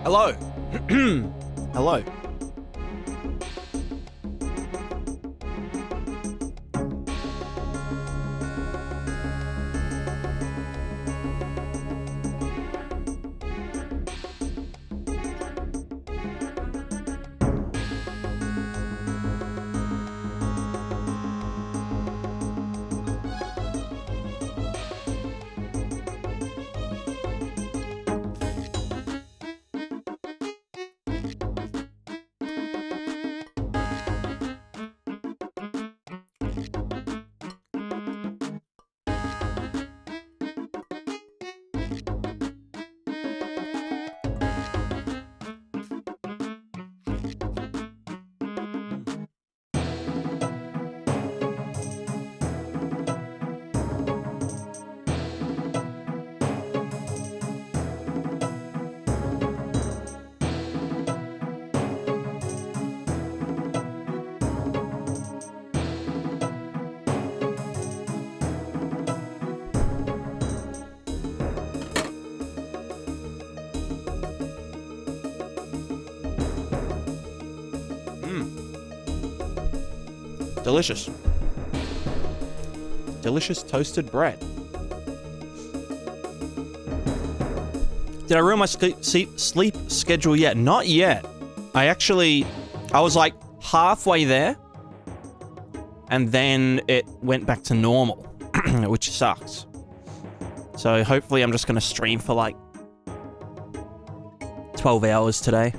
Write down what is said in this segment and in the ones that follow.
Hello. Hello. Delicious. Delicious toasted bread. Did I ruin my sleep schedule yet? Not yet. I was like halfway there, and then it went back to normal, which sucks. So hopefully I'm just gonna stream for like 12 hours today.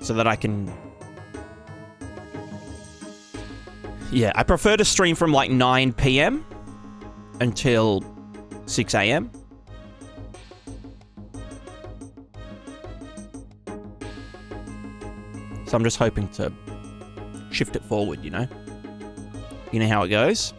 So that I can... Yeah, I prefer to stream from like 9 PM until 6 AM. So I'm just hoping to shift it forward, you know? You know how it goes?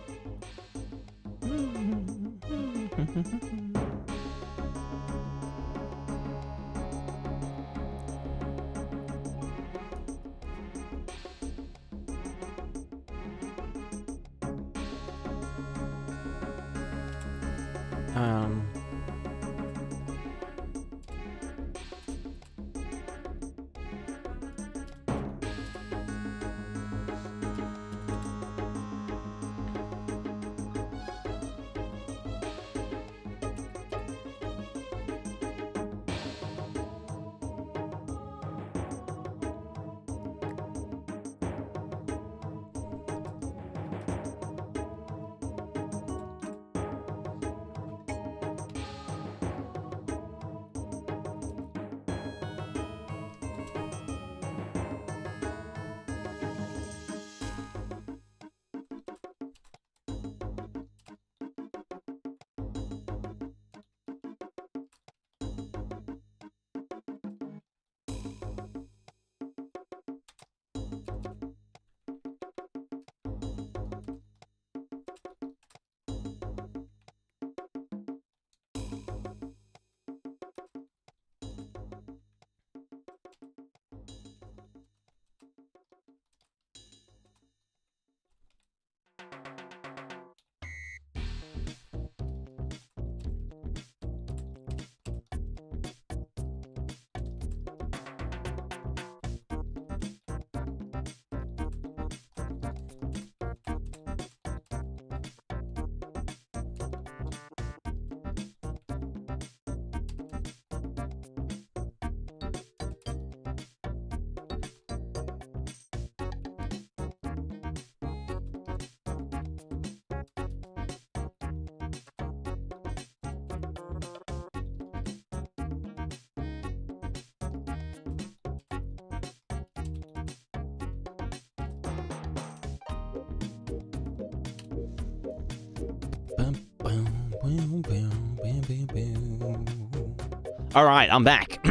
All right, I'm back.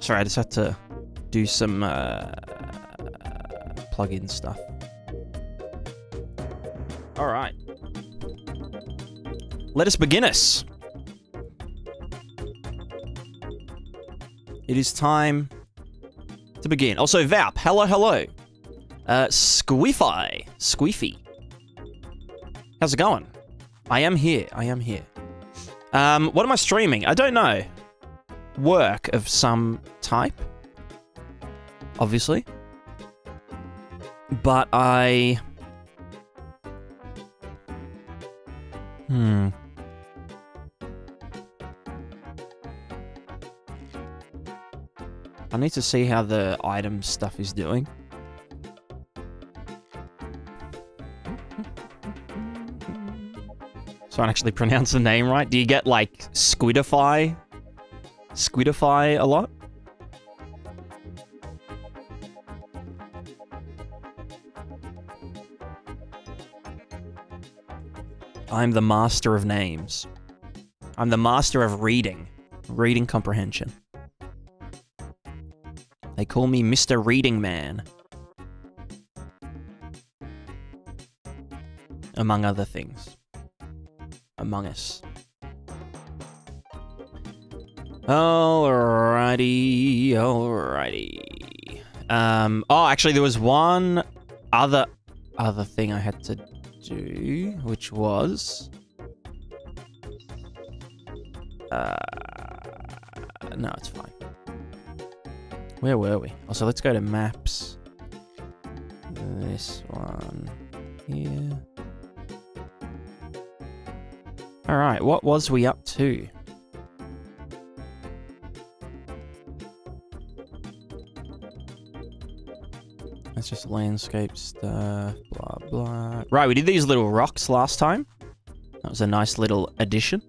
Sorry, I just had to do some plug-in stuff. All right. Let us begin us. It is time to begin. Also, Vap, hello, hello. Squeefy. How's it going? I am here. What am I streaming? I don't know. Work of some type. Obviously. But I... I need to see how the item stuff is doing. So I actually pronounce the name right. Do you get like Squidify a lot? I'm the master of names. I'm the master of reading comprehension. They call me Mr. Reading Man. Among other things. Among Us. Alrighty. Oh, actually, there was one other thing I had to do, which was... no, it's fine. Where were we? Oh, so let's go to maps. This one here. Alright, what was we up to? That's just landscape stuff, blah, blah. Right, we did these little rocks last time. That was a nice little addition.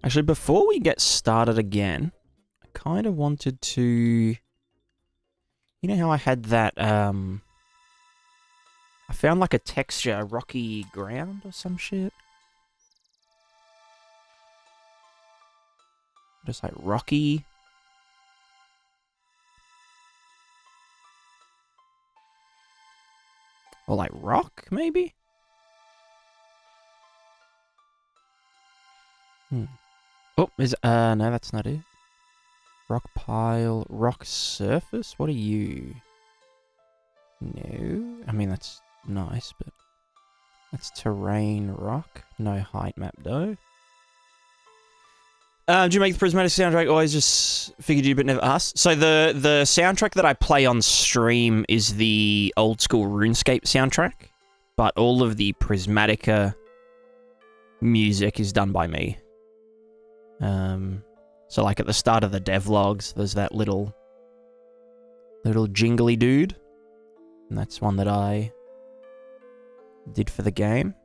Actually, before we get started again, I kind of wanted to... You know how I had that, I found like a texture, rocky ground or some shit? Just like rocky. Or like rock, maybe? Oh, no, that's not it. Rock pile, rock surface? What are you? No. I mean, that's nice, but... That's terrain rock. No height map, though. Do you make the Prismatica soundtrack? Always just figured you, but never asked. So the soundtrack that I play on stream is the old school RuneScape soundtrack, but all of the Prismatica music is done by me. So like at the start of the devlogs, there's that little jingly dude, and that's one that I did for the game.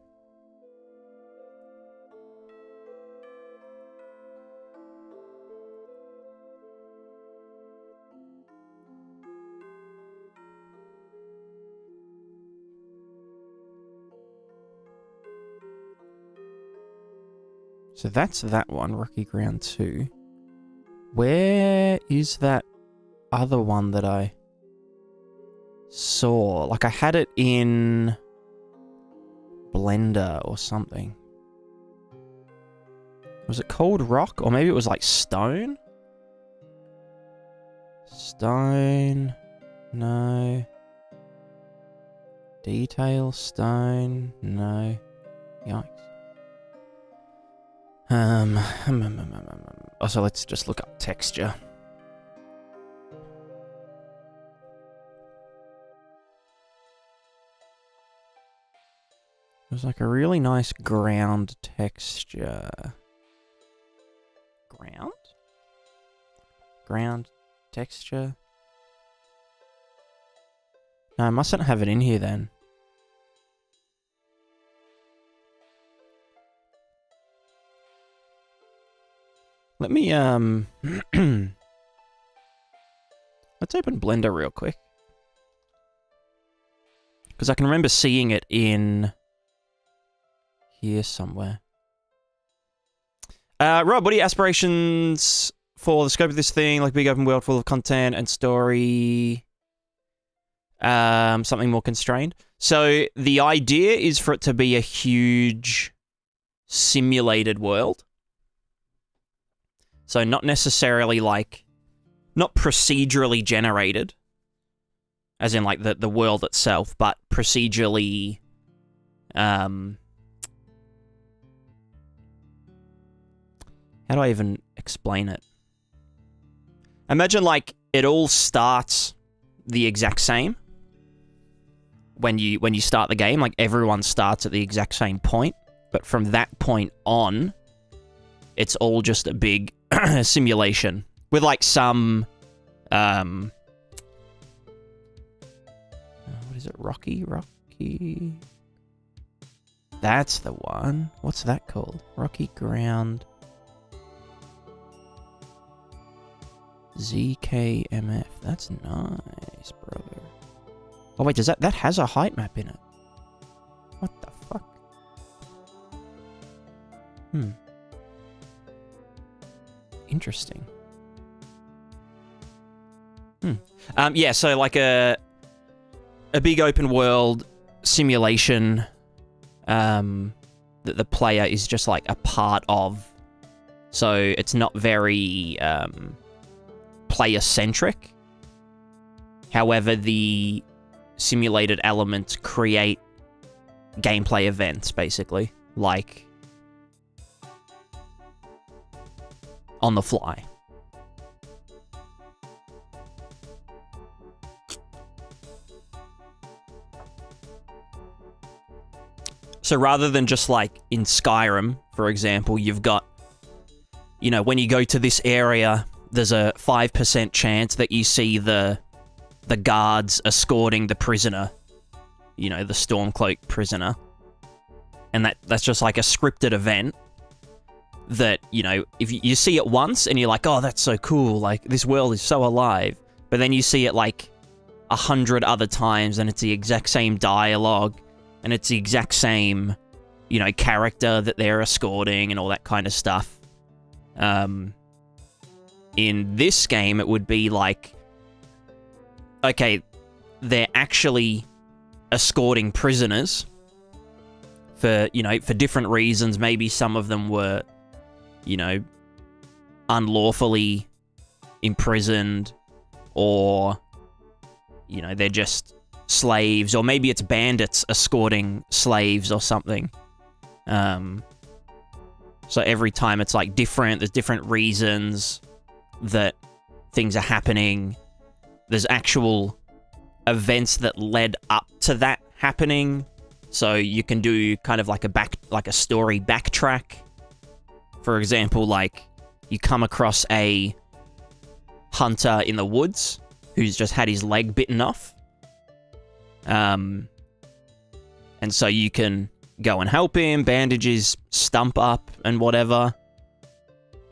So that's that one, Rocky Ground 2. Where is that other one that I saw? Like I had it in Blender or something. Was it called rock? Or maybe it was like stone? Stone. No. Detail. Stone. No. Yikes. Also, let's just look up texture. There's like a really nice ground texture. Ground? Ground texture? No, I mustn't have it in here then. Let me, let's open Blender real quick. Because I can remember seeing it in here somewhere. Rob, what are your aspirations for the scope of this thing? Like big open world full of content and story? Something more constrained. So the idea is for it to be a huge simulated world. So not necessarily like, not procedurally generated, as in like the world itself, but procedurally. How do I even explain it? Imagine like it all starts the exact same when you start the game. Like everyone starts at the exact same point, but from that point on, it's all just a big simulation with like some what is it? Rocky? That's the one. What's that called? Rocky Ground. ZKMF. That's nice, brother. Oh wait, does that has a height map in it? What the fuck? Interesting. Yeah, so like a big open world simulation that the player is just like a part of. So it's not very player-centric. However, the simulated elements create gameplay events, basically, like on the fly. So rather than just like in Skyrim, for example, you've got, you know, when you go to this area, there's a 5% chance that you see the guards escorting the prisoner, you know, the Stormcloak prisoner. And that's just like a scripted event that, you know, if you see it once and you're like, oh, that's so cool, like, this world is so alive. But then you see it like 100 other times and it's the exact same dialogue and it's the exact same, you know, character that they're escorting and all that kind of stuff. In this game, it would be like, okay, they're actually escorting prisoners for, you know, for different reasons. Maybe some of them were, you know, unlawfully imprisoned, or, you know, they're just slaves, or maybe it's bandits escorting slaves or something. So every time it's like different, there's different reasons that things are happening. There's actual events that led up to that happening. So you can do kind of like a story backtrack. For example, like you come across a hunter in the woods who's just had his leg bitten off. And so you can go and help him, bandage his stump up and whatever.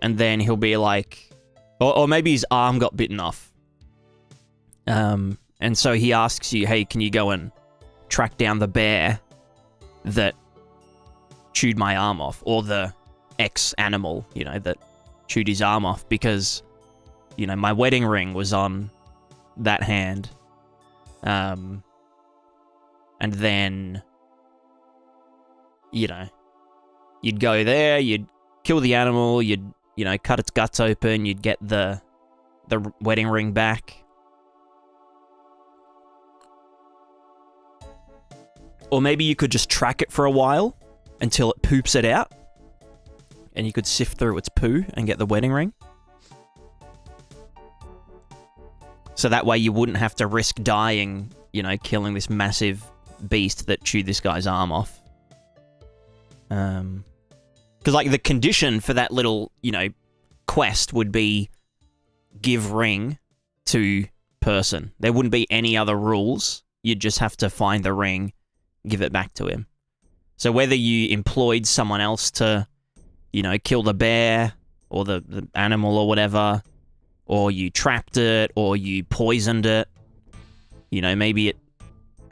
And then he'll be like, or maybe his arm got bitten off. And so he asks you, hey, can you go and track down the bear that chewed my arm off? Or the ex-animal, you know, that chewed his arm off, because, you know, my wedding ring was on that hand. And then, you know, you'd go there, you'd kill the animal, you'd, you know, cut its guts open, you'd get the wedding ring back. Or maybe you could just track it for a while until it poops it out, and you could sift through its poo and get the wedding ring. So that way you wouldn't have to risk dying, you know, killing this massive beast that chewed this guy's arm off. Because, like, the condition for that little, you know, quest would be give ring to person. There wouldn't be any other rules. You'd just have to find the ring, give it back to him. So whether you employed someone else to, you know, kill the bear or the animal or whatever, or you trapped it, or you poisoned it, you know, maybe it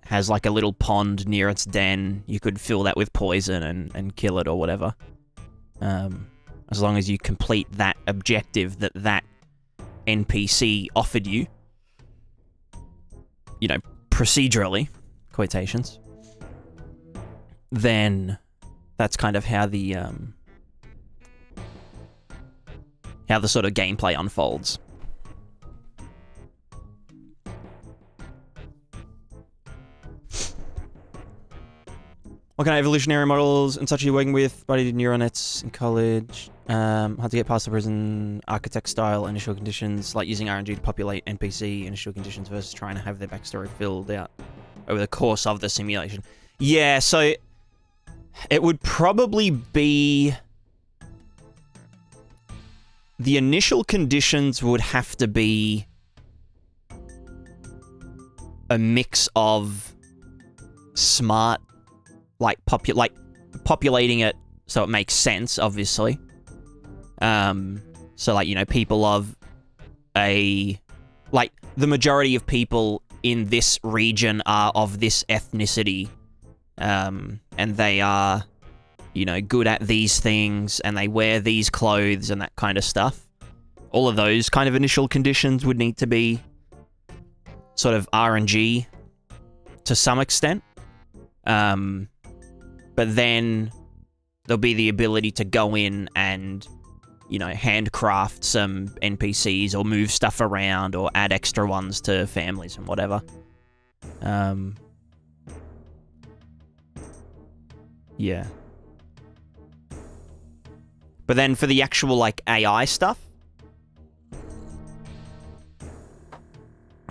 has like a little pond near its den, you could fill that with poison and kill it or whatever. As long as you complete that objective that NPC offered you, you know, procedurally, quotations, then that's kind of how the sort of gameplay unfolds. What kind of evolutionary models and such are you working with? Studied neural nets in college. Hard to get past the prison architect style initial conditions, like using RNG to populate NPC initial conditions versus trying to have their backstory filled out over the course of the simulation. Yeah, so it would probably be... The initial conditions would have to be a mix of smart, like populating it so it makes sense, obviously. So like, you know, people of the majority of people in this region are of this ethnicity, and they are, you know, good at these things, and they wear these clothes and that kind of stuff. All of those kind of initial conditions would need to be sort of RNG to some extent. But then there'll be the ability to go in and, you know, handcraft some NPCs or move stuff around or add extra ones to families and whatever. Yeah. But then for the actual, like, AI stuff,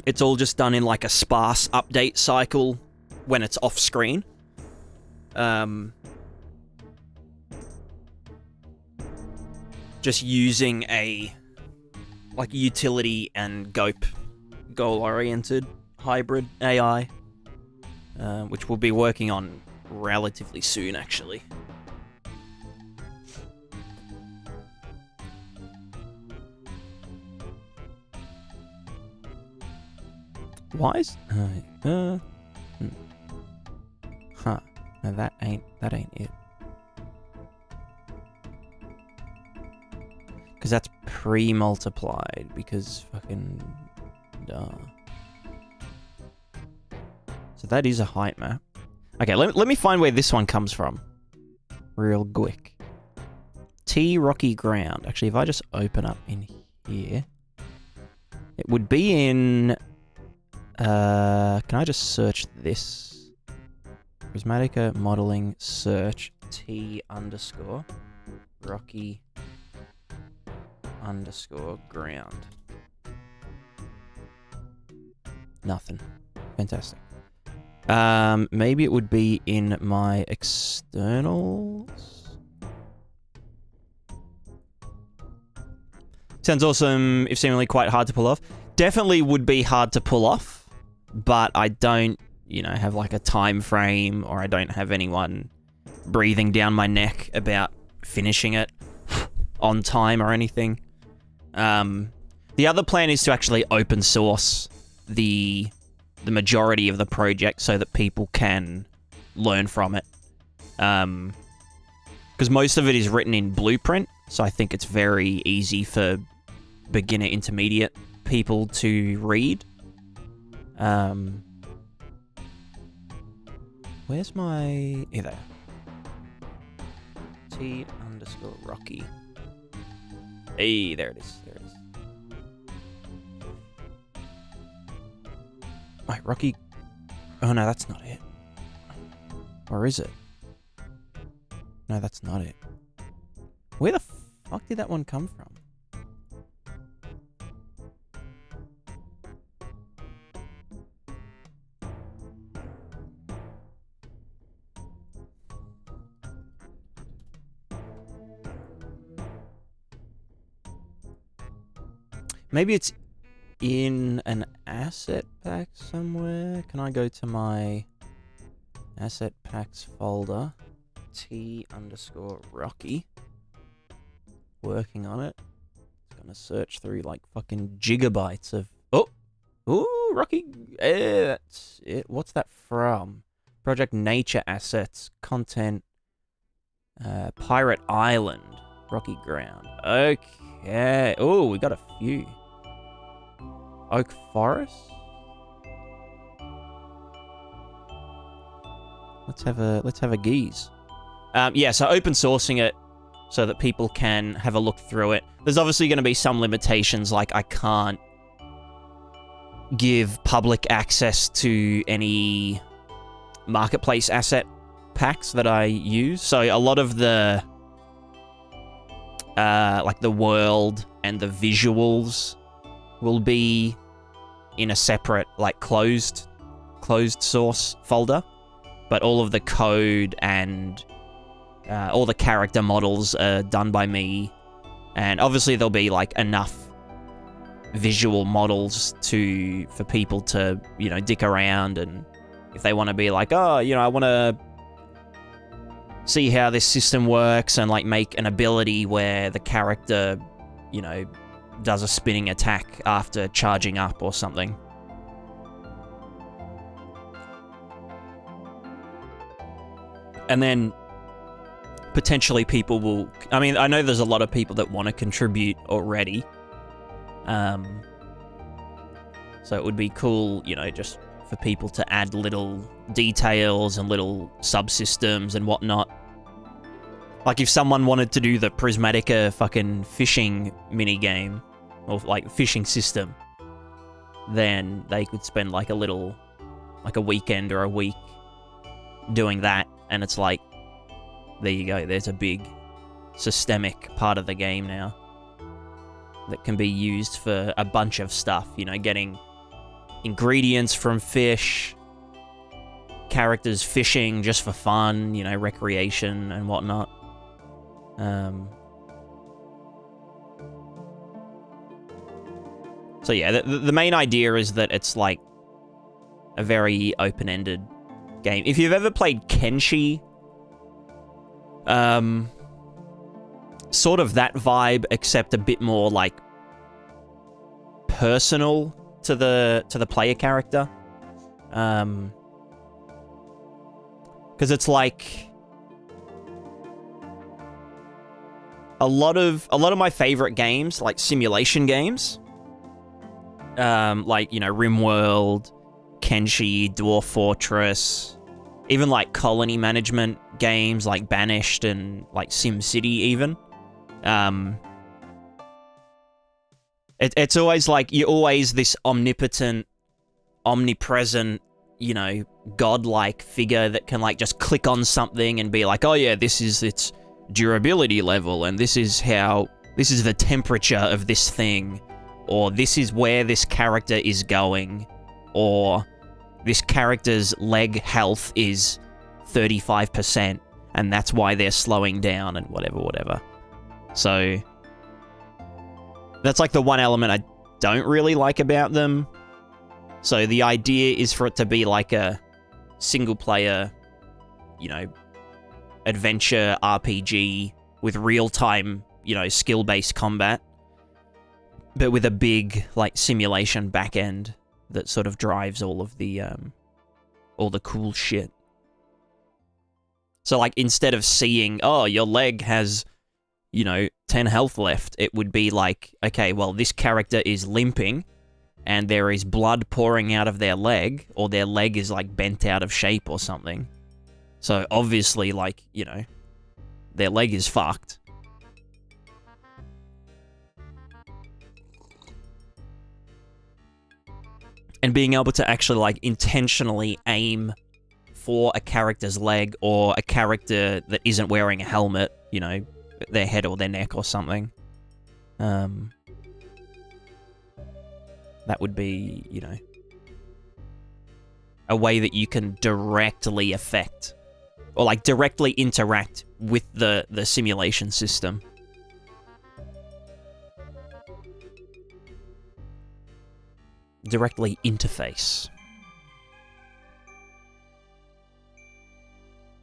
it's all just done in, like, a sparse update cycle when it's off screen. Just using a, like, utility and goal-oriented hybrid AI, which we'll be working on relatively soon, actually. Wise? Huh. No, that ain't it. Because that's pre-multiplied, because fucking duh. So that is a height map. Okay, let me find where this one comes from. Real quick. T rocky ground. Actually, if I just open up in here, it would be in... can I just search this? Prismatica modeling search T underscore rocky underscore ground. Nothing. Fantastic. Maybe it would be in my externals. Sounds awesome, if seemingly quite hard to pull off. Definitely would be hard to pull off, but I don't, you know, have like a time frame, or I don't have anyone breathing down my neck about finishing it on time or anything. The other plan is to actually open source the majority of the project so that people can learn from it. Because most of it is written in Blueprint, so I think it's very easy for beginner, intermediate people to read. Where's my... Here they are. T underscore rocky. Hey, there it is. There it is. Wait, Rocky... Oh, no, that's not it. Or is it? No, that's not it. Where the fuck did that one come from? Maybe it's in an asset pack somewhere. Can I go to my asset packs folder? T underscore rocky. Working on it. It's gonna search through like fucking gigabytes of... Oh! Ooh, Rocky. That's it. What's that from? Project Nature Assets. Content. Pirate Island. Rocky Ground. Okay. Oh, we got a few. Oak Forest? Let's have a geeze. Yeah, so open sourcing it so that people can have a look through it. There's obviously going to be some limitations, like I can't give public access to any marketplace asset packs that I use. So a lot of the like the world and the visuals will be in a separate like closed source folder, but all of the code and all the character models are done by me, and obviously there'll be like enough visual models for people to, you know, dick around, and if they want to be like, oh, you know, I want to see how this system works and like make an ability where the character, you know, does a spinning attack after charging up or something. And then potentially people will, I mean, I know there's a lot of people that want to contribute already. So it would be cool, you know, just for people to add little details and little subsystems and whatnot. Like if someone wanted to do the Prismatica fucking fishing minigame, or like fishing system, then they could spend like a weekend or a week doing that, and it's like, there you go, there's a big systemic part of the game now that can be used for a bunch of stuff, you know, getting ingredients from fish, characters fishing just for fun, you know, recreation and whatnot. So yeah, the main idea is that it's like a very open-ended game. If you've ever played Kenshi, sort of that vibe, except a bit more like personal to the player character. Because it's like a lot of my favorite games, like simulation games, like, you know, RimWorld, Kenshi, Dwarf Fortress, even like colony management games like Banished and like SimCity even. It's always like, you're always this omnipotent, omnipresent, you know, godlike figure that can like just click on something and be like, oh yeah, this is its durability level, and this is the temperature of this thing, or this is where this character is going, or this character's leg health is 35%, and that's why they're slowing down, and whatever. So that's like the one element I don't really like about them. So the idea is for it to be like a single player, you know, adventure RPG with real-time, you know, skill-based combat, but with a big like simulation backend that sort of drives all the cool shit. So like, instead of seeing, oh, your leg has, you know, 10 health left, it would be like, okay, well, this character is limping and there is blood pouring out of their leg, or their leg is like bent out of shape or something. So obviously, like, you know, their leg is fucked. And being able to actually like intentionally aim for a character's leg, or a character that isn't wearing a helmet, you know, their head or their neck or something. That would be, you know, a way that you can directly affect, or like directly interact with the simulation system. Directly interface.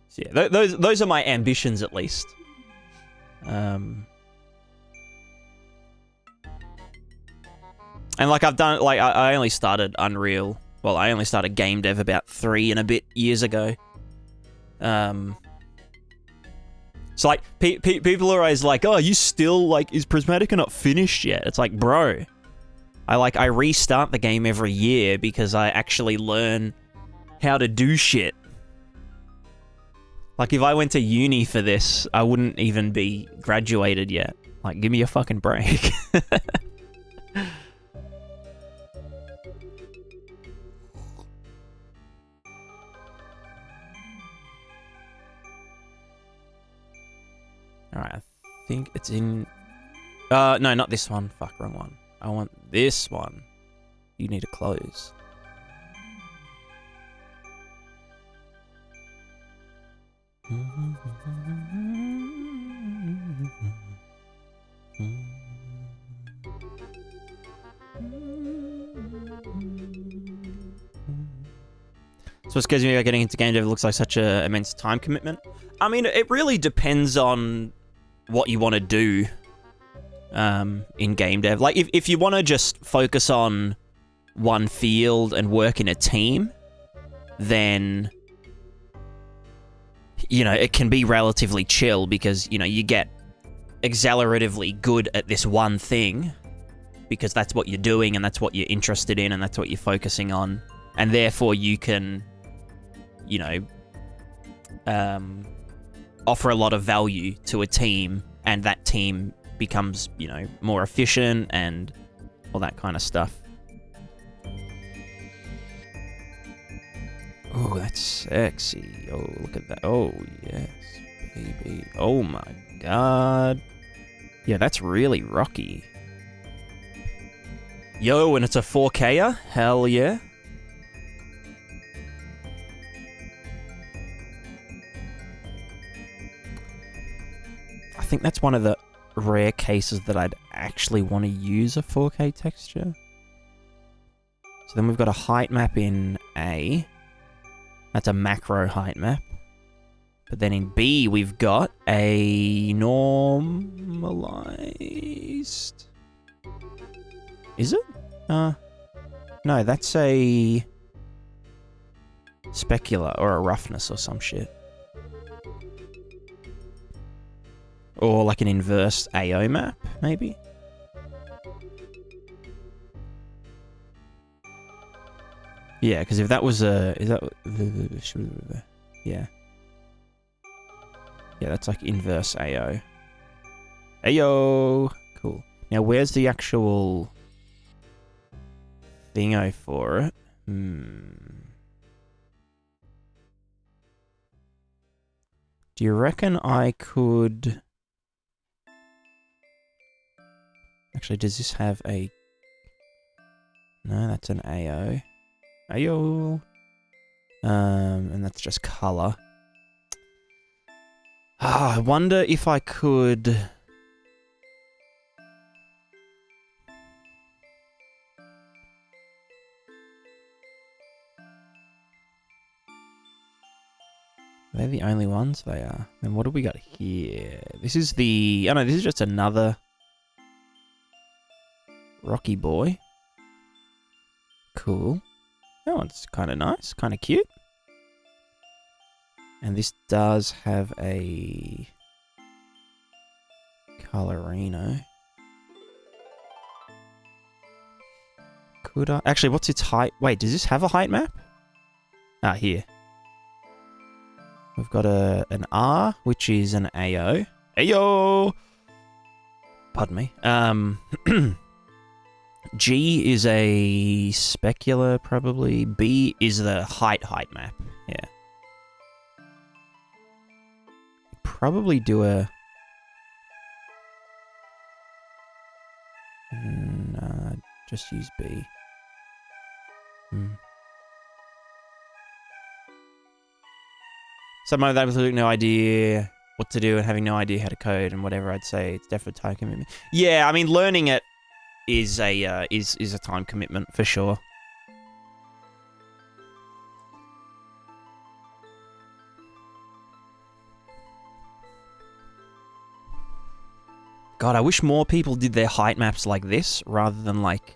So yeah, those are my ambitions, at least. And like, I've done, like, I only started Unreal. Well, I only started GameDev about 3 and a bit years ago. So like, people are always like, oh, you still, like, is Prismatica not finished yet? It's like, bro, I restart the game every year because I actually learn how to do shit. Like, if I went to uni for this, I wouldn't even be graduated yet. Like, give me a fucking break. Alright, I think it's in... no, not this one. Fuck, wrong one. I want this one. You need to close. So it scares me about getting into game dev. It looks like such an immense time commitment. I mean, it really depends on what you want to do in game dev. Like, if you want to just focus on one field and work in a team, then, you know, it can be relatively chill because, you know, you get acceleratively good at this one thing because that's what you're doing and that's what you're interested in and that's what you're focusing on. And therefore you can, you know, offer a lot of value to a team, and that team becomes, you know, more efficient and all that kind of stuff. Oh, that's sexy. Oh, look at that. Oh, yes, baby. Oh my god. Yeah, that's really rocky. Yo, and it's a 4K-er? Hell yeah. I think that's one of the rare cases that I'd actually want to use a 4K texture. So then we've got a height map in A. That's a macro height map. But then in B, we've got a normalized... Is it? No, that's a specular or a roughness or some shit. Or like an inverse AO map, maybe? Yeah, because if that was a... Is that... Yeah. Yeah, that's like inverse AO. AO! Cool. Now, where's the actual thingo for it? Do you reckon I could... Actually, does this have a... No, that's an AO. AO! And that's just color. Ah, I wonder if I could... Are they the only ones? They are. And what do we got here? This is the... Oh no, this is just another... Rocky boy. Cool. Oh, it's kind of nice. Kind of cute. And this does have a... Colorino. Could I... Actually, what's its height? Wait, does this have a height map? Ah, here. We've got an R, which is an AO. AO! Pardon me. G is a specular, probably. B is the height map. Yeah. Probably do a... Nah, just use B. Some of that with no idea what to do and having no idea how to code and whatever, I'd say it's definitely time commitment. Yeah, I mean, learning it is a time commitment for sure. God, I wish more people did their height maps like this rather than like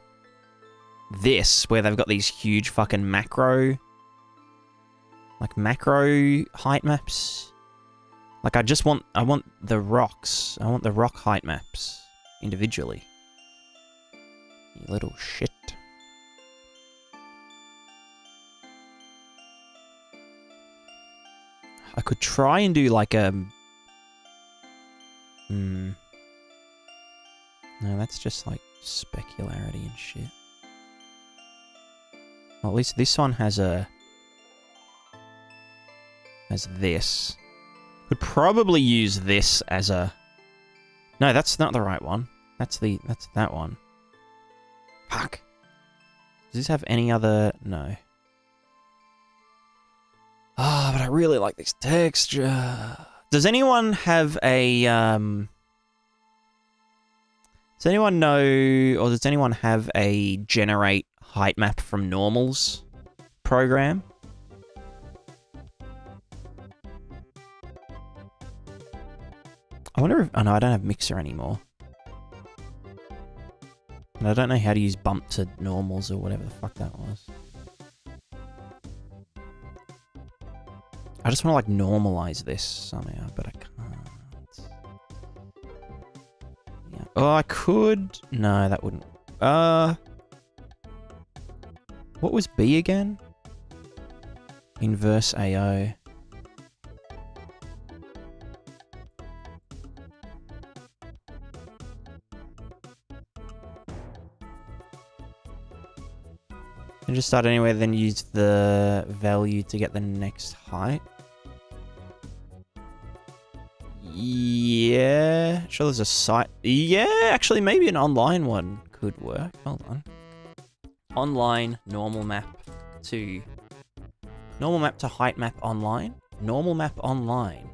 this, where they've got these huge fucking macro height maps. Like I want the rocks. I want the rock height maps individually. You little shit. I could try and do like a... No, that's just like specularity and shit. Well, at least this one has this. Could probably use this as a No, that's not the right one. That's that one. Fuck. Does this have any other... No. Ah, but I really like this texture. Does anyone have a... Does anyone know, or does anyone have a generate height map from normals program? I wonder if... Oh no, I don't have mixer anymore. And I don't know how to use bump to normals or whatever the fuck that was. I just want to like normalize this somehow, but I can't. Yeah. Oh, I could... No, that wouldn't... What was B again? Inverse AO. And just start anywhere, then use the value to get the next height. Yeah, sure there's a site. Yeah, actually maybe an online one could work. Hold on. Online normal map to height map online. Normal map online.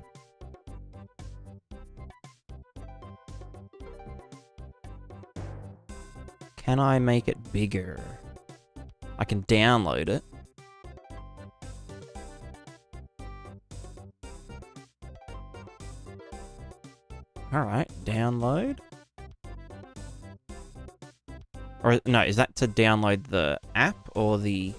Can I make it bigger? I can download it. Alright, download. Or, no, is that to download the app or the...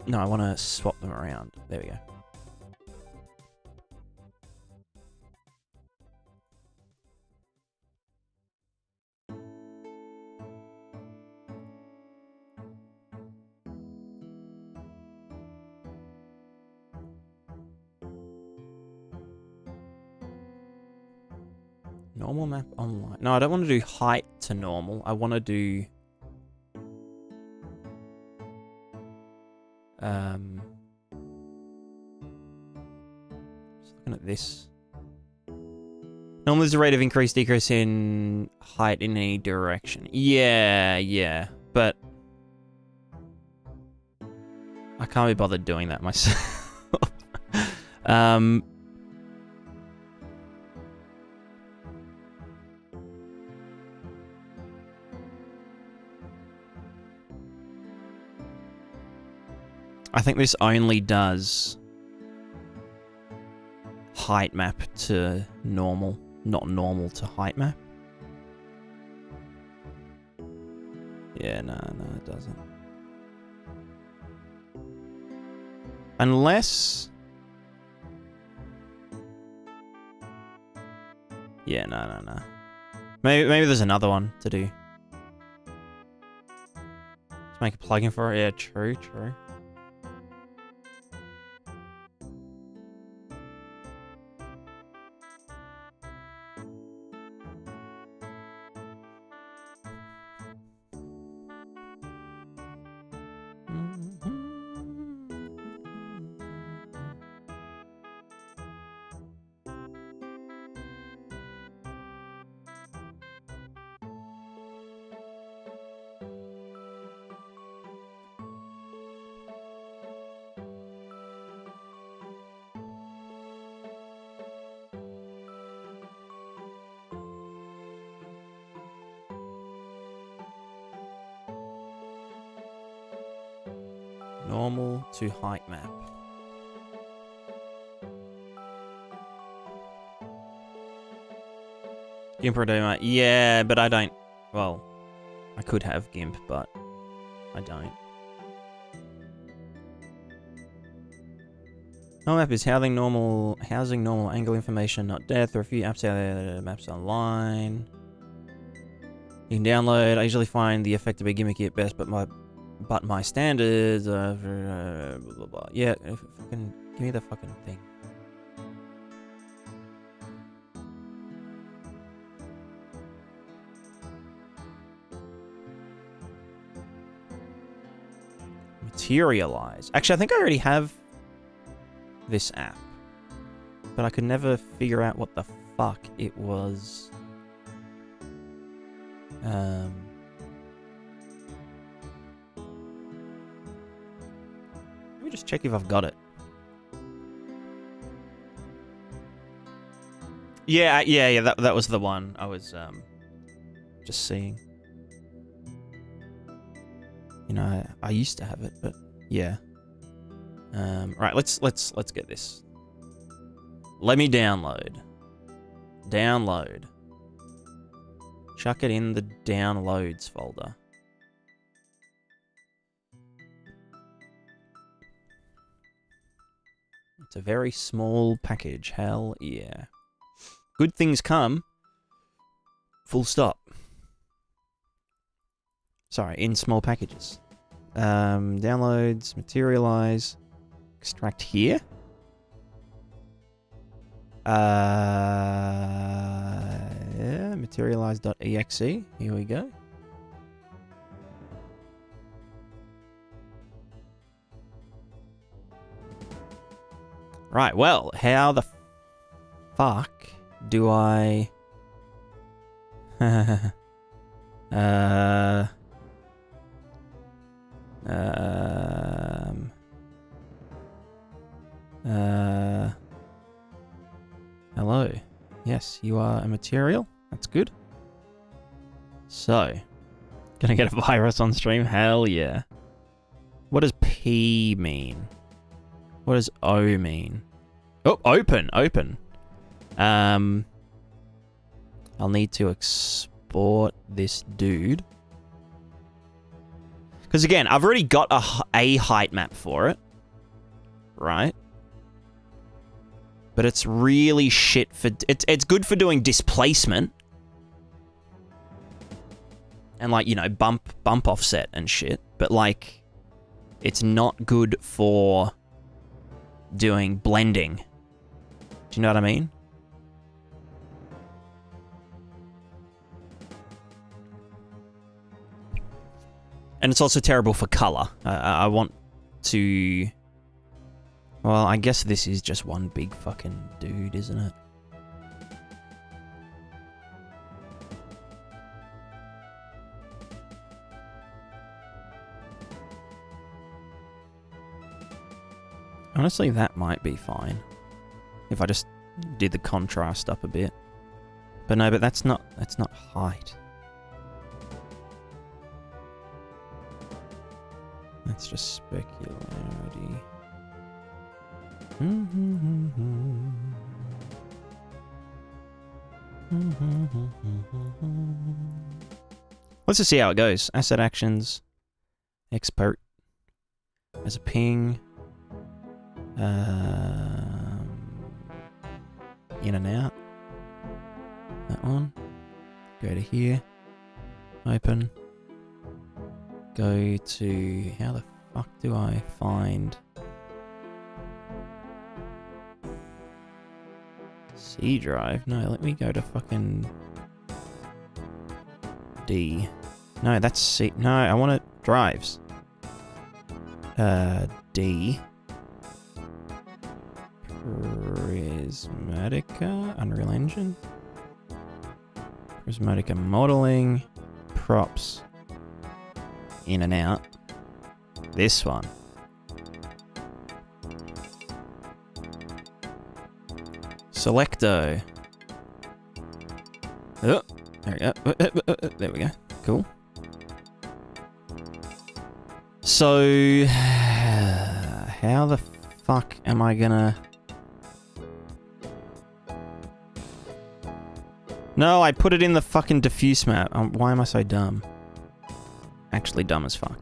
No, I want to swap them around. There we go. Normal map online. No, I don't want to do height to normal. I want to do... Just looking at this. Normal is the rate of increase, decrease in height in any direction. Yeah. But... I can't be bothered doing that myself. I think this only does height map to normal, not normal to height map. Yeah, no, it doesn't. Unless... Yeah, no. Maybe there's another one to do. Let's make a plugin for it. Yeah, true. Normal to height map. GIMP Redeemer. Yeah, but I don't... Well, I could have GIMP, but I don't. Normal map is housing normal angle information, not depth. There are a few apps out there that maps online. You can download. I usually find the effect to be gimmicky at best, but my standards blah, blah, blah. Yeah, fucking give me the fucking thing. Materialize. Actually, I think I already have this app. but I could never figure out what the fuck it was. Let me just check if I've got it. Yeah, that was the one I was just seeing. You know, I used to have it, but yeah. Right, let's get this. Let me download. Download. Chuck it in the downloads folder. It's a very small package. Hell yeah. Good things come. Full stop. Sorry, in small packages. Downloads, materialize, extract here. Yeah, materialize.exe. Here we go. Right, well, how the fuck do I... hello. Yes, you are a material. That's good. So, gonna get a virus on stream? Hell yeah. What does P mean? What does O mean? Oh, open, open. I'll need to export this dude. Because again, I've already got a height map for it. Right? But it's really shit for... It's good for doing displacement. And like, you know, bump offset and shit. But like, it's not good for doing blending. Do you know what I mean? And it's also terrible for color. I want to... Well, I guess this is just one big fucking dude, isn't it? Honestly, that might be fine. If I just did the contrast up a bit. But no, but that's not height. That's just specularity. Let's just see how it goes. Asset actions. Expert. As a ping. In and out. That one. Go to here. Open. Go to... How the fuck do I find... C drive? No, let me go to fucking... D. No, that's C. No, I want it... Drives. D. Prismatica? Unreal Engine? Prismatica modeling. Props. In and out. This one. Selecto. Oh, there we go. There we go. Cool. So, how the fuck am I gonna... No, I put it in the fucking diffuse map. Why am I so dumb? Actually dumb as fuck.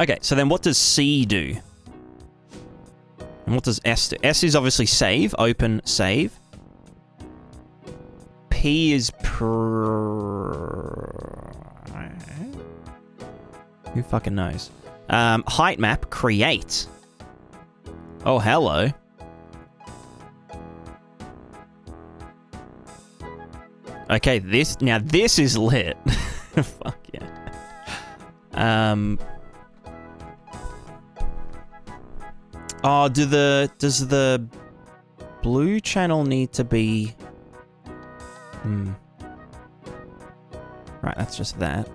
Okay, so then what does C do? And what does S do? S is obviously save, open, save. P is who fucking knows? Height map, create. Oh, hello. Okay, this is lit. Fuck yeah. Oh, does the blue channel need to be... Right, that's just that.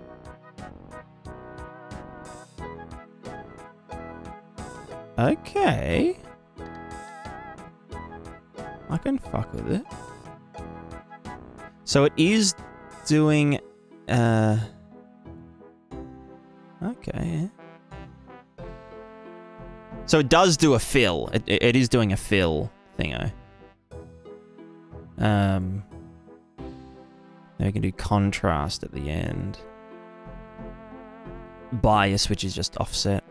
Okay. I can fuck with it. So it is doing... Okay. So it does do a fill. It is doing a fill thingo. Then we can do contrast at the end. Bias, which is just offset.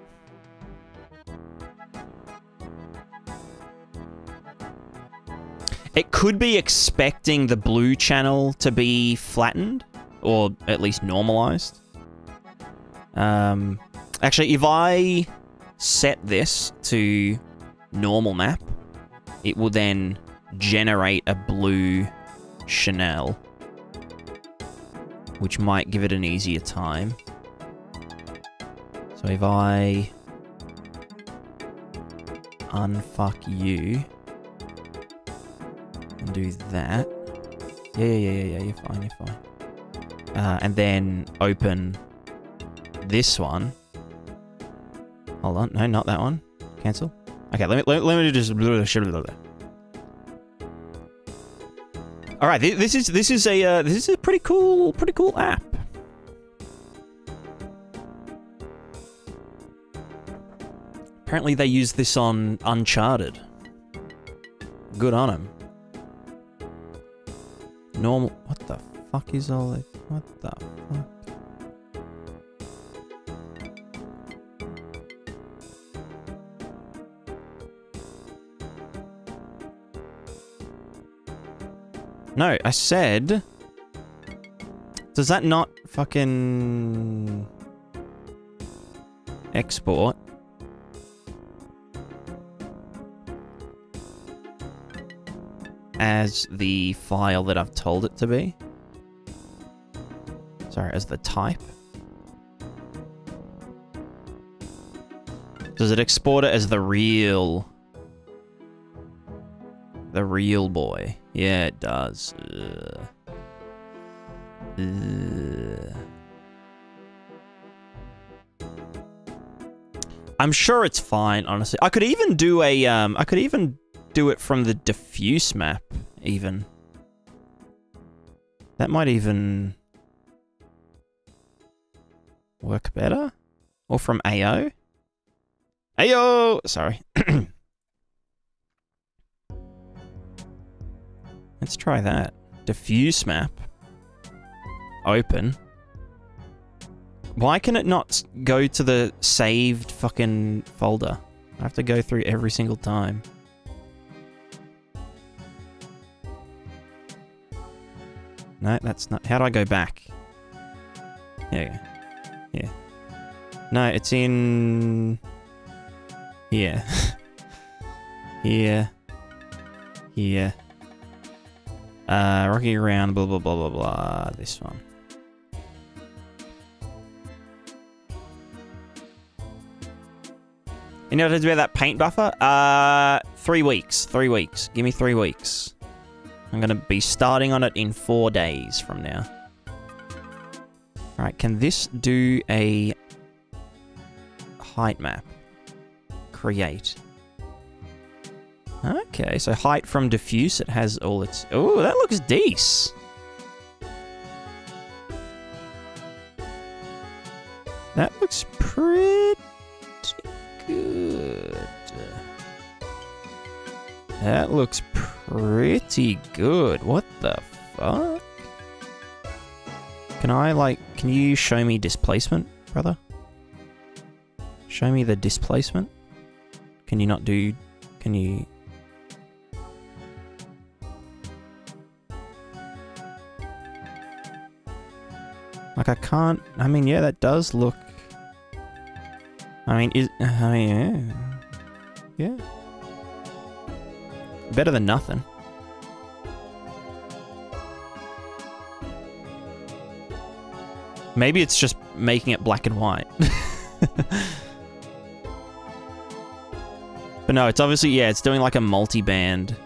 It could be expecting the blue channel to be flattened, or at least normalized. Actually, if I set this to normal map, it will then generate a blue Chanel, which might give it an easier time. So if I unfuck you and do that, yeah, you're fine. And then open this one. Hold on, no, not that one. Cancel. Okay, let me just. All right, this is a pretty cool app. Apparently, they use this on Uncharted. Good on them. Normal. What the fuck is all that? What the fuck? No, I said... Does that not fucking... export? As the file that I've told it to be? Sorry, as the type? Does it export it as the real... The real boy? Yeah, it does. Ugh. I'm sure it's fine, honestly. I could even do a I could even do it from the diffuse map, even. That might even work better. Or from AO. AO! Sorry. Let's try that. Diffuse map. Open. Why can it not go to the saved fucking folder? I have to go through every single time. No, that's not... How do I go back? There you go. Yeah. No, it's in... Here. Here. Here. Rocking around, blah, blah, blah, blah, blah. This one. You know what to do about that paint buffer? 3 weeks. 3 weeks. Give me 3 weeks. I'm going to be starting on it in 4 days from now. Alright, can this do a height map? Create. Okay, so height from diffuse, it has all its... Oh, that looks decent. That looks pretty good. That looks pretty good. What the fuck? Can you show me displacement, brother? Show me the displacement. Can you not do... Can you... Like, I can't... I mean, yeah, that does look... I mean, yeah. Better than nothing. Maybe it's just making it black and white. But no, it's obviously, yeah, it's doing like a multi-band.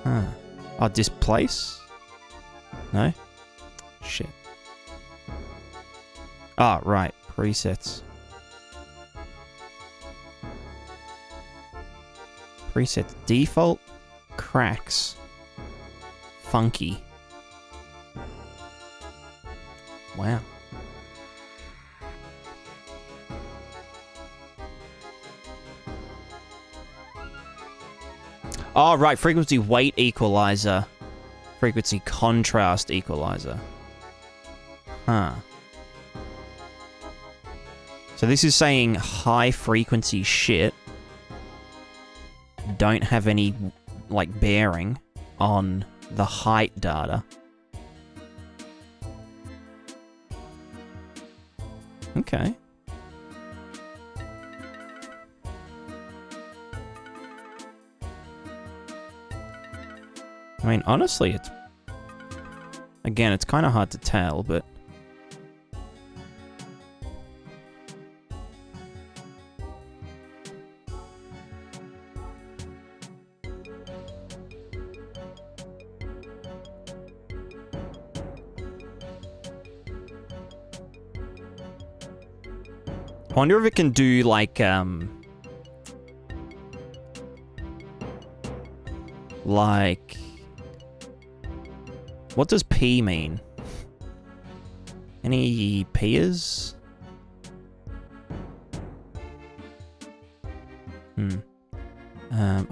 Huh. Oh, displace? No? Shit. Oh, right. Presets. Presets. Default. Cracks. Funky. Wow. Oh, right. Frequency weight equalizer. Frequency contrast equalizer. Huh. So this is saying high frequency shit don't have any, like, bearing on the height data. Okay. I mean, honestly, it's... Again, it's kind of hard to tell, but... I wonder if it can do, like, what does P mean? Any P'ers?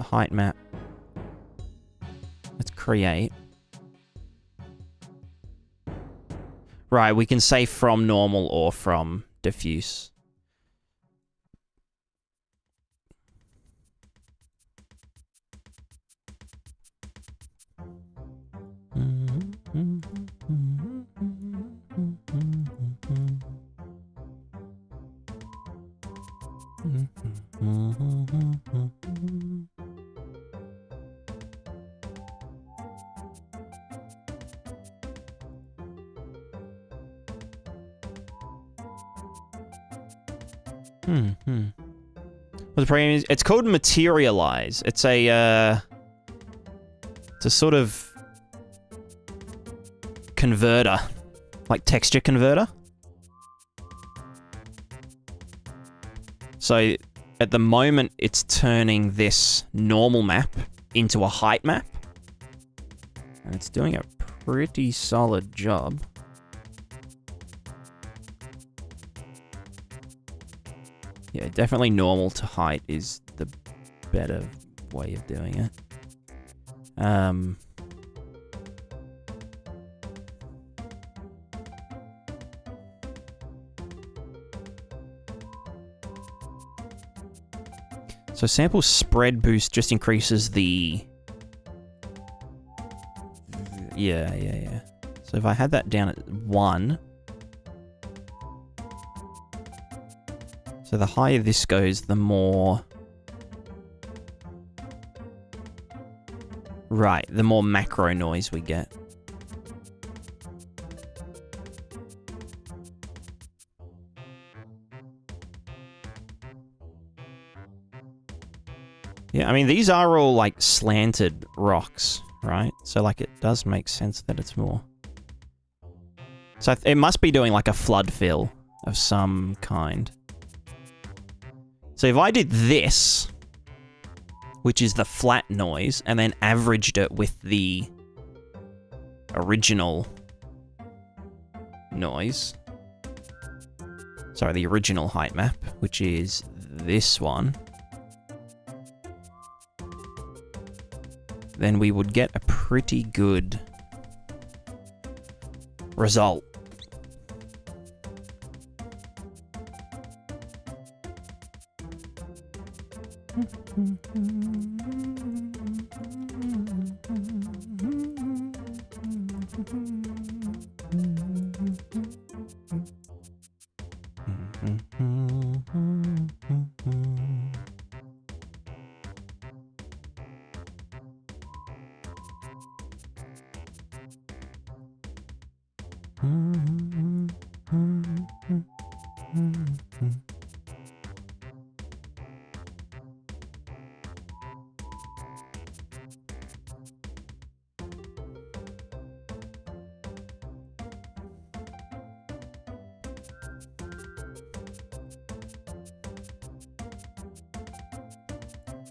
Height map. Let's create. Right, we can say from normal or from diffuse. Well, the program is, it's called materialize. It's a sort of converter, like texture converter. So at the moment, it's turning this normal map into a height map, and it's doing a pretty solid job. Yeah, definitely normal to height is the better way of doing it. So sample spread boost just increases the... Yeah. So if I had that down at 1... So the higher this goes, the more... Right, the more macro noise we get. Yeah, I mean, these are all, like, slanted rocks, right? So, like, it does make sense that it's more... So it must be doing, like, a flood fill of some kind. So if I did this, which is the flat noise, and then averaged it with the original noise... Sorry, the original height map, which is this one... then we would get a pretty good result.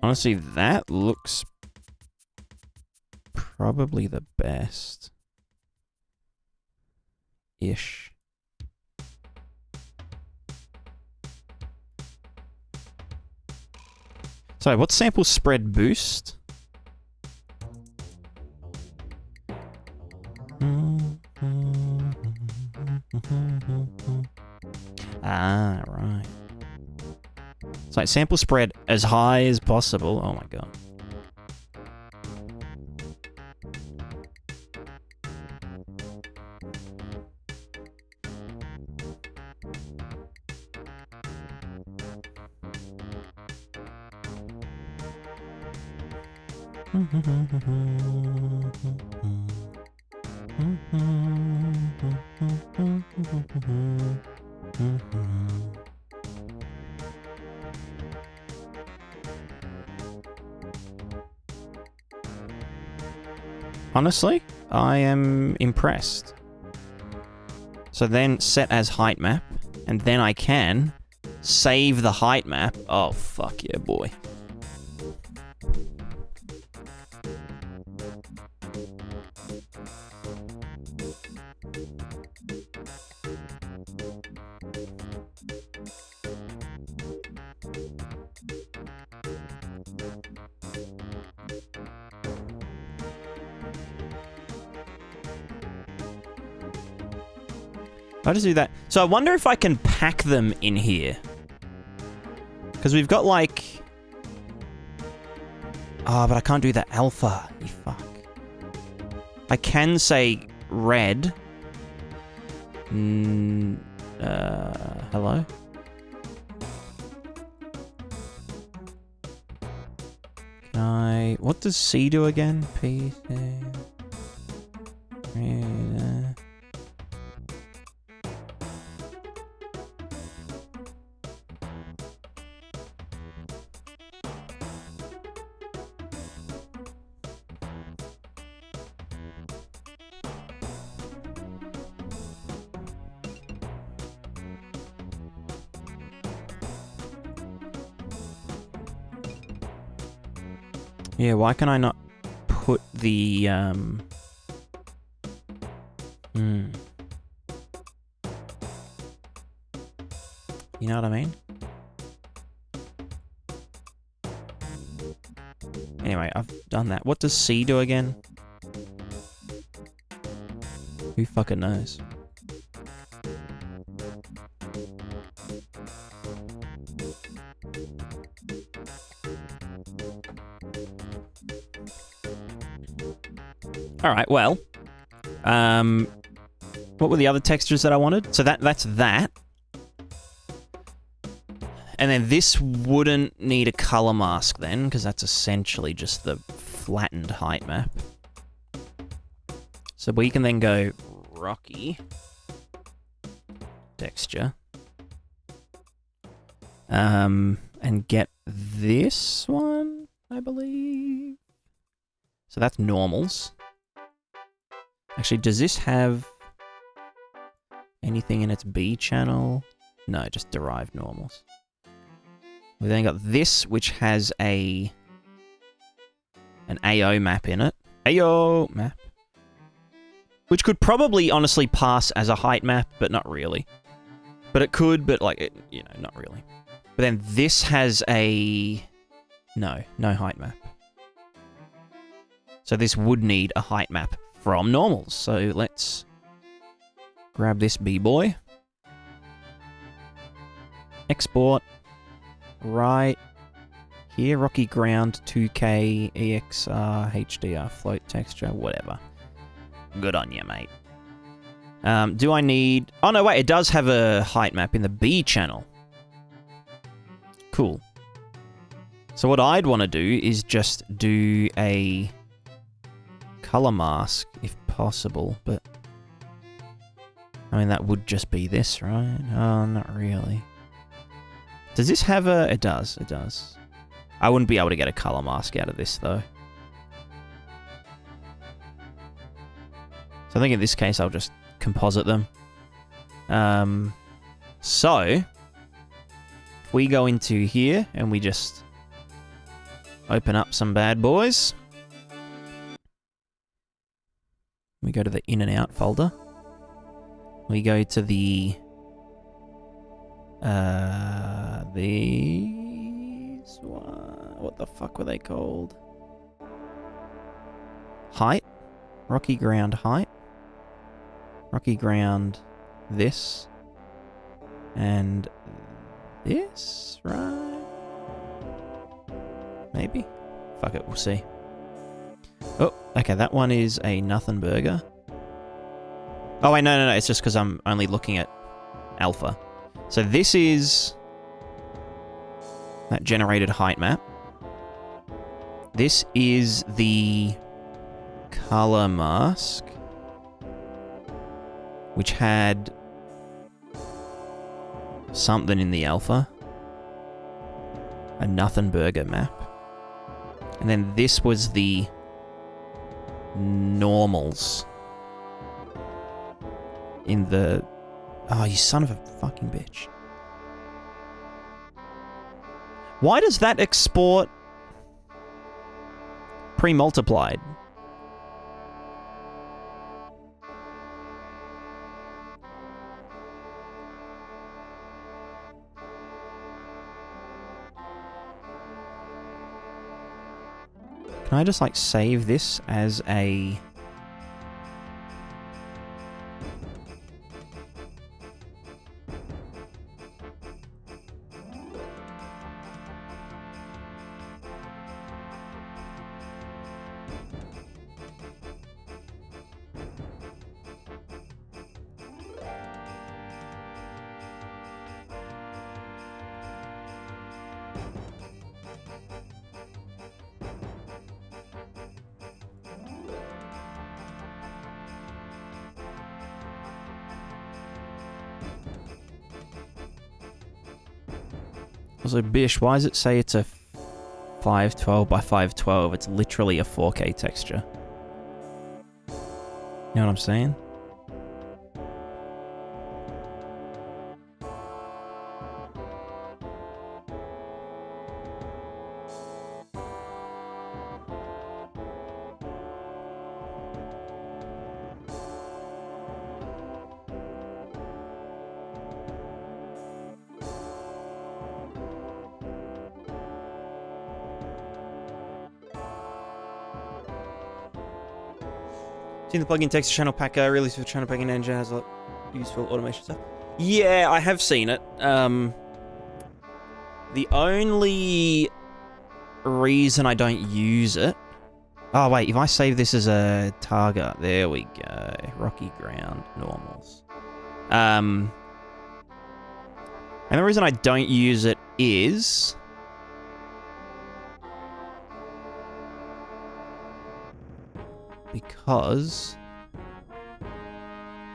Honestly, that looks probably the best. Ish. So, what's sample spread boost? Ah, right. It's like sample spread as high as possible. Oh my god. Honestly, I am impressed. So then set as height map, and then I can save the height map. Oh, fuck yeah, boy. I'll just do that. So I wonder if I can pack them in here. Because we've got like... Oh, but I can't do the alpha. You fuck. I can say red. Hello? Can I... What does C do again? P... Yeah, why can I not put the, You know what I mean? Anyway, I've done that. What does C do again? Who fucking knows? Alright, well. What were the other textures that I wanted? So that's that. And then this wouldn't need a color mask then, because that's essentially just the flattened height map. So we can then go rocky texture. And get this one, I believe. So that's normals. Actually, does this have anything in its B channel? No, just derived normals. We then got this, which has an AO map in it. AO map. Which could probably, honestly, pass as a height map, but not really. But it could, but, like, you know, not really. But then this has a... No height map. So this would need a height map from normals. So let's grab this B-boy. Export. Right here, rocky ground, 2K, EXR, HDR, float texture, whatever. Good on you, mate. Do I need... Oh, no, wait, it does have a height map in the B channel. Cool. So what I'd want to do is just do a color mask, if possible, but... I mean, that would just be this, right? Oh, not really. Does this have a... It does, it does. I wouldn't be able to get a color mask out of this, though. So I think in this case, I'll just composite them. So, if we go into here and we just open up some bad boys. We go to the in and out folder. We go to the... these... What the fuck were they called? Height. Rocky ground height. Rocky ground this. And this, right? Maybe? Fuck it, we'll see. Oh, okay, that one is a nothing burger. Oh, wait, no, it's just because I'm only looking at alpha. So this is that generated height map. This is the color mask, which had something in the alpha. A nothing burger map. And then this was the normals in the... Oh, you son of a fucking bitch. Why does that export pre-multiplied? Can I just, like, save this as a... Also, Bish, why does it say it's a 512 by 512? It's literally a 4K texture. You know what I'm saying? Seen the plugin texture channel packer, release for channel packing engine, has a lot of useful automation stuff. Yeah, I have seen it. The only reason I don't use it... Oh, wait, if I save this as a target, there we go. Rocky ground, normals. And the reason I don't use it is... because...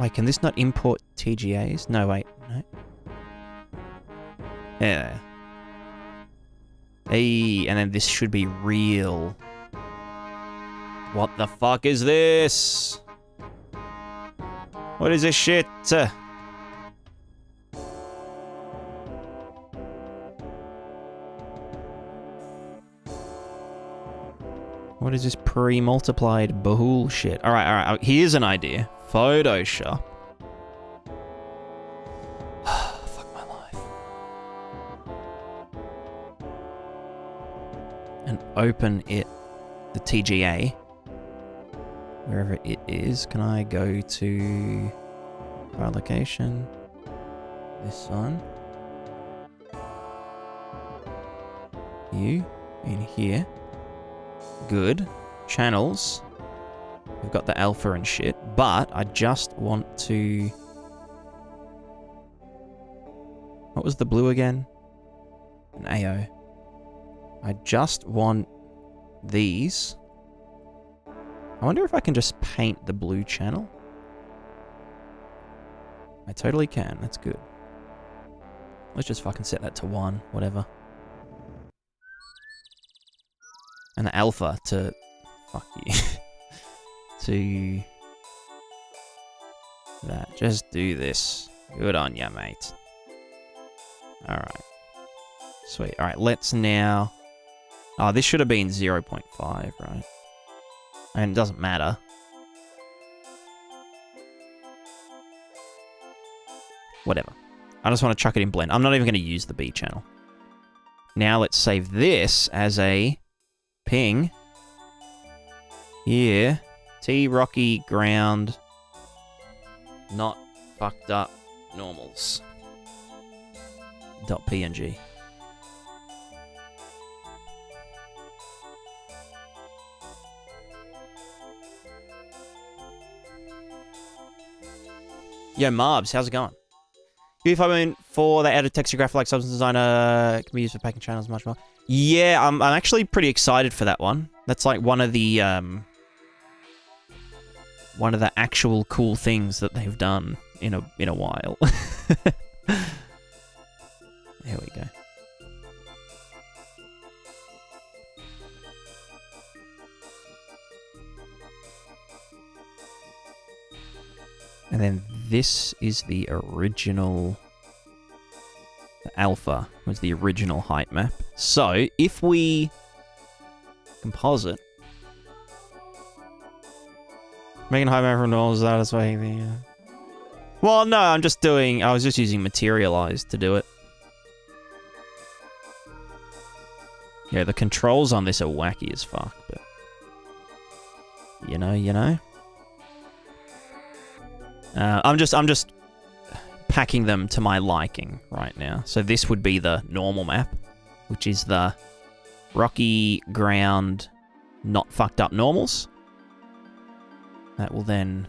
Wait, can this not import TGAs? No, wait, no. Yeah. Hey, and then this should be real. What the fuck is this? What is this shit? What is this pre-multiplied bullshit? Alright, here's an idea. Photoshop. Fuck my life. And open it, the TGA, wherever it is. Can I go to file location? This one. You, in here. Good. Channels. We've got the alpha and shit, but I just want to... What was the blue again? An AO. I just want these. I wonder if I can just paint the blue channel. I totally can. That's good. Let's just fucking set that to 1, whatever. And the alpha to... Fuck you. To... That. Just do this. Good on ya, mate. Alright. Sweet. Alright, let's now... Oh, this should have been 0.5, right? And it doesn't matter. Whatever. I just want to chuck it in blend. I'm not even going to use the B channel. Now let's save this as a ping. Here. T rocky ground. Not fucked up normals. .png. Yo, Marbs, how's it going? UE5 4, they added texture graph like Substance Designer, can be used for packing channels much more. Yeah, I'm actually pretty excited for that one. That's like one of the actual cool things that they've done in a while. There we go. And then this is the original... The alpha was the original height map. So, if we composite... Making a height map from normals, satisfying the... Well, no, I was just using materialize to do it. Yeah, the controls on this are wacky as fuck, but... You know. I'm just packing them to my liking right now. So this would be the normal map, which is the rocky ground, not fucked up normals. That will then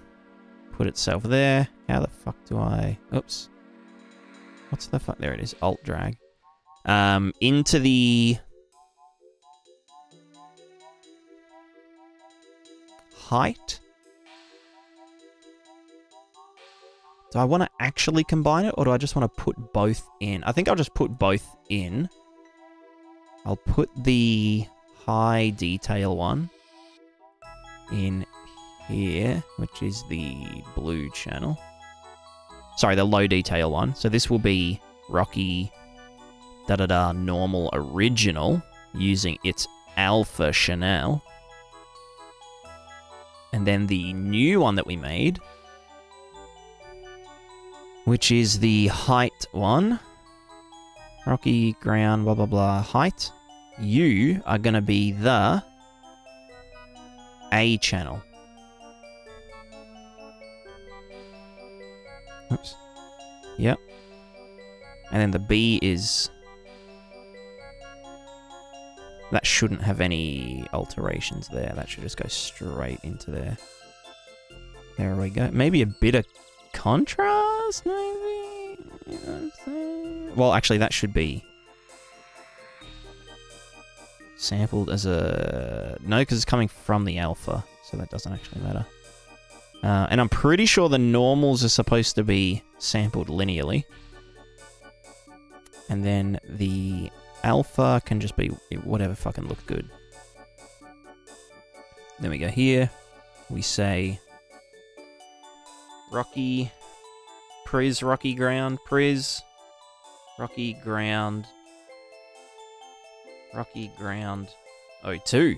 put itself there. How the fuck do I... Oops. What's the fuck? There it is. Alt drag. Into the... height. Do I want to actually combine it, or do I just want to put both in? I think I'll just put both in. I'll put the high detail one in here, which is the blue channel. Sorry, the low detail one. So this will be rocky, normal, original, using its alpha channel. And then the new one that we made, which is the height one. Rocky, ground, blah, blah, blah, height. You are going to be the A channel. Oops. Yep. And then the B is... That shouldn't have any alterations there. That should just go straight into there. There we go. Maybe a bit of contrast, maybe? You know what I'm saying? Well, actually, that should be sampled as a... No, because it's coming from the alpha, so that doesn't actually matter. And I'm pretty sure the normals are supposed to be sampled linearly. And then the alpha can just be whatever fucking looked good. Then we go here. We say rocky, Pris rocky ground, Pris rocky ground, 02.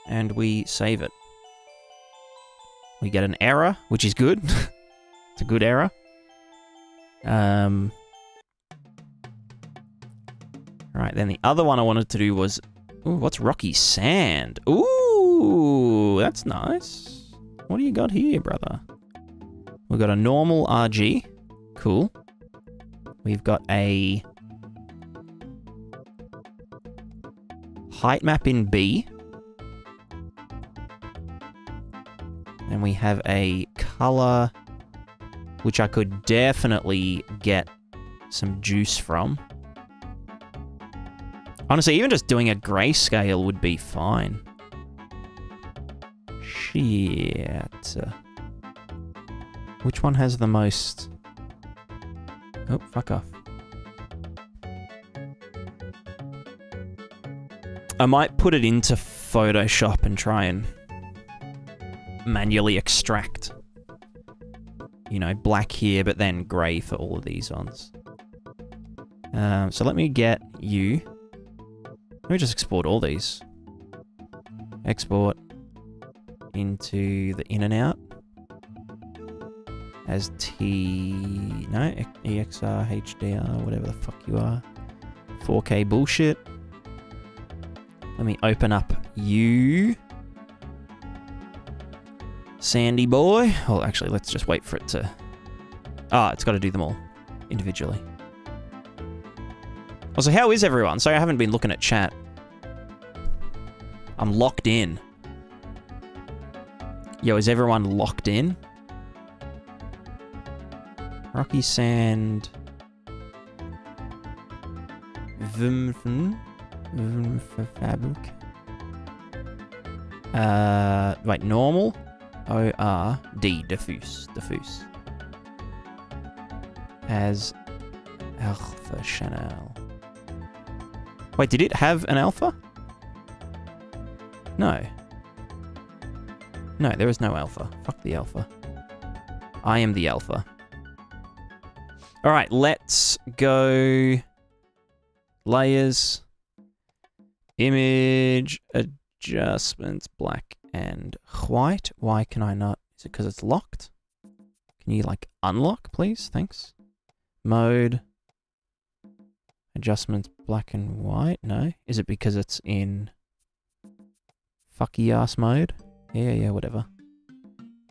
And we save it. We get an error, which is good. It's a good error. Right, then the other one I wanted to do was... Ooh, what's rocky sand? Ooh, that's nice. What do you got here, brother? We've got a normal RG. Cool. We've got a... height map in B. And we have a color, which I could definitely get some juice from. Honestly, even just doing a grayscale would be fine. Shit. Which one has the most... Oh, fuck off. I might put it into Photoshop and try and manually extract, you know, black here, but then grey for all of these ones. So let me get you. Let me just export all these. Export into the in and out as EXR, HDR, whatever the fuck you are. 4K bullshit. Let me open up you. Sandy boy. Oh, actually, let's just wait for it to... Ah, it's got to do them all individually. Also, how is everyone? Sorry, I haven't been looking at chat. I'm locked in. Yo, is everyone locked in? Rocky Sand... Fabric. Wait, normal. O-R-D, diffuse. As Alpha Chanel. Wait, did it have an alpha? No. No, there is no alpha. Fuck the alpha. I am the alpha. Alright, let's go... Layers. Image. Adjustments. Black and white. Why can I not? Is it because it's locked? Can you, like, unlock, please? Thanks. Mode. Adjustments. Black and white. No. Is it because it's in... fucky ass mode? Yeah, whatever.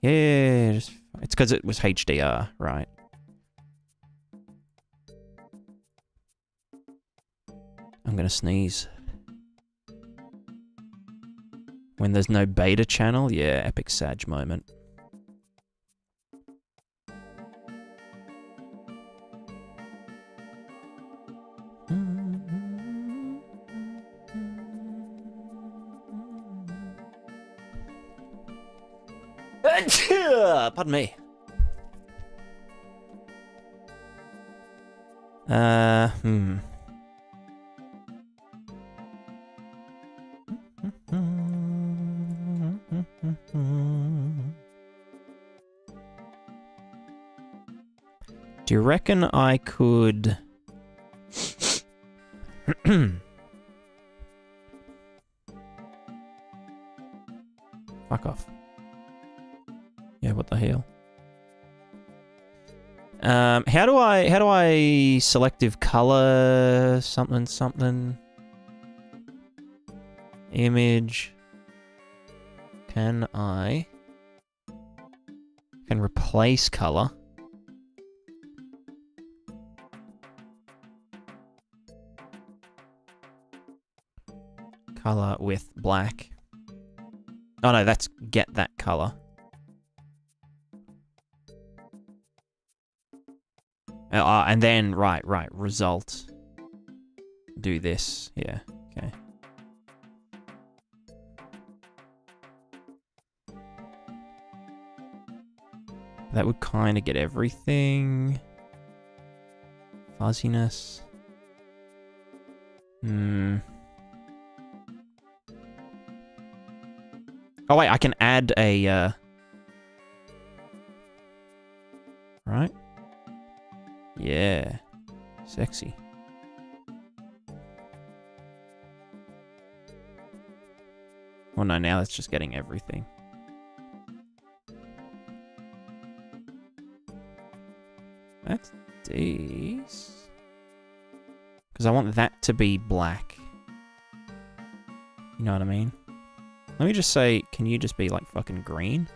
Yeah, just... It's because it was HDR, right? I'm gonna sneeze. When there's no beta channel, yeah, epic Sag moment. Pardon me. Do you reckon I could... Fuck off. Yeah, what the hell? How do I selective color something? Image. Can replace color? Color with black. Oh no, that's get that color. And then, right, result. Do this, yeah, okay. That would kind of get everything. Fuzziness. Oh wait, I can add a, right? Yeah. Sexy. Oh no, now it's just getting everything. That's these. Because I want that to be black. You know what I mean? Let me just say, can you just be like fucking green?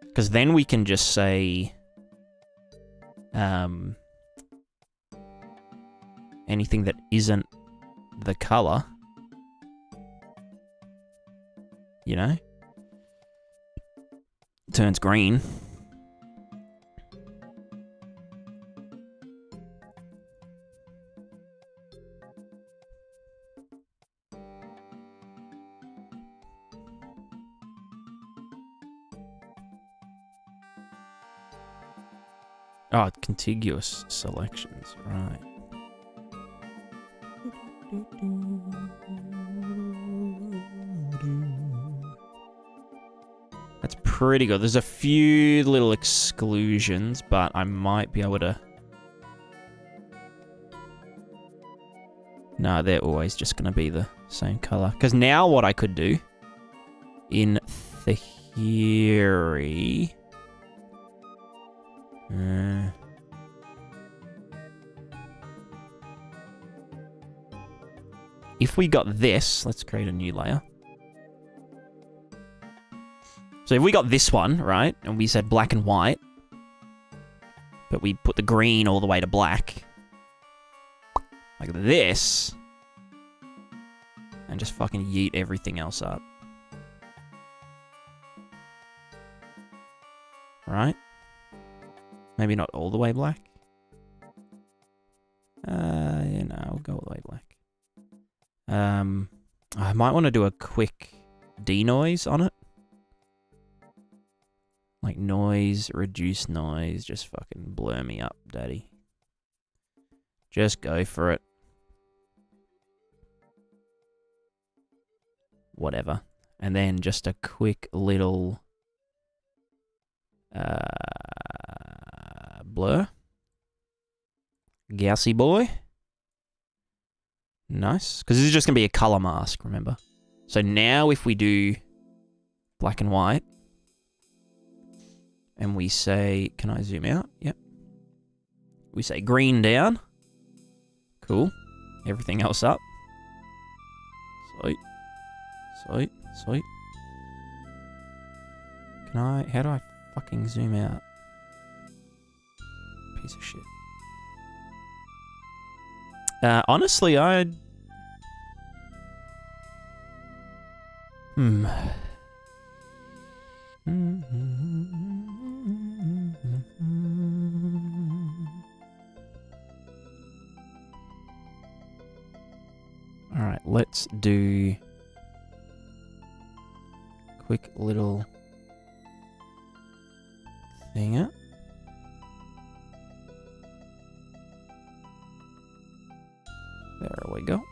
Because then we can just say... anything that isn't the color. You know? Turns green. Oh, contiguous selections, right. That's pretty good. There's a few little exclusions, but I might be able to... No, they're always just going to be the same color. Because now what I could do, in theory... if we got this, let's create a new layer. So if we got this one, right, and we said black and white, but we put the green all the way to black, like this, and just fucking yeet everything else up. Right? Maybe not all the way black. Yeah, no, we'll go all the way black. I might want to do a quick denoise on it. Like noise, reduce noise, just fucking blur me up, daddy. Just go for it. Whatever. And then just a quick little blur. Gassy boy. Nice. Because this is just going to be a color mask, remember? So now if we do black and white, and we say, can I zoom out? Yep. We say green down. Cool. Everything else up. Sweet. Sweet. Sweet. Can I, how do I fucking zoom out? Piece of shit. Honestly, I'd... Alright, let's do... quick little... thing up. There we go.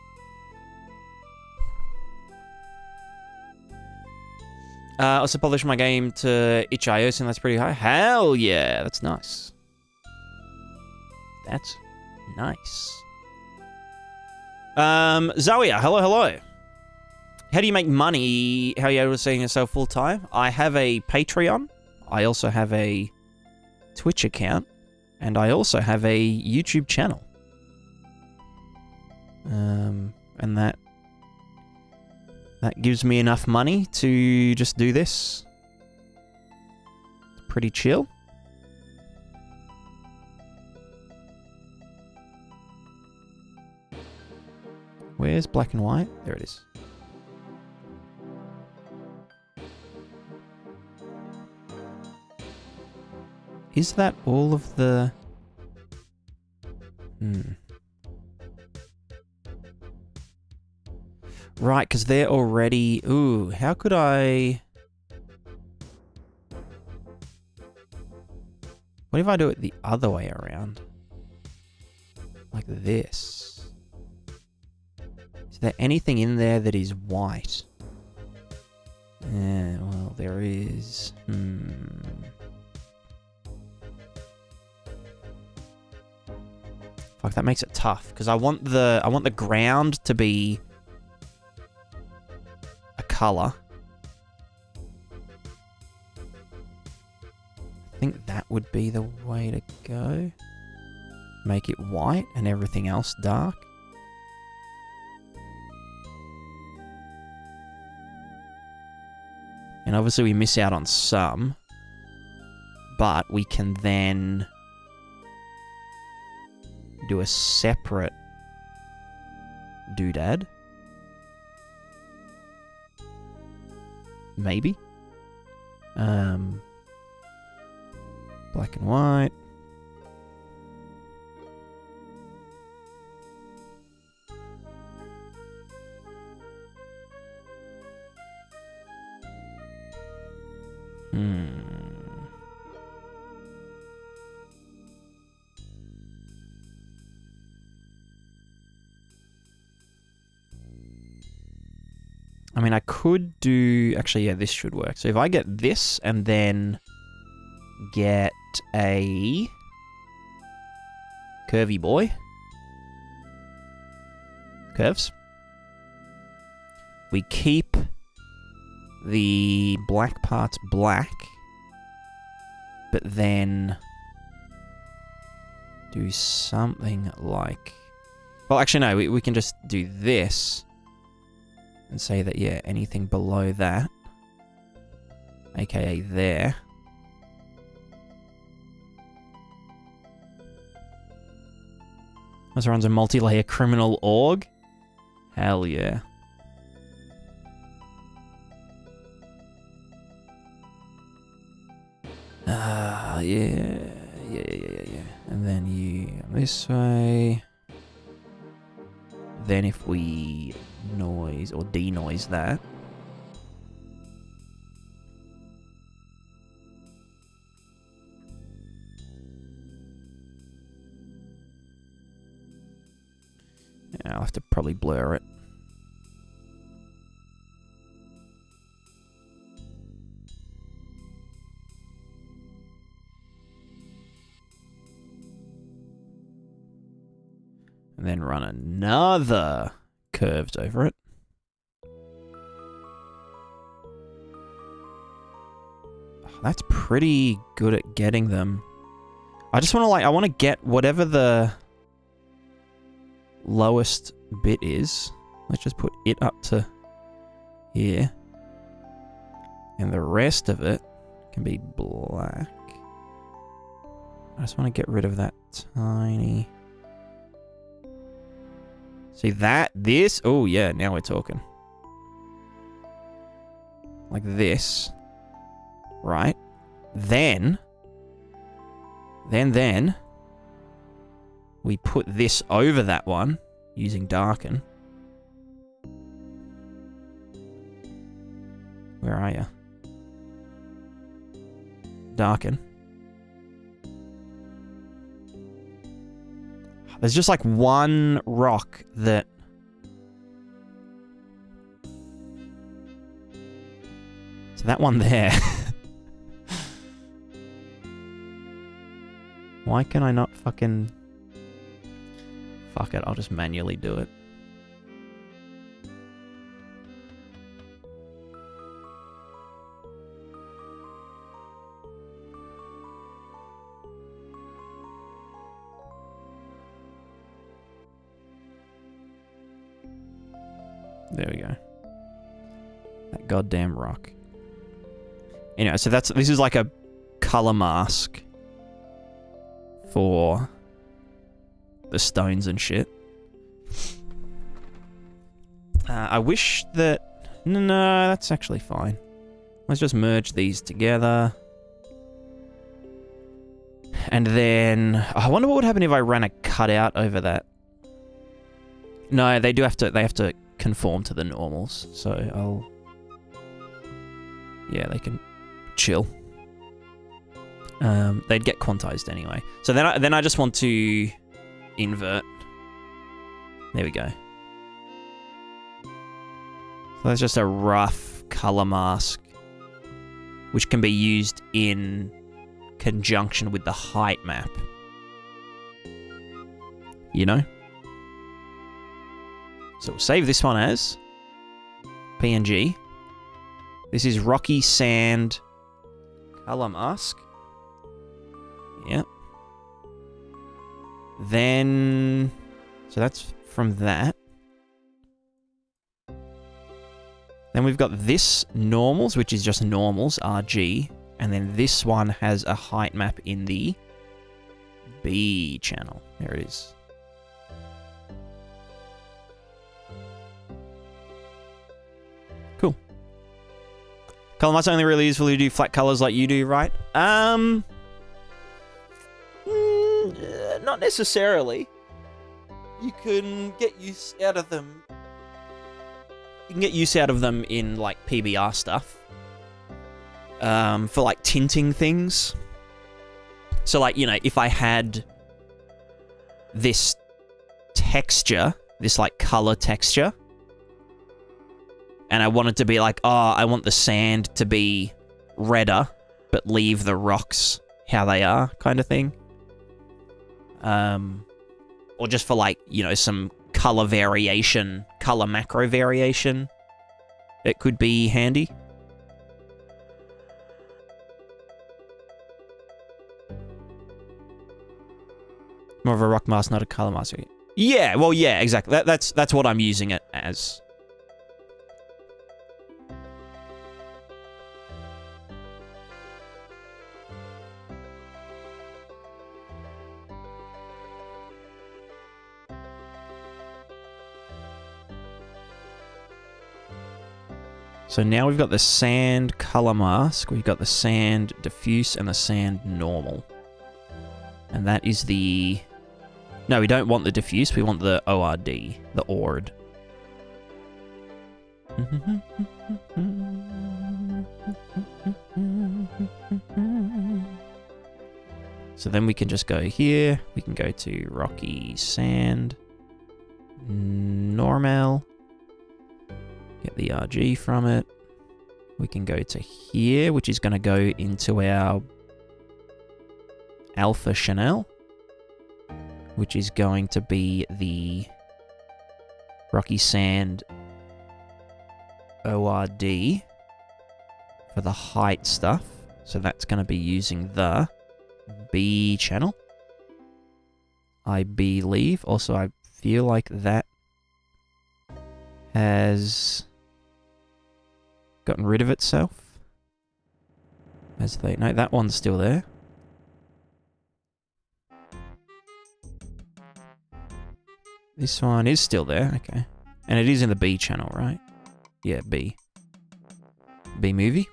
Also published my game to itch.io, and that's pretty high. Hell yeah, that's nice. That's nice. Zoia, hello, hello. How do you make money? How are you able to see yourself full time? I have a Patreon. I also have a Twitch account, and I also have a YouTube channel. And that gives me enough money to just do this. Pretty chill. Where's black and white? There it is. Is that all of the... Right, because they're already... Ooh, how could I... What if I do it the other way around? Like this. Is there anything in there that is white? Yeah, well, there is... Fuck, that makes it tough, because I want the ground to be... color. I think that would be the way to go. Make it white and everything else dark. And obviously we miss out on some, but we can then do a separate doodad. Maybe. Black and white. I mean, I could do... Actually, yeah, this should work. So if I get this and then get a curvy boy. Curves. We keep the black parts black, but then do something like... Well, actually, no, we can just do this and say that, yeah, anything below that, aka there, this runs a multi-layer criminal org. Hell yeah. Yeah. And then you this way. Then if we noise or denoise that. Yeah, I'll have to probably blur it. And then run another curves over it. Oh, that's pretty good at getting them. I just want to I want to get whatever the lowest bit is. Let's just put it up to here. And the rest of it can be black. I just want to get rid of that tiny... See that? This? Oh, yeah, now we're talking. Like this. Right? Then, we put this over that one using darken. Where are you? Darken. There's just like one rock that... So that one there. Why can I not fucking... Fuck it, I'll just manually do it. There we go. That goddamn rock. Anyway, so this is like a color mask for the stones and shit. I wish that... No, that's actually fine. Let's just merge these together. And then... I wonder what would happen if I ran a cutout over that. No, they have to conform to the normals, so I'll... Yeah, they can chill. They'd get quantized anyway. So then I just want to invert. There we go. So that's just a rough color mask, which can be used in conjunction with the height map. You know? So we'll save this one as PNG. This is rocky sand color mask. Yep. Then, so that's from that. Then we've got this normals, which is just normals, RG. And then this one has a height map in the B channel. There it is. Cool. Color mask's only really useful if you do flat colors like you do, right? Not necessarily. You can get use out of them. You can get use out of them in like PBR stuff. For like tinting things. So like, you know, if I had this texture, this like color texture, And I want it to be like, oh, I want the sand to be redder, but leave the rocks how they are, kind of thing. Or just for like, you know, some color variation, color macro variation. It could be handy. More of a rock mask, not a color mask. Yeah, well, yeah, exactly. That's what I'm using it as. So now we've got the sand color mask, we've got the sand diffuse, and the sand normal. And that is the... No, we don't want the diffuse, we want the ORD, the ORD. So then we can just go here, we can go to rocky sand, normal. Get the RG from it. We can go to here, which is going to go into our Alpha Chanel, which is going to be the Rocky Sand ORD for the height stuff. So that's going to be using the B channel, I believe. Also, I feel like that has gotten rid of itself. No, that one's still there. This one is still there, okay. And it is in the B channel, right? Yeah, B. B movie.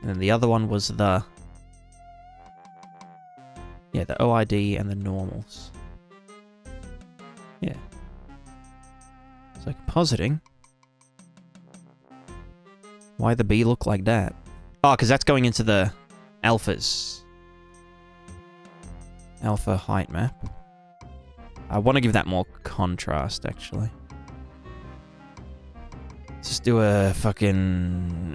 And then the other one was the... Yeah, the OID and the normals. Yeah. So compositing. Why the B look like that? Oh, because that's going into the alphas. Alpha height map. I want to give that more contrast, actually. Let's just do a fucking...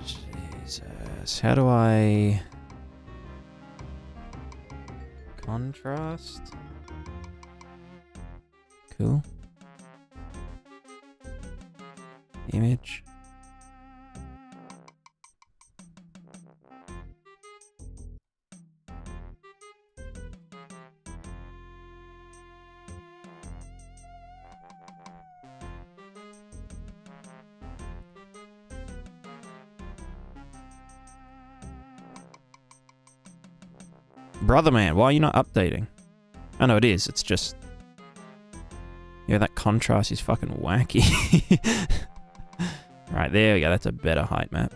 Jesus. How do I... Contrast? Cool. Image. Brother man, why are you not updating? Oh no, it is. It's just... Yeah, that contrast is fucking wacky. Right, there we go. That's a better height map.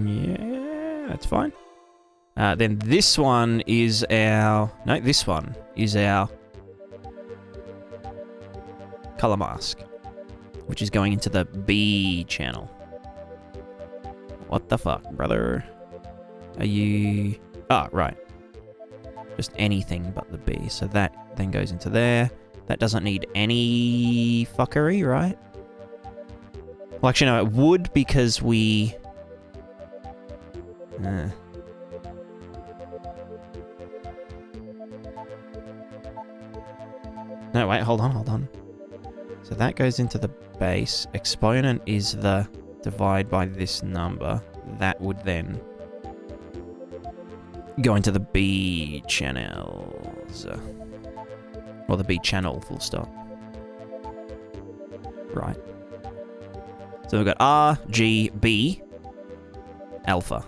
Yeah, that's fine. Then this one is our... No, this one is our color mask, which is going into the B channel. What the fuck, brother? Are you... Oh, right. Just anything but the B. So that then goes into there. That doesn't need any fuckery, right? Well, actually, no, it would because we... No, wait, hold on. So that goes into the base. Exponent is the divide by this number. That would then go into the B channels. Or the B channel, full stop. Right. So we've got R, G, B, alpha.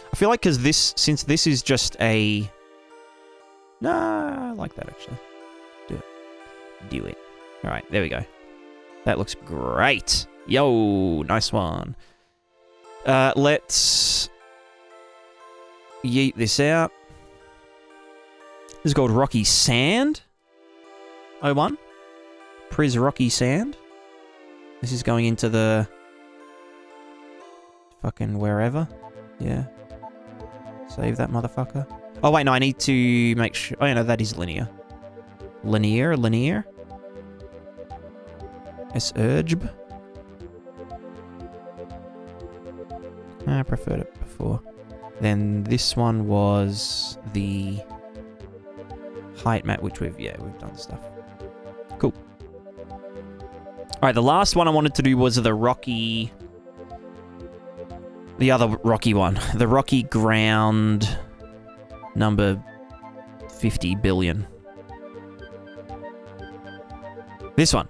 I feel like because this, since this is just a... Nah, I like that actually. Do it. Alright, there we go. That looks great. Yo, nice one. Let's yeet this out. This is called Rocky Sand. 01. Pris Rocky Sand. This is going into the fucking wherever. Yeah. Save that motherfucker. Oh, wait, no, I need to make sure... Oh, yeah, no, that is linear. Linear. S-urgb. I preferred it before. Then this one was the height map, which we've done stuff. Cool. Alright, the last one I wanted to do was the rocky... The other rocky one. The rocky ground number 50 billion. This one.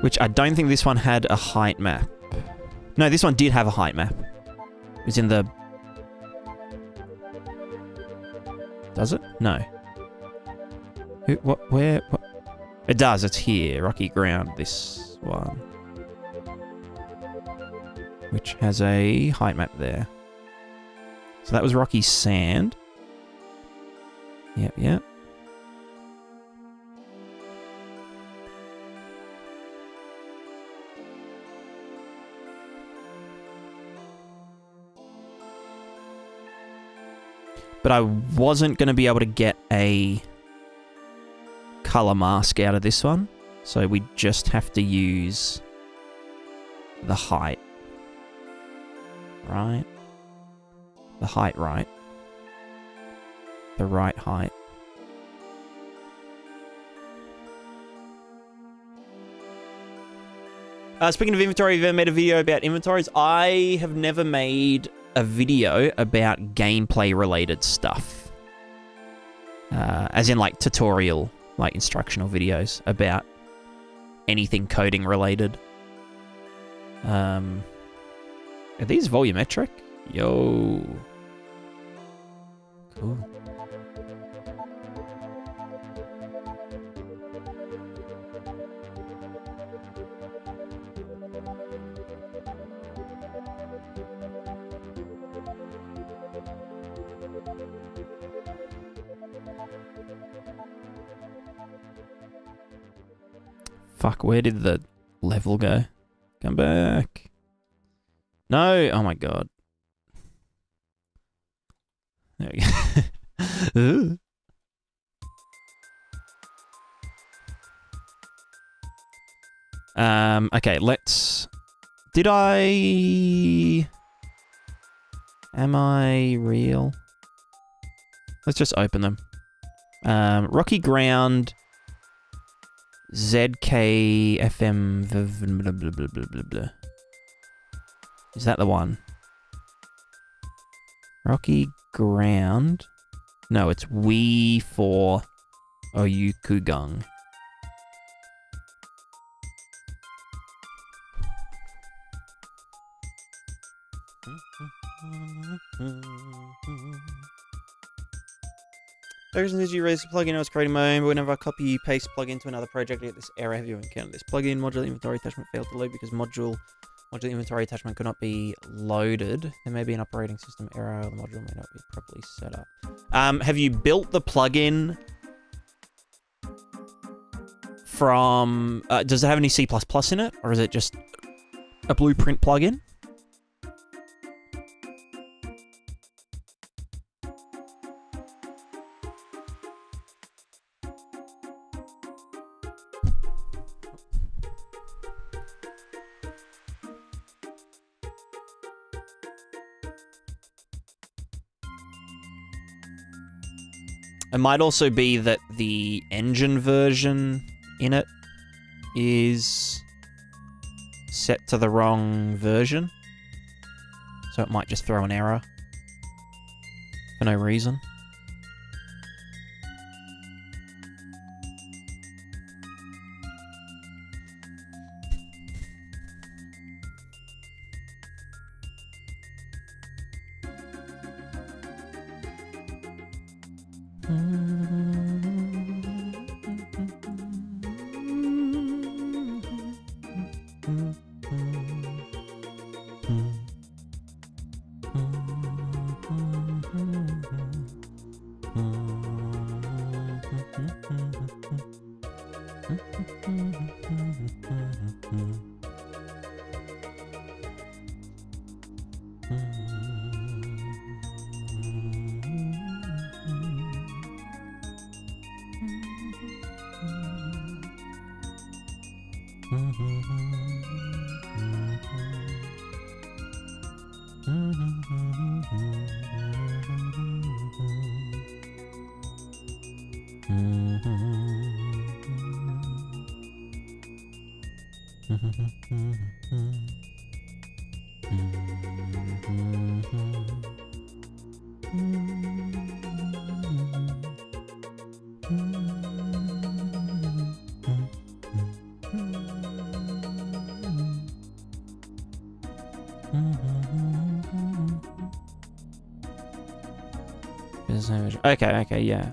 Which I don't think this one had a height map. No, this one did have a height map. It was in the... Does it? No. Where? What? It does, it's here. Rocky ground, this one. Which has a height map there. So that was Rocky Sand. Yep. But I wasn't going to be able to get a color mask out of this one. So we just have to use the height. Right? The height, right? The right height. Speaking of inventory, have you ever made a video about inventories? I have never made a video about gameplay related stuff. As in like tutorial, like instructional videos about anything coding related. Are these volumetric? Yo. Cool. Fuck, where did the level go? Come back. No! Oh my god. There we go. Okay, let's... Am I real? Let's just open them. Rocky Ground... ZK FM blah, blah, blah, blah, blah, blah. Is that the one? Rocky Ground. No, it's UE5 Oyukugung. The reason is you raise the plugin I was creating my own, but whenever I copy paste plugin to another project, I get this error. Have you encountered this plugin? Modular inventory attachment failed to load because modular inventory attachment could not be loaded. There may be an operating system error, or the module may not be properly set up. Have you built the plugin from... does it have any C++ in it? Or is it just a blueprint plugin? It might also be that the engine version in it is set to the wrong version. So it might just throw an error for no reason. Okay, yeah.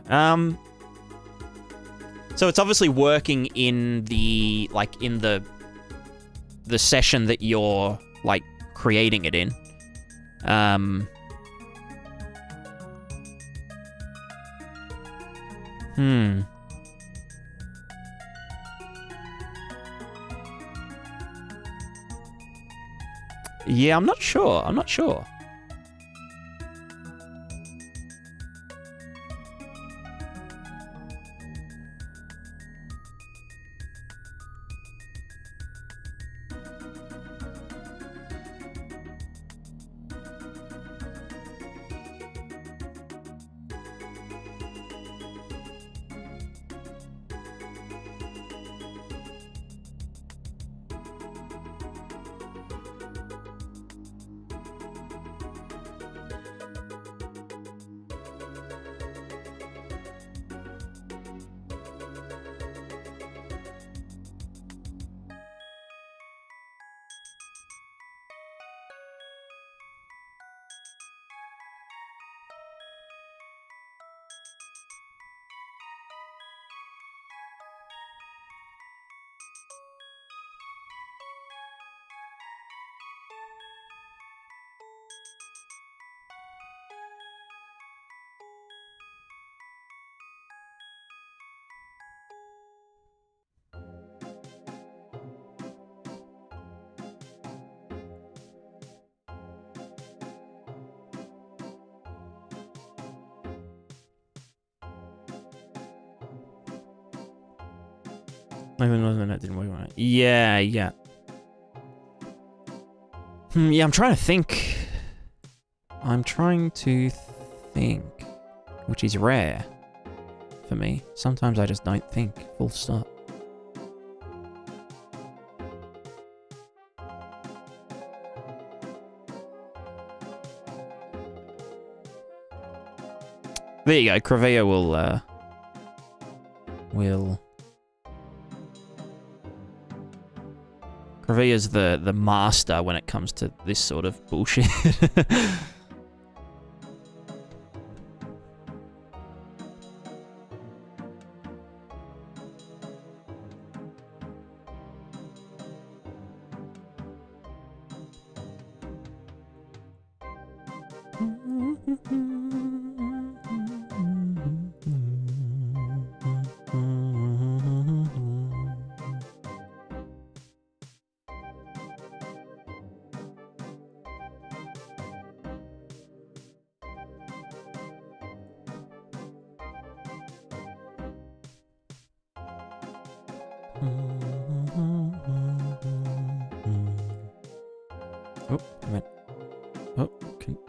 So it's obviously working in the, like, in the session that you're, like, creating it in. Yeah, I'm not sure. That didn't work right. Yeah. Yeah, I'm trying to think. Which is rare for me. Sometimes I just don't think, full stop. There you go. Crevea will... Crevea's the master when it comes to this sort of bullshit.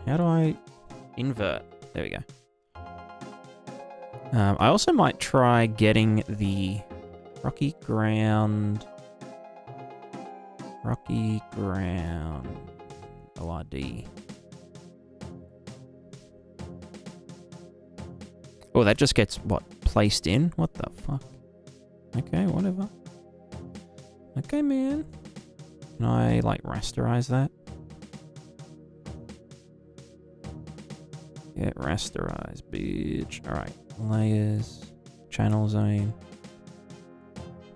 How do I invert? There we go. I also might try getting the rocky ground ORD. Oh, that just gets, what, placed in? What the fuck? Okay, whatever. Okay, man. Can I, like, rasterize that? Yeah, rasterize, bitch. Alright, layers, channel zone.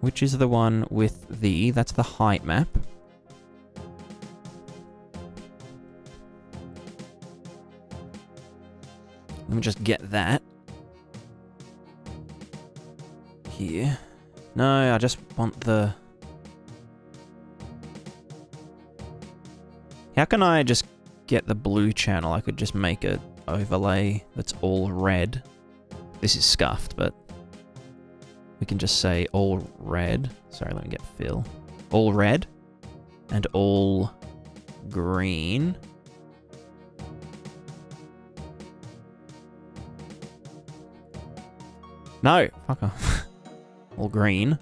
Which is the one with the, that's the height map. Let me just get that. here. No, I just want the... How can I just get the blue channel? I could just make an overlay that's all red. This is scuffed, but we can just say all red. Sorry, let me get fill. All red and all green. No, fuck off. All green.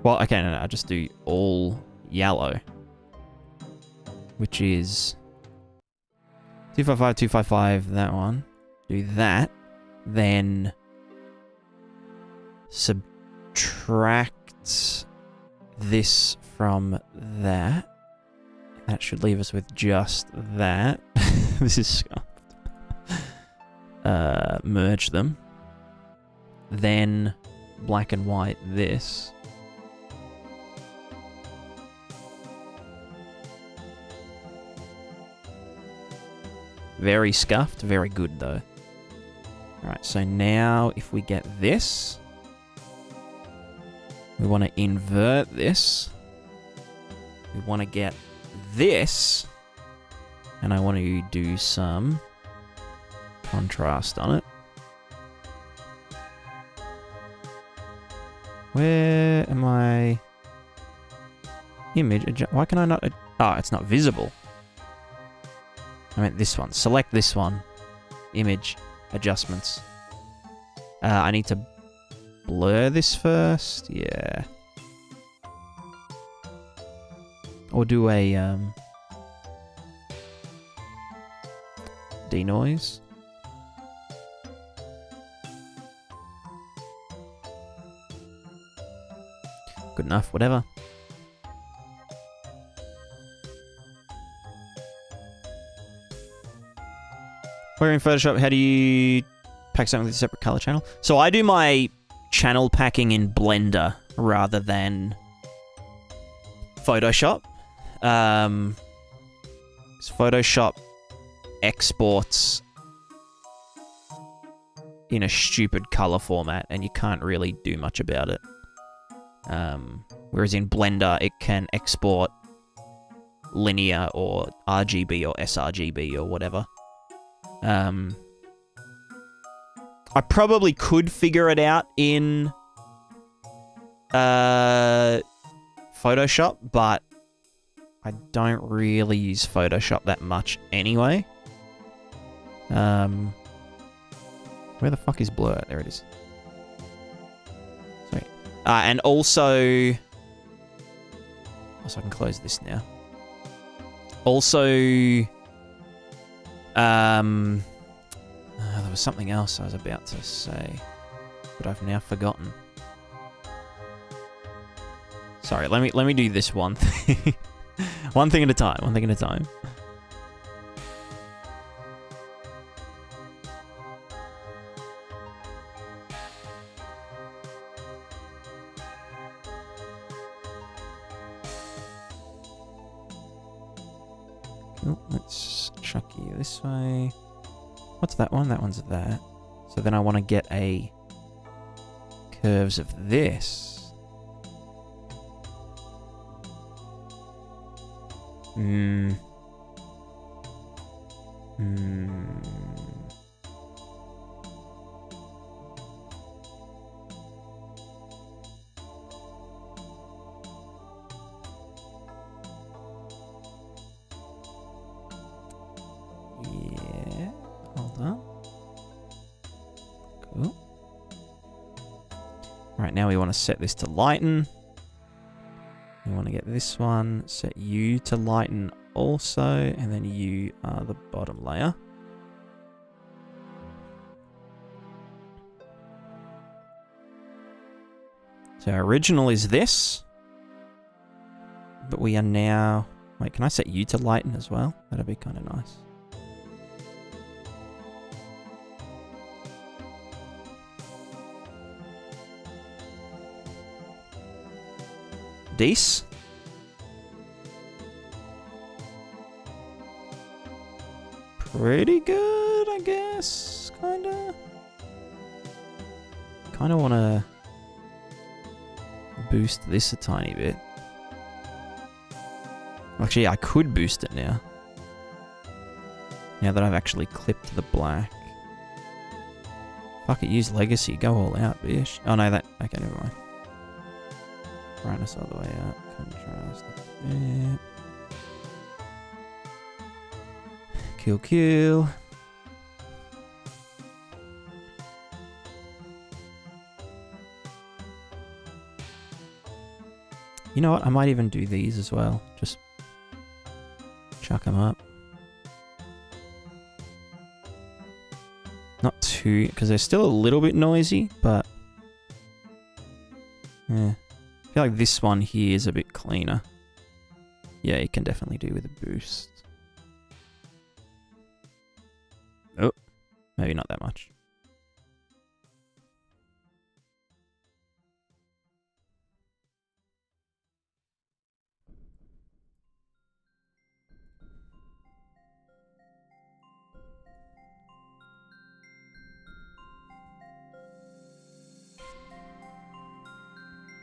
Well, okay, no, I'll just do all yellow, which is 255, 255, that one. Do that, then subtract this from that. That should leave us with just that. This is scuffed. Merge them. Then black and white this. Very scuffed, very good though. Alright, so now if we get this, we want to invert this. We want to get this, and I want to do some contrast on it. Where am I? Image, why can I not? Oh, it's not visible. I meant this one. Select this one. Image adjustments. I need to blur this first. Yeah. Or do a denoise. Good enough, whatever. Where in Photoshop, how do you pack something with a separate color channel? So I do my channel packing in Blender rather than Photoshop. Photoshop exports in a stupid color format and you can't really do much about it. Whereas in Blender, it can export linear or RGB or sRGB or whatever. I probably could figure it out in Photoshop, but I don't really use Photoshop that much anyway. Where the fuck is blur? There it is. Sorry. And also... I can close this now. Also... there was something else I was about to say, but I've now forgotten. Sorry, let me do this one thing. One thing at a time, one thing at a time. Cool, let's chuck you this way. What's that one? That one's that. So then I want to get a curves of this. Yeah, hold on. Cool. Right, now we want to set this to lighten. We want to get this one, set you to lighten also, and then you are the bottom layer. So our original is this, but we are now... Wait, can I set you to lighten as well? That'd be kind of nice. Decent. Pretty good, I guess, kinda. kind of want to boost this a tiny bit. Actually, I could boost it now. Now that I've actually clipped the black. Fuck it, use legacy. Go all out, bitch. Oh no, that... Okay, never mind. Brightness all the way up. Contrast. Yeah. Kill, kill. You know what? I might even do these as well. Just chuck them up. Not too, because they're still a little bit noisy, but yeah. I feel like this one here is a bit cleaner. Yeah, you can definitely do with a boost. Oh, maybe not that much.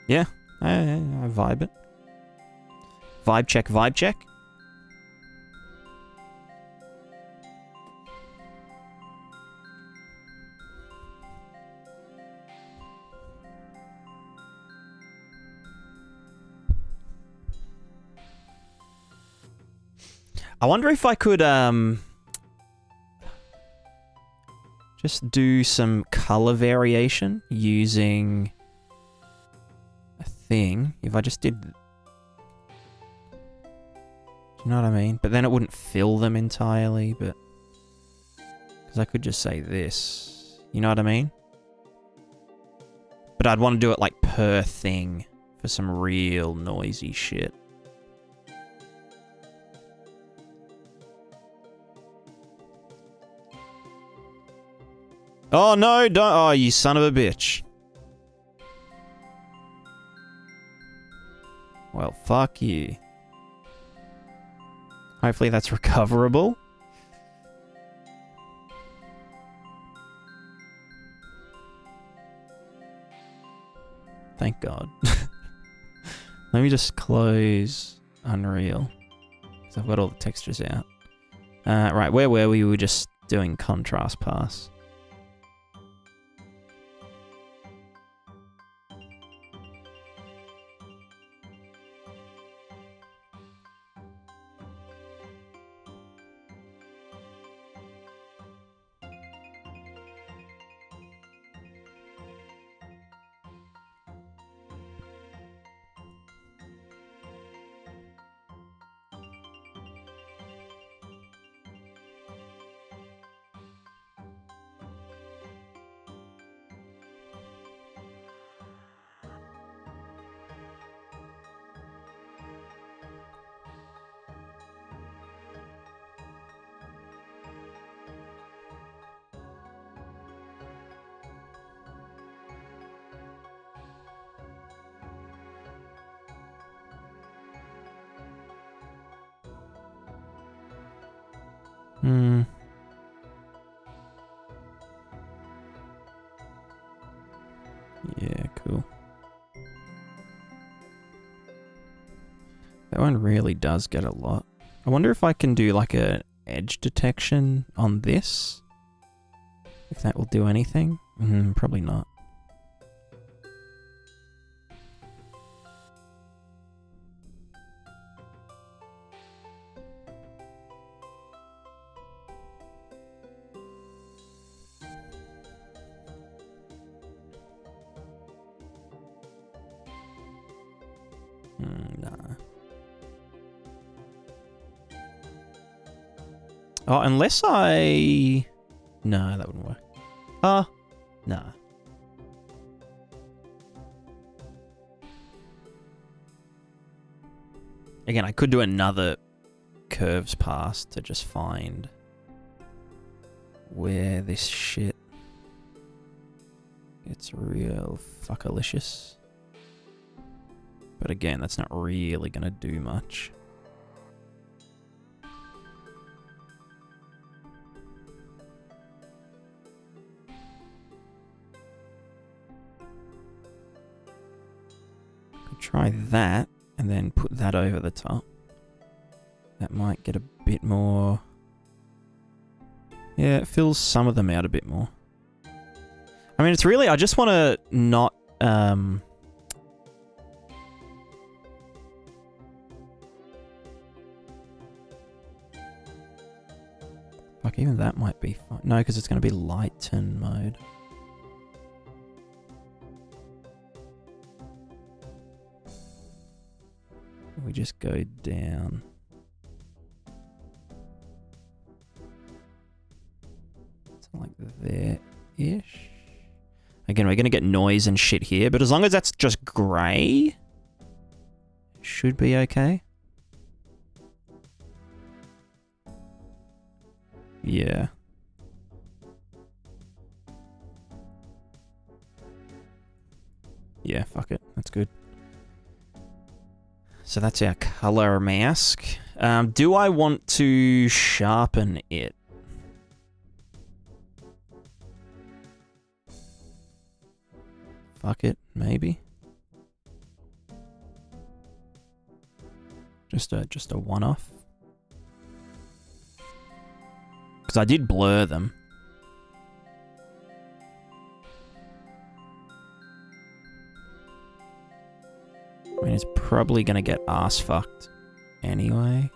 Yeah, I vibe it. Vibe check, vibe check. I wonder if I could just do some color variation using a thing. If I just did... Do you know what I mean? But then it wouldn't fill them entirely, but... Because I could just say this. You know what I mean? But I'd want to do it like per thing for some real noisy shit. Oh no, don't... Oh, you son of a bitch. Well, fuck you. Hopefully that's recoverable. Thank God. Let me just close Unreal. Because I've got all the textures out. Right, where were we? We were just doing contrast pass. Yeah, cool. That one really does get a lot. I wonder if I can do like a edge detection on this. If that will do anything. Probably not. Nah. Oh, unless I... No, that wouldn't work. Nah. Again, I could do another curves pass to just find where this shit gets real fuckalicious. But again, that's not really gonna do much. Try that, and then put that over the top. That might get a bit more... Yeah, it fills some of them out a bit more. I mean, it's really... I just want to not... Fuck, even that might be fine. No, because it's going to be lighten mode. We just go down. Like there-ish. Again, we're going to get noise and shit here, but as long as that's just grey, it should be okay. Yeah. Yeah, fuck it. That's good. So that's our color mask. Do I want to sharpen it? Fuck it, maybe. Just a one-off. Because I did blur them. I mean, it's probably gonna get ass fucked anyway.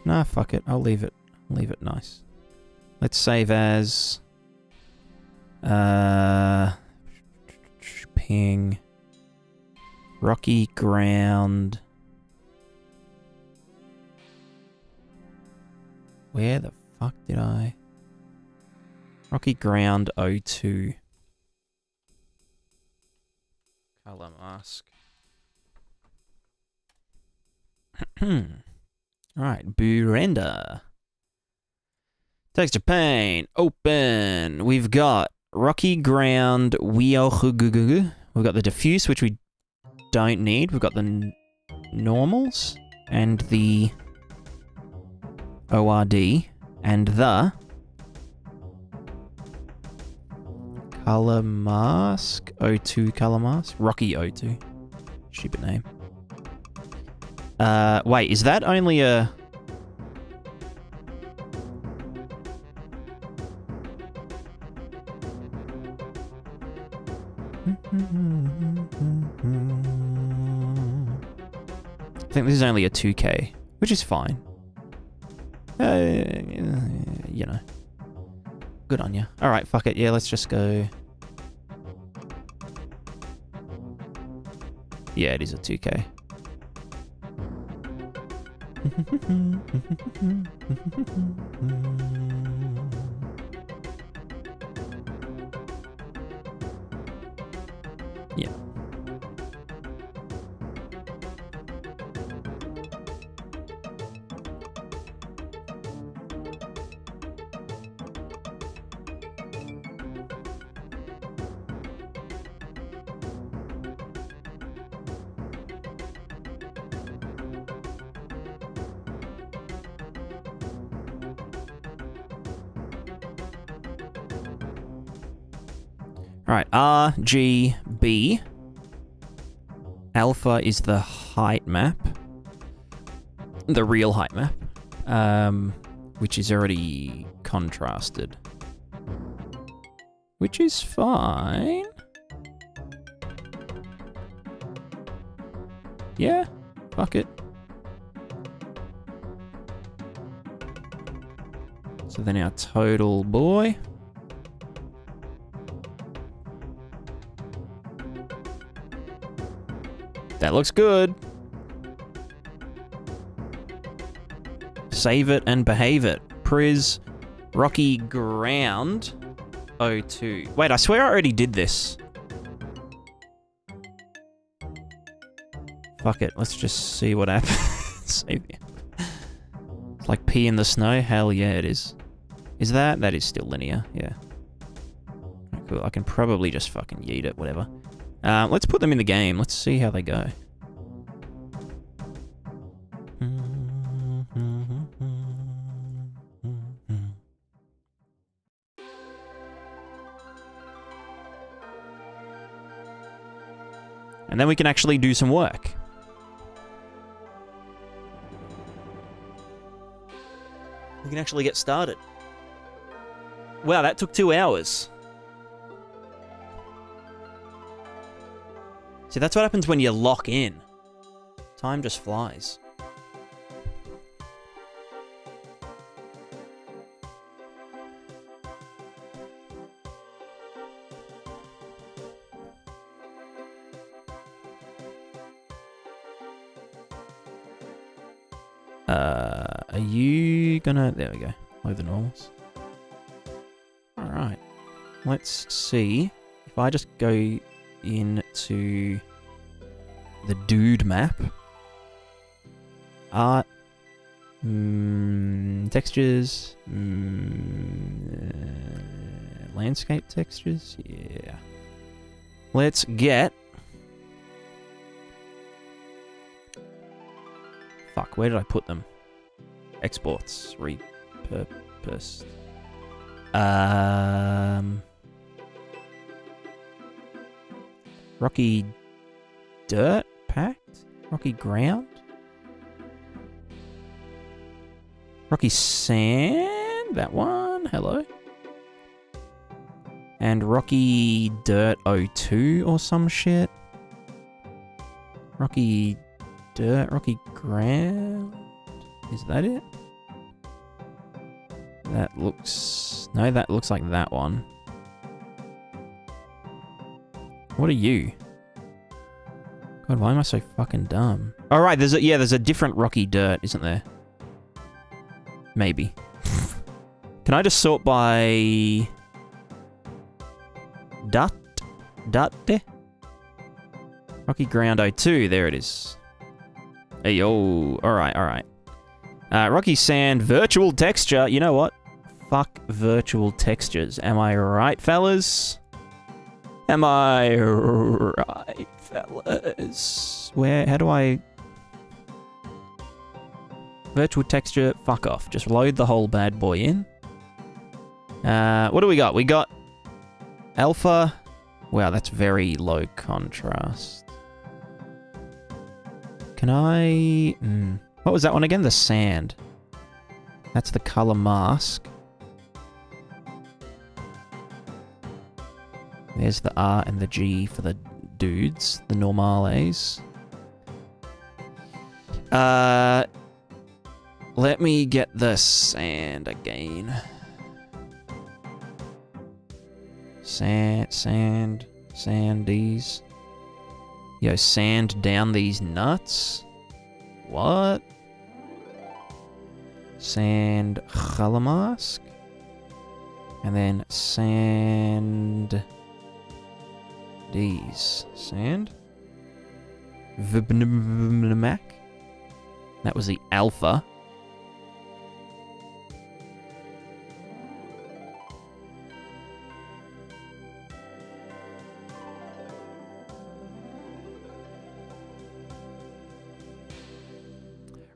Nah, fuck it. I'll leave it. Leave it nice. Let's save as... Ping... Rocky ground... Where the fuck did I... Rocky ground 02. Color mask. Alright, boo render. Texture pane, open. We've got Rocky Ground, we've got the diffuse, which we don't need. We've got the normals, and the ORD, and the color mask, O2 color mask, Rocky O2. Stupid name. Wait, is that only a... I think this is only a 2K, which is fine. You know. Good on you. Alright, fuck it. Yeah, let's just go... Yeah, it is a 2K. Yeah. Alright, RGB. Alpha is the height map. The real height map. Which is already contrasted. Which is fine. Yeah, fuck it. So then our total boy. That looks good. Save it and behave it. Priz Rocky Ground 02. Wait, I swear I already did this. Fuck it, let's just see what happens. Save it. It's like pee in the snow? Hell yeah, it is. Is that? That is still linear, yeah. Cool, I can probably just fucking yeet it, whatever. Let's put them in the game. Let's see how they go. And then we can actually do some work. We can actually get started. Wow, that took 2 hours. See, that's what happens when you lock in. Time just flies. Are you gonna... There we go. Load the normals. Alright. Let's see. If I just go into the dude map. Art. Textures. Landscape textures. Yeah. Let's get... Fuck, where did I put them? Exports. Repurposed. Rocky dirt packed? Rocky ground? Rocky sand? That one? Hello? And Rocky dirt 02 or some shit? Rocky dirt? Rocky ground? Is that it? That looks... No, that looks like that one. What are you? God, why am I so fucking dumb? All right, there's a different rocky dirt, isn't there? Maybe. Can I just sort by... Date? Rocky ground 02, there it is. Hey, yo, alright. Rocky sand, virtual texture. You know what? Fuck virtual textures. Am I right, fellas? Am I right, fellas? How do I... Virtual texture, fuck off. Just load the whole bad boy in. What do we got? We got alpha. Wow, that's very low contrast. Can I... What was that one again? The sand. That's the color mask. There's the R and the G for the dudes, the normales. Let me get the sand again. Sandies. Yo, sand down these nuts. What? Sand color mask. And then sand... These. Sand? Vibnamac. That was the alpha.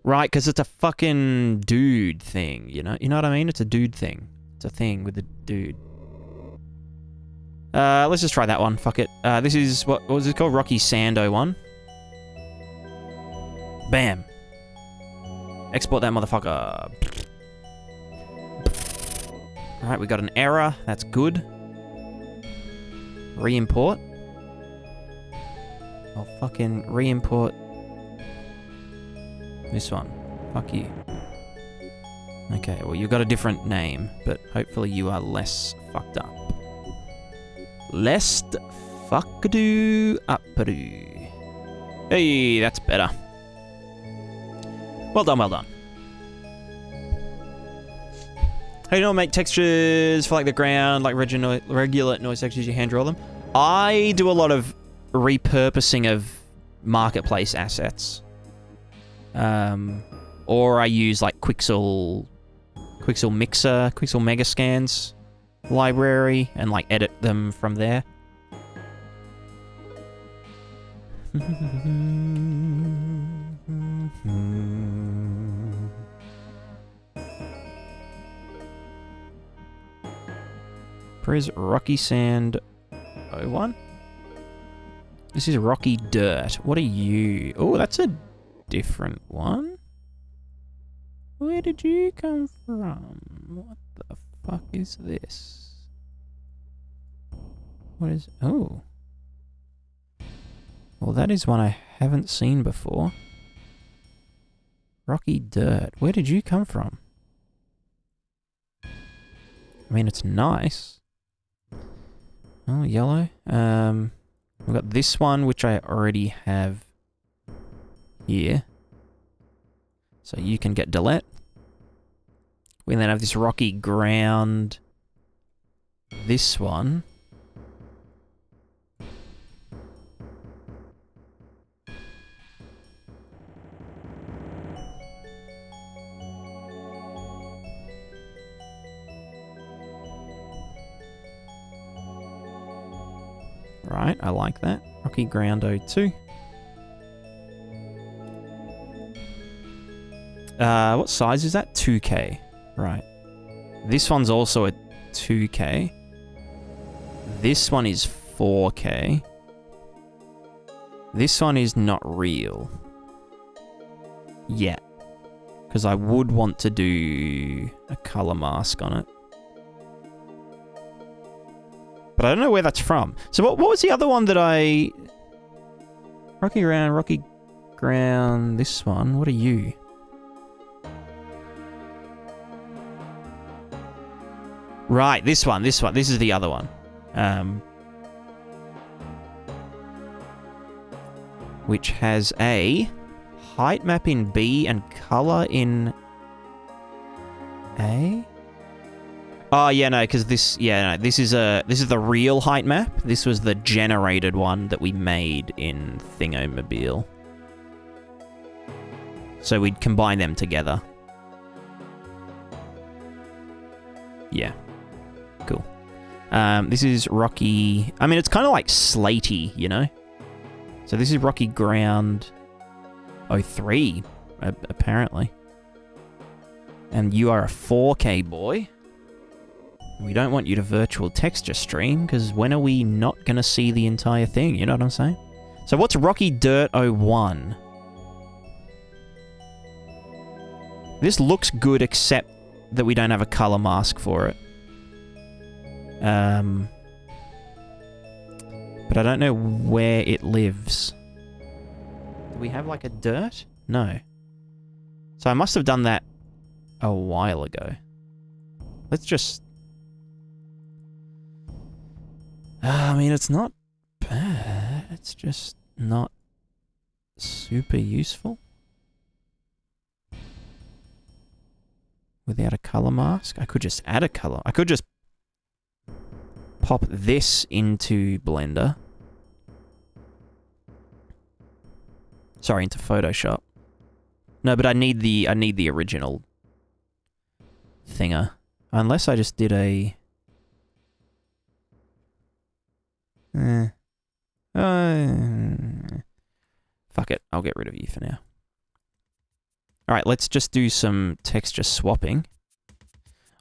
Right, because it's a fucking dude thing, you know? You know what I mean? It's a dude thing. It's a thing with a dude. Let's just try that one. Fuck it. This is... What was it called? Rocky Sand 01. Bam. Export that motherfucker. Alright, we got an error. That's good. Re-import. I'll fucking re-import... This one. Fuck you. Okay, well, you've got a different name, but hopefully you are less fucked up. Less fuckadoo uppadoo. Hey, that's better. Well done, well done. How do you know make textures for like the ground, like regular noise textures, you hand draw them? I do a lot of repurposing of marketplace assets. Or I use like Quixel Mixer, Quixel Megascans library and like edit them from there. Pris Rocky Sand 01? This is rocky dirt. What are you? Oh, that's a different one. Where did you come from? What the fuck is this? What is... Oh. Well, that is one I haven't seen before. Rocky dirt. Where did you come from? I mean, it's nice. Oh, yellow. We've got this one, which I already have here. So you can get delete. We then have this rocky ground. This one. Right, I like that. Rocky ground 02. What size is that? 2K. Right. This one's also a 2K. This one is 4K. This one is not real. Yet. Because I would want to do a color mask on it. But I don't know where that's from. So what was the other one that I... Rocky ground, this one. What are you? Right, this one. This is the other one. Which has a height map in B and color in A? Oh, yeah, no, because this... Yeah, no, this is the real height map. This was the generated one that we made in Thingomobile. So we'd combine them together. Yeah. Cool. This is rocky... I mean, it's kind of like slatey, you know? So this is rocky ground 03, apparently. And you are a 4K boy. We don't want you to virtual texture stream, because when are we not going to see the entire thing? You know what I'm saying? So what's Rocky Dirt 01? This looks good, except that we don't have a color mask for it. But I don't know where it lives. Do we have like a dirt? No. So I must have done that a while ago. Let's just... I mean, it's not bad. It's just not super useful. Without a color mask? I could just add a color. I could just pop this into Blender. Sorry, into Photoshop. No, but I need the original thinger. Unless I just did a... Fuck it, I'll get rid of you for now. Alright, let's just do some texture swapping.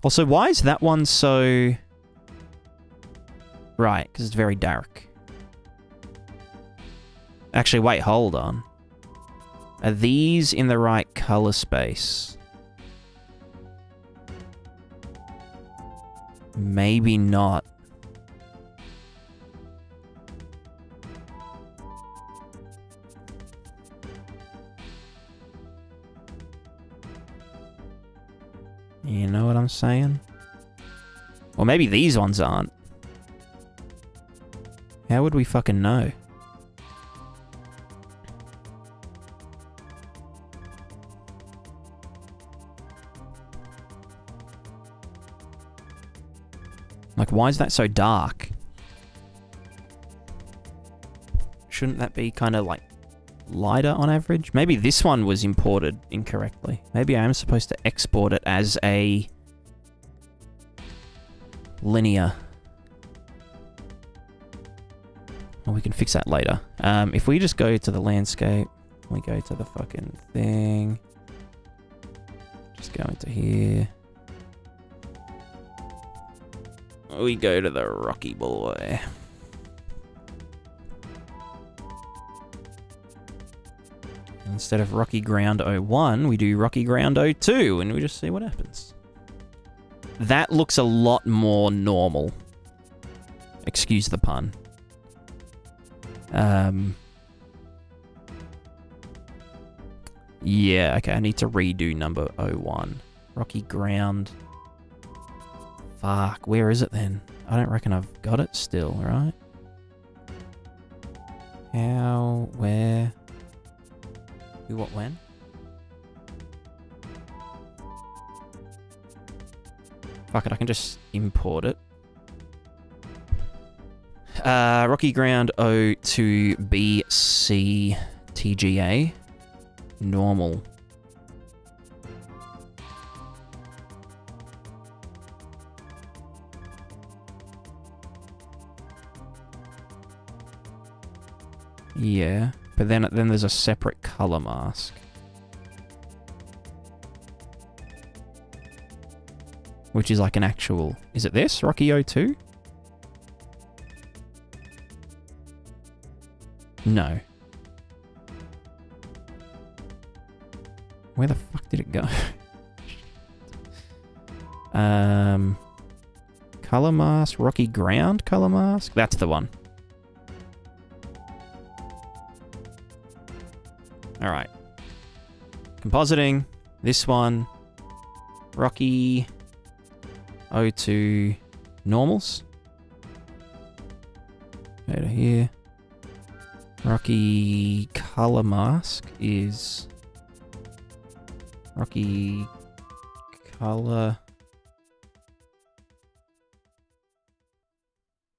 Also, why is that one so... Right, because it's very dark. Actually, wait, hold on. Are these in the right color space? Maybe not. You know what I'm saying? Or maybe these ones aren't. How would we fucking know? Like, why is that so dark? Shouldn't that be kind of like lighter on average? Maybe this one was imported incorrectly. Maybe I am supposed to export it as a linear. Well, we can fix that later. If we just go to the landscape, we go to the fucking thing. Just go into here. We go to the Rocky boy. Instead of rocky ground 01, we do rocky ground 02, and we just see what happens. That looks a lot more normal. Excuse the pun. Yeah, okay, I need to redo number 01. Rocky ground. Fuck, where is it then? I don't reckon I've got it still, right? How, where, who, what, when? Fuck it, I can just import it. Rocky ground 02 BC TGA. Normal. Yeah, but then there's a separate color mask. Which is like an actual... Is it this? Rocky 02? No. Where the fuck did it go? Color mask, rocky ground color mask? That's the one. Alright. Compositing. This one. Rocky 02 normals. Go to here. Rocky color mask is rocky color.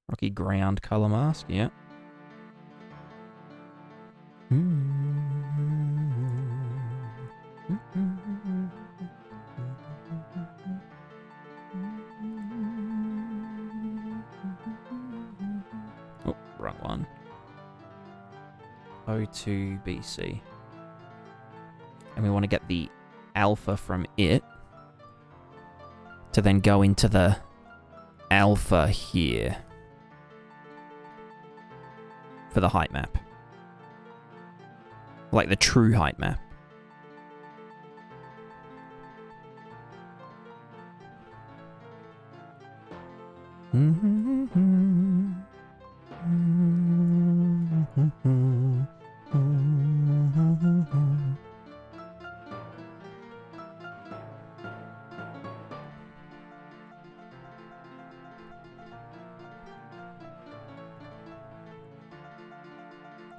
Rocky ground color mask, yeah. Oh, wrong one. 02 BC. And we want to get the alpha from it to then go into the alpha here for the height map. Like the true height map.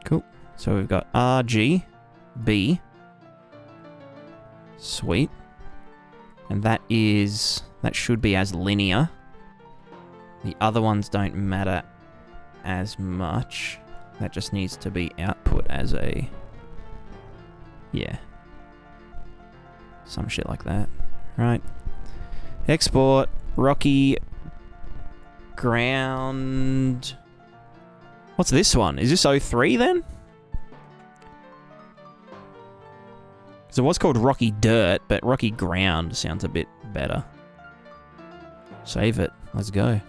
Cool. So we've got RG, B. Sweet. And that should be as linear. The other ones don't matter as much. That just needs to be output as a... Yeah. Some shit like that. Right. Export. Rocky. Ground. What's this one? Is this 03 then? So it was called Rocky Dirt, but Rocky Ground sounds a bit better. Save it. Let's go.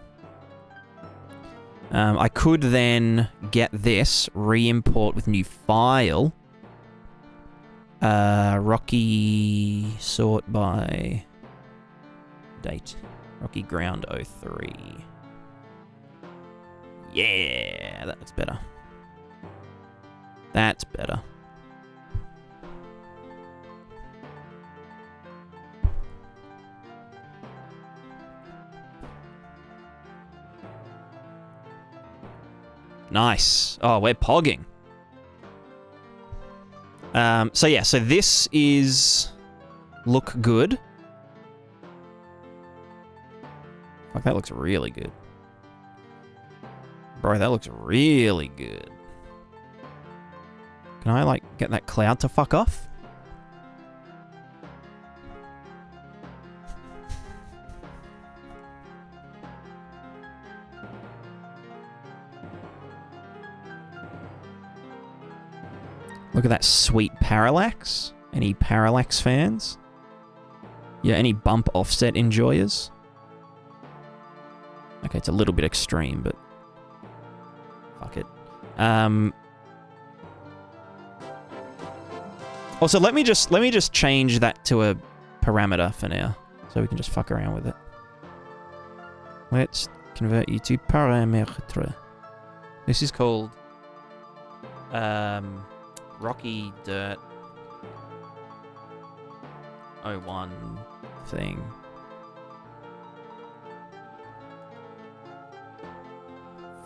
I could then get this, re-import with new file. Rocky sort by date. Rocky Ground 03. Yeah, that's better. That's better. Nice. Oh, we're pogging. So yeah, so this is look good. Fuck, that looks really good. Bro, that looks really good. Can I, like, get that cloud to fuck off? Look at that sweet parallax. Any parallax fans? Yeah, any bump offset enjoyers? Okay, it's a little bit extreme, but... Fuck it. Also, let me just change that to a parameter for now, so we can just fuck around with it. Let's convert you to paramètre. This is called Rocky Dirt 01 thing.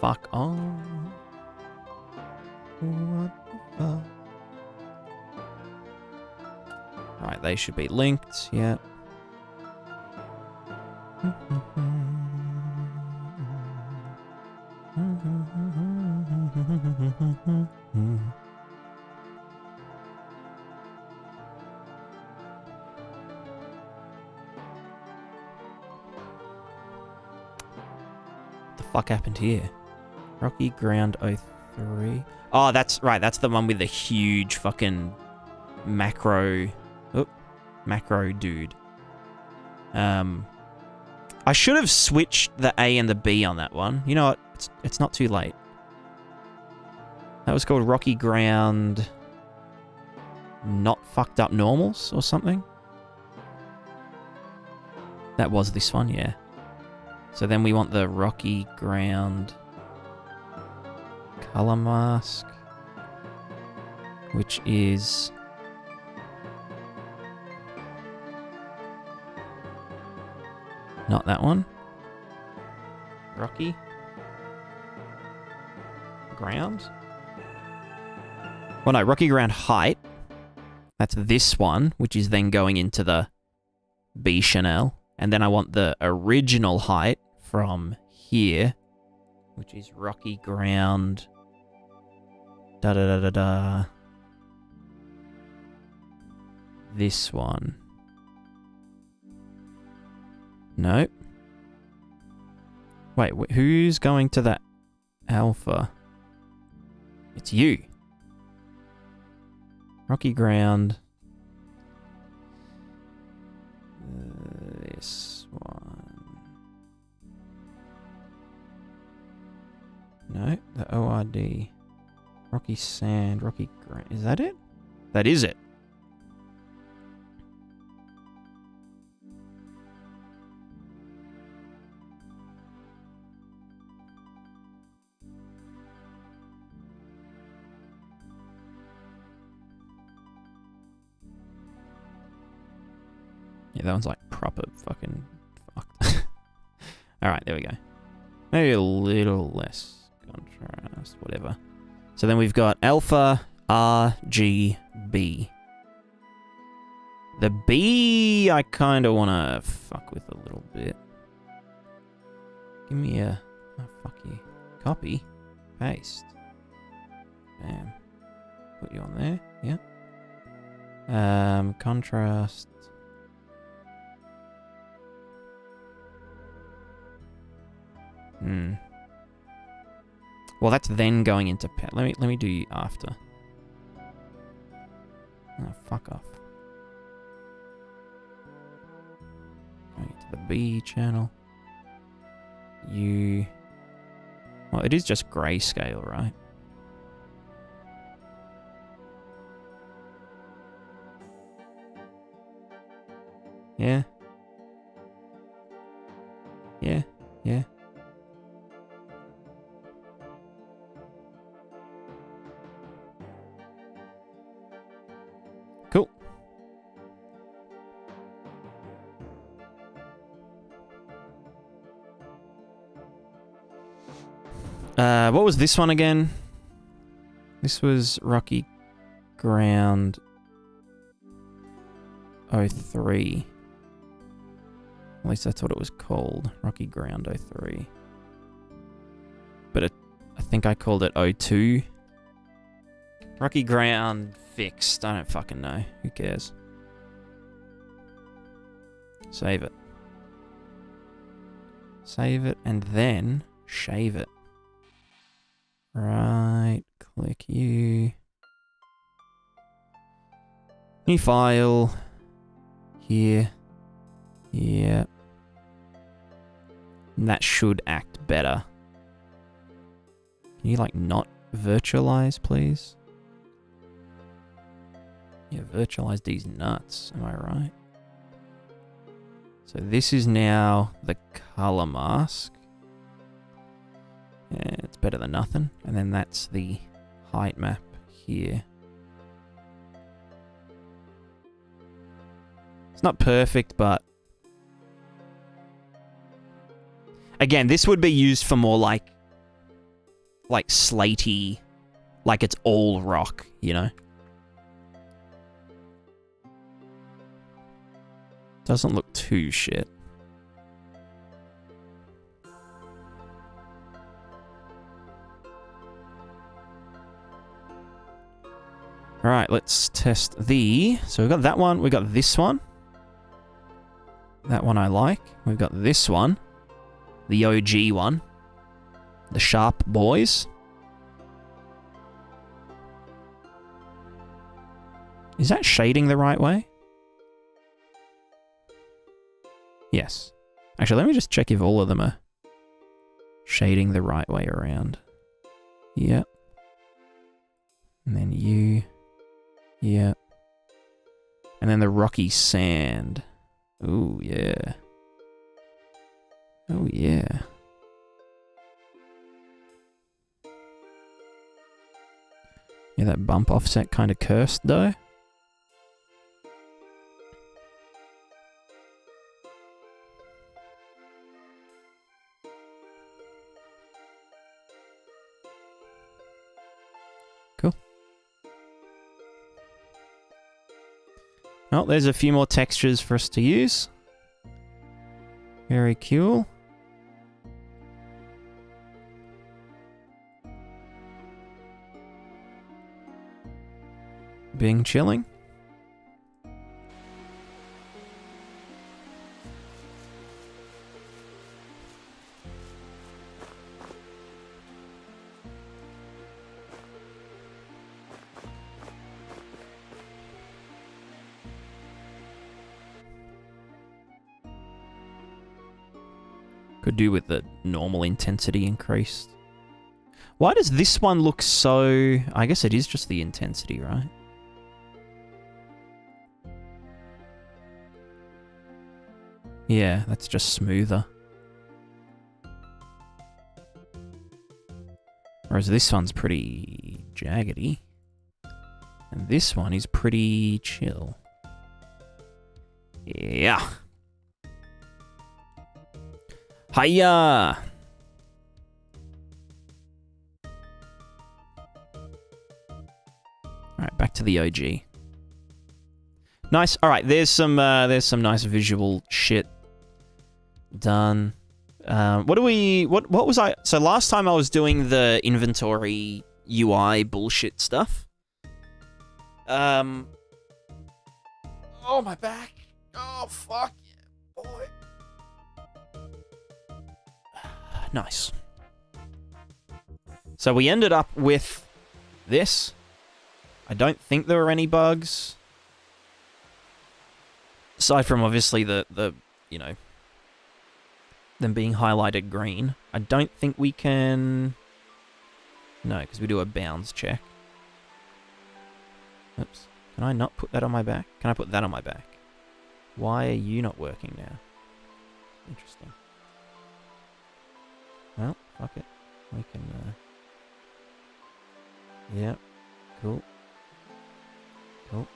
Fuck on. What the fuck? Alright, they should be linked, yeah. What the fuck happened here? Rocky Ground 03. Oh, that's right. That's the one with the huge fucking macro dude. I should have switched the A and the B on that one. You know what? It's not too late. That was called Rocky Ground Not Fucked Up Normals or something. That was this one, yeah. So then we want the Rocky Ground color mask, which is not that one. Rocky Ground. Well, no, Rocky Ground height. That's this one, which is then going into the B Chanel. And then I want the original height from here, which is Rocky Ground. Da-da-da-da-da. This one. Nope. Wait, who's going to that alpha? It's you. Rocky Ground. This one. No, the ORD. Rocky Sand, Rocky Ground. Is that it? That is it. Yeah, that one's like proper fucking fucked. Alright, there we go. Maybe a little less contrast, whatever. So then we've got alpha, RGB. The B I kind of want to fuck with a little bit. Give me a... Oh, fuck you. Copy. Paste. Bam. Put you on there. Yeah. Contrast. Well, that's then going into pet. Let me do after. Oh, fuck off. Going to the B channel. U. Well, it is just grayscale, right? Yeah. Yeah. Yeah. Cool. What was this one again? This was Rocky Ground 03. At least that's what it was called. Rocky Ground 03. But I think I called it 02. Rocky Ground fixed. I don't fucking know. Who cares? Save it. Save it and then shave it. Right. Click you. New file. Here. Yeah. And that should act better. Can you like not virtualize, please? Yeah, virtualize these nuts. Am I right? So this is now the color mask. Yeah, it's better than nothing. And then that's the height map here. It's not perfect, but again, this would be used for more like slatey, like it's all rock, you know? Doesn't look too shit. Alright, let's test the... So we've got that one, we've got this one. That one I like. We've got this one. The OG one. The Sharp Boys. Is that shading the right way? Yes. Actually, let me just check if all of them are shading the right way around. Yep. And then you. Yep. And then the rocky sand. Ooh, yeah. Oh, yeah. Yeah, that bump offset kind of cursed, though. Cool. Oh, there's a few more textures for us to use. Very cool. Being chilling. Could do with the normal intensity increased. Why does this one look so... I guess it is just the intensity, right? Yeah, that's just smoother. Whereas this one's pretty jaggedy. And this one is pretty chill. Yeah. Hiya! Alright, back to the OG. Nice. Alright, there's some nice visual shit done. What was I... So last time I was doing the inventory UI bullshit stuff. Oh, my back. Oh, fuck yeah, boy. Nice. So we ended up with this. I don't think there were any bugs. Aside from obviously the you know, them being highlighted green. I don't think we can... No, because we do a bounds check. Oops. Can I not put that on my back? Can I put that on my back? Why are you not working now? Interesting. Well, fuck it. We can, Yep. Cool. Cool.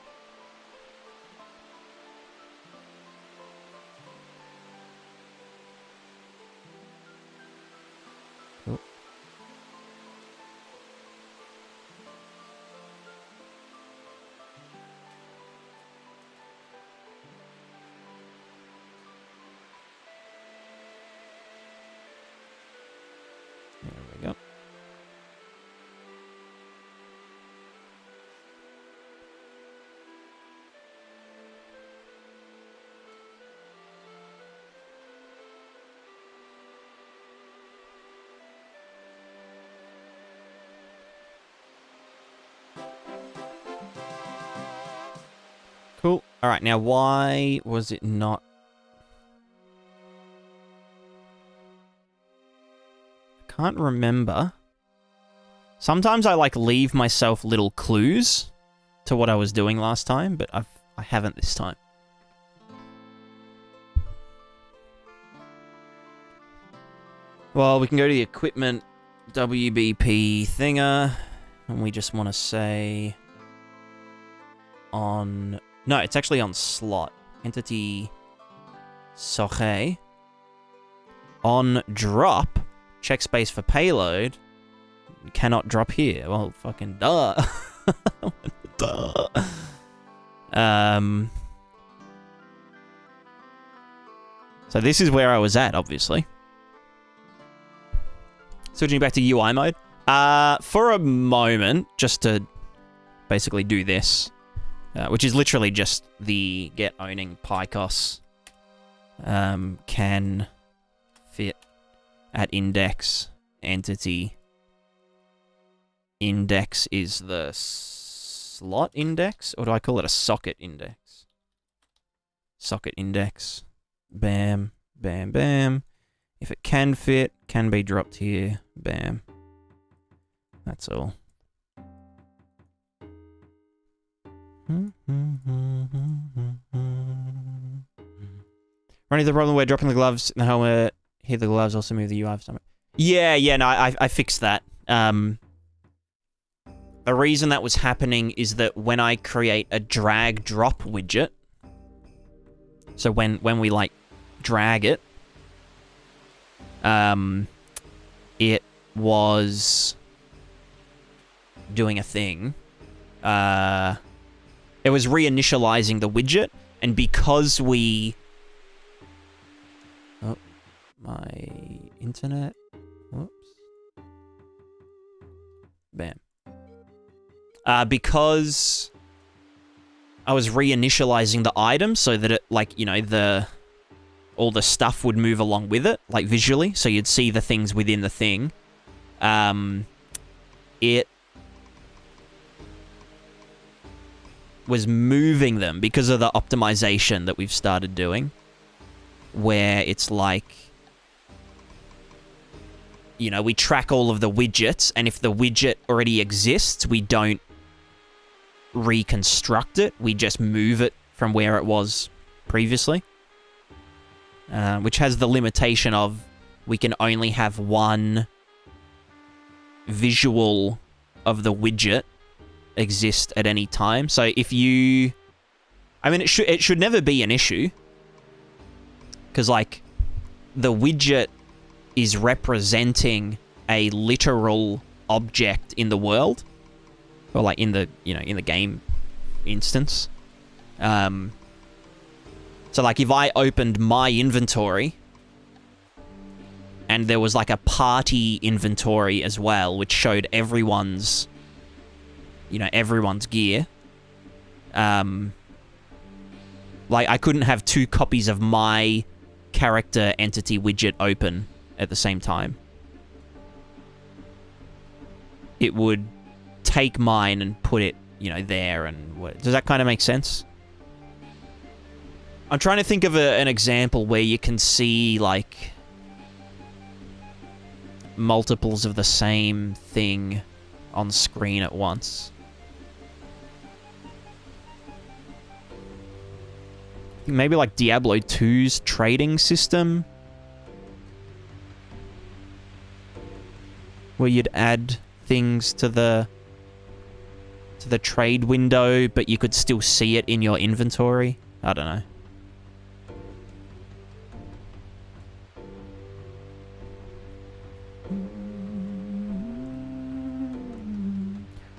Cool. There we go. Cool. All right, now why was it not... I can't remember. Sometimes I like leave myself little clues to what I was doing last time, but I haven't this time. Well, we can go to the equipment WBP thinger, and we just want to say on... No, it's actually on slot. Entity soche. On drop, check space for payload. You cannot drop here. Well, fucking duh. Duh. So this is where I was at, obviously. Switching back to UI mode. For a moment, just to basically do this, which is literally just the get owning PyCos can fit at index entity. Index is the slot index, or do I call it a socket index? Socket index. Bam, bam, bam. If it can fit, can be dropped here. Bam. That's all. Running the problem where dropping the gloves in the helmet, hit the gloves, also move the UI for something. Yeah, no, I fixed that. The reason that was happening is that when I create a drag drop widget, so when we like drag it, it was doing a thing. It was reinitializing the widget, and because we... Oh, my internet. Whoops. Bam. Because I was reinitializing the item so that it, like, you know, all the stuff would move along with it, like visually, so you'd see the things within the thing. It was moving them because of the optimization that we've started doing, where it's like, you know, we track all of the widgets, and if the widget already exists, we don't reconstruct it, we just move it from where it was previously. Which has the limitation of we can only have one visual of the widget exist at any time. So if you... I mean, it should never be an issue. Because, like, the widget is representing a literal object in the world. Or, like, in the, you know, in the game instance. So, like, if I opened my inventory, and there was, like, a party inventory as well, which showed everyone's, you know, everyone's gear. Like, I couldn't have two copies of my character entity widget open at the same time. It would take mine and put it, you know, there, and... Does that kind of make sense? I'm trying to think of an example where you can see, like, multiples of the same thing on screen at once. Maybe like Diablo 2's trading system, where you'd add things to the trade window, but you could still see it in your inventory. I don't know.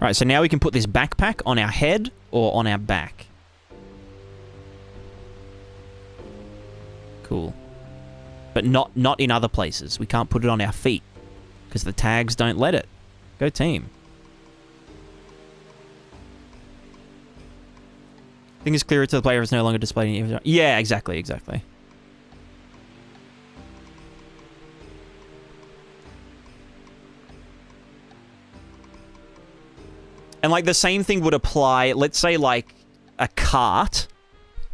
Right, so now we can put this backpack on our head or on our back. Cool. But not in other places. We can't put it on our feet, because the tags don't let it. Go team. I think it's clearer to the player if it's no longer displayed in the... Yeah, exactly. And, like, the same thing would apply... Let's say, like, a cart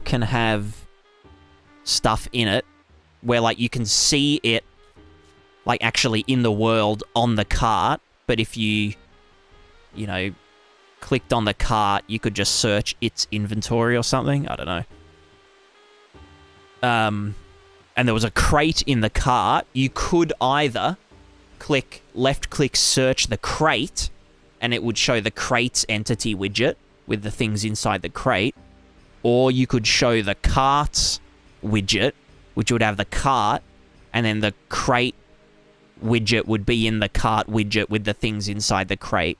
can have stuff in it where, like, you can see it, like, actually in the world on the cart, but if you know, clicked on the cart, you could just search its inventory or something. I don't know. And there was a crate in the cart. You could either left-click search the crate, and it would show the crate's entity widget with the things inside the crate, or you could show the cart's widget, which would have the cart, and then the crate widget would be in the cart widget with the things inside the crate,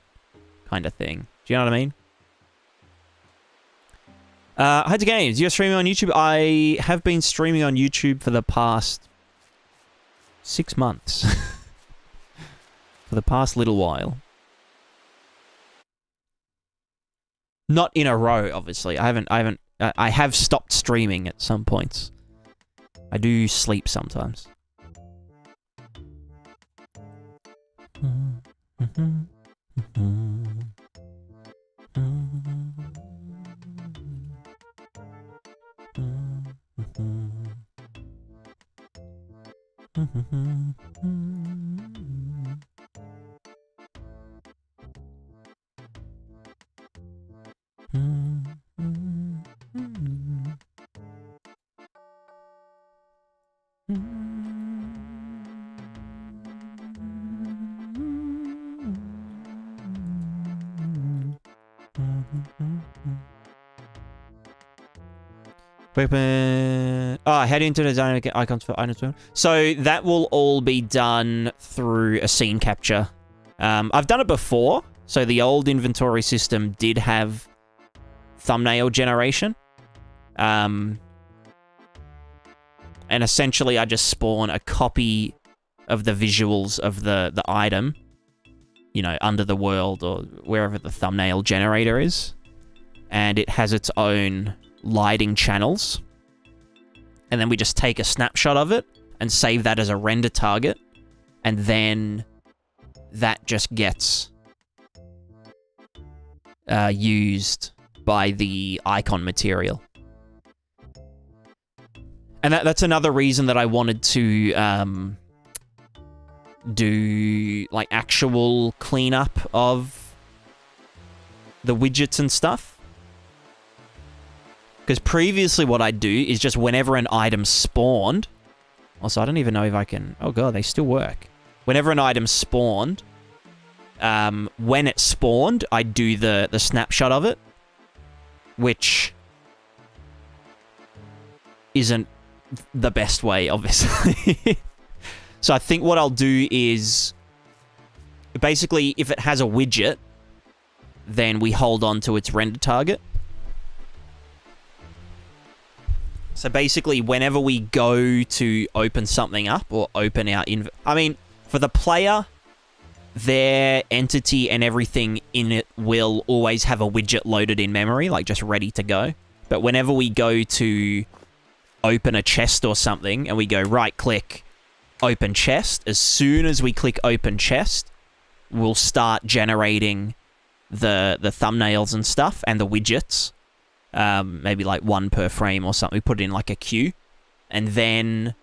kind of thing. Do you know what I mean? Hi to Games. You're streaming on YouTube? I have been streaming on YouTube for the past 6 months. For the past little while. Not in a row, obviously. I have stopped streaming at some points. I do sleep sometimes. Head into the dynamic icons for items. So that will all be done through a scene capture. I've done it before. So the old inventory system did have thumbnail generation. And essentially I just spawn a copy of the visuals of the item, you know, under the world or wherever the thumbnail generator is. And it has its own lighting channels. And then we just take a snapshot of it and save that as a render target. And then that just gets used by the icon material. And that's another reason that I wanted to do like actual cleanup of the widgets and stuff. Because previously what I'd do is just whenever an item spawned... Also, I don't even know if I can... Oh god, they still work. Whenever an item spawned, when it spawned, I'd do the snapshot of it. Which isn't the best way, obviously. So I think what I'll do is... Basically, if it has a widget, then we hold on to its render target. So basically, whenever we go to open something up or open our... I mean, for the player, their entity and everything in it will always have a widget loaded in memory, like just ready to go. But whenever we go to open a chest or something and we go right-click, open chest, as soon as we click open chest, we'll start generating the thumbnails and stuff and the widgets. Maybe like one per frame or something. We put it in like a queue. And then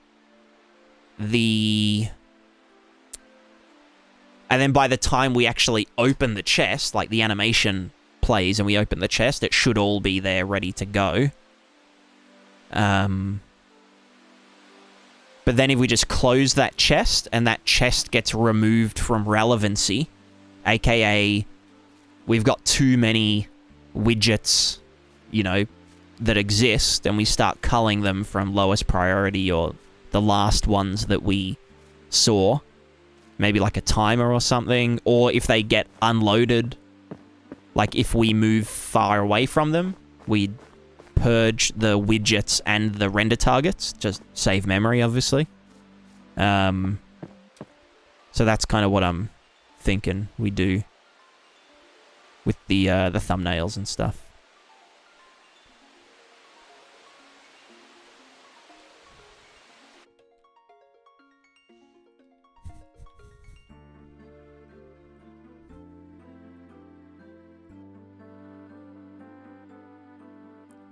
by the time we actually open the chest, like the animation plays and we open the chest, it should all be there ready to go. But then if we just close that chest and that chest gets removed from relevancy, aka we've got too many widgets, you know, that exist, and we start culling them from lowest priority or the last ones that we saw, maybe like a timer or something, or if they get unloaded, like if we move far away from them, we purge the widgets and the render targets, just save memory, obviously. So that's kind of what I'm thinking we do with the thumbnails and stuff.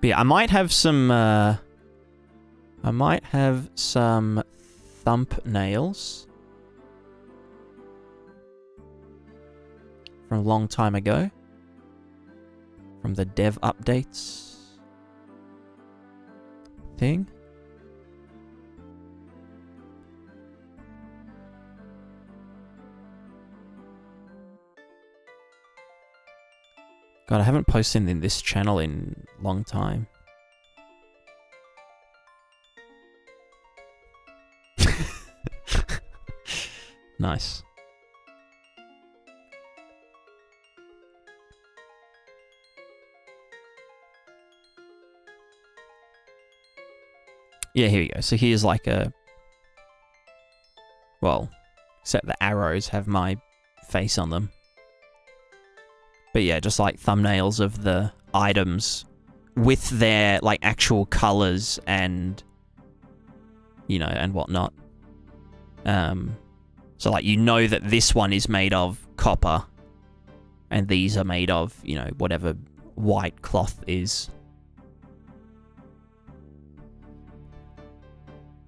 But yeah, I might have some thumbnails from a long time ago. from the dev updates thing. God, I haven't posted in this channel in a long time. Nice. Yeah, here we go. So here's like a... Well, except the arrows have my face on them. But yeah, just like thumbnails of the items with their like actual colors and, you know, and whatnot. So like, you know that this one is made of copper and these are made of, you know, whatever white cloth is.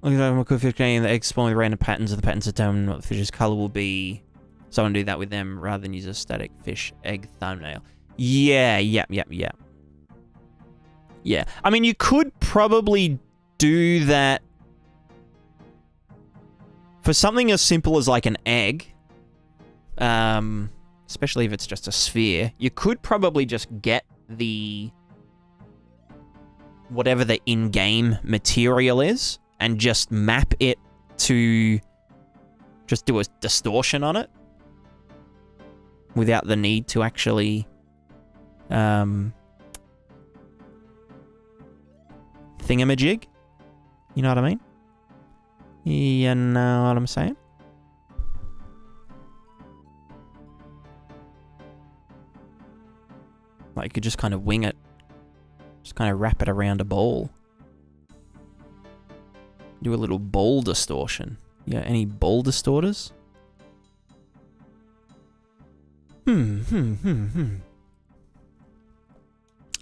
Looking at my fish getting the eggs spawn with random patterns, and the patterns determine what the fish's color will be. Someone do that with them rather than use a static fish egg thumbnail. Yeah. Yeah. I mean, you could probably do that for something as simple as like an egg, especially if it's just a sphere. You could probably just get the whatever the in-game material is and just map it to just do a distortion on it without the need to actually thingamajig. You know what I mean? You know what I'm saying? Like, you could just kind of wing it. Just kind of wrap it around a ball. Do a little ball distortion. Yeah, any ball distorters?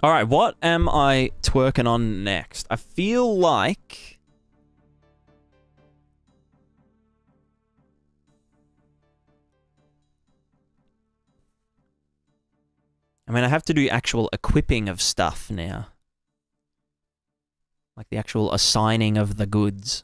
Alright, what am I twerking on next? I feel like... I mean, I have to do actual equipping of stuff now. Like the actual assigning of the goods.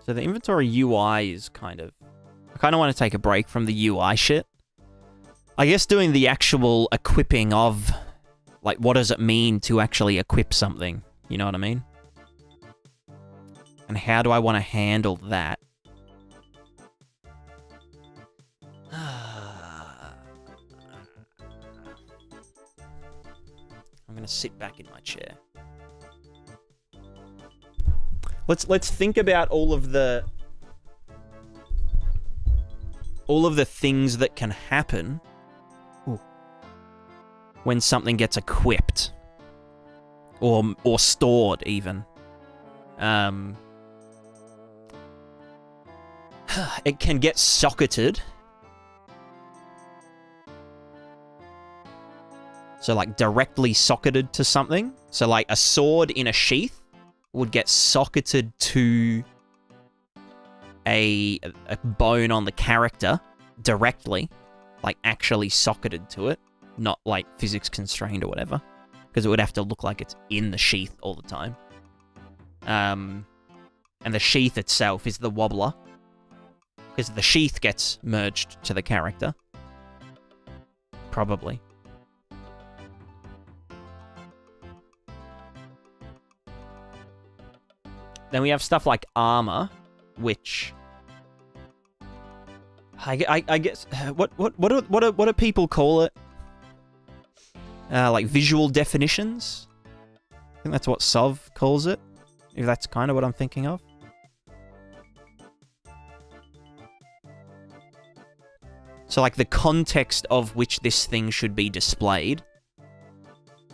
So the inventory UI is kind of... I kind of want to take a break from the UI shit. I guess doing the actual equipping of... Like, what does it mean to actually equip something? You know what I mean? And how do I want to handle that? I'm gonna sit back in my chair. Let's think about all of the things that can happen when something gets equipped or stored even. It can get socketed. So like directly socketed to something. So like a sword in a sheath would get socketed to a bone on the character directly, like actually socketed to it, not like physics constrained or whatever, because it would have to look like it's in the sheath all the time. And the sheath itself is the wobbler, because the sheath gets merged to the character. Probably. Then we have stuff like armor, which I guess what do people call it? Like visual definitions. I think that's what Sov calls it. If that's kind of what I'm thinking of. So, like, the context of which this thing should be displayed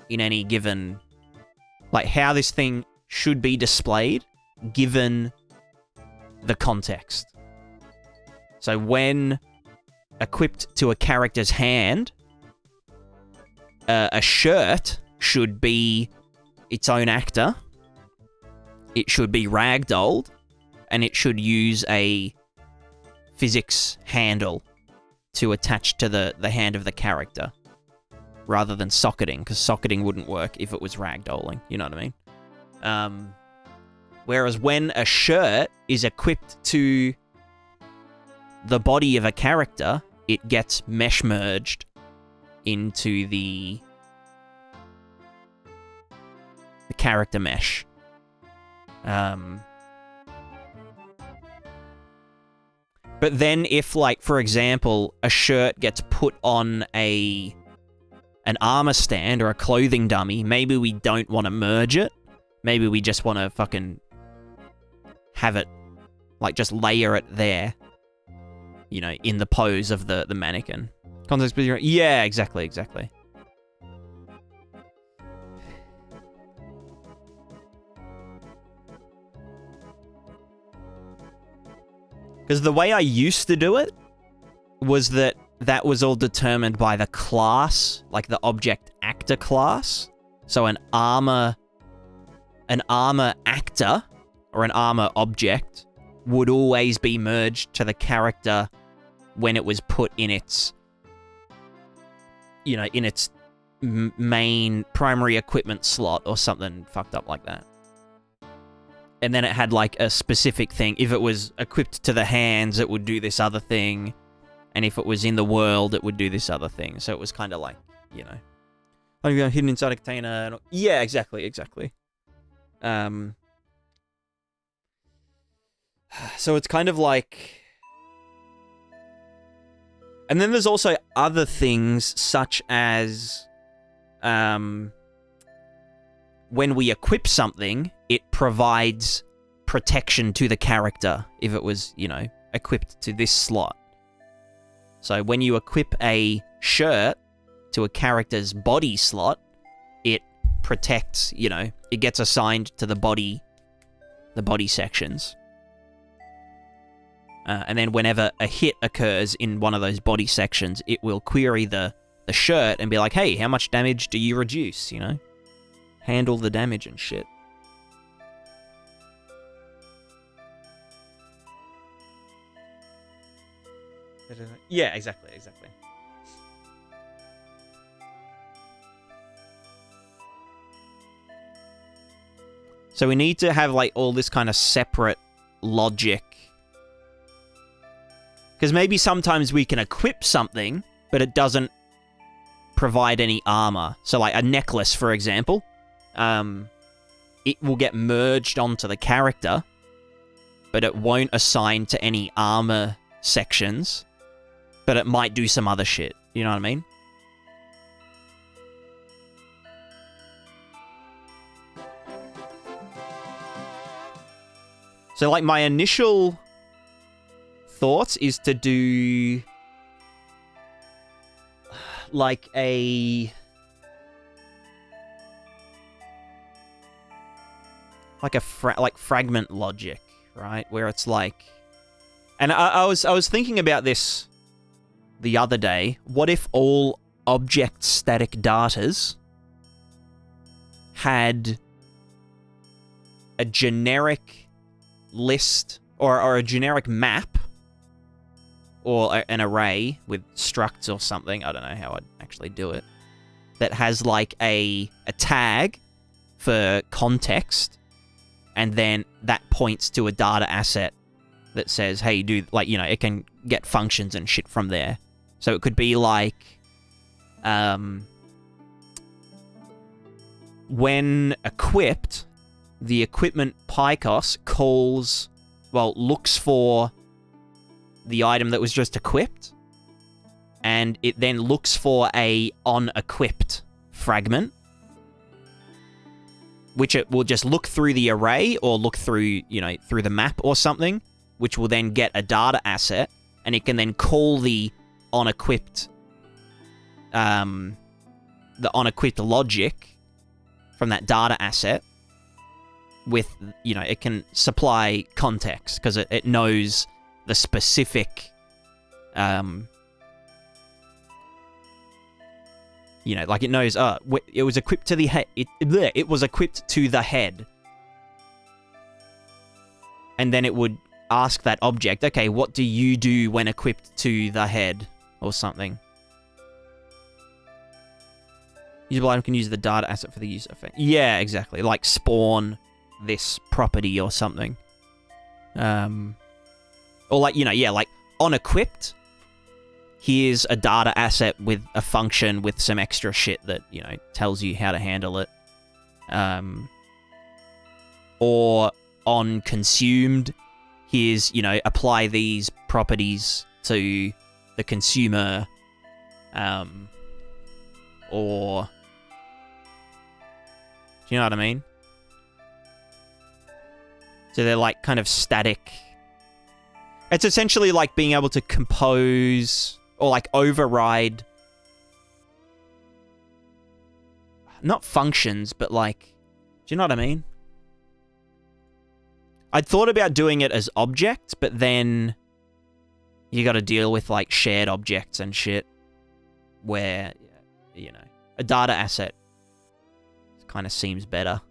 in any given... Like, how this thing should be displayed given the context. So, when equipped to a character's hand, a shirt should be its own actor, it should be ragdolled, and it should use a physics handle to attach to the hand of the character, rather than socketing, because socketing wouldn't work if it was ragdolling, you know what I mean? Whereas when a shirt is equipped to the body of a character, it gets mesh merged into the character mesh. But then if, like, for example, a shirt gets put on an armor stand or a clothing dummy, maybe we don't want to merge it. Maybe we just want to fucking have it, like, just layer it there, you know, in the pose of the mannequin. Context, yeah, exactly. Because the way I used to do it was that was all determined by the class, like the object actor class. So an armor actor or an armor object would always be merged to the character when it was put in its, you know, in its main primary equipment slot or something fucked up like that. And then it had, like, a specific thing. If it was equipped to the hands, it would do this other thing. And if it was in the world, it would do this other thing. So it was kind of like, you know... Oh, you're hidden inside a container. Yeah, exactly. So it's kind of like... And then there's also other things, such as... when we equip something, it provides protection to the character if it was, you know, equipped to this slot. So when you equip a shirt to a character's body slot, it protects, you know, it gets assigned to the body sections. And then whenever a hit occurs in one of those body sections, it will query the shirt and be like, hey, how much damage do you reduce, you know? Handle the damage and shit. Yeah, exactly. So we need to have, like, all this kind of separate logic. Because maybe sometimes we can equip something, but it doesn't provide any armor. So, like, a necklace, for example. It will get merged onto the character, but it won't assign to any armor sections, but it might do some other shit. You know what I mean? So, like, my initial thoughts is to do, like, fragment logic, right? Where it's like... And I was thinking about this the other day. What if all object static datas had a generic list or a generic map or an array with structs or something? I don't know how I'd actually do it. That has, like, a tag for context, and then that points to a data asset that says, hey, do, like, you know, it can get functions and shit from there. So it could be like, when equipped, the equipment PyCos looks for the item that was just equipped, and it then looks for a on-equipped fragment, which it will just look through the array or look through, you know, through the map or something, which will then get a data asset, and it can then call the unequipped, the unequipped logic from that data asset with, you know, it can supply context because it knows the specific, you know, like it knows, it was equipped to the head. It was equipped to the head. And then it would ask that object, okay, what do you do when equipped to the head? Or something. Usable item can use the data asset for the user effect. Yeah, exactly. Like spawn this property or something. Or like, you know, yeah, like unequipped. Here's a data asset with a function with some extra shit that, you know, tells you how to handle it. Or on consumed, here's, you know, apply these properties to the consumer. Or... Do you know what I mean? So they're like kind of static. It's essentially like being able to compose... Or, like, override... Not functions, but, like... Do you know what I mean? I'd thought about doing it as objects, but then... You gotta deal with, like, shared objects and shit. Where, you know... A data asset... kind of seems better.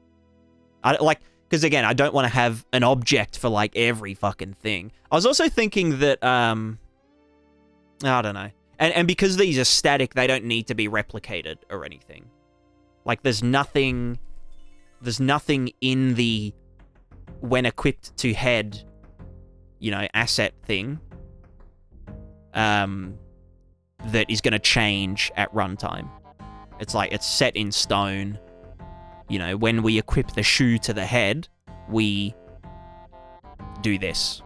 Because, again, I don't want to have an object for, like, every fucking thing. I was also thinking that, I don't know. And because these are static, they don't need to be replicated or anything. Like, there's nothing in the when equipped to head, you know, asset thing, that is going to change at runtime. It's like, it's set in stone. You know, when we equip the shoe to the head, we do this.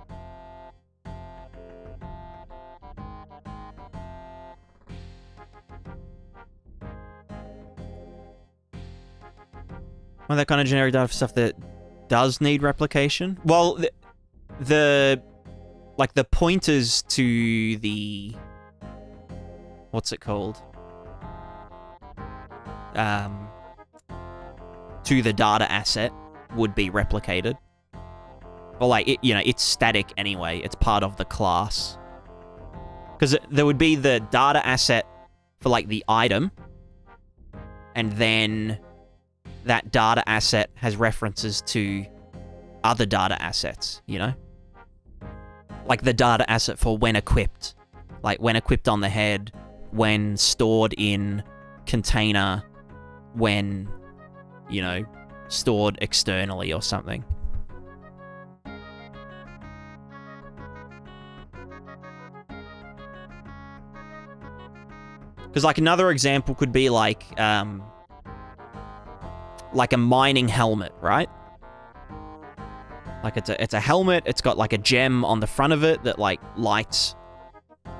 Well, that kind of generic data for stuff that does need replication. Well, the pointers to the... What's it called? To the data asset would be replicated. Well, like, you know, it's static anyway. It's part of the class. Because there would be the data asset for, like, the item. And then that data asset has references to other data assets, you know? Like the data asset for when equipped. Like, when equipped on the head, when stored in container, when... you know, stored externally or something. Because, like, another example could be, like a mining helmet, right? Like, it's a helmet, it's got, like, a gem on the front of it that, like, lights,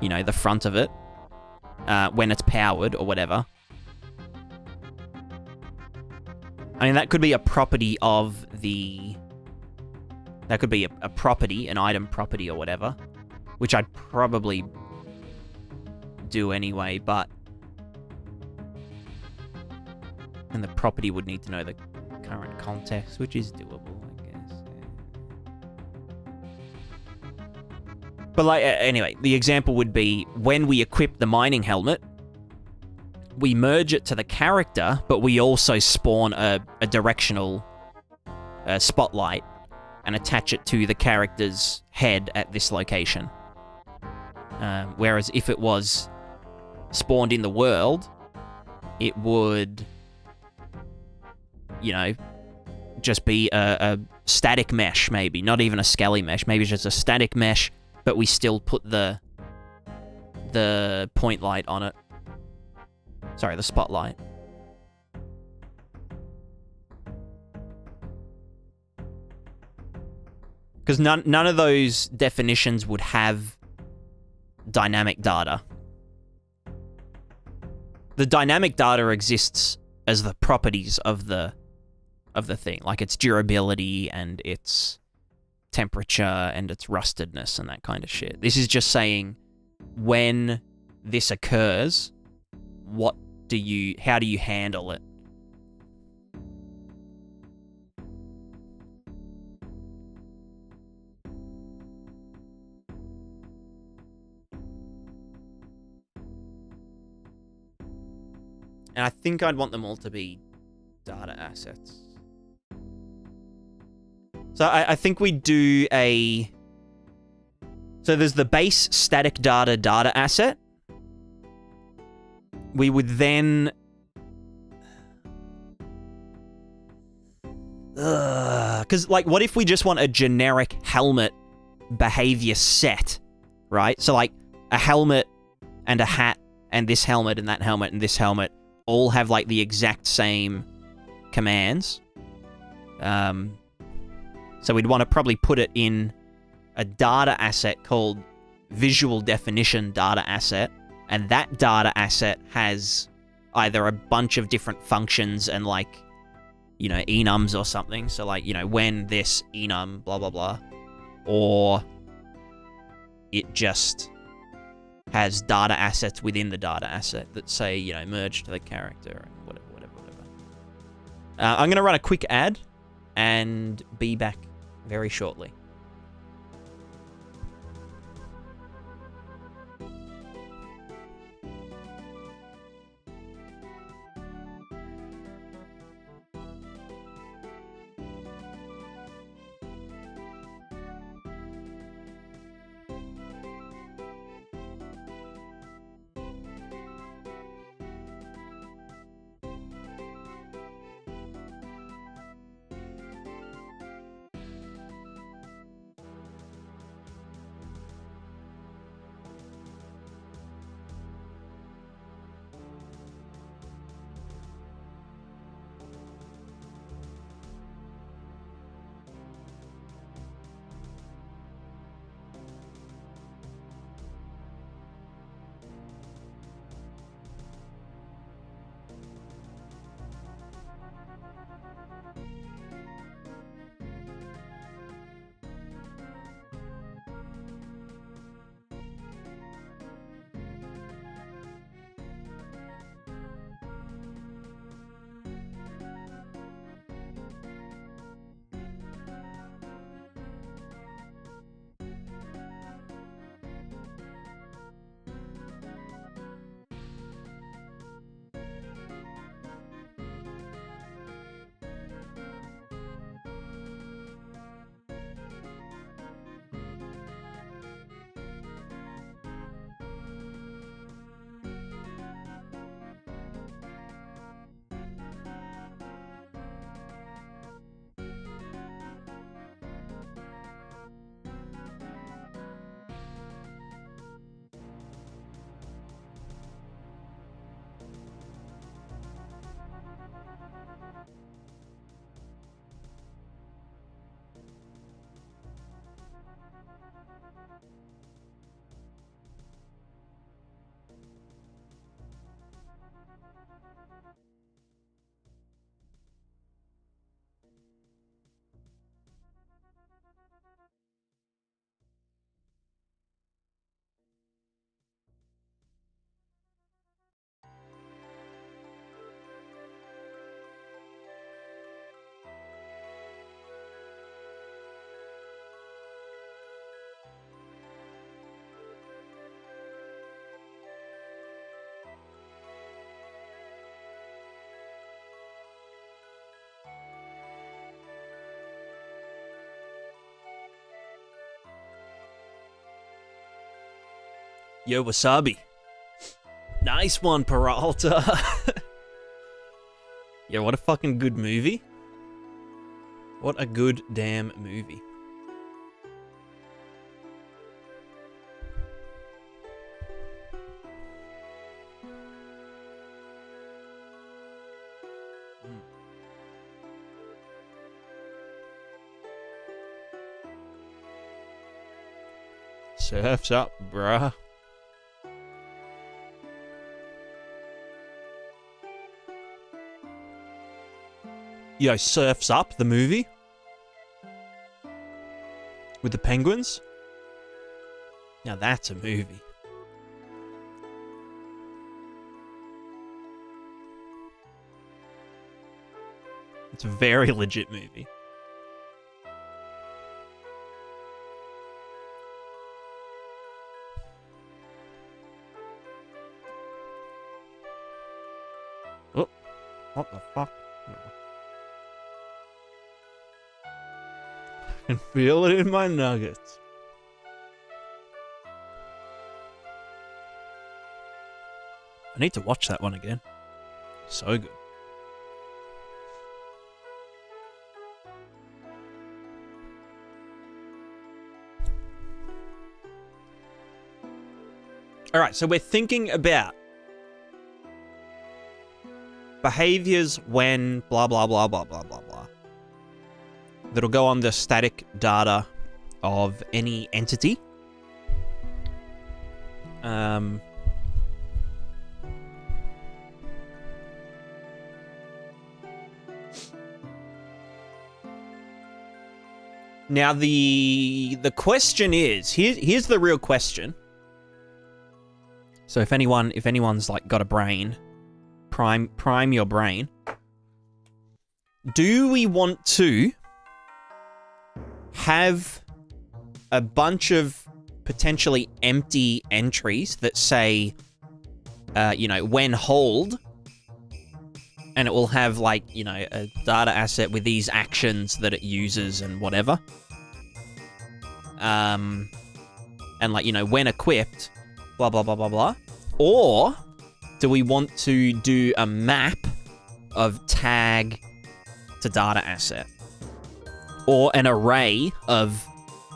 you know, the front of it when it's powered or whatever. I mean, that could be a property of the... That could be a property, an item property or whatever, which I'd probably do anyway, but... And the property would need to know the current context, which is doable, I guess. But, like, anyway, the example would be when we equip the mining helmet, we merge it to the character, but we also spawn a directional spotlight and attach it to the character's head at this location. Whereas if it was spawned in the world, it would, you know, just be a static mesh, maybe. Not even a scaly mesh. Maybe just a static mesh, but we still put the point light on it. Sorry, the spotlight. Because none of those definitions would have dynamic data. The dynamic data exists as the properties of the thing, like its durability and its temperature and its rustedness and that kind of shit. This is just saying when this occurs, how do you handle it? And I think I'd want them all to be data assets. So I think we do a... So there's the base static data asset. We would then... Because, like, what if we just want a generic helmet behavior set, right? So, like, a helmet and a hat and this helmet and that helmet and this helmet all have, like, the exact same commands. So we'd want to probably put it in a data asset called visual definition data asset, and that data asset has either a bunch of different functions and, like, you know, enums or something. So, like, you know, when this enum, blah, blah, blah. Or it just has data assets within the data asset that say, you know, merge to the character and whatever. I'm going to run a quick ad and be back very shortly. Yo, Wasabi. Nice one, Peralta. Yeah, what a fucking good movie. What a good damn movie. Surf's up, bruh. Yo, Surf's Up, the movie? With the penguins? Now that's a movie. It's a very legit movie. Oh, what the fuck? I can feel it in my nuggets. I need to watch that one again. So good. Alright, so we're thinking about behaviors when blah, blah, blah, blah, blah, blah, blah. That'll go on the static data of any entity. Now the question is, here's the real question. So if anyone's like got a brain, prime your brain. Do we want to have a bunch of potentially empty entries that say, you know, when hold, and it will have like, you know, a data asset with these actions that it uses and whatever. And like, you know, when equipped, blah, blah, blah, blah, blah. Or do we want to do a map of tag to data asset? Or an array of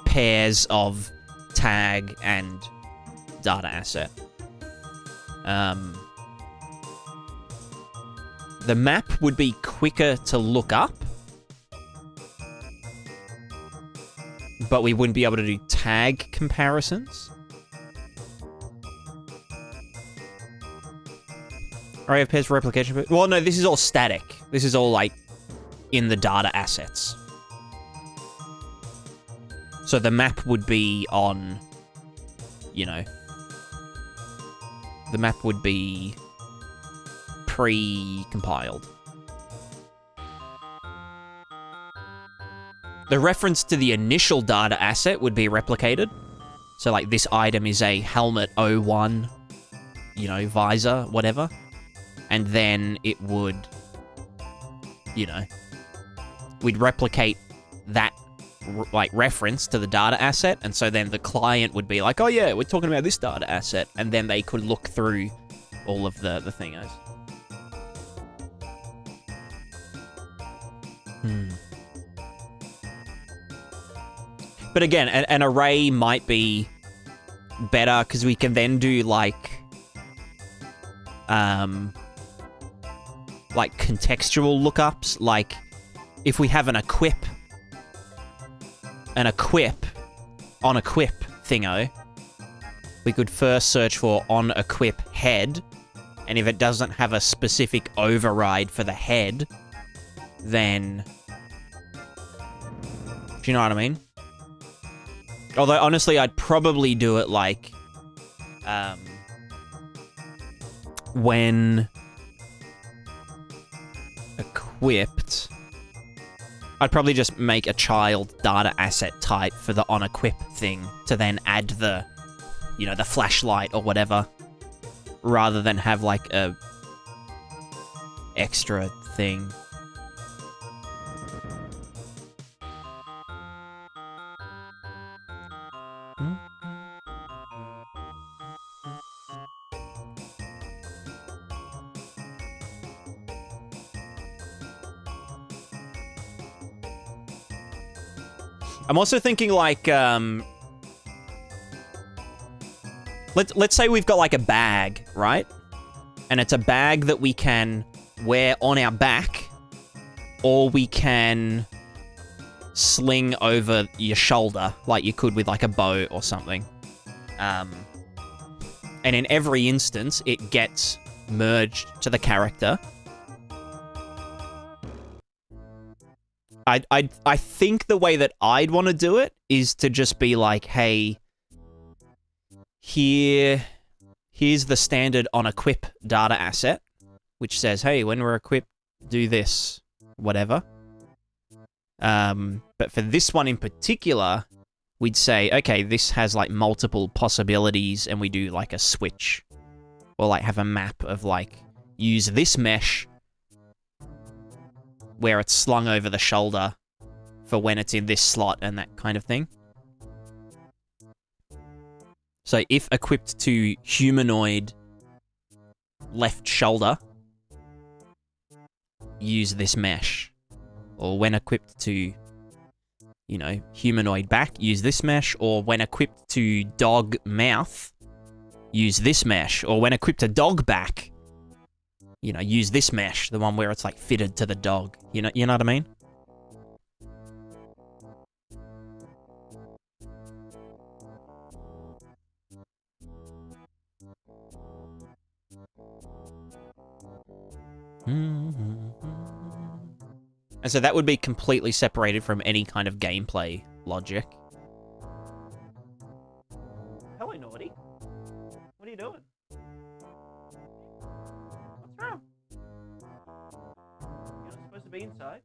pairs of tag and data asset? The map would be quicker to look up, but we wouldn't be able to do tag comparisons. Array of pairs for replication. Well, no, this is all static. This is all, like, in the data assets. So the map would be on, you know, the map would be pre-compiled. The reference to the initial data asset would be replicated. So, like, this item is a helmet 01, you know, visor, whatever. And then it would, you know, we'd replicate that, like, reference to the data asset. And so then the client would be like, oh, yeah, we're talking about this data asset. And then they could look through all of the thingos. But again, an array might be better because we can then do like contextual lookups. Like if we have an equip on equip thingo, we could first search for on equip head, and if it doesn't have a specific override for the head, then do you know what I mean? Although, honestly, I'd probably do it, like, when equipped, I'd probably just make a child data asset type for the on-equip thing to then add the, you know, the flashlight or whatever, rather than have, like, a extra thing. I'm also thinking, like, let's say we've got, like, a bag, right? And it's a bag that we can wear on our back, or we can sling over your shoulder, like you could with, like, a bow or something. And in every instance, it gets merged to the character. I think the way that I'd want to do it is to just be like, hey, here's the standard on equip data asset, which says, hey, when we're equipped, do this, whatever. But for this one in particular, we'd say, okay, this has like multiple possibilities, and we do like a switch. Or like have a map of like, use this mesh where it's slung over the shoulder for when it's in this slot and that kind of thing. So if equipped to humanoid left shoulder, use this mesh. Or when equipped to, you know, humanoid back, use this mesh. Or when equipped to dog mouth, use this mesh. Or when equipped to dog back, you know, use this mesh, the one where it's like fitted to the dog. You know what I mean? And so that would be completely separated from any kind of gameplay logic. Hello, Naughty. What are you doing? What's wrong? You're not supposed to be inside.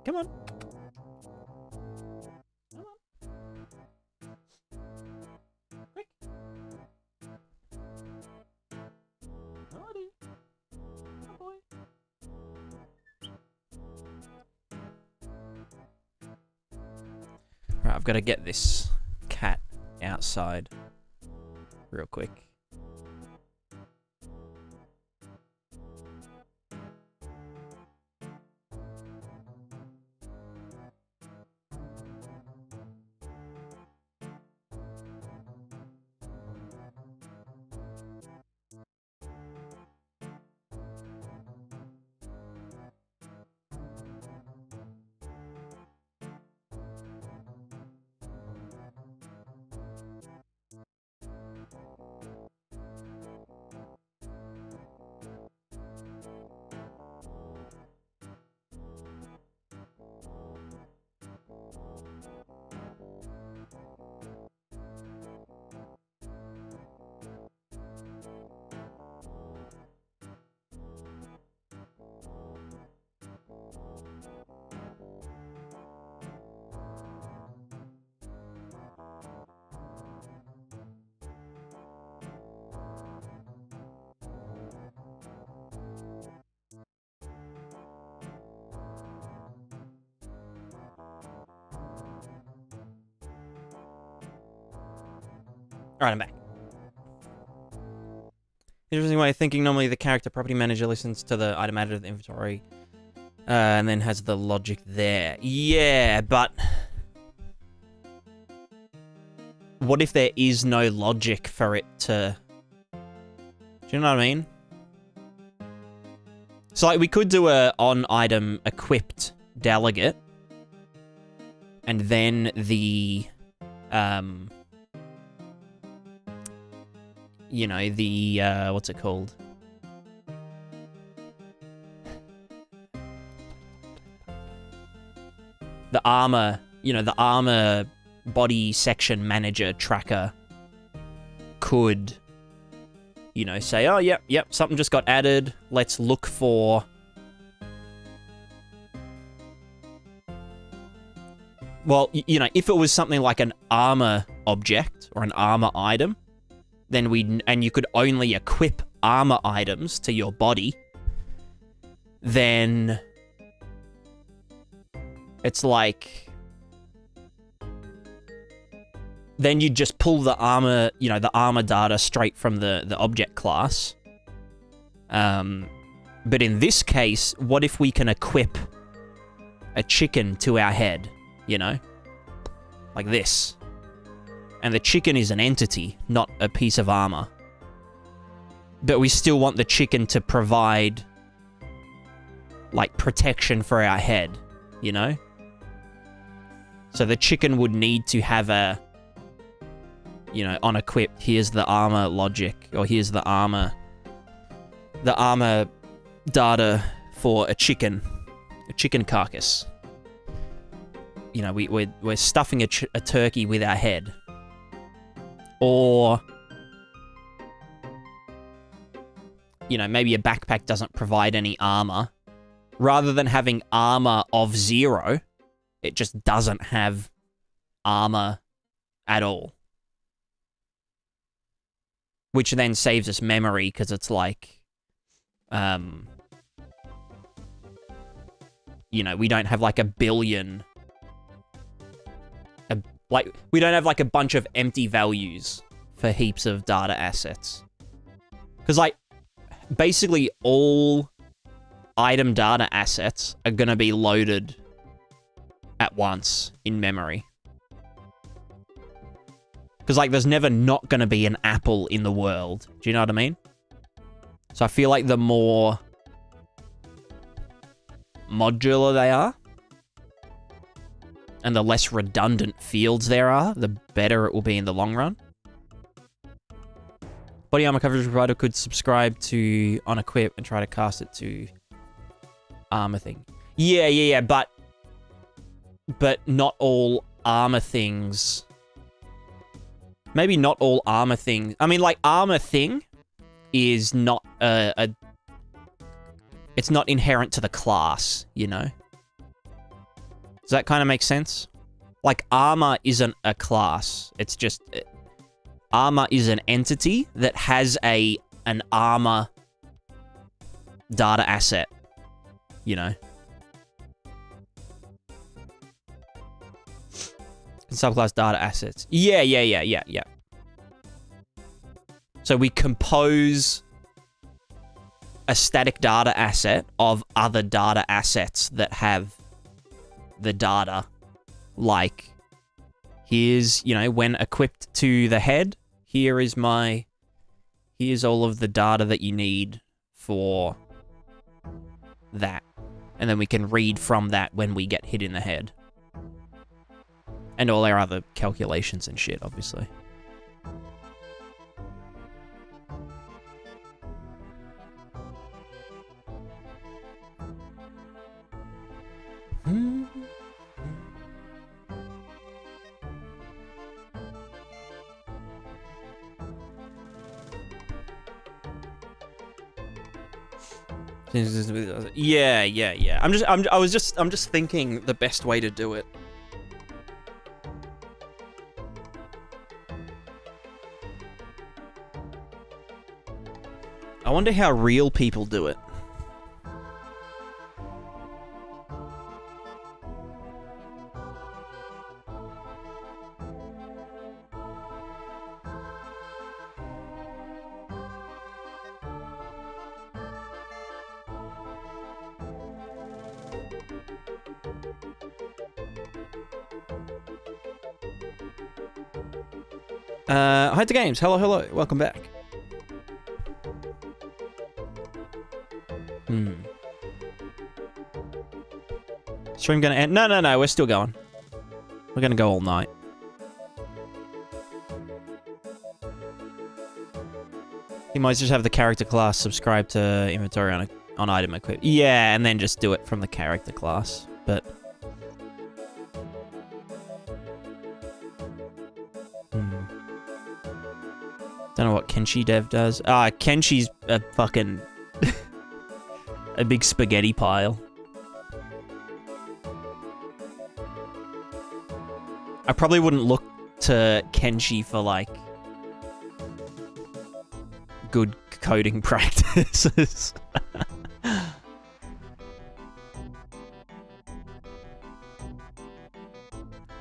Come on. Come on. Quick. Naughty. Oh, boy. Right, I've got to get this cat outside real quick. Alright, I'm back. Interesting way of thinking. Normally the character property manager listens to the item added to the inventory and then has the logic there. Yeah, but what if there is no logic for it to... Do you know what I mean? So like we could do a on-item equipped delegate and then the... you know, the, what's it called? The armor, you know, the armor body section manager tracker could, you know, say, oh, yep, something just got added. Let's look for... Well, you know, if it was something like an armor object or an armor item, then and you could only equip armor items to your body, then it's like, then you just pull the armor, you know, the armor data straight from the object class. But in this case, what if we can equip a chicken to our head, you know? Like this. And the chicken is an entity, not a piece of armor. But we still want the chicken to provide, like, protection for our head, you know? So the chicken would need to have a, you know, on equipped, here's the armor logic, or here's the armor data for a chicken carcass. You know, we're stuffing a turkey with our head. Or, you know, maybe a backpack doesn't provide any armor, rather than having armor of 0, it just doesn't have armor at all. Which then saves us memory, because it's like, you know, we don't have like a billion... we don't have like a bunch of empty values for heaps of data assets. Because like, basically all item data assets are going to be loaded at once in memory. Because, like, there's never not going to be an apple in the world. Do you know what I mean? So I feel like the more modular they are, and the less redundant fields there are, the better it will be in the long run. Body armor coverage provider could subscribe to unequip and try to cast it to armor thing. Yeah, but not all armor things... Maybe not all armor things. I mean, like, armor thing is not it's not inherent to the class, you know? Does that kind of make sense? Like, armor isn't a class. It's just... armor is an entity that has an armor data asset, you know? Subclass data assets. Yeah. So we compose a static data asset of other data assets that have the data. Like, here's, you know, when equipped to the head, here's all of the data that you need for that. And then we can read from that when we get hit in the head. And all our other calculations and shit, obviously. Yeah. I'm just thinking the best way to do it. I wonder how real people do it. Hi to games. Hello. Welcome back. Stream gonna end? No. We're still going. We're gonna go all night. You might just have the character class subscribe to inventory on item equip. Yeah, and then just do it from the character class. But don't know what Kenshi Dev does. Kenshi's a fucking a big spaghetti pile. I probably wouldn't look to Kenshi for, like, good coding practices.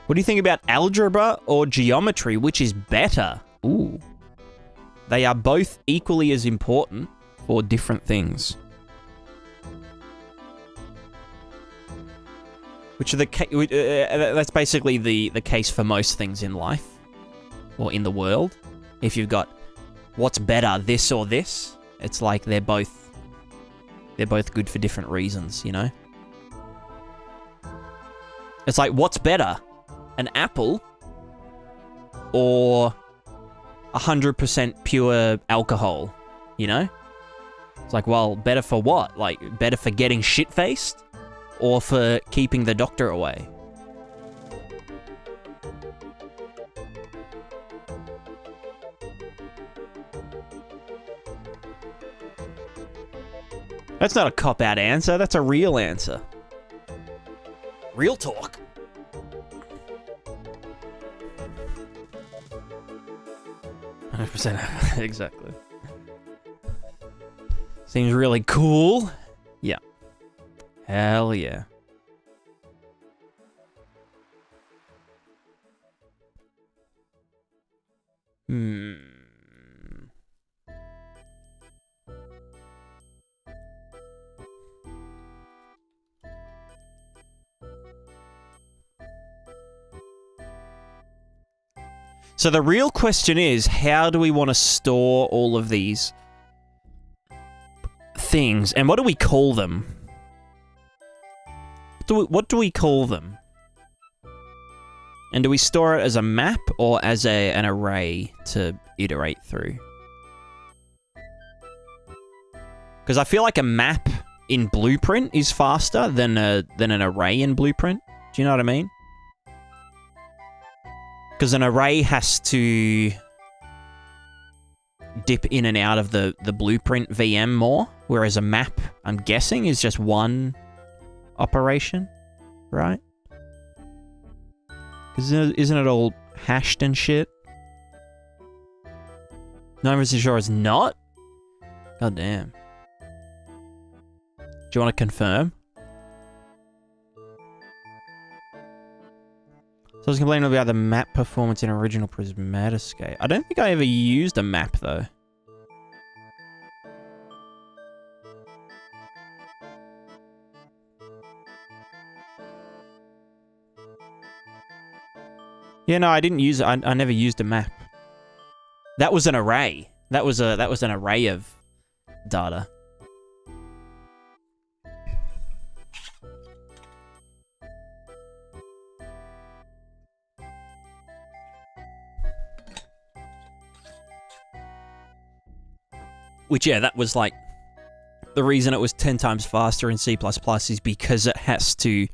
What do you think about algebra or geometry? Which is better? Ooh. They are both equally as important for different things. Which are that's basically the case for most things in life. Or in the world. If you've got what's better, this or this, it's like they're both good for different reasons, you know? It's like, what's better? An apple or 100% pure alcohol, you know? It's like, well, better for what? Like, better for getting shit-faced? Or for keeping the doctor away? That's not a cop-out answer. That's a real answer. Real talk. %. Exactly. Seems really cool. Yeah. Hell yeah. So the real question is, how do we want to store all of these things? And what do we call them? What do we call them? And do we store it as a map or as an array to iterate through? Because I feel like a map in Blueprint is faster than an array in Blueprint. Do you know what I mean? Because an array has to dip in and out of the Blueprint VM more, whereas a map, I'm guessing, is just one operation, right? Because isn't it all hashed and shit? 9% sure it's not? God damn. Do you want to confirm? So I was complaining about the map performance in original Prismatica. I don't think I ever used a map, though. Yeah, no, I didn't use it. I never used a map. That was an array. That was an array of data. Which, yeah, that was like the reason it was 10 times faster in C++ is because it has to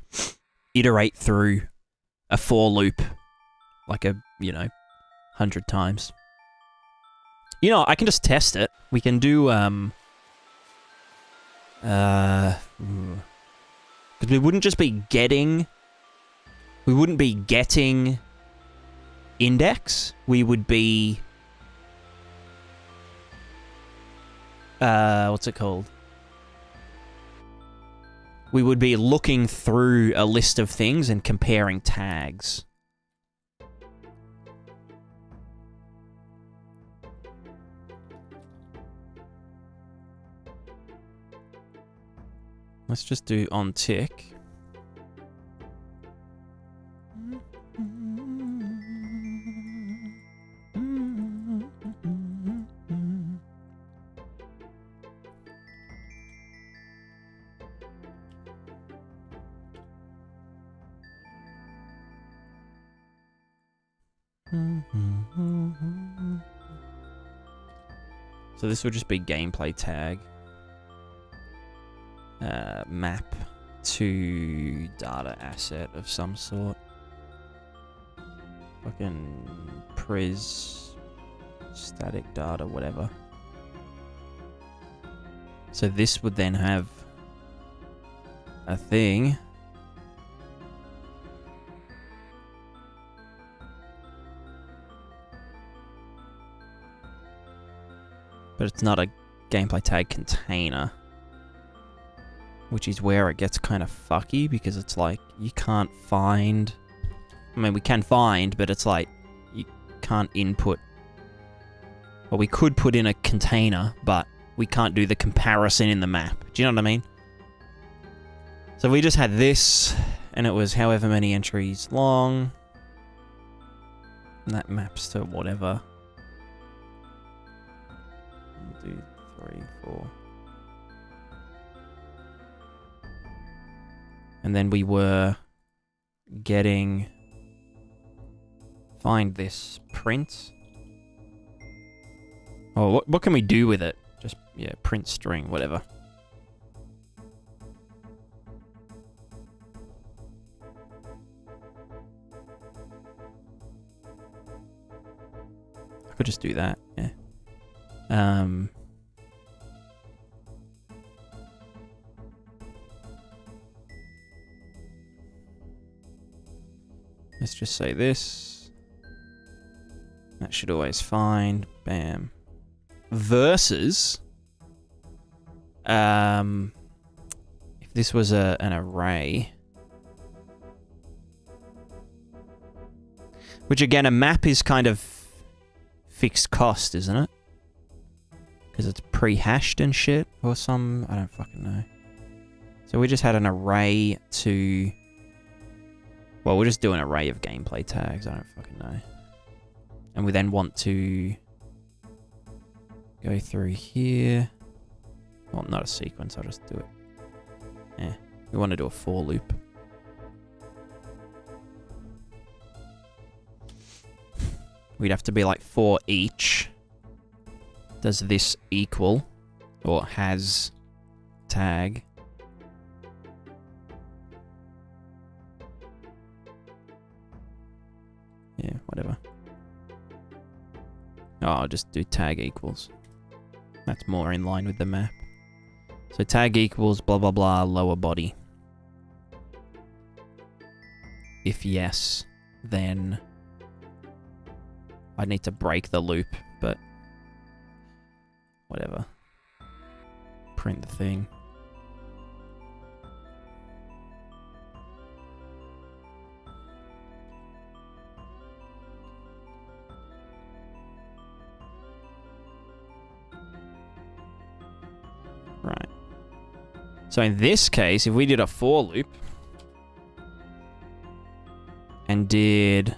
iterate through a for loop like 100 times. You know, I can just test it. We can do, because we wouldn't just be getting, we wouldn't be getting index, we would be, what's it called? We would be looking through a list of things and comparing tags. Let's just do on tick. So this would just be gameplay tag. Map to data asset of some sort. Fucking pris static data, whatever. So this would then have a thing. But it's not a gameplay tag container. Which is where it gets kind of fucky, because it's like, you can't find... I mean, we can find, but it's like, you can't input... Well, we could put in a container, but we can't do the comparison in the map. Do you know what I mean? So we just had this, and it was however many entries long. And that maps to whatever. 1, 2, 3, 4... And then we were getting... Find this print. Oh, what can we do with it? Just, yeah, print string, whatever. I could just do that, yeah. Let's just say this. That should always find. Bam. Versus, if this was an array, which again, a map is kind of fixed cost, isn't it? Because it's pre-hashed and shit, or some, I don't fucking know. So we just had an array to, well, we'll just do an array of gameplay tags, I don't fucking know. And we then want to go through here. Well, not a sequence, I'll just do it. Yeah, we want to do a for loop. We'd have to be like for each. Does this equal or has tag? Yeah, whatever. Oh, I'll just do tag equals. That's more in line with the map. So tag equals blah blah blah lower body. If yes, then I need to break the loop, but whatever. Print the thing. Right. So in this case, if we did a for loop and did,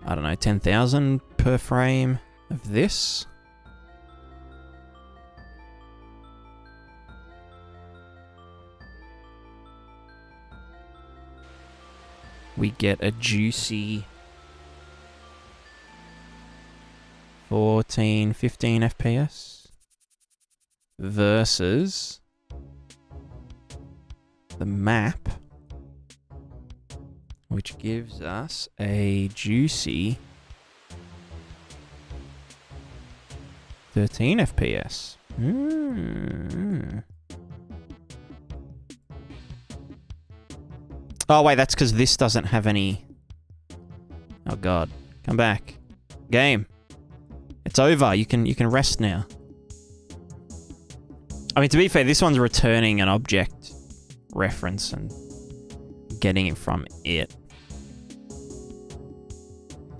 I don't know, 10,000 per frame of this, we get a juicy 14, 15 FPS. Versus the map, which gives us a juicy 13 FPS. Oh wait, that's because this doesn't have any. Oh god, come back, game. It's over. You can rest now. I mean, to be fair, this one's returning an object reference and getting it from it.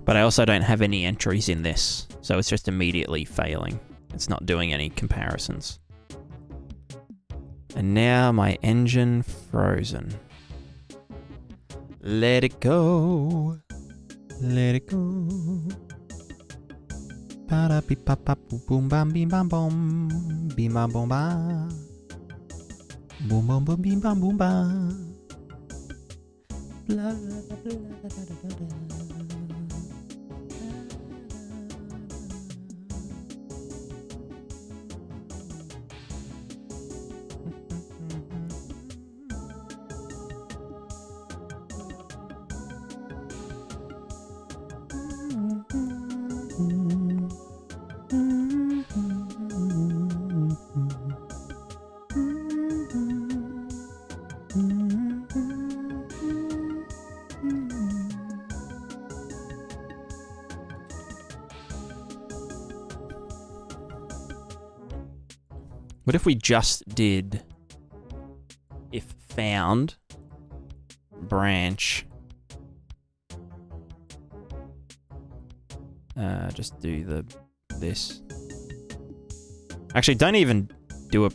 But I also don't have any entries in this, so it's just immediately failing. It's not doing any comparisons. And now my engine frozen. Let it go. Let it go. Para beep pop pop boom bam bim bam bom bim bam bom ba boom bom bom bim bam boom ba blah blah blah blah blah blah. What if we just did if found branch, just do this. Actually, don't even do a,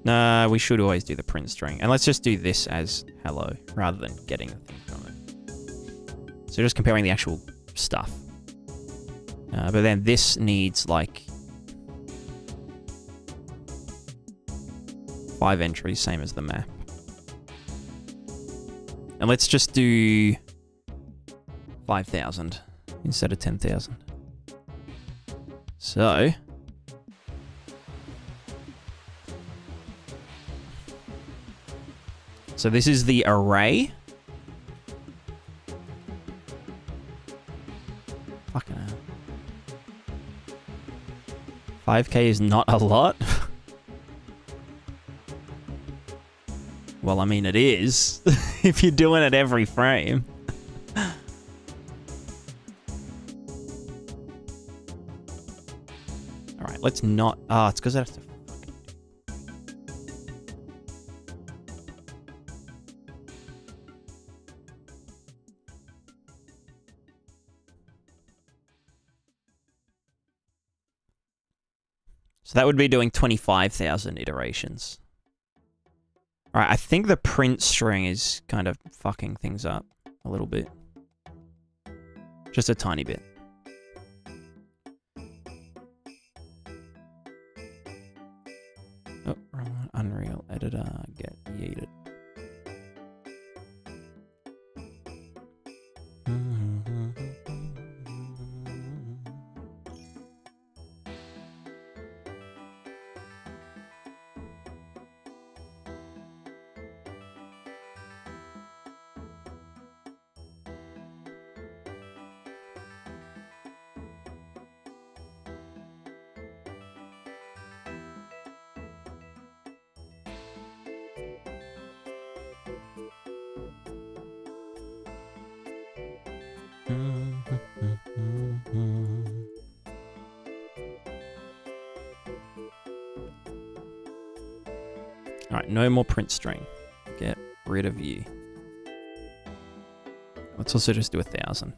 nah, we should always do the print string. And let's just do this as hello rather than getting the thing from it. So just comparing the actual stuff. But then this needs like 5 entries, same as the map. And let's just do 5,000 instead of 10,000. So this is the array. Fucking hell. 5K is not a lot. Well, I mean, it is. If you're doing it every frame. Alright, let's not... Ah, it's because I have to... So that would be doing 25,000 iterations. Alright, I think the print string is kind of fucking things up a little bit. Just a tiny bit. Oh, wrong one. Unreal Editor, get yeeted. Alright, no more print string. Get rid of you. Let's also just do 1,000.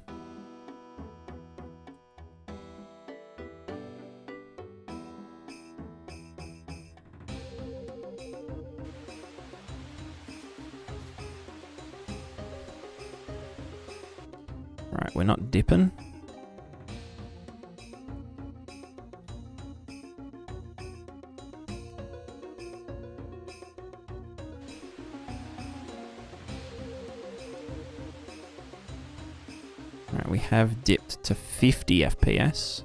Alright, we're not dipping. We have dipped to 50 FPS,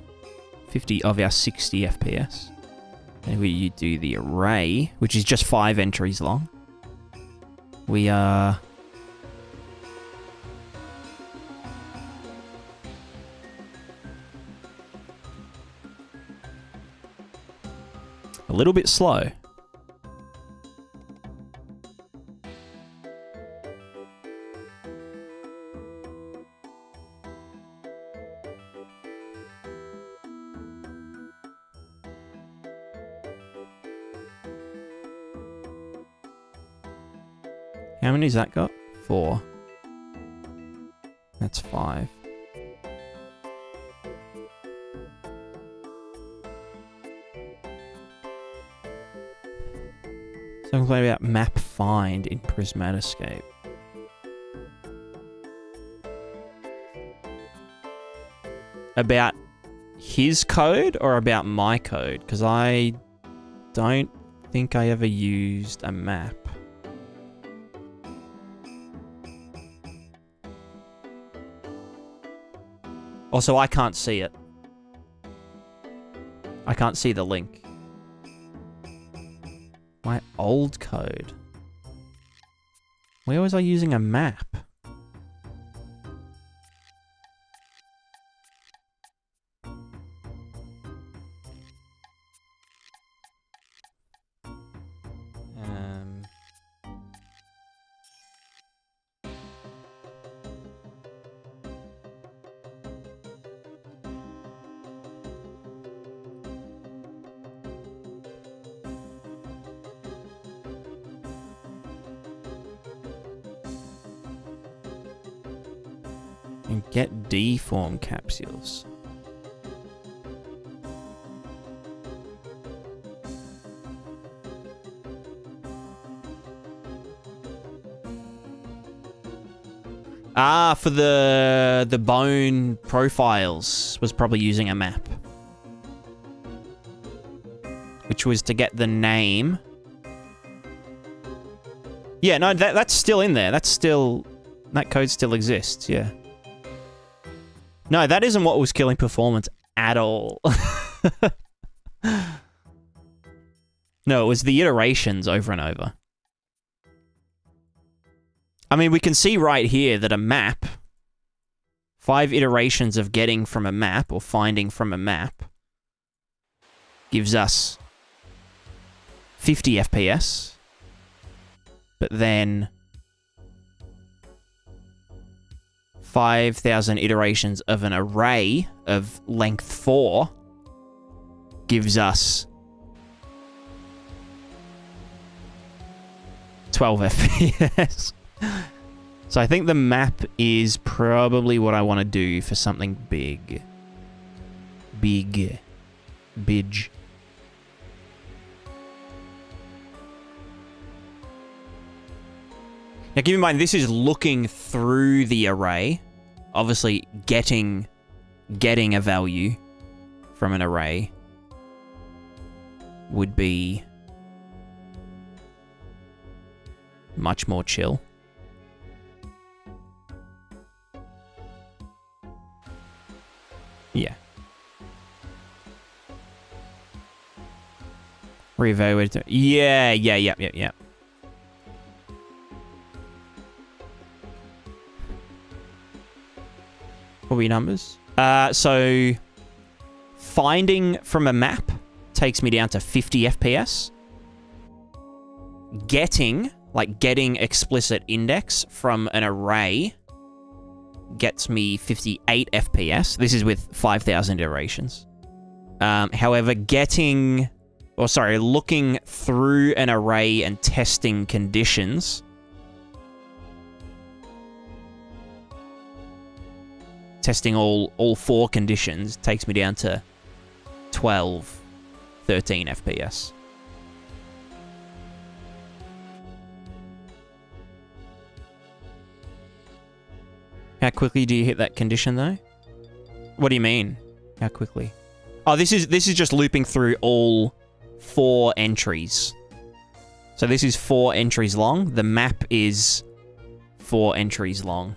50 of our 60 FPS. And we do the array, which is just 5 entries long. We are... a little bit slow. How many's that got? 4. That's 5. So I'm complaining about map find in Prismatica. About his code or about my code? Because I don't think I ever used a map. Also, I can't see it. I can't see the link. My old code. Where was I using a map? And get deform capsules. Ah, for the bone profiles was probably using a map. Which was to get the name. Yeah, no, that's still in there. That's still... that code still exists, yeah. No, that isn't what was killing performance at all. No, it was the iterations over and over. I mean, we can see right here that a map, 5 iterations of getting from a map or finding from a map, gives us 50 FPS. But then 5,000 iterations of an array of length 4 gives us 12 FPS. So I think the map is probably what I want to do for something big. Bidge. Now keep in mind, this is looking through the array. Obviously, getting a value from an array would be much more chill. Yeah. Reevaluate. Yeah. What were your numbers? So finding from a map takes me down to 50 FPS. Getting explicit index from an array gets me 58 FPS. This is with 5,000 iterations. However, looking through an array and testing conditions, testing all 4 conditions takes me down to 12, 13 FPS. How quickly do you hit that condition, though? What do you mean? How quickly? Oh, this is just looping through all 4 entries. So this is 4 entries long. The map is 4 entries long.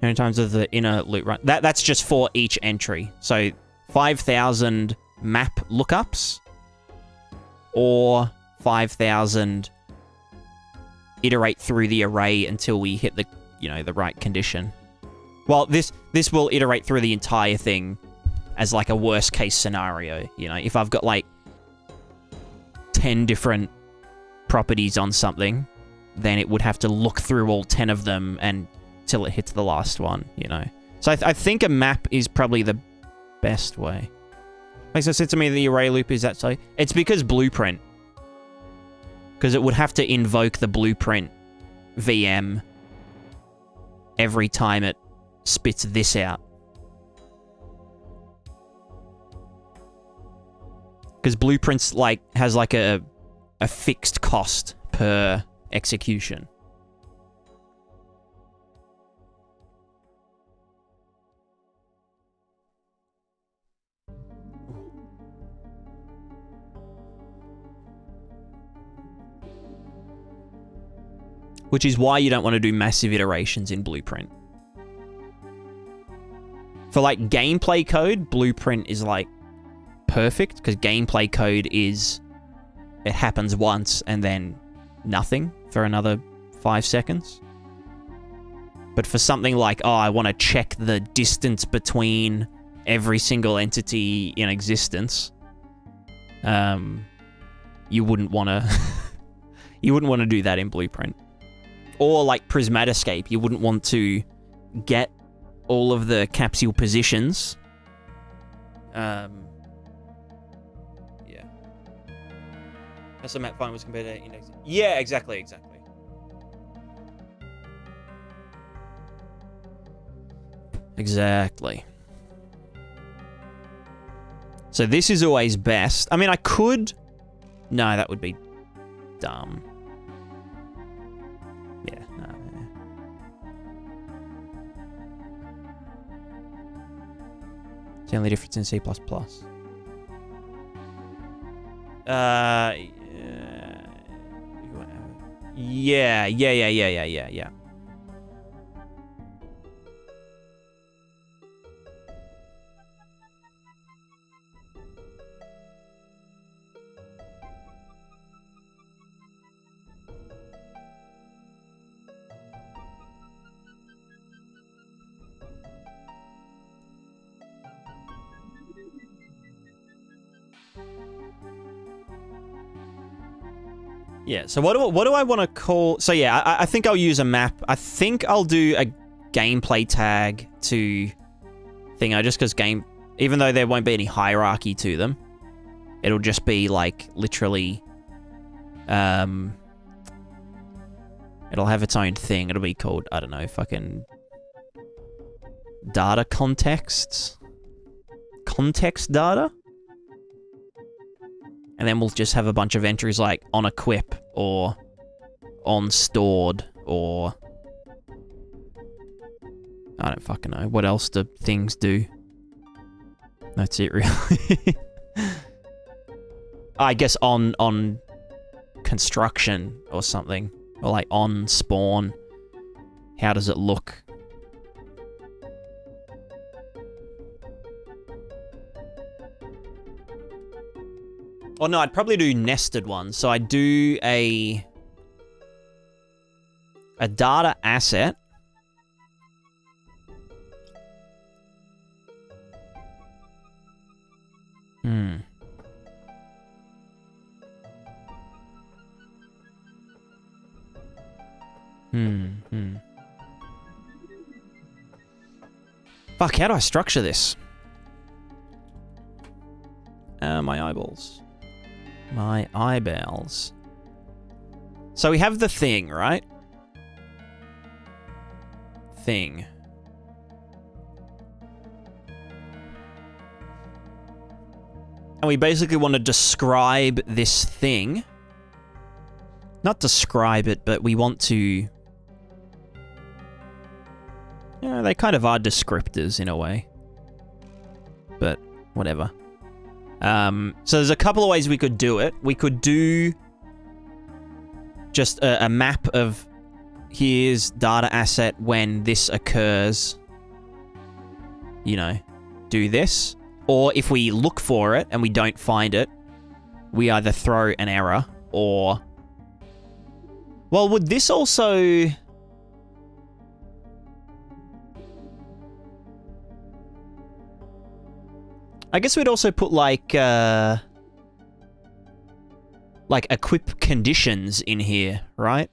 How many times of the inner loop run? That's just for each entry. So 5,000 map lookups or 5,000 iterate through the array until we hit the right condition. Well, this will iterate through the entire thing as like a worst case scenario. If I've got like 10 different properties on something, then it would have to look through all 10 of them and till it hits the last one, So I think a map is probably the best way. Like, so said to me, the array loop is that so? It's because Blueprint. Because it would have to invoke the Blueprint VM every time it spits this out. Because Blueprint's has a fixed cost per execution. Which is why you don't want to do massive iterations in Blueprint. For gameplay code, Blueprint is perfect, because gameplay code it happens once and then nothing for another 5 seconds. But for something I want to check the distance between every single entity in existence, you wouldn't want to do that in Blueprint. Or Prismatica, you wouldn't want to get all of the capsule positions. Yeah. That's the map find was compared to index. Yeah, exactly. Exactly. So this is always best. I mean, I could... No, that would be dumb. Yeah, no. It's the only difference in C++. Yeah. Yeah, so what do I want to call... So yeah, I think I'll use a map. I think I'll do a gameplay tag to Thingo, just because even though there won't be any hierarchy to them, it'll just be like literally... it'll have its own thing. It'll be called, I don't know, fucking... data contexts? Context data? And then we'll just have a bunch of entries like on equip or on stored or... I don't fucking know. What else do things do? That's it, really. I guess on construction or something. Or like on spawn. How does it look? Oh no, I'd probably do nested ones. So I'd do a data asset. Fuck, how do I structure this? My eyeballs. My eyeballs. So we have the thing, right? Thing. And we basically want to describe this thing. Not describe it, but we want to... Yeah, they kind of are descriptors in a way. But, whatever. So there's a couple of ways we could do it. We could do just a map of here's data asset when this occurs. You know, do this. Or if we look for it and we don't find it, we either throw an error or... Well, would this also... I guess we'd also put like equip conditions in here, right?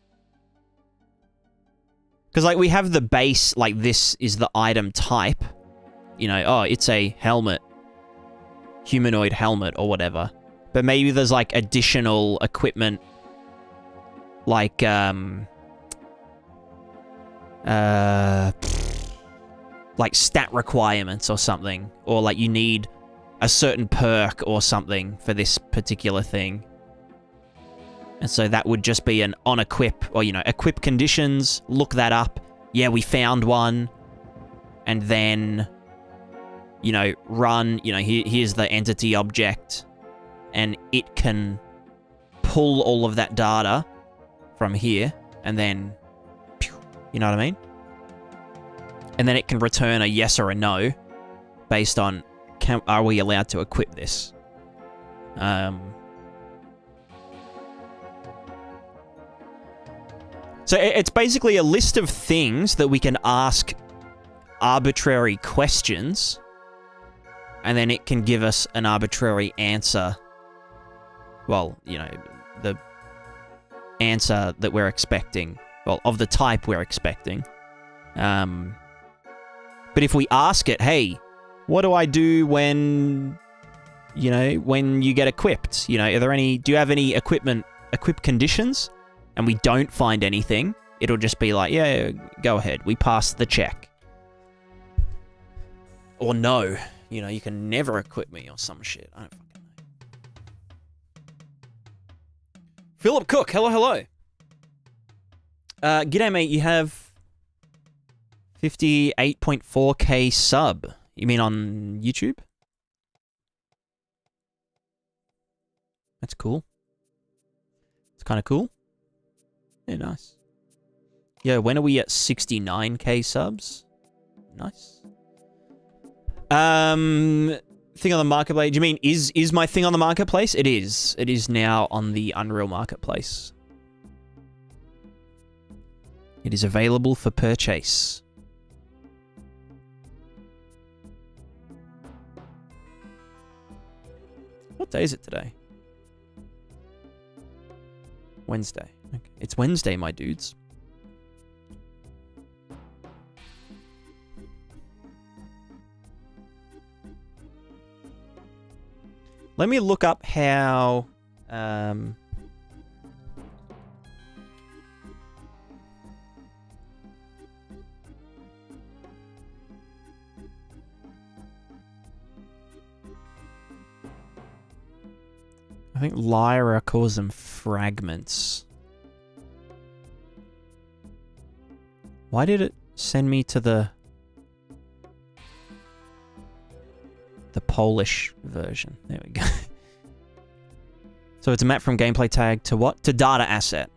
Because like we have the base, like this is the item type. You know, oh, it's a helmet. Humanoid helmet or whatever. But maybe there's like additional equipment like stat requirements or something, or like you need a certain perk or something for this particular thing. And so that would just be an on equip, or, you know, equip conditions, look that up. Yeah, we found one. And then, you know, run, you know, here's the entity object. And it can pull all of that data from here. And then, you know what I mean? And then it can return a yes or a no based on, are we allowed to equip this? So it's basically a list of things that we can ask arbitrary questions, and then it can give us an arbitrary answer. Well, you know, the answer that we're expecting. Well, of the type we're expecting. But if we ask it, hey, what do I do when, you know, when you get equipped? You know, do you have any equip conditions? And we don't find anything, it'll just be like, yeah, go ahead. We passed the check. Or no, you know, you can never equip me or some shit. I don't fucking know. Philip Cook, hello. G'day, mate. You have 58.4k sub. You mean on YouTube? That's cool. It's kind of cool. Yeah, nice. Yeah, when are we at 69k subs? Nice. Thing on the marketplace. Do you mean is my thing on the marketplace? It is. It is now on the Unreal Marketplace. It is available for purchase. What day is it today? Wednesday. Okay. It's Wednesday, my dudes. Let me look up how... I think Lyra calls them fragments. Why did it send me to the Polish version? There we go. So it's a map from gameplay tag to what? To data asset.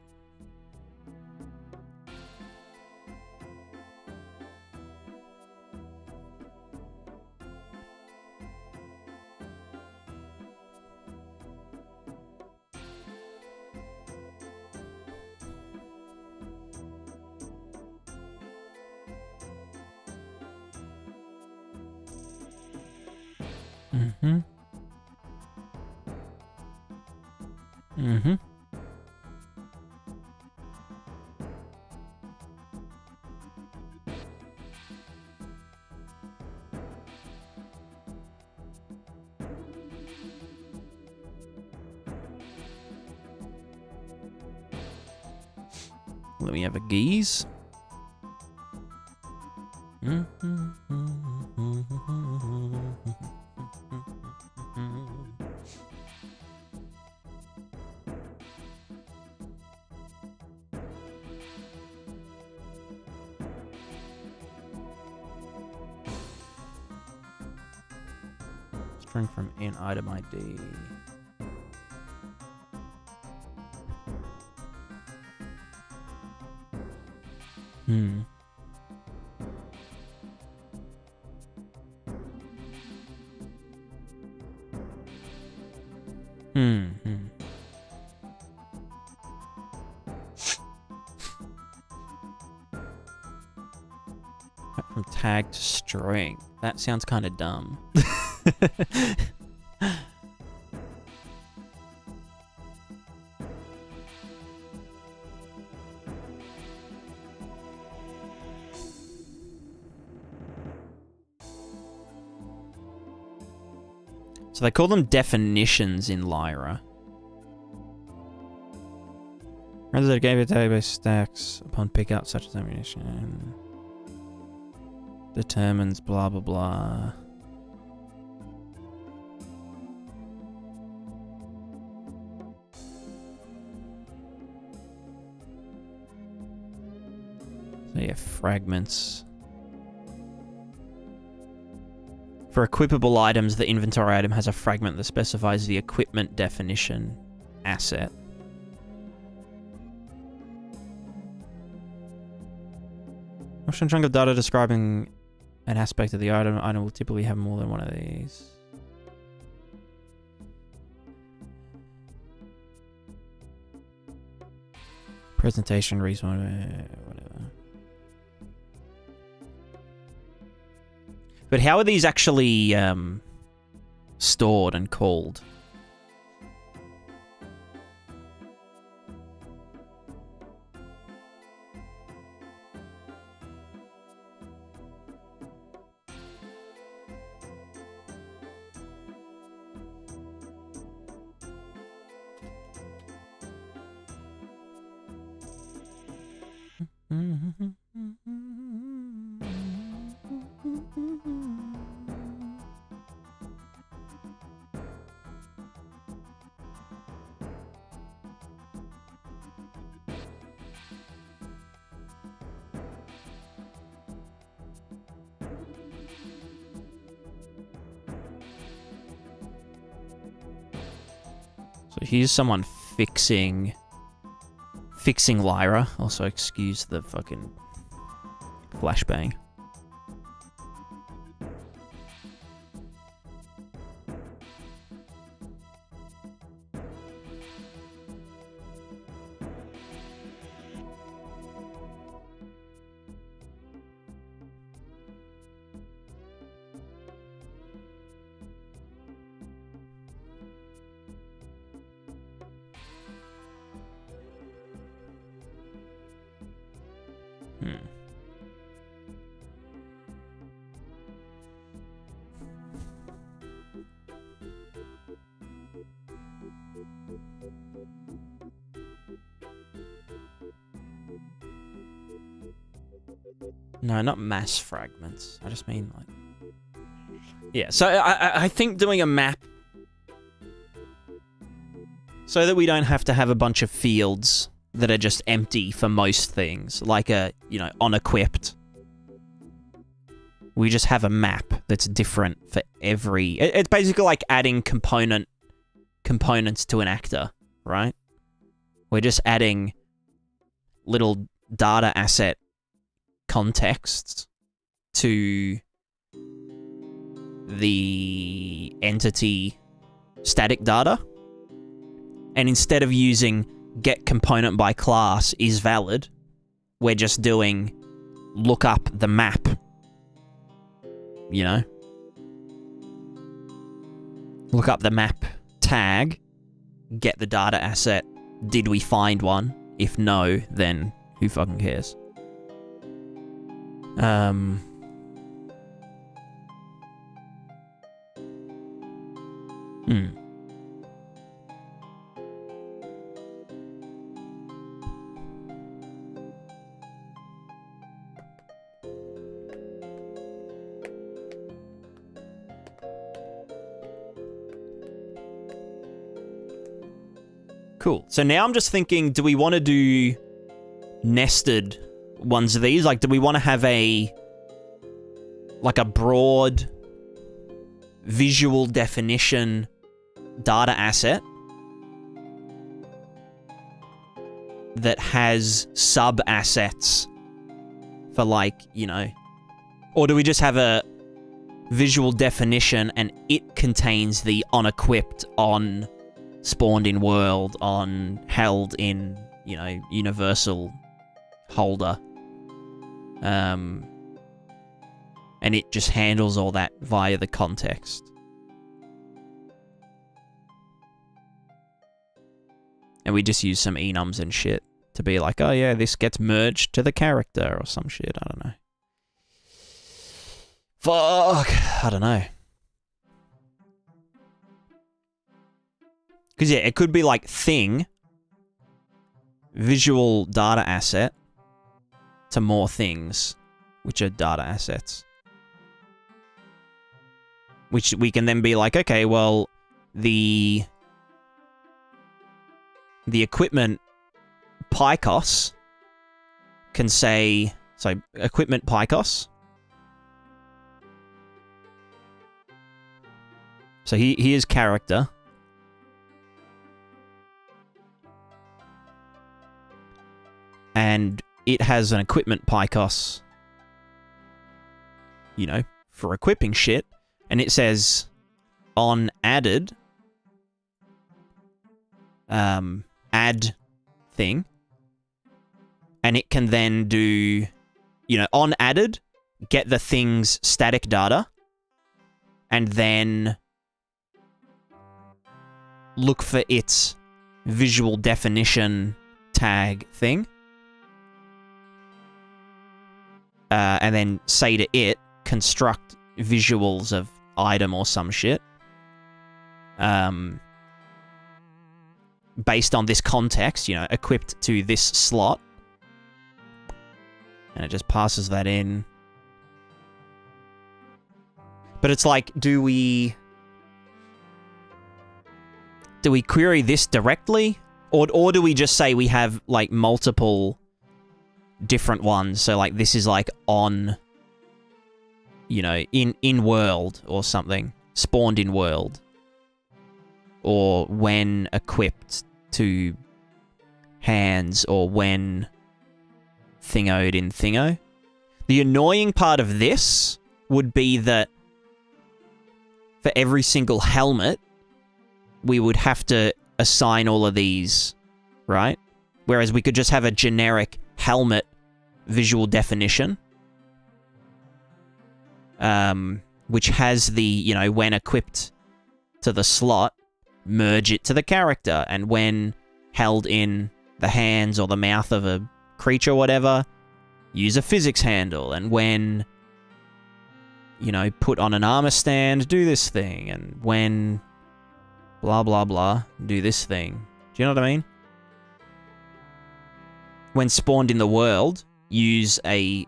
Mm-hmm. Mm-hmm. Let me have a geese. String from in item ID. Hmm. From tag to string. That sounds kind of dumb. So they call them definitions in Lyra. Rather than game database stacks upon pickup, such as ammunition, determines blah blah blah. So yeah, fragments. For equipable items, the inventory item has a fragment that specifies the equipment definition asset. Motion chunk of data describing an aspect of the item. Item will typically have more than one of these. Presentation, reason, whatever. But how are these actually stored and called? So here's someone fixing Lyra. Also, excuse the fucking flashbang. No, not mass fragments. I just mean like... Yeah, so I think doing a map so that we don't have to have a bunch of fields that are just empty for most things, like a, you know, unequipped. We just have a map that's different for every... It's basically like adding components to an actor, right? We're just adding little data asset contexts to the entity static data. And instead of using get component by class is valid, we're just doing look up the map. You know? Look up the map tag, get the data asset. Did we find one? If no, then who fucking cares? Cool. So now I'm just thinking, do we want to do nested ones of these? Like, do we want to have a broad visual definition data asset that has sub-assets for, like, you know... Or do we just have a visual definition and it contains the unequipped on spawned in world, on held in, you know, universal holder. And it just handles all that via the context. And we just use some enums and shit to be like, oh yeah, this gets merged to the character or some shit. I don't know. Fuck. I don't know. Because, yeah, it could be like thing, visual data asset, to more things, which are data assets. Which we can then be like, okay, well, the equipment PyCos can say, so equipment PyCos. So here's character. And it has an equipment PyCos, you know, for equipping shit. And it says on added, add thing. And it can then do, you know, on added, get the thing's static data. And then look for its visual definition tag thing. And then say to it, construct visuals of item or some shit. Based on this context, you know, equipped to this slot. And it just passes that in. But it's like, do we query this directly? Or do we just say we have, like, multiple different ones? So, like, this is, like, on, you know, in world or something. Spawned in world. Or when equipped to hands, or when thingoed in thingo. The annoying part of this would be that for every single helmet, we would have to assign all of these, right? Whereas we could just have a generic helmet visual definition, which has the, you know, when equipped to the slot, merge it to the character, and when held in the hands or the mouth of a creature or whatever, use a physics handle, and when, you know, put on an armor stand, do this thing, and when blah blah blah, do this thing. Do you know what I mean? When spawned in the world, use a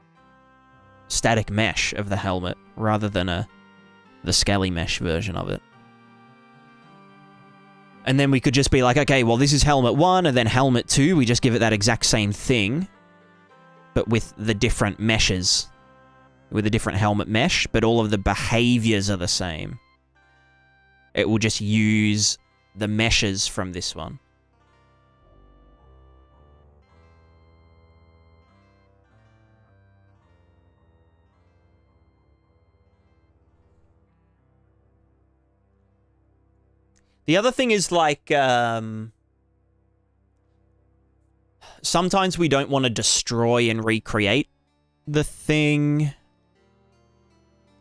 static mesh of the helmet rather than the scaly mesh version of it. And then we could just be like, okay, well, this is helmet 1, and then helmet 2, we just give it that exact same thing, but with the different meshes. With a different helmet mesh, but all of the behaviors are the same. It will just use the meshes from this one. The other thing is, like, sometimes we don't want to destroy and recreate the thing.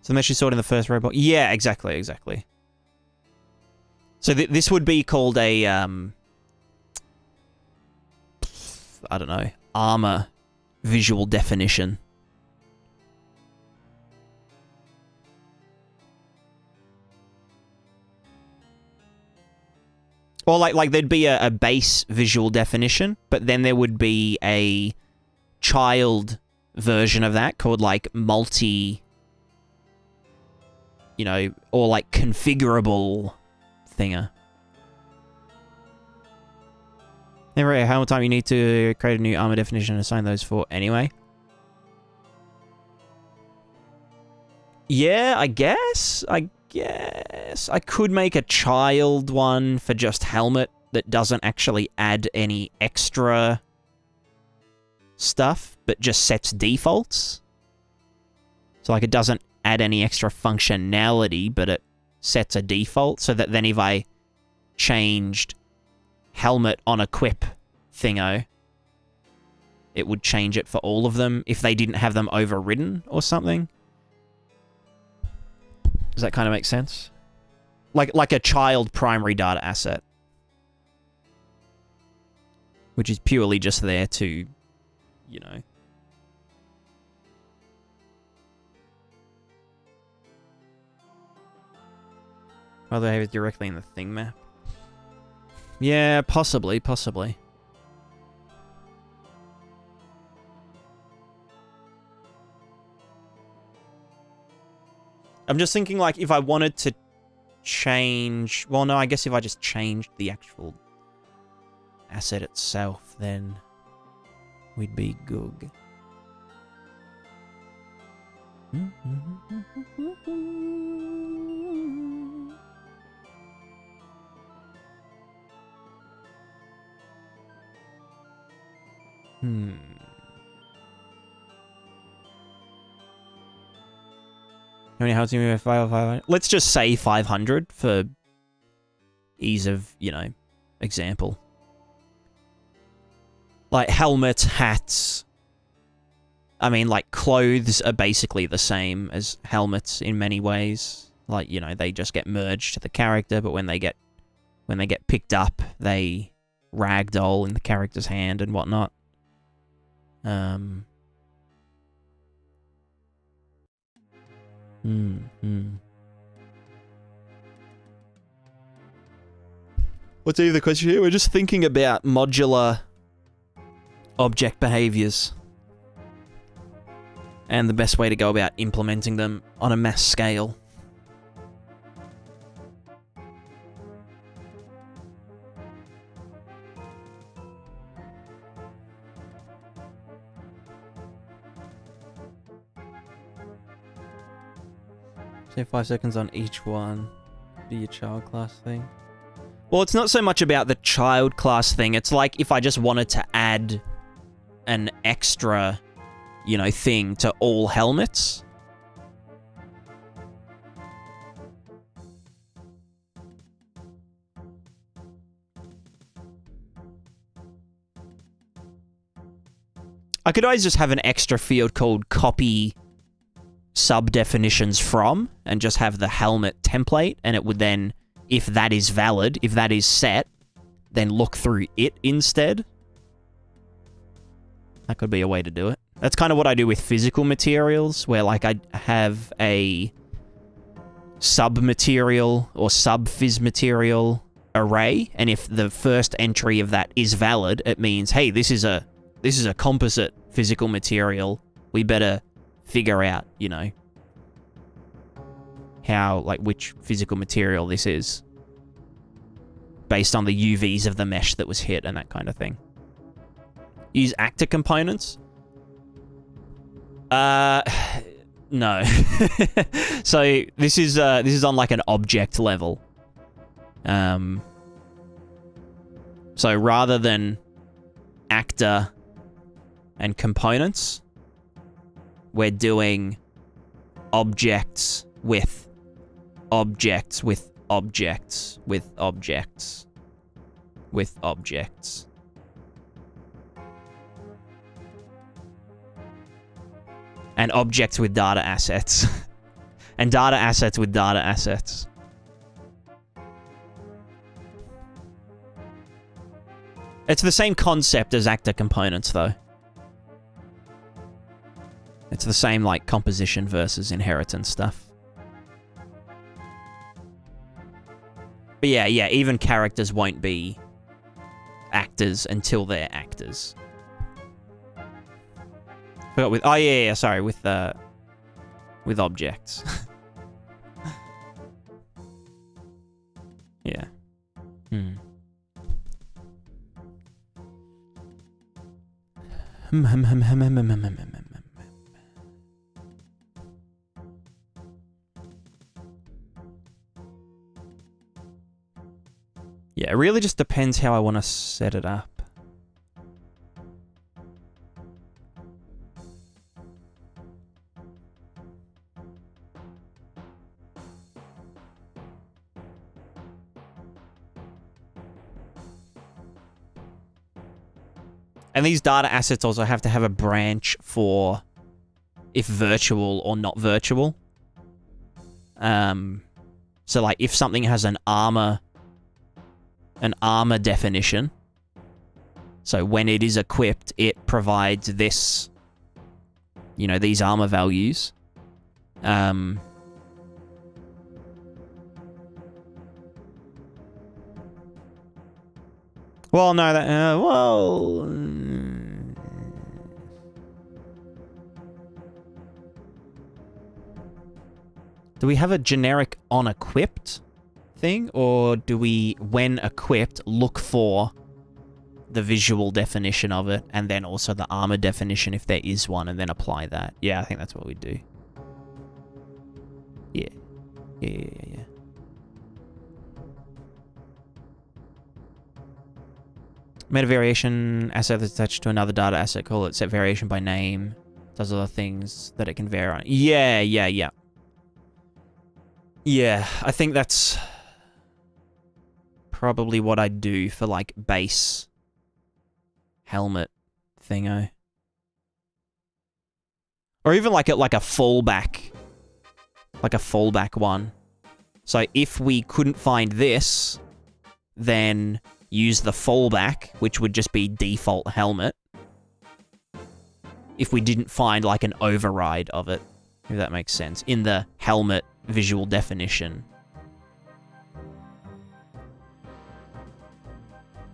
So mesh is stored in the first robot. Yeah, exactly. So this would be called a, I don't know, armor visual definition. Or like there'd be a base visual definition, but then there would be a child version of that called like multi, you know, or like configurable thinger. Never how much time you need to create a new armor definition and assign those for anyway. Yeah, I guess I could make a child one for just helmet that doesn't actually add any extra stuff, but just sets defaults. So like it doesn't add any extra functionality, but it sets a default, so that then if I changed helmet on equip thingo, it would change it for all of them if they didn't have them overridden or something. Does that kind of make sense? Like a child primary data asset, which is purely just there to, you know. Well, they have it directly in the thing map. Yeah, possibly. I'm just thinking, like, if I wanted to change... Well, no, I guess if I just changed the actual asset itself, then we'd be good. How many hearts do you have? 500? Let's just say 500 for ease of, you know, example. Like helmets, hats. I mean, like clothes are basically the same as helmets in many ways. Like, you know, they just get merged to the character, but when they get picked up, they ragdoll in the character's hand and whatnot. What's even the question here? We're just thinking about modular object behaviors and the best way to go about implementing them on a mass scale. Say 5 seconds on each one. Do your child class thing. Well, it's not so much about the child class thing. It's like if I just wanted to add an extra, you know, thing to all helmets. I could always just have an extra field called copy sub-definitions from, and just have the helmet template, and it would then, if that is valid, if that is set, then look through it instead. That could be a way to do it. That's kind of what I do with physical materials, where like I have a sub-material or sub-phys material array, and if the first entry of that is valid, it means, hey, this is a composite physical material. We better figure out, you know, how, like, which physical material this is based on the UVs of the mesh that was hit and that kind of thing. Use actor components? No. So this is on like an object level. So rather than actor and components, we're doing objects with objects with objects with objects with objects. And objects with data assets. And data assets with data assets. It's the same concept as actor components, though. It's the same, like, composition versus inheritance stuff. But yeah, even characters won't be actors until they're actors. Forgot with... Oh, yeah, sorry, with objects. Yeah. Yeah, it really just depends how I want to set it up. And these data assets also have to have a branch for if virtual or not virtual. So like if something has an armor definition, so when it is equipped, it provides this, you know, these armor values. Well, no, that, well... Do we have a generic on-equipped thing? Or do we, when equipped, look for the visual definition of it, and then also the armor definition if there is one, and then apply that? Yeah, I think that's what we do. Yeah. Yeah. Made a variation asset that's attached to another data asset. Call it set variation by name. Does other things that it can vary on. Yeah. Yeah, I think that's probably what I do for like base helmet thingo. Or even like a fallback. Like a fallback one. So if we couldn't find this, then use the fallback, which would just be default helmet. If we didn't find like an override of it, if that makes sense, in the helmet visual definition.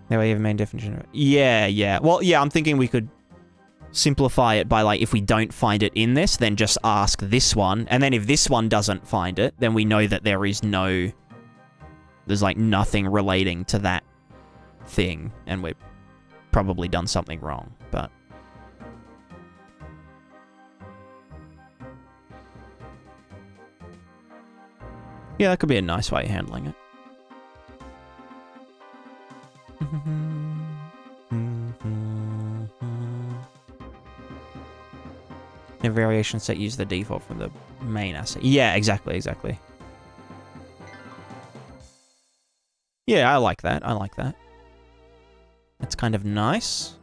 There we have a main definition. Yeah. Well, yeah, I'm thinking we could simplify it by like, if we don't find it in this, then just ask this one. And then if this one doesn't find it, then we know that there's like nothing relating to that thing, and we've probably done something wrong, but... Yeah, that could be a nice way of handling it. A variation set use the default from the main asset. Yeah, exactly. Yeah, I like that. That's kind of nice.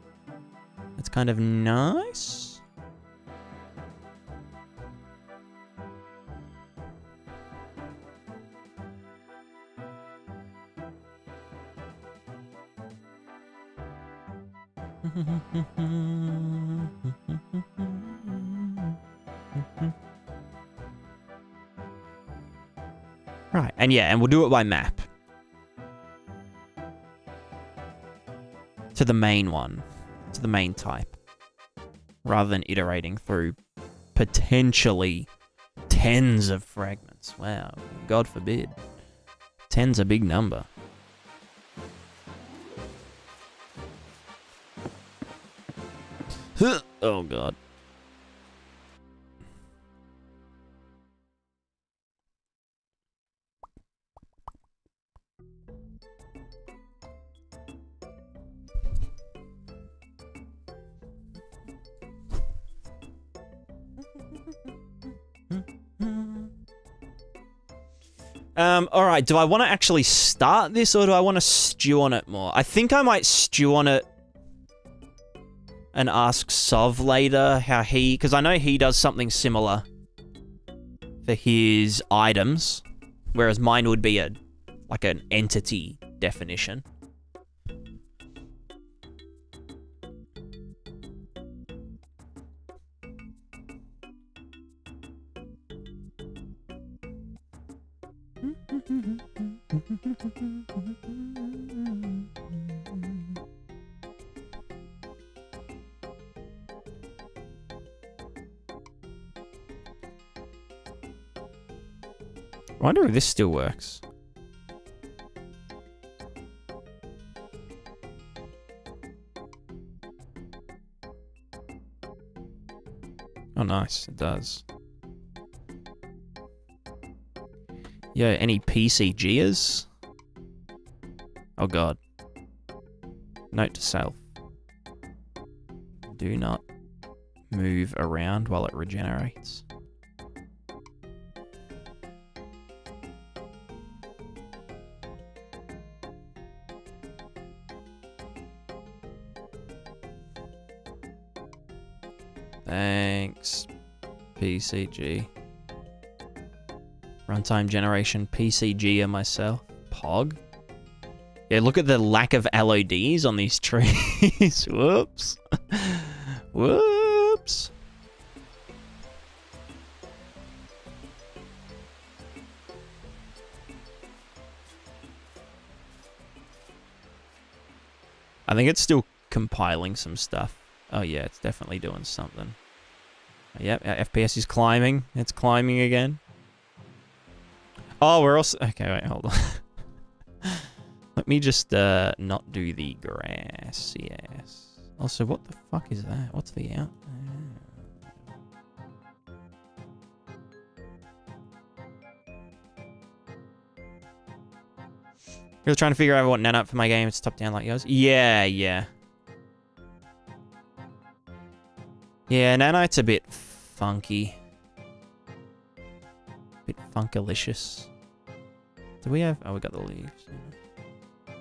Right, and yeah, and we'll do it by map. To the main one. To the main type. Rather than iterating through potentially tens of fragments. Wow, God forbid. 10's a big number. Oh, God. All right, do I want to actually start this, or do I want to stew on it more? I think I might stew on it and ask Sov later how he... Because I know he does something similar for his items, whereas mine would be like an entity definition. I wonder if this still works. Oh, nice. It does. Yo, any PCGers? Oh, God. Note to self. Do not move around while it regenerates. Thanks, PCG. Runtime generation PCG and myself. Pog. Yeah, look at the lack of LODs on these trees. Whoops. Whoops. I think it's still compiling some stuff. Oh yeah, it's definitely doing something. Yep, our FPS is climbing. It's climbing again. Oh, we're also... Okay, wait, hold on. Let me just not do the grass. Yes. Also, what the fuck is that? What's the out? You're trying to figure out what nanite for my game. It's top down like yours. Yeah, yeah. Yeah, nanite's a bit funky. A bit funkalicious. Do we have... Oh, we got the leaves. I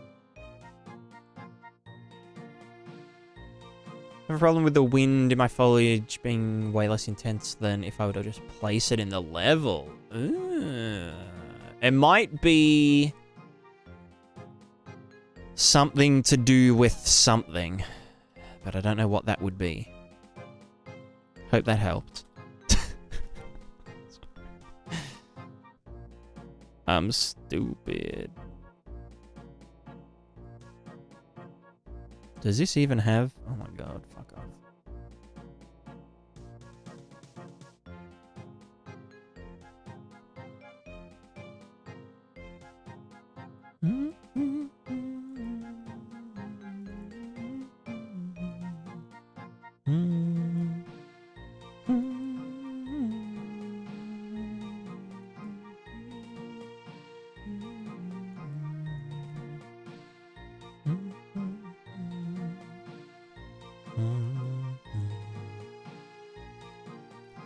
have a problem with the wind in my foliage being way less intense than if I were to just place it in the level. Ooh. It might be something to do with something, but I don't know what that would be. Hope that helped. I'm stupid. Does this even have... Oh my god, fuck off.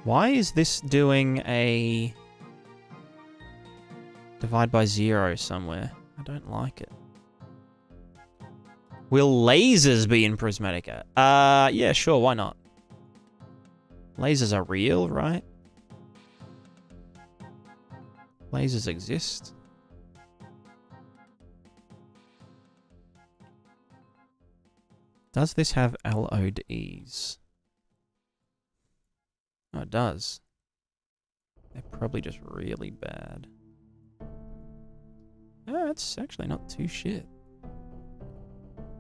Why is this doing a divide by 0 somewhere? I don't like it. Will lasers be in Prismatica? Yeah, sure, why not? Lasers are real, right? Lasers exist. Does this have LODs? Oh, it does. They're probably just really bad. Oh, it's actually not too shit.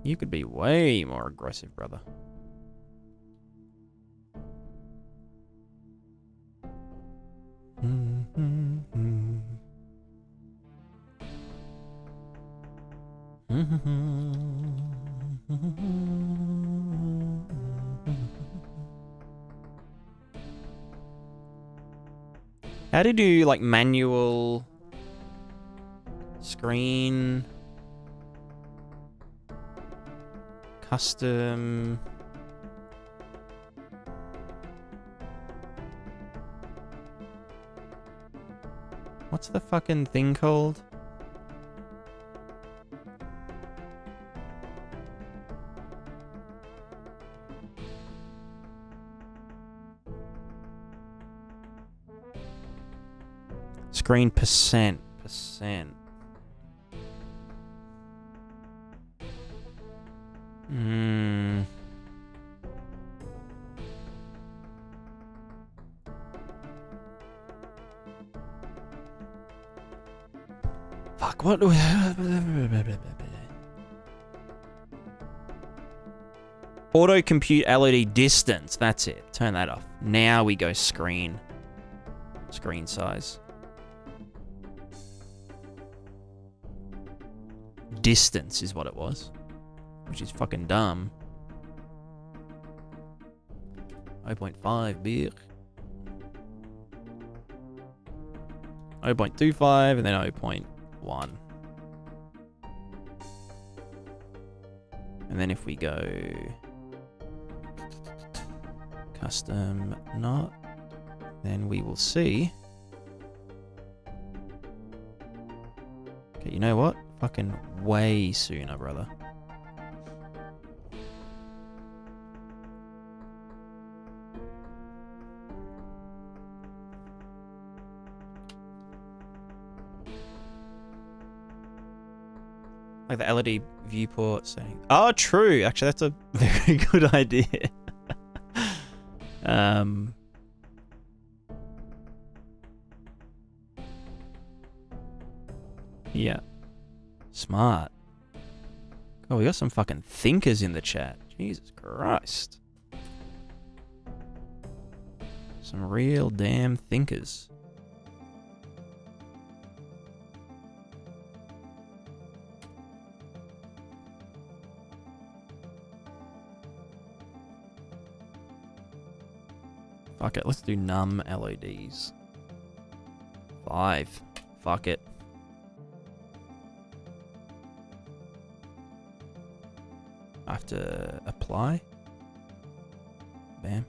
You could be way more aggressive, brother. How do you do, like, manual screen, custom? What's the fucking thing called? Screen percent. Fuck, what do we... Auto compute LED distance, that's it. Turn that off. Now we go screen. Screen size. Distance is what it was. Which is fucking dumb. 0.5 beer. 0.25 and then 0.1. And then if we go custom not, then we will see. Okay, you know what? Fucking way sooner, brother. Like the LED viewport setting. Oh, true. Actually, that's a very good idea. Yeah. Smart. Oh, we got some fucking thinkers in the chat. Jesus Christ. Some real damn thinkers. Fuck it, let's do num LEDs. 5. Fuck it. I have to apply. Bam.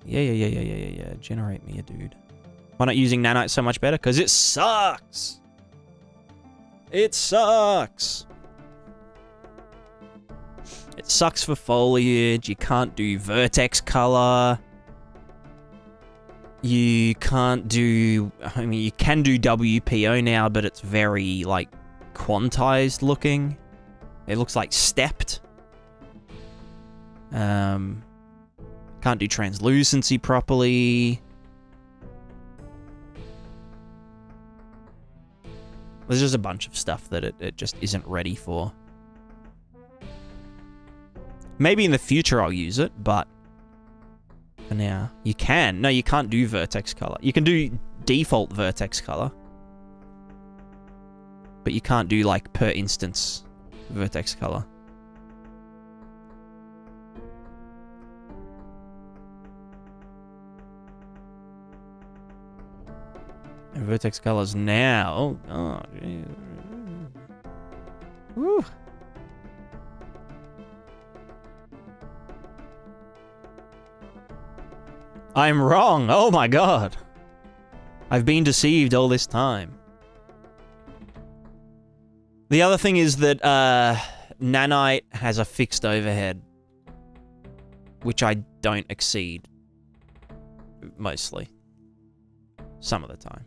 Yeah. Generate me a dude. Why not using nanite so much better? Because it sucks. It sucks. It sucks for foliage. You can't do vertex color. You can't do... I mean, you can do WPO now, but it's very, like, quantized looking. It looks like stepped. Can't do translucency properly. There's just a bunch of stuff that it just isn't ready for. Maybe in the future I'll use it, but for now, you can. No, you can't do vertex color. You can do default vertex color, but you can't do, like, per instance vertex color. And vertex colors now. Oh, God. Woo. I'm wrong. Oh my God. I've been deceived all this time. The other thing is that nanite has a fixed overhead, which I don't exceed mostly. Some of the time.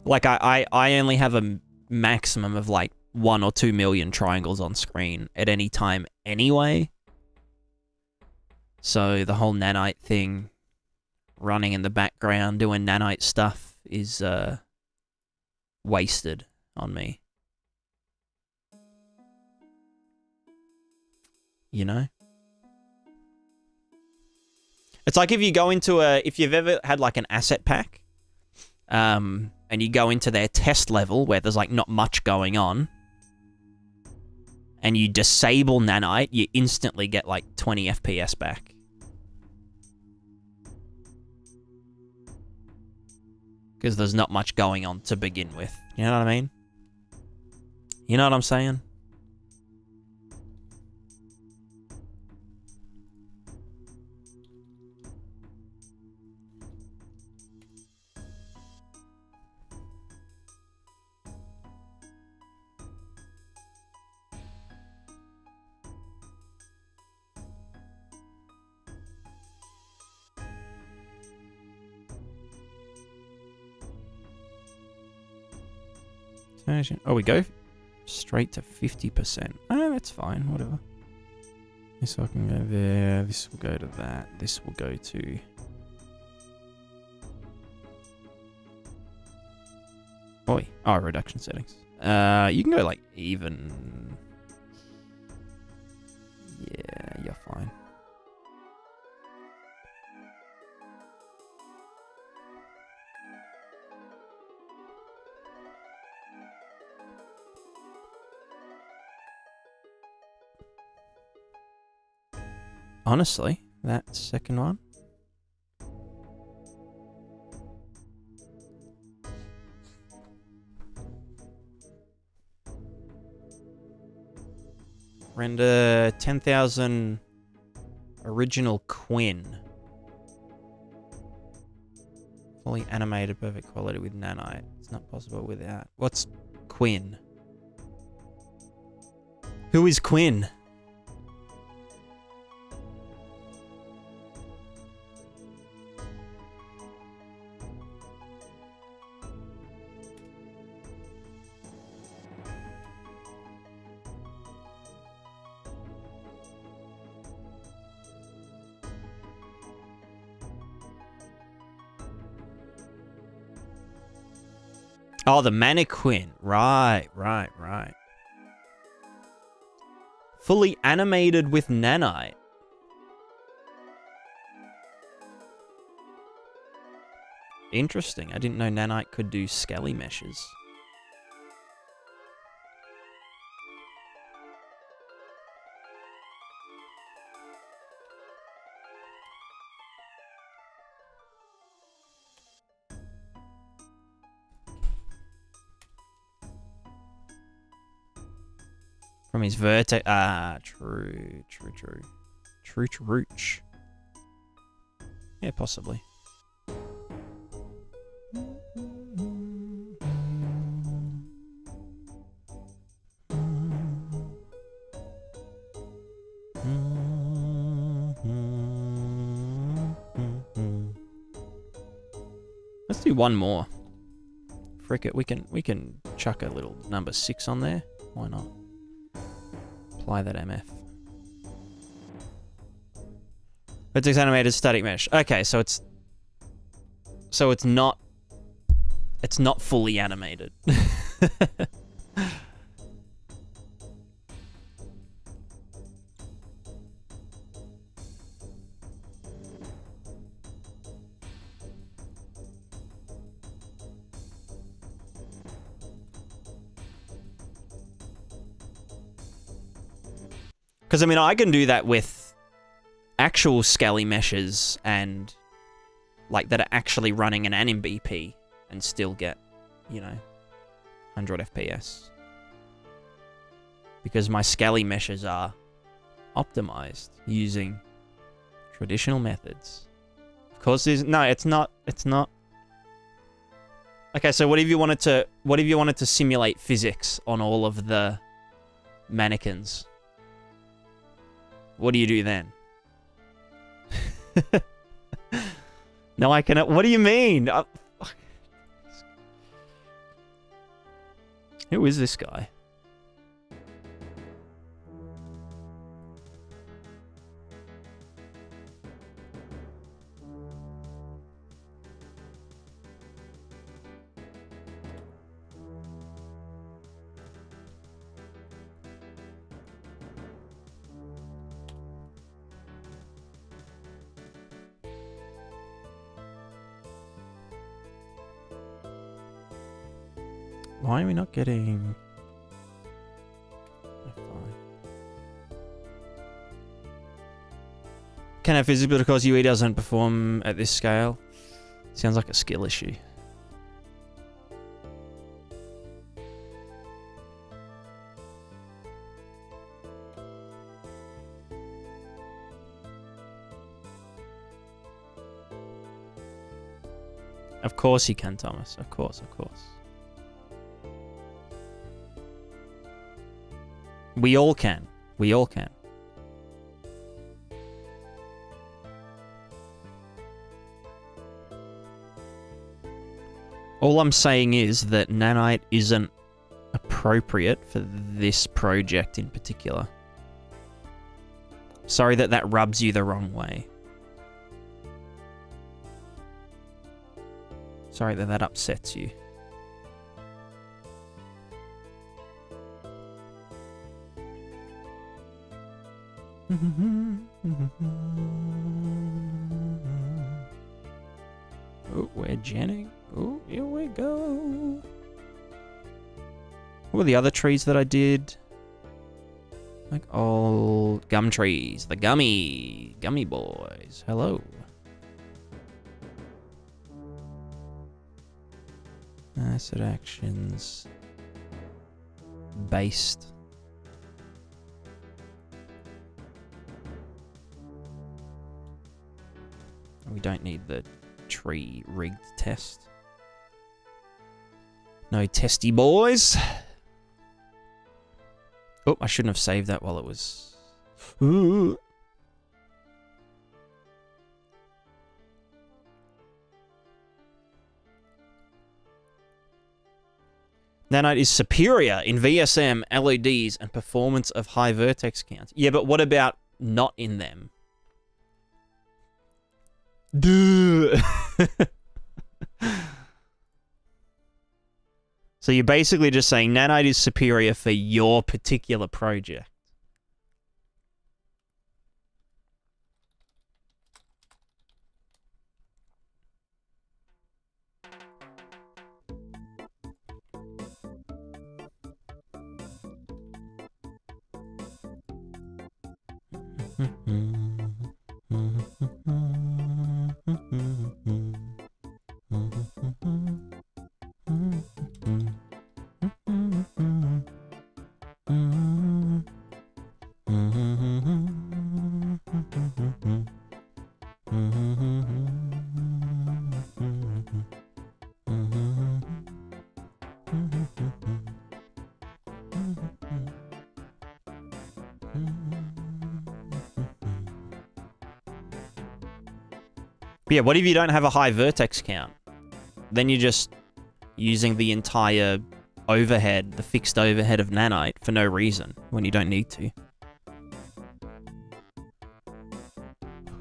Like, I only have a maximum of, like, 1 or 2 million triangles on screen at any time anyway. So the whole nanite thing running in the background doing nanite stuff is wasted on me. You know? It's like if you go into if you've ever had like an asset pack, and you go into their test level where there's like not much going on, and you disable nanite, you instantly get like 20 FPS back. Because there's not much going on to begin with. You know what I mean? You know what I'm saying? Oh, we go straight to 50%. Oh, that's fine. Whatever. This I can go there. This will go to that. This will go to... Oi. Oh, reduction settings. You can go like even... Yeah, you're fine. Honestly, that second one. Render 10,000 original Quinn. Fully animated, perfect quality with nanite. It's not possible without. What's Quinn? Who is Quinn? Oh, the mannequin. Right. Fully animated with nanite. Interesting. I didn't know nanite could do scaly meshes. From his vertex. Ah, true. Yeah, possibly. Let's do one more. Frick it, we can chuck a little number 6 on there. Why not? Apply that MF. Vertex animated static mesh. Okay, so it's not fully animated. Because, I mean, I can do that with actual scaly meshes and, like, that are actually running an AnimBP and still get, you know, 100 FPS. Because my scaly meshes are optimized using traditional methods. Of course, it's not. Okay, so what if you wanted to simulate physics on all of the mannequins? What do you do then? No, I cannot. What do you mean? Who is this guy? Why are we not getting... Can have physics because UE doesn't perform at this scale. Sounds like a skill issue. Of course you can, Thomas. Of course, of course. We all can. We all can. All I'm saying is that nanite isn't appropriate for this project in particular. Sorry that that rubs you the wrong way. Sorry that that upsets you. Oh, we're jamming. Oh, here we go. What were the other trees that I did? Like old gum trees. The gummy boys. Hello. Acid actions. Based. We don't need the tree rigged test. No testy boys. Oh, I shouldn't have saved that while it was... Ooh. Nanite is superior in VSM, LEDs, and performance of high vertex counts. Yeah, but what about not in them? Duh. So you're basically just saying nanite is superior for your particular project. Yeah, what if you don't have a high vertex count? Then you're just using the entire overhead, the fixed overhead of nanite for no reason when you don't need to.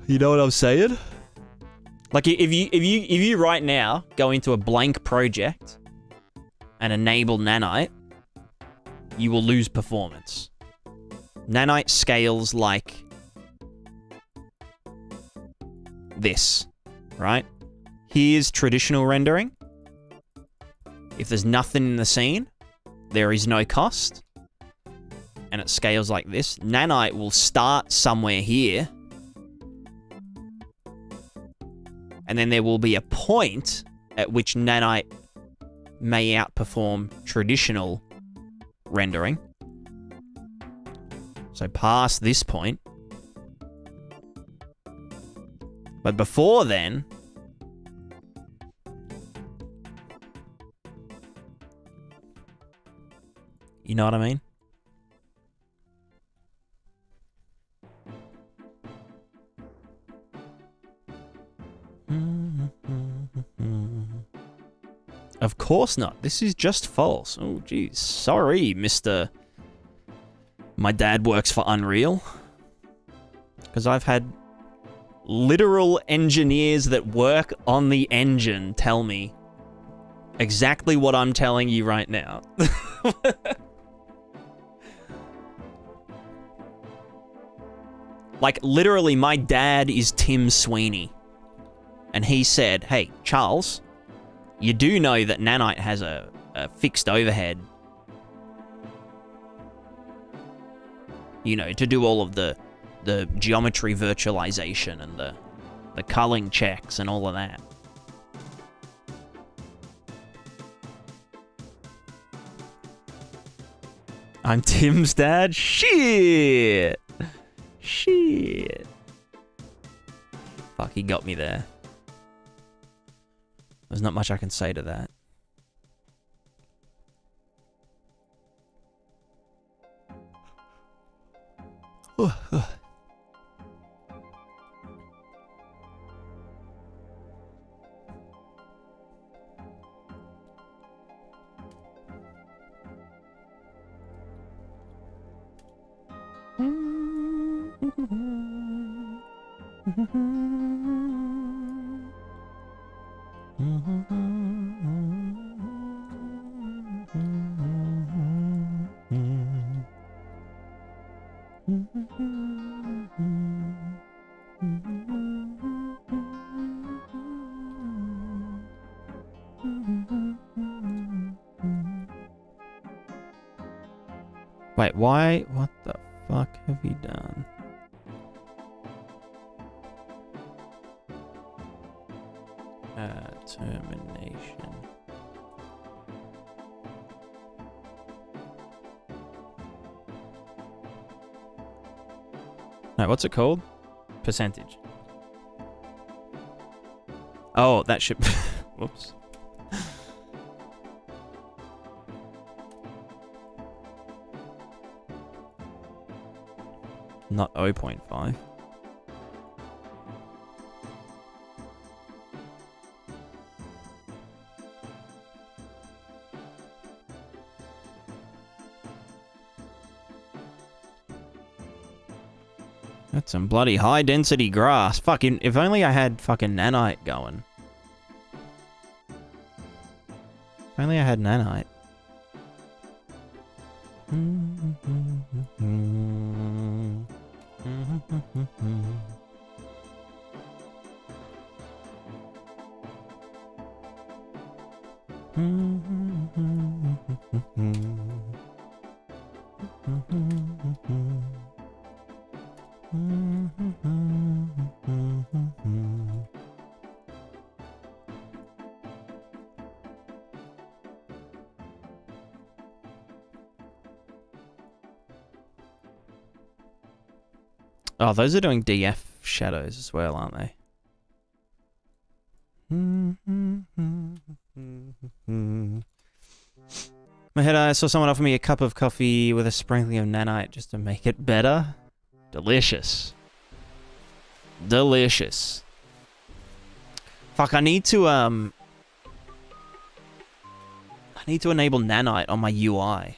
You know what I'm saying? Like if you right now go into a blank project and enable nanite, you will lose performance. Nanite scales like this. Right? Here's traditional rendering. If there's nothing in the scene, there is no cost. And it scales like this. Nanite will start somewhere here. And then there will be a point at which nanite may outperform traditional rendering. So past this point. But before then, you know what I mean? Of course not. This is just false. Oh, geez. Sorry, Mr. My dad works for Unreal. Because I've had literal engineers that work on the engine tell me exactly what I'm telling you right now. Like, literally, my dad is Tim Sweeney. And he said, hey, Charles, you do know that nanite has a fixed overhead. You know, to do all of the geometry virtualization and the culling checks and all of that. I'm Tim's dad? Shit! Shit. Fuck, he got me there. There's not much I can say to that. Wait, why? What the fuck have you done? Termination. No, what's it called? Percentage. Oh, that should... Whoops. Not 0.5. That's some bloody high density grass. Fucking, if only I had fucking nanite going. If only I had nanite. Oh, those are doing DF shadows as well, aren't they? My head, I saw someone offer me a cup of coffee with a sprinkling of nanite just to make it better. Delicious. Delicious. Fuck, I need to enable nanite on my UI.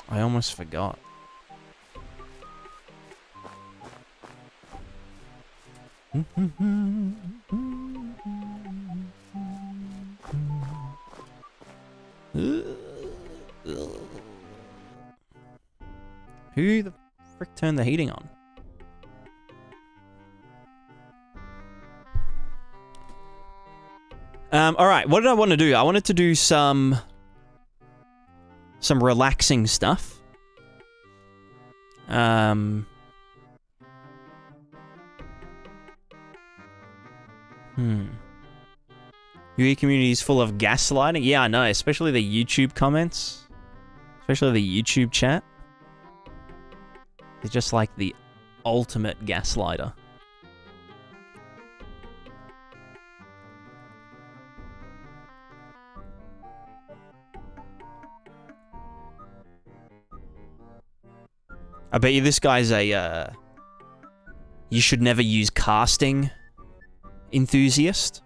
I almost forgot. Who the frick turned the heating on? Alright, what did I want to do? I wanted to do some relaxing stuff. UE community is full of gaslighting. Yeah, I know, especially the YouTube comments. Especially the YouTube chat. It's just like the ultimate gaslighter. I bet you this guy's a, you should never use casting enthusiast.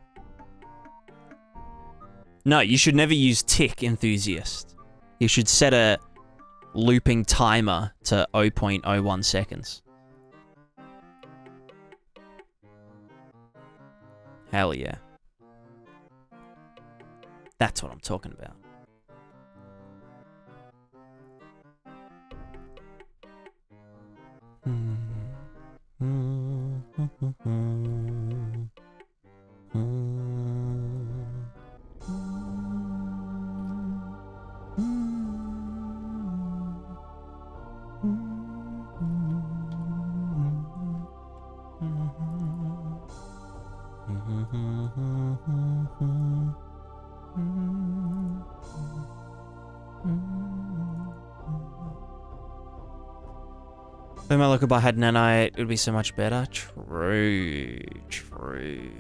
No, you should never use tick enthusiast. You should set a looping timer to 0.01 seconds. Hell yeah. That's what I'm talking about. If my local bar had nanite, it would be so much better. True. True.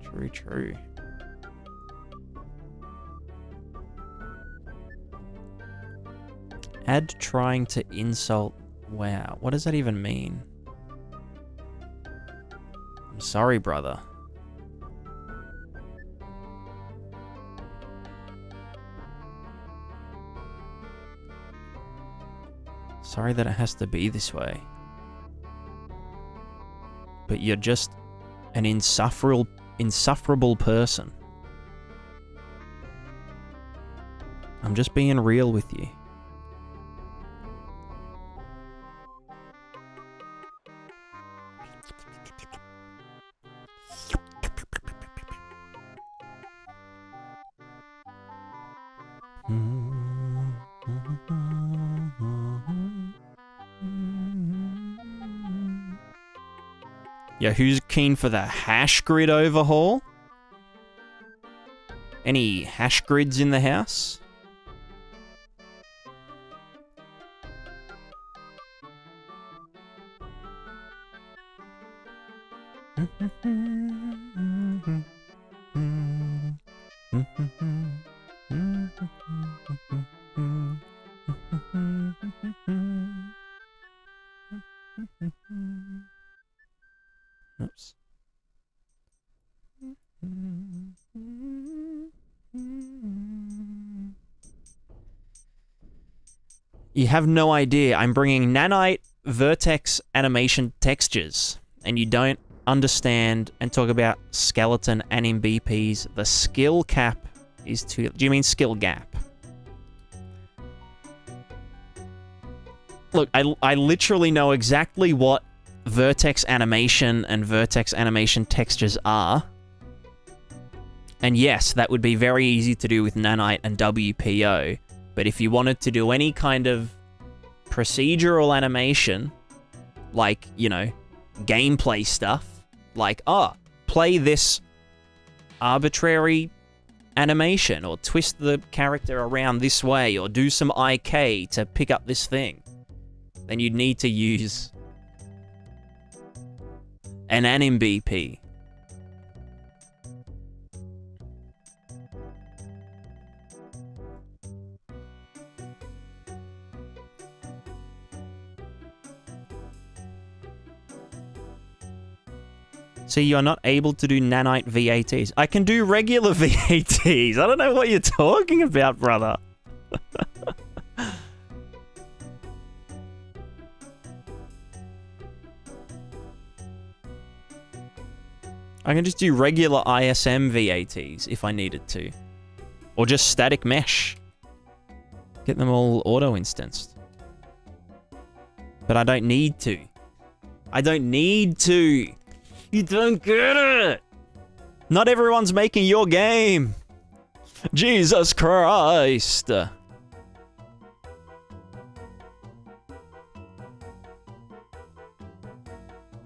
True, true. Add trying to insult. Wow, what does that even mean? I'm sorry, brother. Sorry that it has to be this way. But you're just an insufferable person. I'm just being real with you. Yeah, who's keen for the hash grid overhaul? Any hash grids in the house? Oops. You have no idea. I'm bringing nanite vertex animation textures, and you don't understand and talk about skeleton and MBPs. The skill cap is too... Do you mean skill gap? Look, I literally know exactly what vertex animation and vertex animation textures are. And yes, that would be very easy to do with nanite and WPO. But if you wanted to do any kind of procedural animation, like, you know, gameplay stuff, like, play this arbitrary animation, or twist the character around this way, or do some IK to pick up this thing, then you'd need to use an NMBP. So you're not able to do nanite VATs. I can do regular VATs. I don't know what you're talking about, brother. I can just do regular ISM VATs if I needed to. Or just static mesh. Get them all auto-instanced. But I don't need to. I don't need to. You don't get it! Not everyone's making your game! Jesus Christ! Anyway,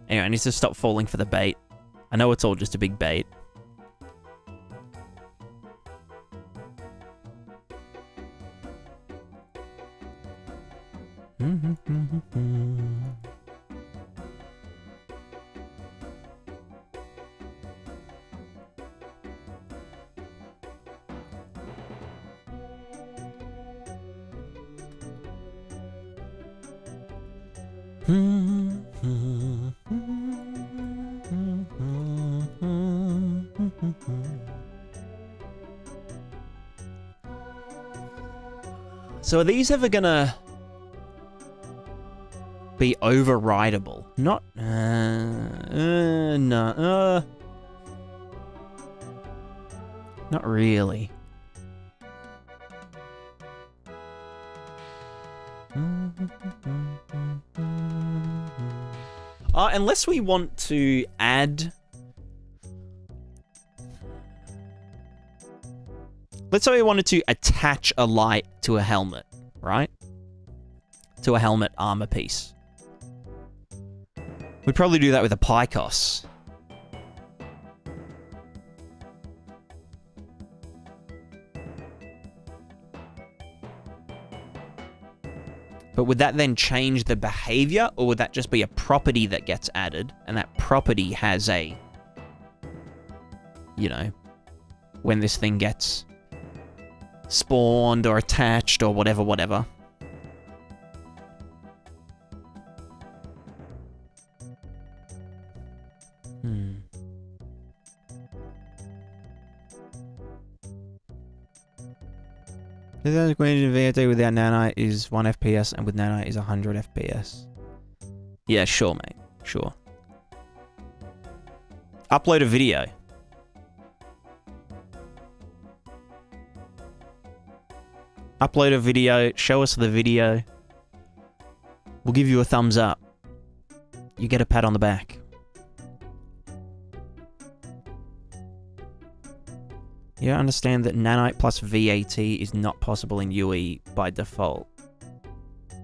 I need to stop falling for the bait. I know it's all just a big bait. So are these ever gonna be overrideable? Not, no, not really. Unless we want to add... Let's say we wanted to attach a light to a helmet, right? To a helmet armor piece. We'd probably do that with a Picos. But would that then change the behavior, or would that just be a property that gets added, and that property has a, you know, when this thing gets spawned or attached or whatever. The equation of VAT without nanite is 1 FPS, and with nanite is 100 FPS. Yeah, sure, mate. Sure. Upload a video. Upload a video. Show us the video. We'll give you a thumbs up. You get a pat on the back. You don't understand that nanite plus VAT is not possible in UE by default.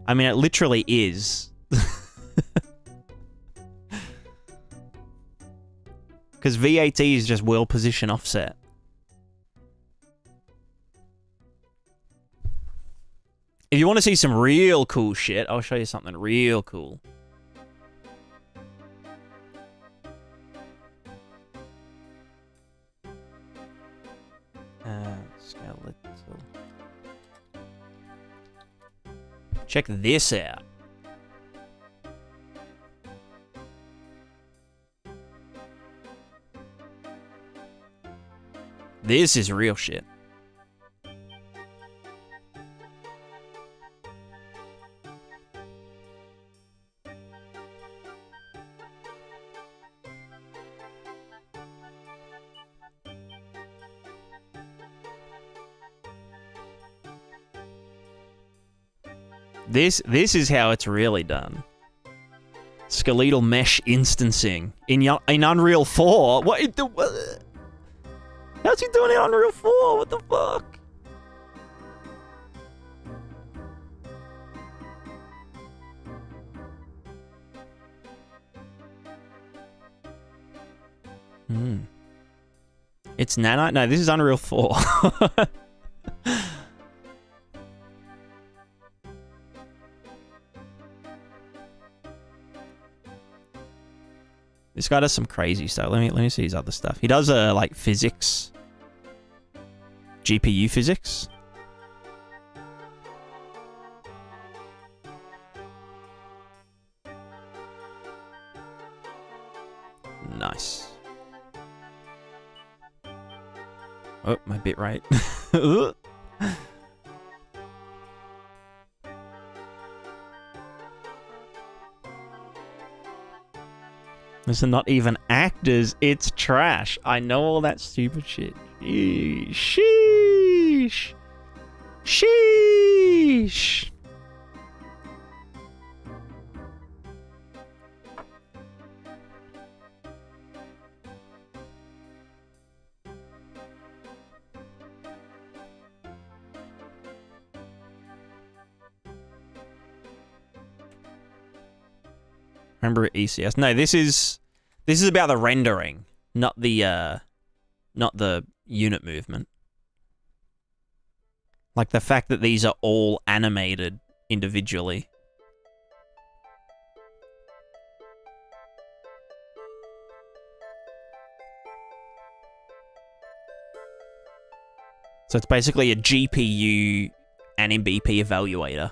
I mean, it literally is. Because VAT is just world position offset. If you want to see some real cool shit, I'll show you something real cool. Skeletal. Check this out. This is real shit. This is how it's really done. Skeletal mesh instancing in Unreal 4. What? How's he doing it in Unreal 4? What the fuck? It's nanite? No, this is Unreal 4. This guy does some crazy stuff. Let me see his other stuff. He does like physics, GPU physics. Nice. Oh, my bit rate. These are not even actors, it's trash. I know all that stupid shit. Sheesh. Sheesh. Remember ECS? No, this is about the rendering, not the unit movement. Like the fact that these are all animated individually. So it's basically a GPU and MVP evaluator.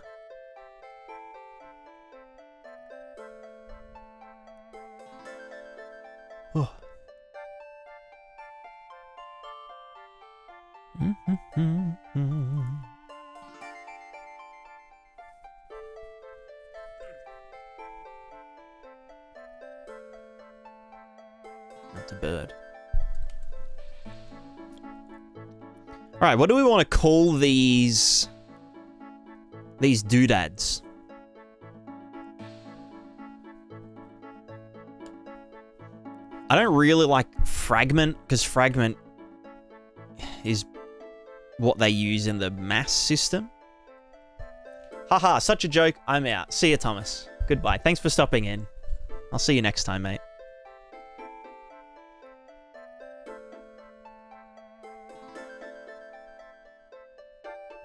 That's a bird. Alright, what do we want to call these doodads? I don't really like fragment, because fragment is what they use in the mass system. Haha, such a joke. I'm out. See ya, Thomas. Goodbye. Thanks for stopping in. I'll see you next time, mate.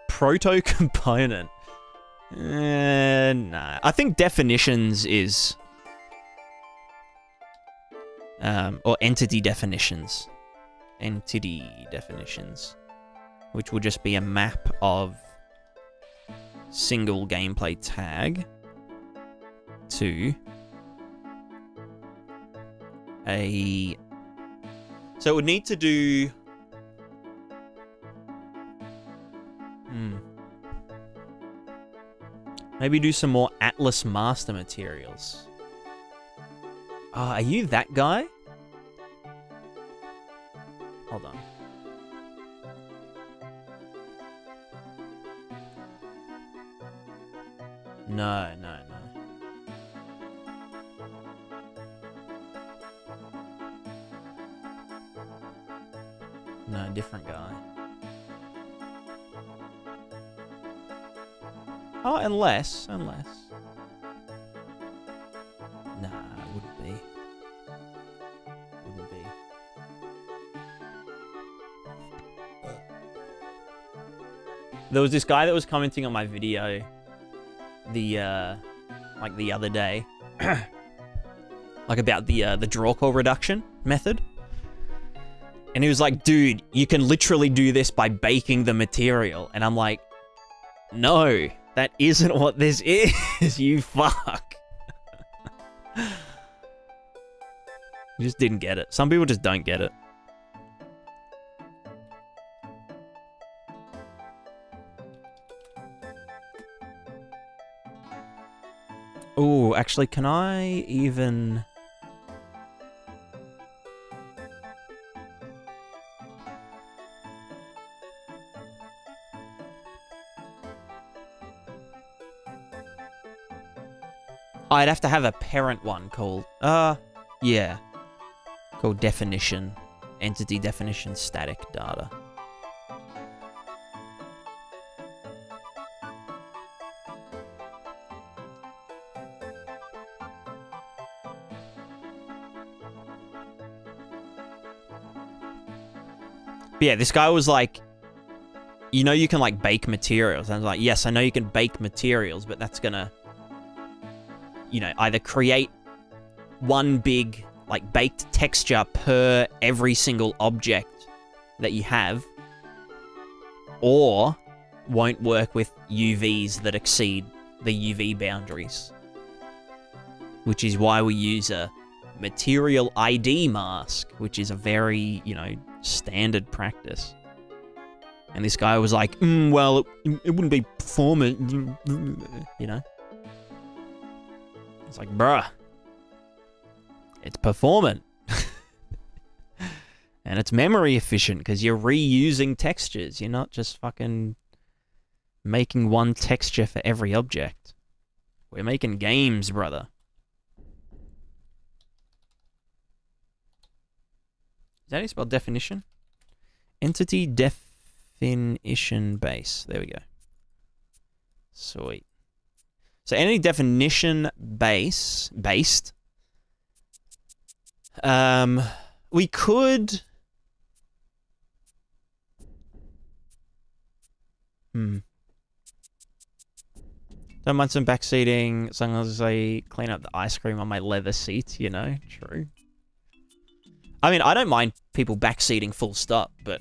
Proto component. Nah. I think definitions is... or entity definitions. Entity definitions. Which will just be a map of single gameplay tag to a... So it would need to do... Maybe do some more Atlas master materials. Are you that guy? Hold on. No. No, different guy. Oh, unless. Nah, it wouldn't be. There was this guy that was commenting on my video the other day. Like about the draw call reduction method. And he was like, dude, you can literally do this by baking the material. And I'm like, no, that isn't what this is, you fuck. You just didn't get it. Some people just don't get it. Oh, actually, can I even... I'd have to have a parent one called, yeah. Called definition. Entity definition static data. But yeah, this guy was like, you know you can like bake materials. And I was like, yes, I know you can bake materials, but that's gonna... you know, either create one big, like, baked texture per every single object that you have, or won't work with UVs that exceed the UV boundaries. Which is why we use a material ID mask, which is a very, you know, standard practice. And this guy was like, well, it wouldn't be performant, you know? It's like, bruh, it's performant. And it's memory efficient because you're reusing textures. You're not just fucking making one texture for every object. We're making games, brother. Is that how you spell definition? Entity definition base. There we go. Sweet. So any definition based, we could, don't mind some backseating as long as I clean up the ice cream on my leather seats, you know, true. I mean, I don't mind people backseating full stop, but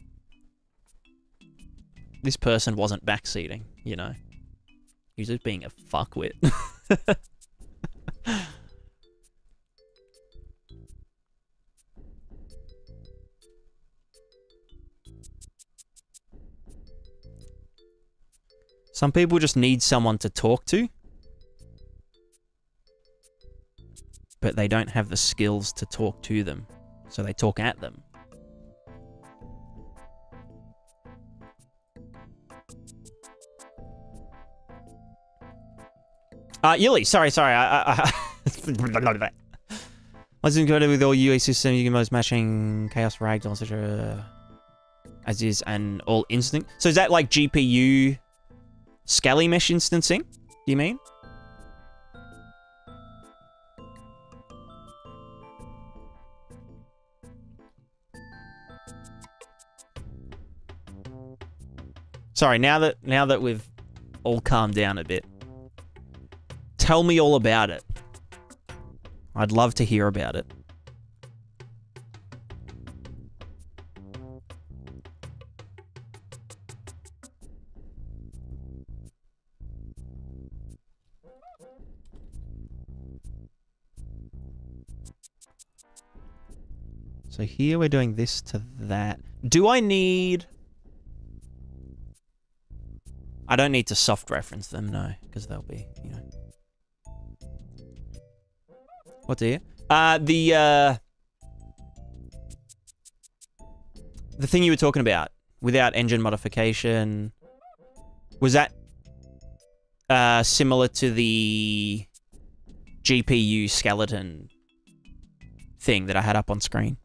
this person wasn't backseating, you know. He was just being a fuckwit. Some people just need someone to talk to, but they don't have the skills to talk to them, so they talk at them. Yuli, sorry. I was encoded with all UA systems, you can most matching chaos rags, etc. As is, and all instinct. So is that like GPU Scally mesh instancing? Do you mean? Sorry, now that we've all calmed down a bit, Tell me all about it. I'd love to hear about it. So here we're doing this to that. Do I need... I don't need to soft reference them, no, because they'll be, you know. What do you? The thing you were talking about, without engine modification, was that similar to the GPU skeleton thing that I had up on screen?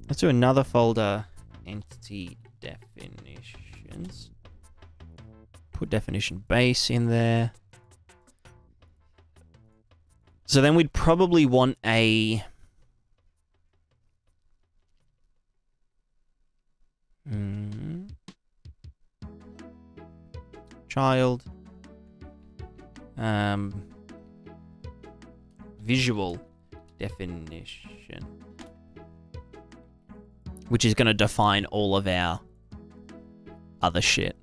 Let's do another folder, entity definitions. Put definition base in there. So then we'd probably want a child visual definition, which is going to define all of our other shit.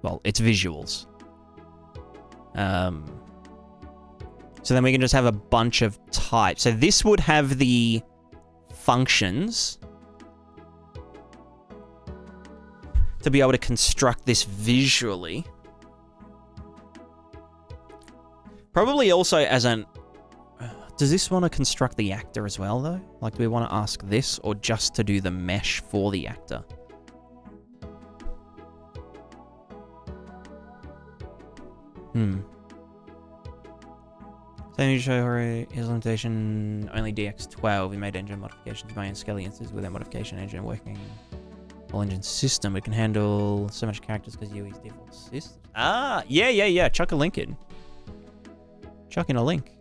Well, it's visuals. So then we can just have a bunch of types. So this would have the functions to be able to construct this visually. Probably also as an... Does this want to construct the actor as well, though? Like, do we want to ask this, or just to do the mesh for the actor? So you show his limitation, only DX12. We made engine modifications by Skelly instances with that modification engine working. All engine system, we can handle so much characters because UE's default system. Ah, yeah. Chuck a link in. Chuck in a link.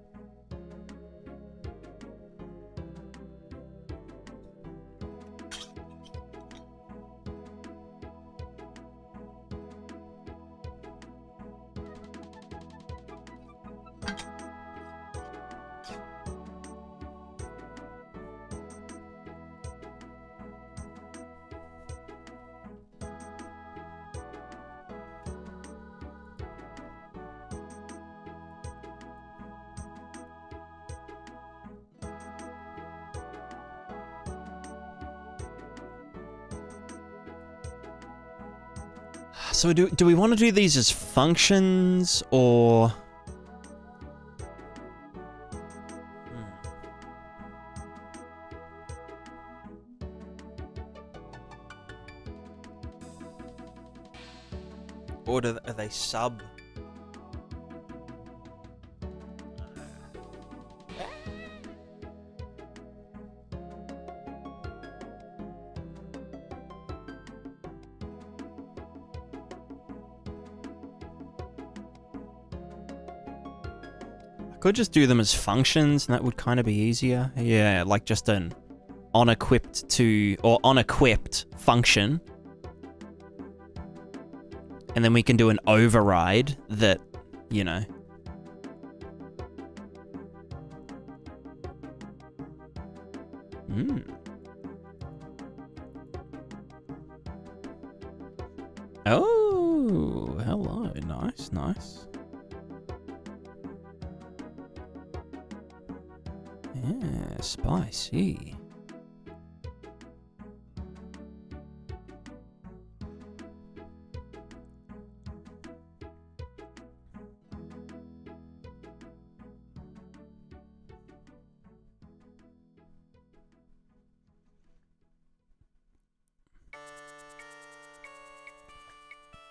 So do we want to do these as functions, or... Or are they sub? Could just do them as functions, and that would kind of be easier. Yeah, like just an unequipped to, or unequipped function. And then we can do an override that, you know. Oh, hello. Nice, nice. Yeah, spicy.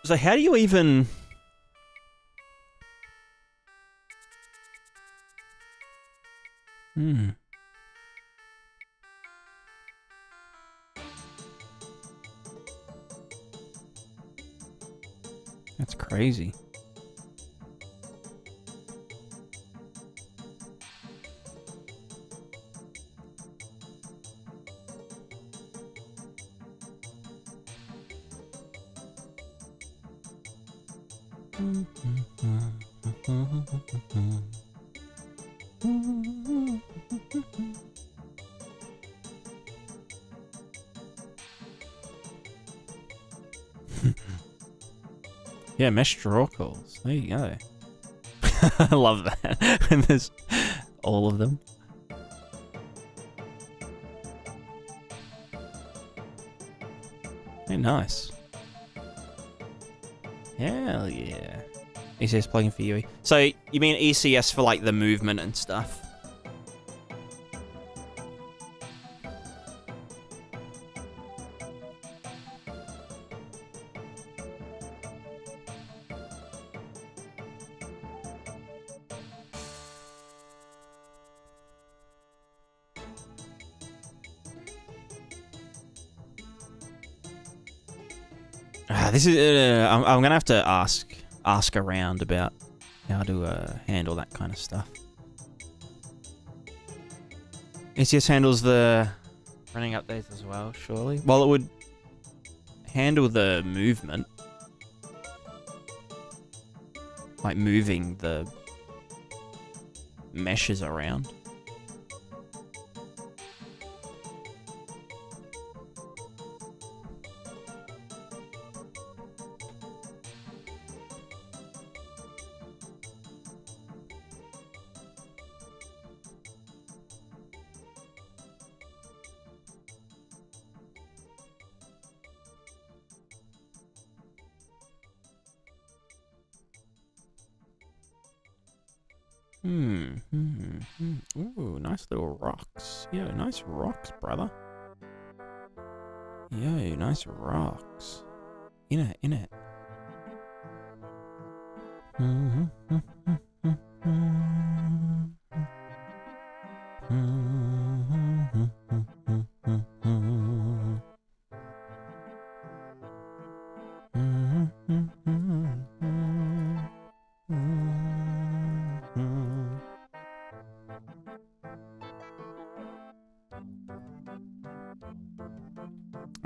So how do you even... That's crazy. Yeah, mesh draw calls. There you go. I love that. And there's all of them. Hey, nice. Hell yeah. ECS plugin for UE. So you mean ECS for like the movement and stuff? This is. I'm gonna have to ask around about how to handle that kind of stuff. ECS handles the running updates as well, surely. Well, it would handle the movement, like moving the meshes around. Ooh, nice little rocks. Yo, nice rocks, brother. Yo, nice rocks. In it.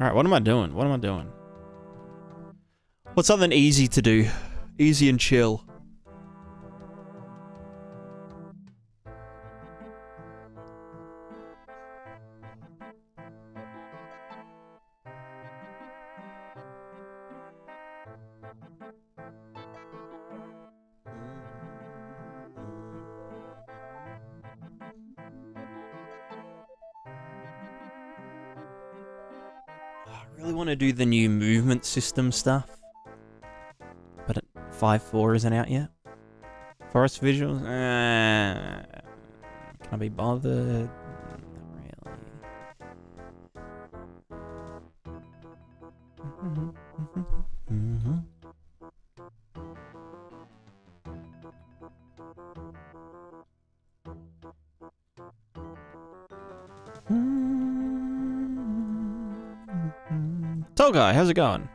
Alright, what am I doing? What's something easy to do? Easy and chill. I really want to do the new movement system stuff, but 5.4 isn't out yet. Forest visuals? Can I be bothered? Not really. Tall guy, how's it going?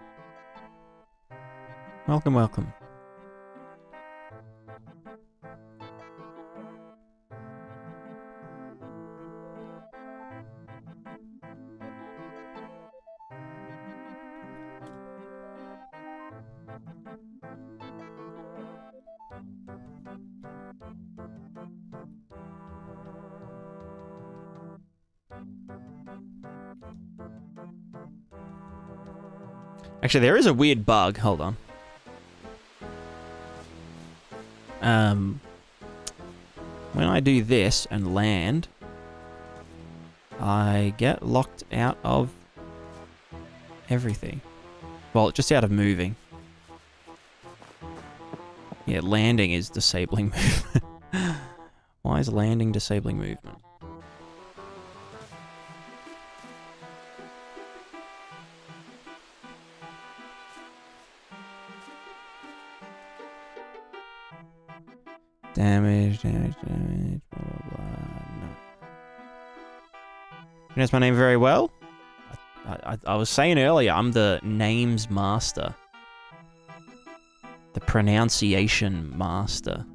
Welcome. Actually, there is a weird bug. Hold on. When I do this and land, I get locked out of everything. Well, just out of moving. Yeah, landing is disabling movement. Why is landing disabling movement? Damage, blah, blah, blah. No. You know my name very well? I was saying earlier, I'm the names master. The pronunciation master.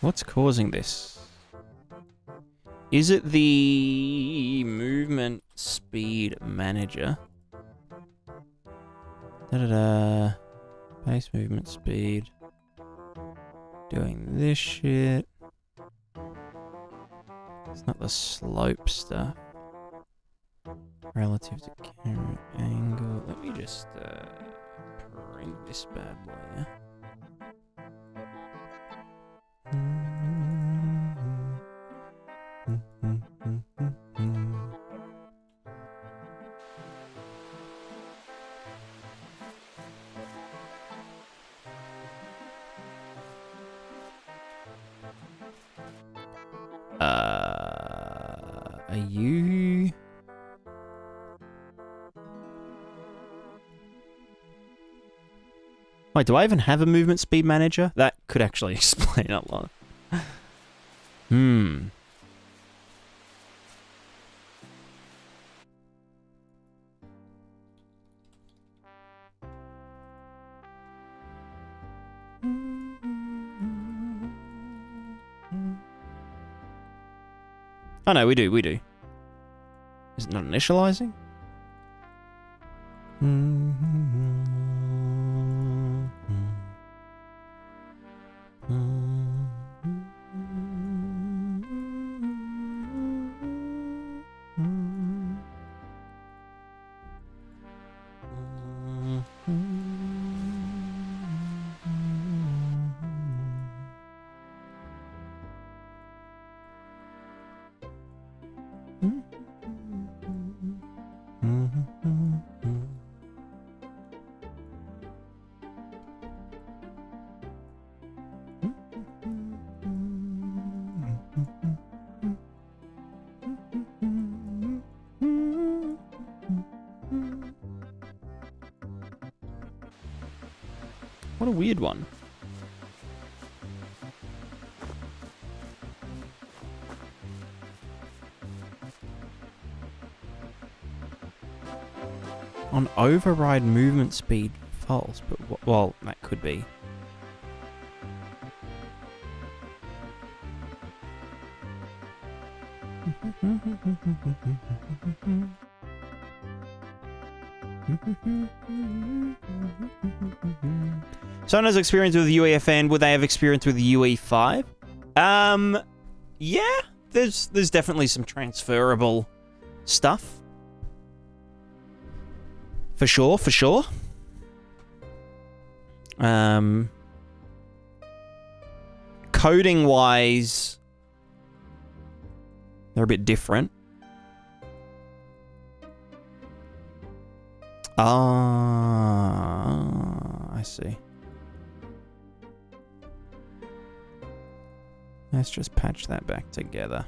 What's causing this? Is it the movement speed manager? Da-da-da. Base movement speed. Doing this shit. It's not the slope stuff. Relative to camera angle. Let me just print this bad boy, yeah? Are you... Wait, do I even have a movement speed manager? That could actually explain a lot. Oh no, we do. Is it not initializing? What a weird one. On override movement speed false, but well, that could be. Someone has experience with UEFN. Would they have experience with UE5? Yeah, there's definitely some transferable stuff. For sure. Coding-wise, they're a bit different. I see. Let's just patch that back together.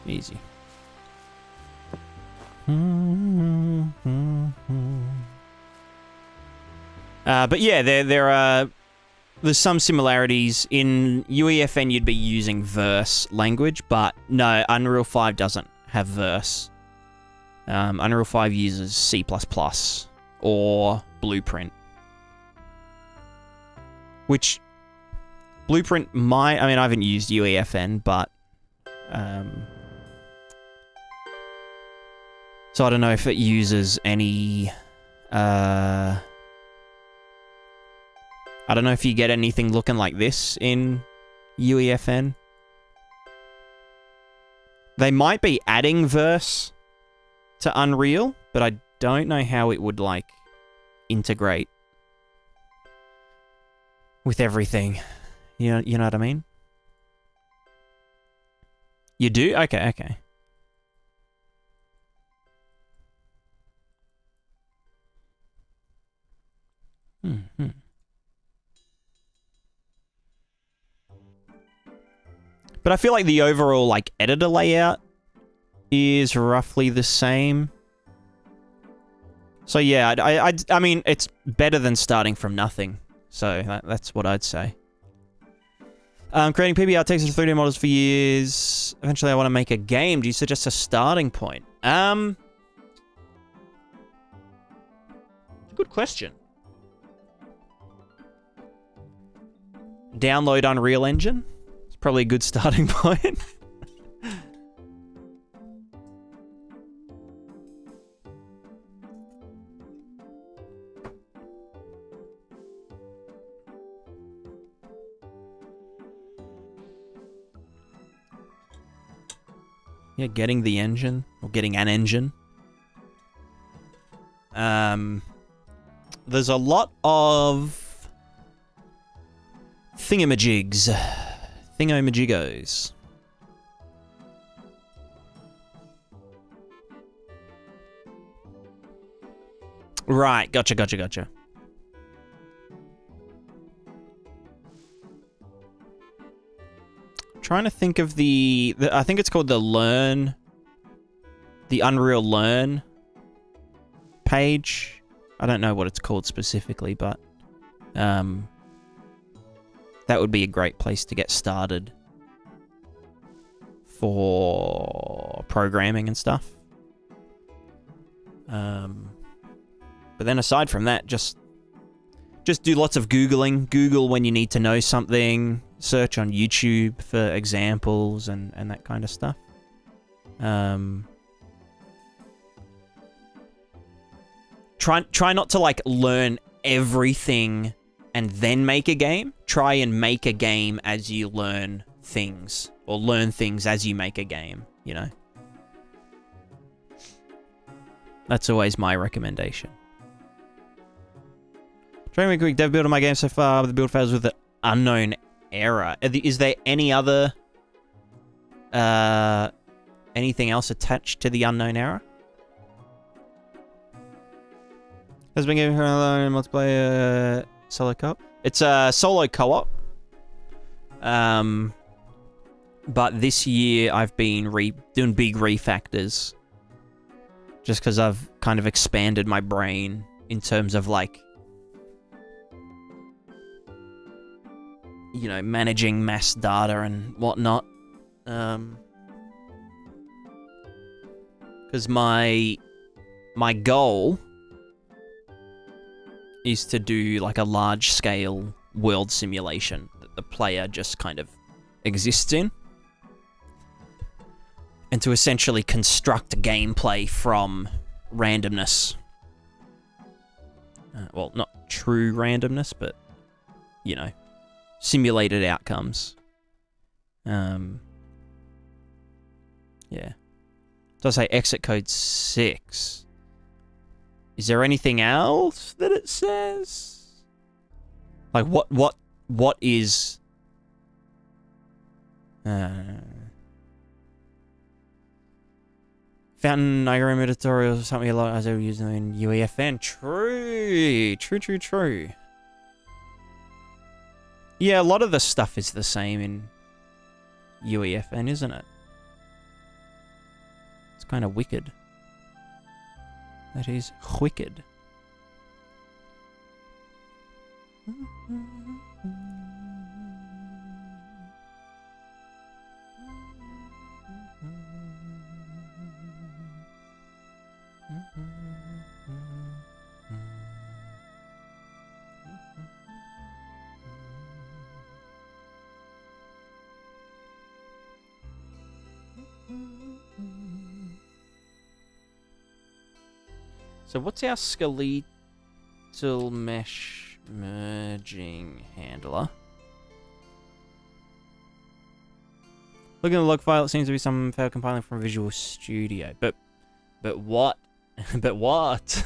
Easy. But yeah, there's some similarities. In UEFN, you'd be using verse language, but no, Unreal 5 doesn't have verse. Unreal 5 uses C++ or Blueprint. Which Blueprint might... I mean, I haven't used UEFN, but... so I don't know if it uses any... I don't know if you get anything looking like this in UEFN. They might be adding verse to Unreal, but I don't know how it would, like, integrate with everything. You know what I mean? You do? Okay, okay. Mm-hmm. But I feel like the overall, like, editor layout is roughly the same. So yeah, I mean, it's better than starting from nothing. So that's what I'd say. Creating PBR takes us 3D models for years. Eventually I want to make a game. Do you suggest a starting point? Good question. Download Unreal Engine. It's probably a good starting point. Yeah, getting the engine, or getting an engine. There's a lot of thingamajigs. Thingamajigos. Right, gotcha. Trying to think of the I think it's called the Unreal Learn page. I don't know what it's called specifically, but that would be a great place to get started for programming and stuff. But then aside from that, just do lots of Googling. Google when you need to know something. Search on YouTube for examples and that kind of stuff. Try not to, like, learn everything and then make a game. Try and make a game as you learn things. Or learn things as you make a game, you know? That's always my recommendation. Trying to make a quick dev build on my game so far, but the build fails with the unknown error. Is there any other... anything else attached to the unknown error? Has been given her alone multiplayer solo co-op. It's a solo co-op. But this year I've been doing big refactors. Just because I've kind of expanded my brain in terms of, like, you know, managing mass data and whatnot. Because my goal is to do, like, a large-scale world simulation that the player just kind of exists in. And to essentially construct gameplay from randomness. Well, not true randomness, but, you know, simulated outcomes. Yeah. Does say exit code 6. Is there anything else that it says? Like, what is... Fountain diagram tutorials, something a lot as I was using in UEFN. True. Yeah, a lot of the stuff is the same in UEFN, isn't it? It's kind of wicked. That is wicked. So what's our skeletal mesh merging handler? Looking at the log file, it seems to be some failed compiling from Visual Studio. But what? But what?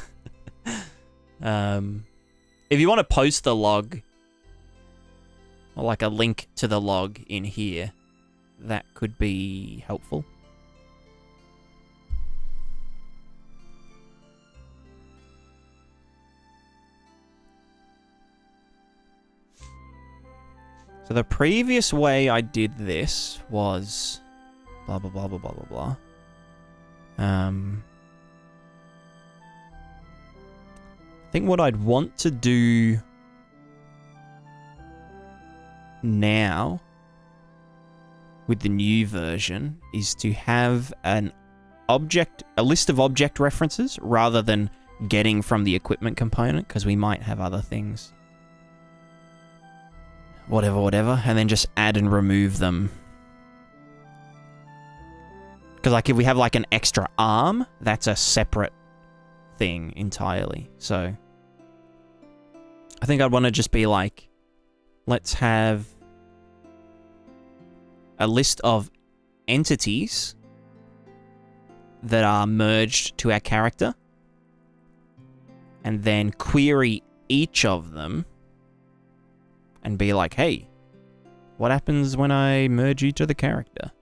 If you want to post the log, or like a link to the log in here, that could be helpful. So the previous way I did this was blah, blah, blah, blah, blah, blah, blah. I think what I'd want to do now with the new version is to have a list of object references rather than getting from the equipment component, because we might have other things. Whatever, and then just add and remove them. Because like if we have like an extra arm, that's a separate thing entirely. So I think I'd want to just be like, let's have a list of entities that are merged to our character, and then query each of them and be like, hey, what happens when I merge you to the character?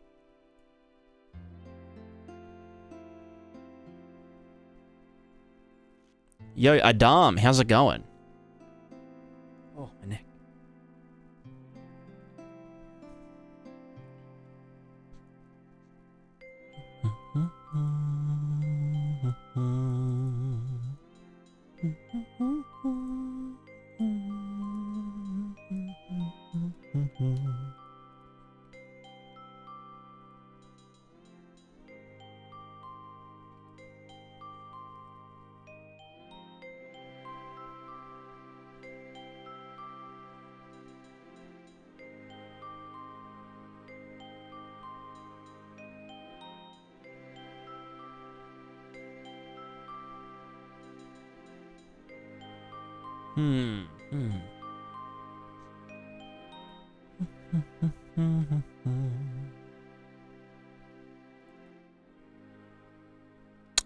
Yo, Adam, how's it going? Oh, my neck.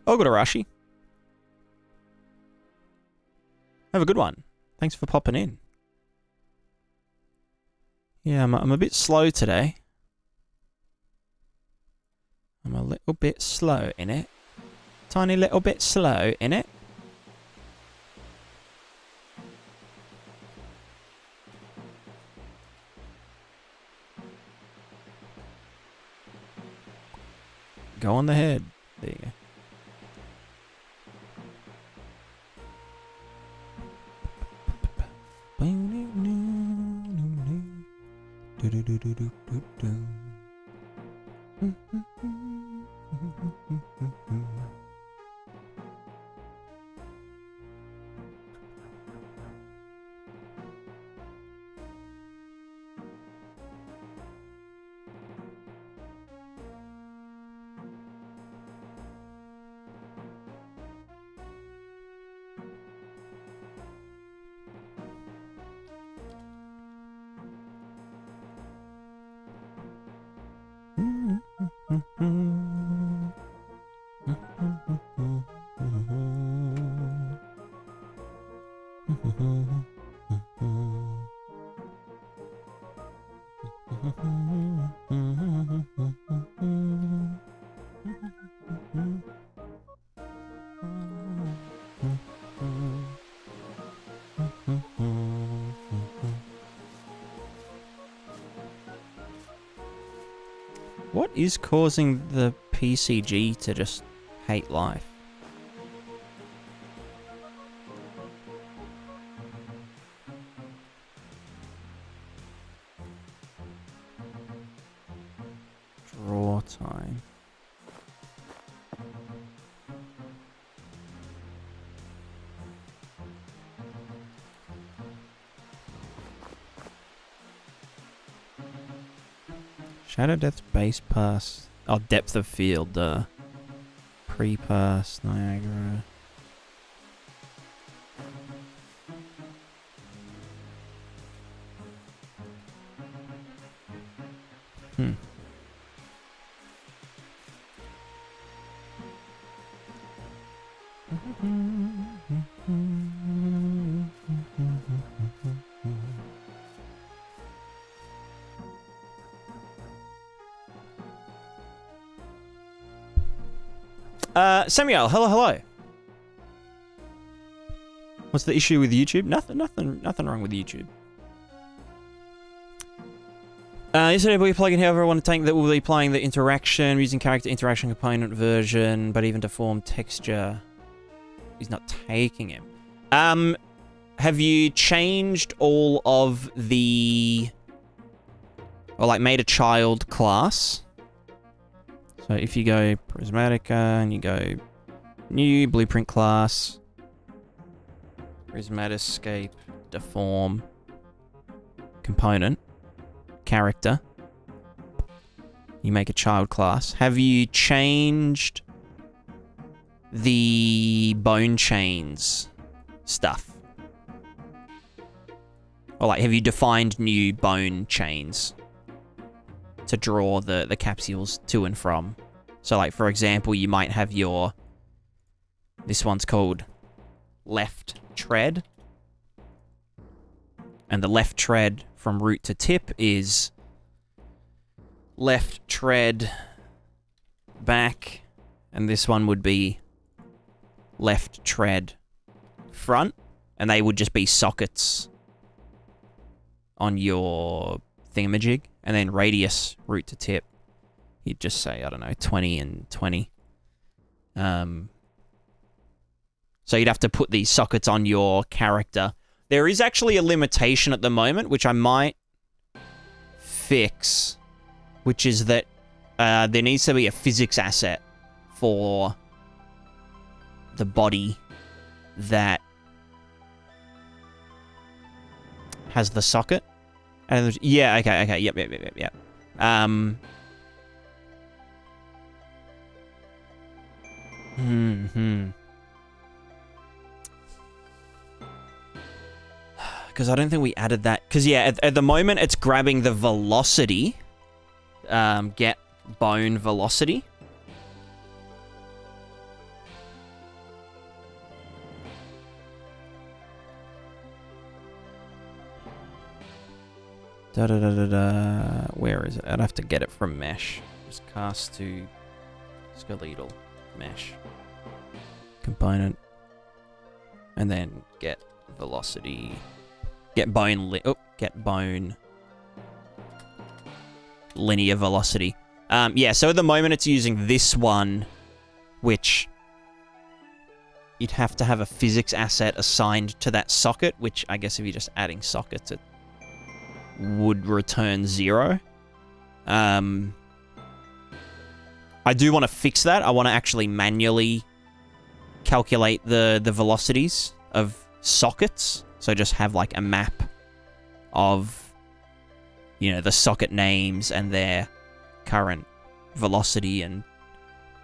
Ogurashi. Have a good one. Thanks for popping in. Yeah, I'm a bit slow today. I'm a little bit slow in it. Tiny little bit slow in it. Go on the head. There you go. What is causing the PCG to just hate life? Draw time. Shadow Death's base pass. Oh, depth of field, pre-pass, Niagara. Samuel, hello. What's the issue with YouTube? Nothing wrong with YouTube. Yesterday we plugged in however I want to take that we'll be playing the interaction, using character interaction component version, but even deformed texture is not taking him. Have you changed all of the... or like made a child class? So if you go Prismatica and you go new blueprint class, Prismatiscape, deform, component, character, you make a child class. Have you changed the bone chains stuff? Or like, have you defined new bone chains to draw the capsules to and from? So like, for example, you might have your... this one's called left tread. And the left tread from root to tip is left tread back. And this one would be left tread front. And they would just be sockets on your thingamajig. And then radius, root to tip, you'd just say, I don't know, 20 and 20. So you'd have to put these sockets on your character. There is actually a limitation at the moment, which I might fix, which is that there needs to be a physics asset for the body that has the socket. And yeah, okay, yep. Because I don't think we added that. Because yeah, at the moment it's grabbing the velocity. Get bone velocity. Where is it? I'd have to get it from mesh. Just cast to skeletal mesh component, and then get velocity. Get bone. Get bone linear velocity. Yeah. So at the moment it's using this one, which you'd have to have a physics asset assigned to that socket. Which I guess if you're just adding sockets, it would return 0. I do want to fix that. I want to actually manually calculate the velocities of sockets. So just have like a map of, you know, the socket names and their current velocity and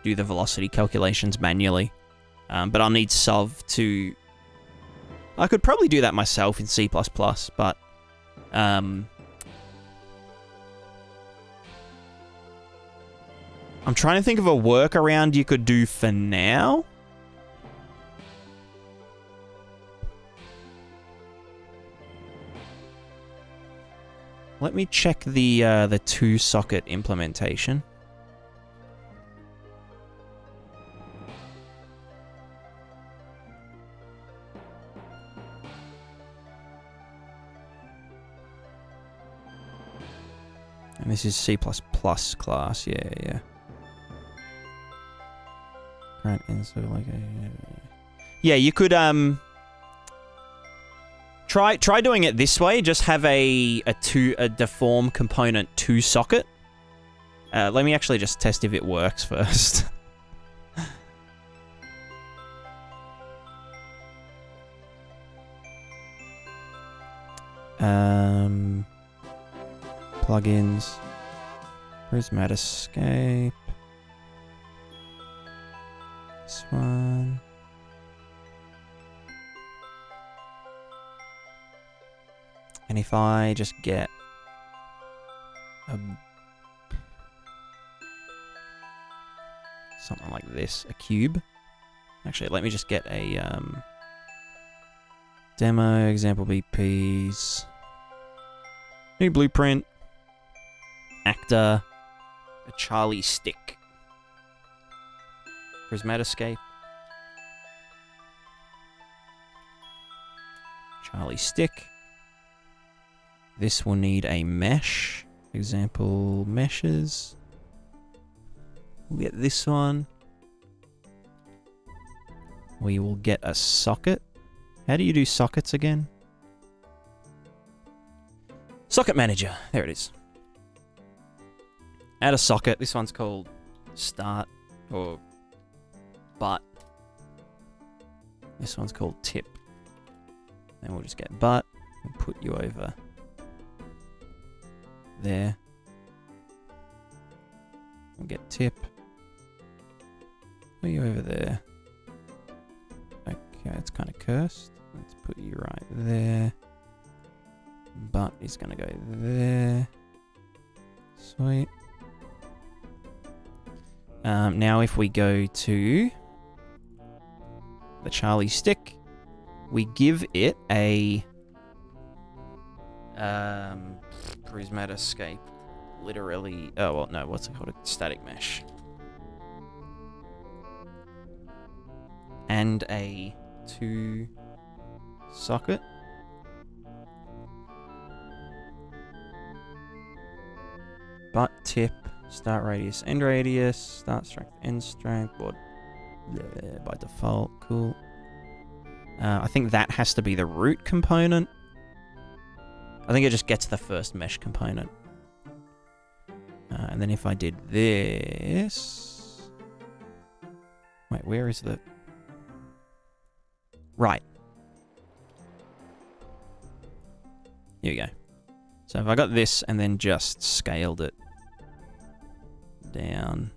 do the velocity calculations manually. But I'll need Solv to... I could probably do that myself in C++, but... I'm trying to think of a workaround you could do for now. Let me check the 2-socket implementation. And this is C++ class, yeah. Current insert, like yeah, you could try doing it this way. Just have a deform component 2-socket. Let me actually just test if it works first. Plugins, Prismatiscape, this one, and if I just get something like this, a cube, Actually, let me just get a demo, example BPs, new blueprint, actor, a Charlie stick, Prismatica, Charlie stick. This will need a mesh, example meshes. We'll get this one. We will get a socket. How do you do sockets again? Socket manager. There it is. Add a socket. This one's called start or butt. This one's called tip. Then we'll just get butt and put you over there. We'll get tip. Put you over there. Okay, it's kind of cursed. Let's put you right there. Butt is going to go there. Sweet. Now if we go to the Charlie stick, we give it a Prismatica, literally. Oh well, no. What's it called? A static mesh, and a 2 socket. Butt tip, start radius, end radius, start strength, end strength, by default. Cool. I think that has to be the root component. I think it just gets the first mesh component. And then if I did this... Wait, where is the... Right. Here we go. So if I got this and then just scaled it down...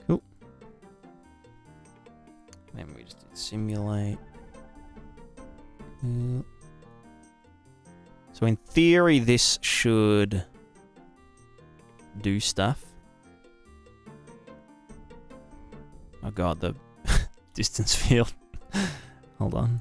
Cool. Then we just did simulate. So in theory, this should do stuff. Oh god, the distance field. Hold on.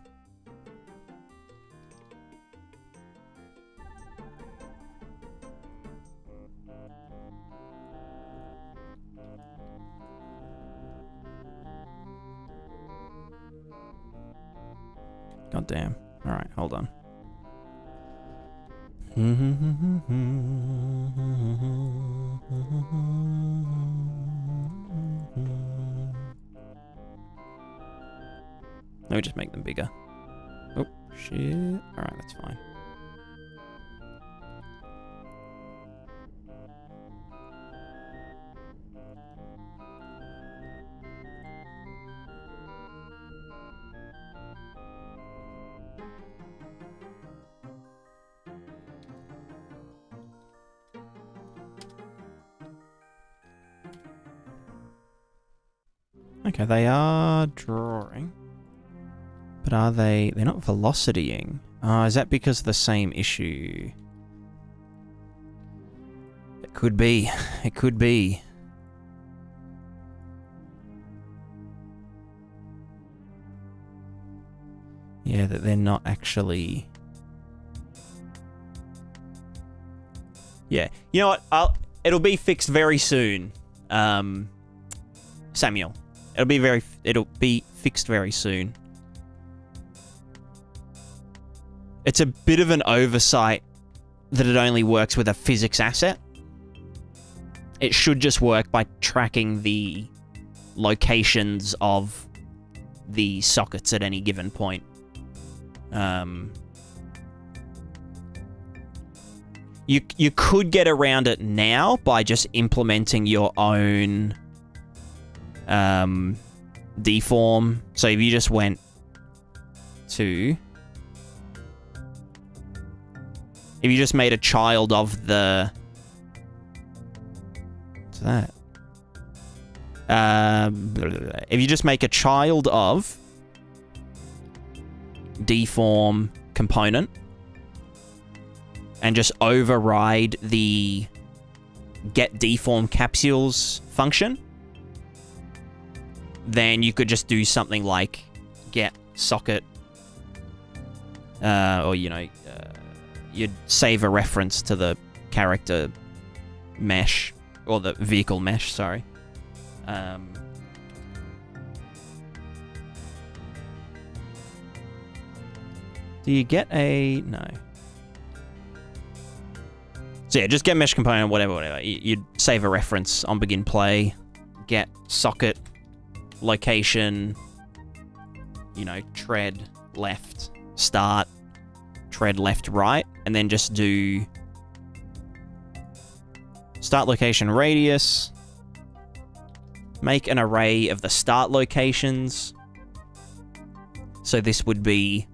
God damn. Alright, hold on. Let me just make them bigger. Oh, shit. Alright, that's fine. Okay, they are drawing. But are they... They're not velocitying. Is that because of the same issue? It could be. It could be. Yeah, that they're not actually... Yeah. You know what? It'll be fixed very soon. Samuel. It'll be fixed very soon. It's a bit of an oversight that it only works with a physics asset. It should just work by tracking the locations of the sockets at any given point. You could get around it now by just implementing your own deform. So if you just went to... If you just made a child of the... What's that? If you just make a child of deform component and just override the get deform capsules function, then you could just do something like get socket, or, you know, you'd save a reference to the character mesh, or the vehicle mesh, sorry. Do you get a... No. So yeah, just get mesh component, whatever. You'd save a reference on begin play, get socket, location, you know, tread left, start, tread left, right, and then just do start location radius, make an array of the start locations. So this would be,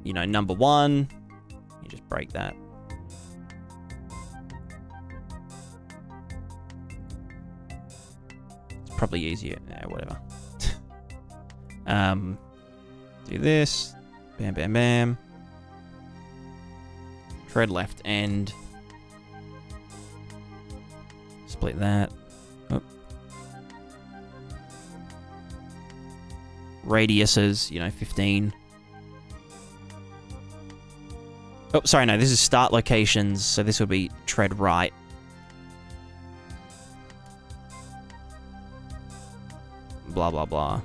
you know, number 1. You just break that. It's probably easier. Yeah, whatever. Do this. Bam, bam, bam. Tread left end. Split that. Oh. Radiuses, you know, 15. Oh, sorry, no, this is start locations, so this would be tread right. Blah, blah, blah.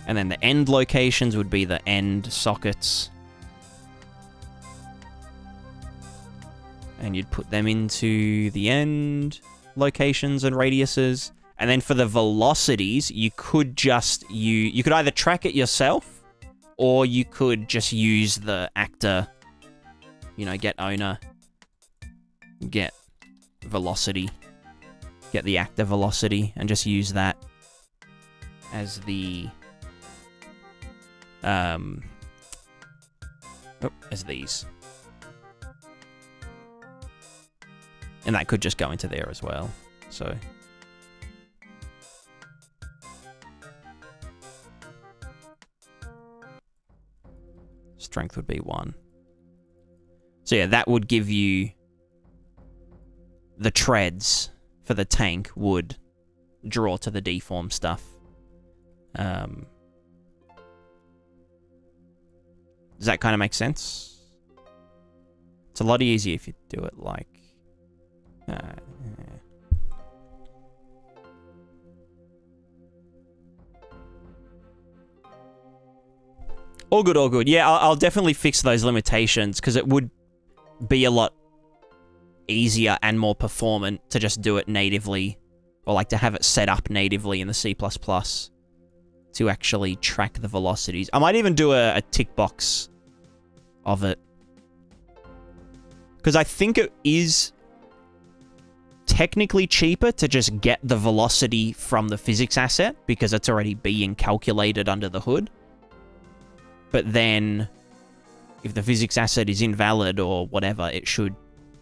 And then the end locations would be the end sockets. And you'd put them into the end locations and radiuses. And then for the velocities, you could just you could either track it yourself, or you could just use the actor, you know, get owner, get velocity, get the actor velocity, and just use that as the as these. And that could just go into there as well. So strength would be 1. So yeah, that would give you the treads for the tank would draw to the deform stuff. Does that kind of make sense? It's a lot easier if you do it like... yeah. All good, all good. Yeah, I'll definitely fix those limitations, because it would be a lot easier and more performant to just do it natively, or like to have it set up natively in the C++ to actually track the velocities. I might even do a tick box of it, because I think it is technically cheaper to just get the velocity from the physics asset, because it's already being calculated under the hood. But then, if the physics asset is invalid or whatever, it should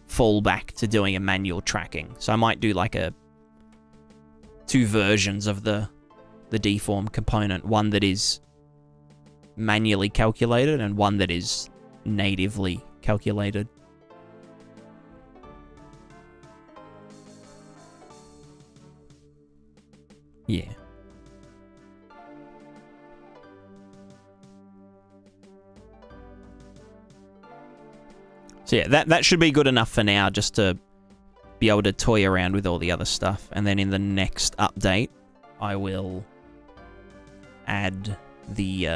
fall back to doing a manual tracking. So I might do like two versions of the deform component. One that is manually calculated and one that is natively calculated. Yeah. So yeah, that should be good enough for now, just to be able to toy around with all the other stuff. And then in the next update, I will add the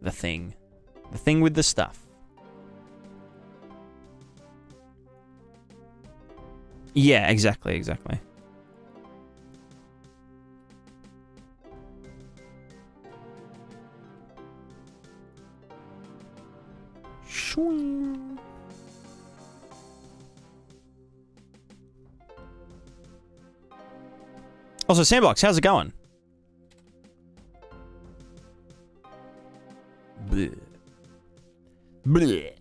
thing with the stuff. Yeah, exactly. Also, Sandbox, how's it going? Bleh. Bleh.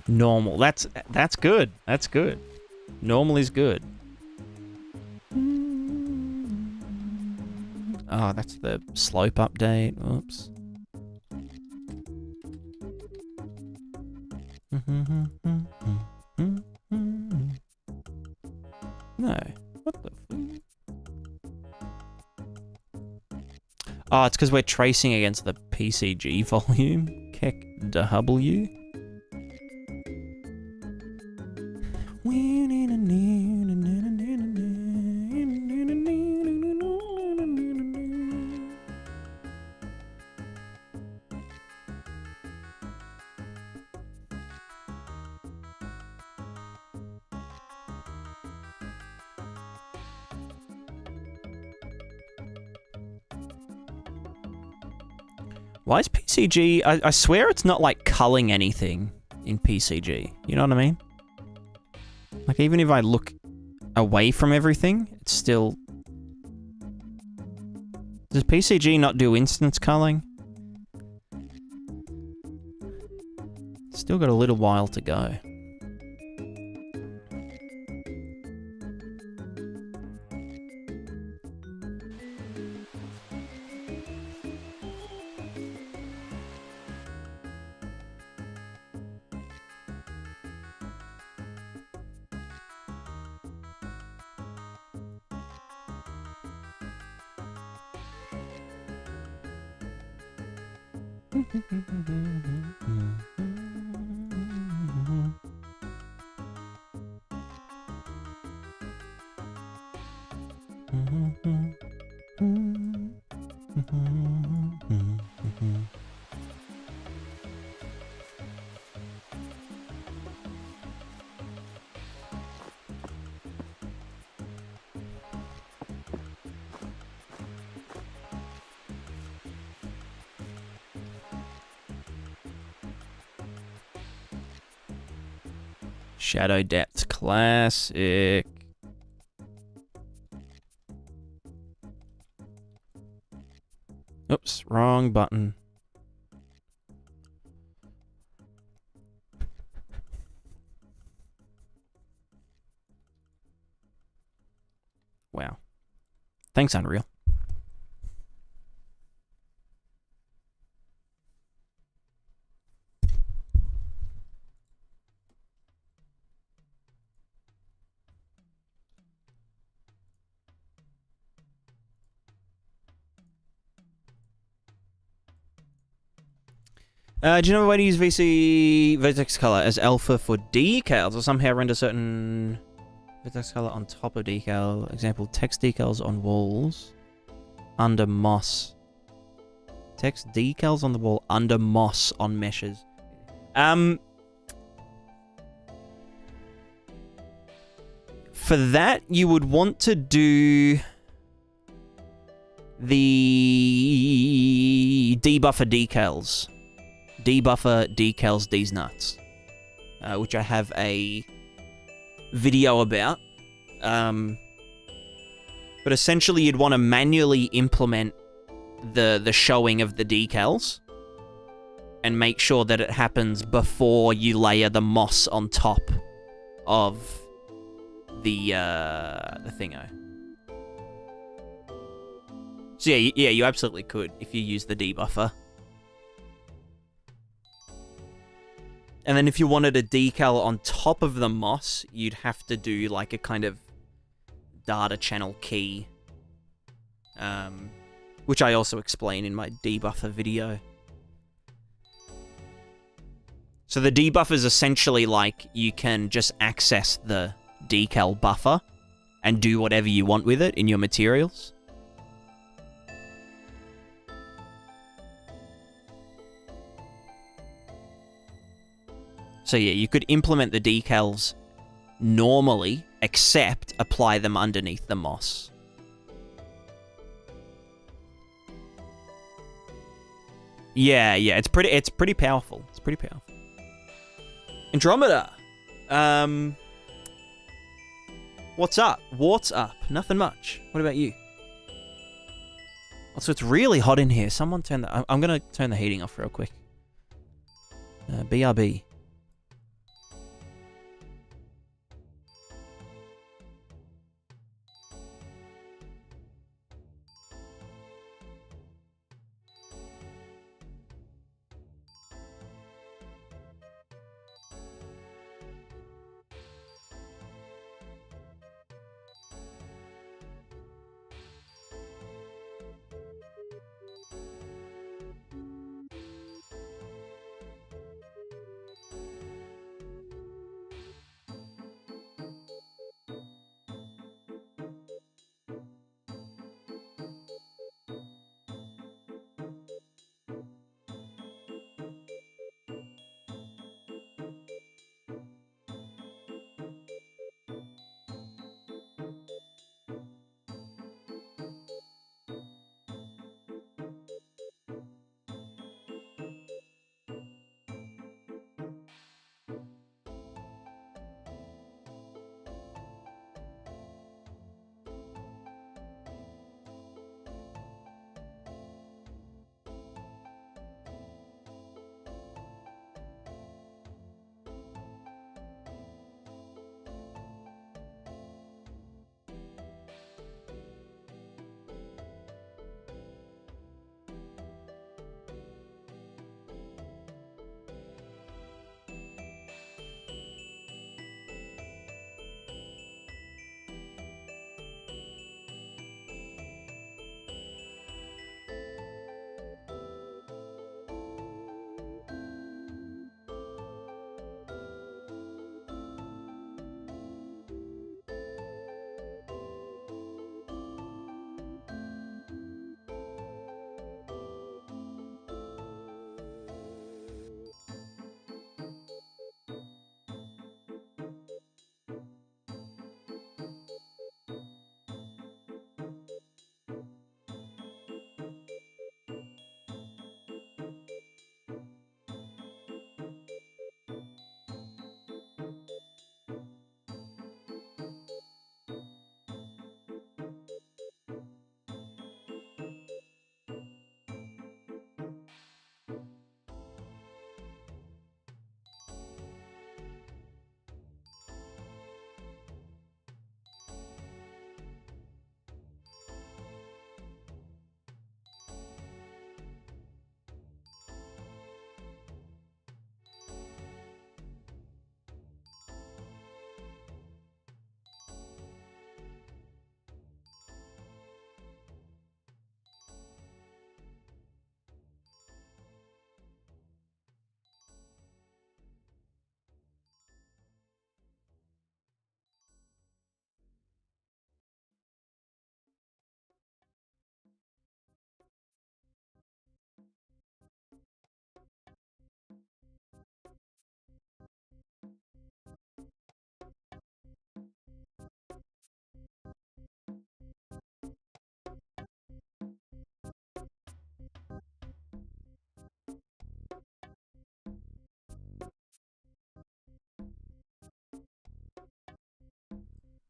Normal. That's good. That's good. Normal is good. Oh, that's the slope update. Oops. No. What the fuck? Oh, it's because we're tracing against the PCG volume. Keck W. Why is PCG... I swear it's not, like, culling anything in PCG. You know what I mean? Like, even if I look away from everything, it's still... Does PCG not do instance culling? Still got a little while to go. Shadow Depth Classic. Oops, wrong button. Wow. Thanks, Unreal. Do you know a way to use VC vertex color as alpha for decals, or somehow render certain vertex color on top of decal? Example, text decals on walls under moss. Text decals on the wall under moss on meshes. For that, you would want to do the debuffer decals. Debuffer decals these nuts, which I have a video about. But essentially, you'd want to manually implement the showing of the decals and make sure that it happens before you layer the moss on top of the thingo. So yeah, you absolutely could if you use the debuffer. And then if you wanted a decal on top of the moss, you'd have to do like a kind of data channel key, which I also explain in my debuffer video. So the debuffer is essentially like you can just access the decal buffer and do whatever you want with it in your materials. So yeah, you could implement the decals normally, except apply them underneath the moss. Yeah, it's pretty powerful. It's pretty powerful. Andromeda. What's up? What's up? Nothing much. What about you? Also, it's really hot in here. Someone turn the... I'm going to turn the heating off real quick. BRB.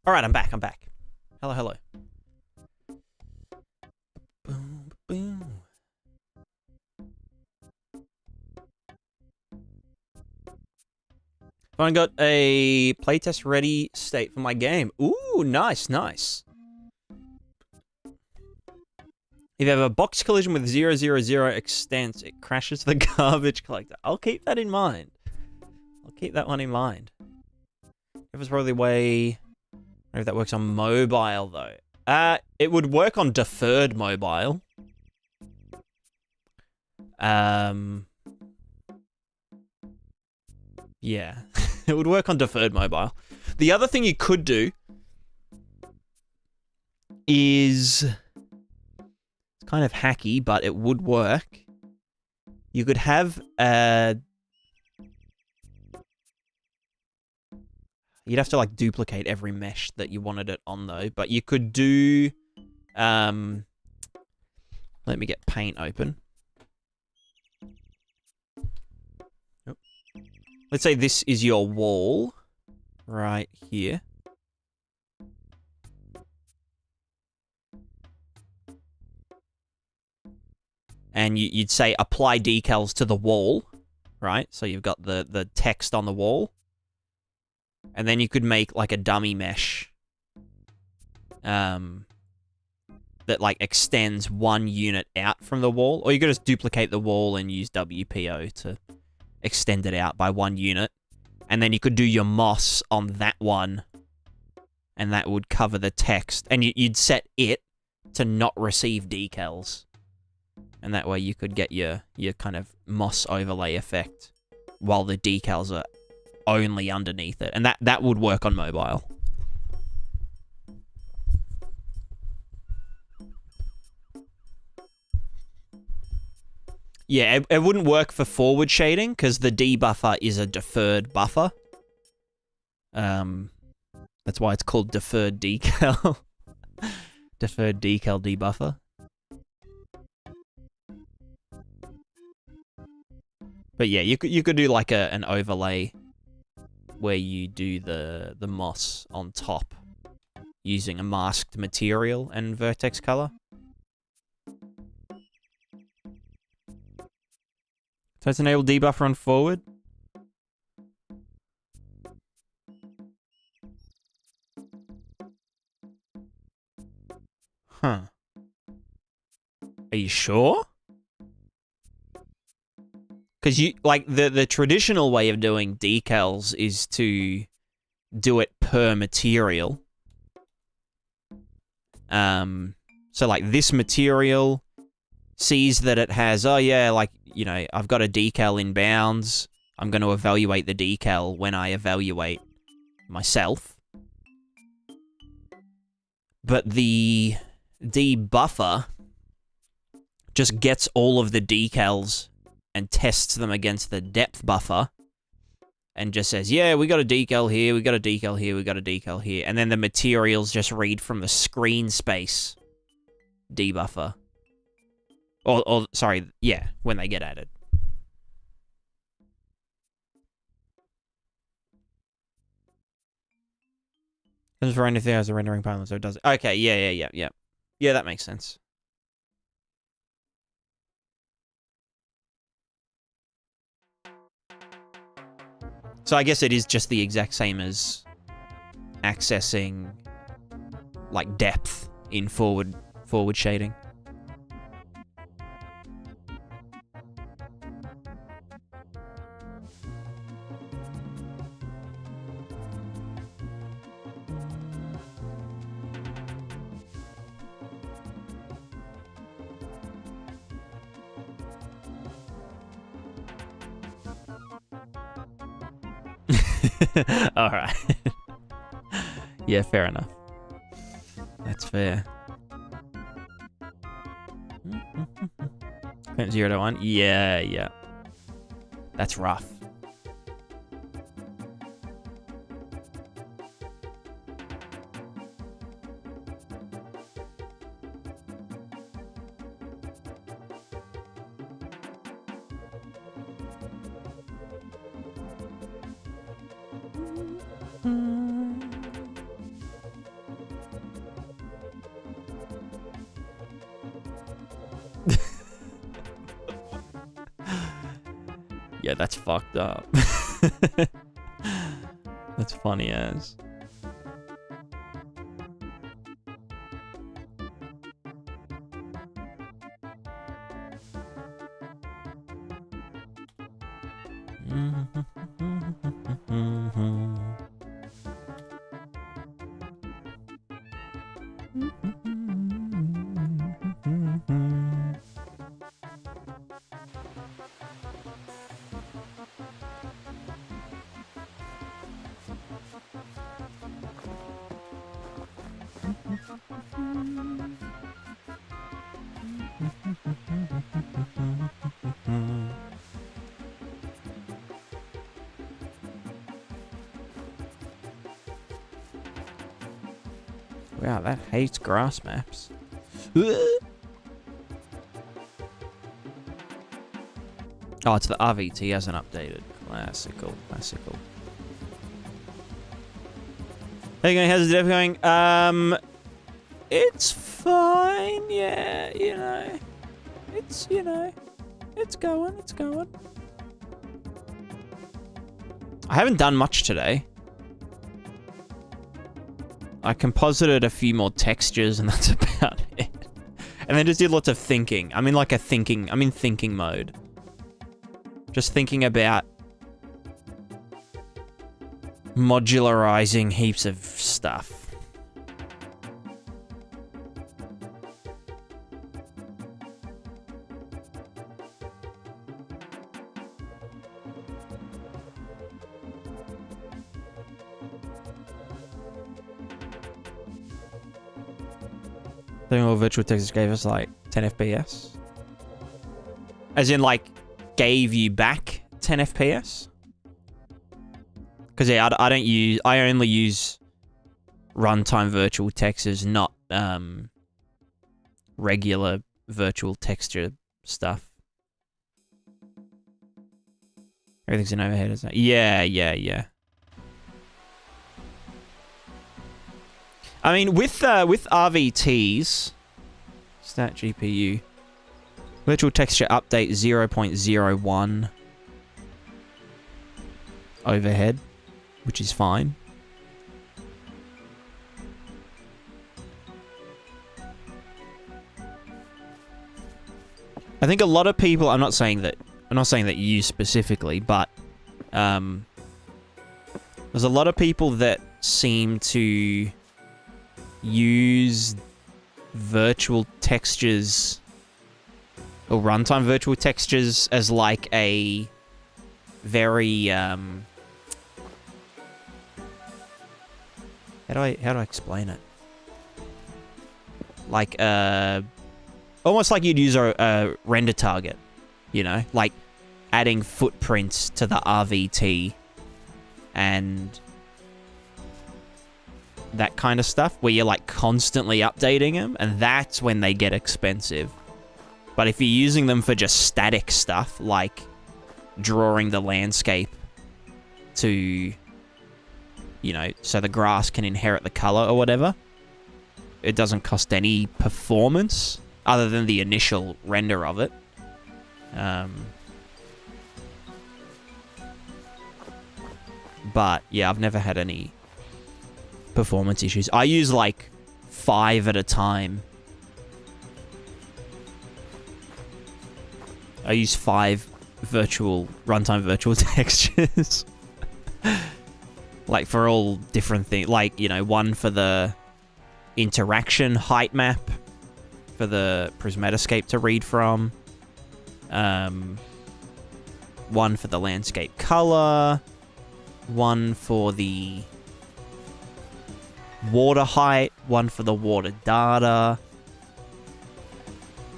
All right, I'm back. Hello, hello. Boom, boom. I got a playtest ready state for my game. Ooh, nice, nice. If you have a box collision with 000 extents, it crashes the garbage collector. I'll keep that in mind. I'll keep that one in mind. If it's probably the way... I don't know if that works on mobile, though. It would work on deferred mobile. Yeah. It would work on deferred mobile. The other thing you could do is... It's kind of hacky, but it would work. You could have you'd have to, like, duplicate every mesh that you wanted it on, though. But you could do... Let me get Paint open. let's say this is your wall right here. And you'd say apply decals to the wall, right? So you've got the text on the wall. And then you could make like a dummy mesh that like extends one unit out from the wall. Or you could just duplicate the wall and use WPO to extend it out by one unit. And then you could do your moss on that one. And that would cover the text. And you'd set it to not receive decals. And that way you could get your kind of moss overlay effect while the decals are only underneath it. And that would work on mobile. Yeah, it wouldn't work for forward shading because the debuffer is a deferred buffer. That's why it's called deferred decal. Deferred decal debuffer. But yeah, you could do like an overlay where you do the moss on top using a masked material and vertex color. So it's enable debuffer on forward. Huh. Are you sure? Because you like the traditional way of doing decals is to do it per material. So like this material sees that it has, oh yeah, like, you know, I've got a decal in bounds. I'm going to evaluate the decal when I evaluate myself. But the debuffer just gets all of the decals and tests them against the depth buffer and just says, yeah, we got a decal here, we got a decal here, we got a decal here. And then the materials just read from the screen space debuffer. Or sorry, yeah, when they get added. Doesn't for anything as a rendering panel, so it does. Okay, yeah. Yeah, that makes sense. So I guess it is just the exact same as accessing like depth in forward shading. All right. Yeah, fair enough. That's fair. 0 to 1. Yeah. That's rough. Yeah, that's fucked up. That's funny as. Wow, that hates grass maps. Oh, it's the RVT hasn't updated. Classical. How you going? How's the dev going? It's fine, yeah, it's going. I haven't done much today. I composited a few more textures and that's about it. And then just did lots of thinking. I'm in thinking mode. Just thinking about modularizing heaps of stuff. I think all virtual textures gave us like 10 FPS. As in like gave you back 10 FPS? Because yeah, I only use runtime virtual textures, not regular virtual texture stuff. Everything's in overhead, isn't it? Yeah. I mean, with RVTs, stat GPU, virtual texture update 0.01 overhead, which is fine. I think a lot of people, I'm not saying that you specifically, but there's a lot of people that seem to use virtual textures or runtime virtual textures as like a very how do I explain it? Like almost like you'd use a render target, like adding footprints to the RVT and that kind of stuff, where you're like constantly updating them, and that's when they get expensive. But if you're using them for just static stuff, like drawing the landscape to, so the grass can inherit the color or whatever, it doesn't cost any performance other than the initial render of it. But yeah, I've never had any performance issues. I use like 5 at a time. I use 5 runtime virtual textures. Like for all different things. Like, one for the interaction height map for the Prismatica to read from. One for the landscape color. One for the water height, one for the water data,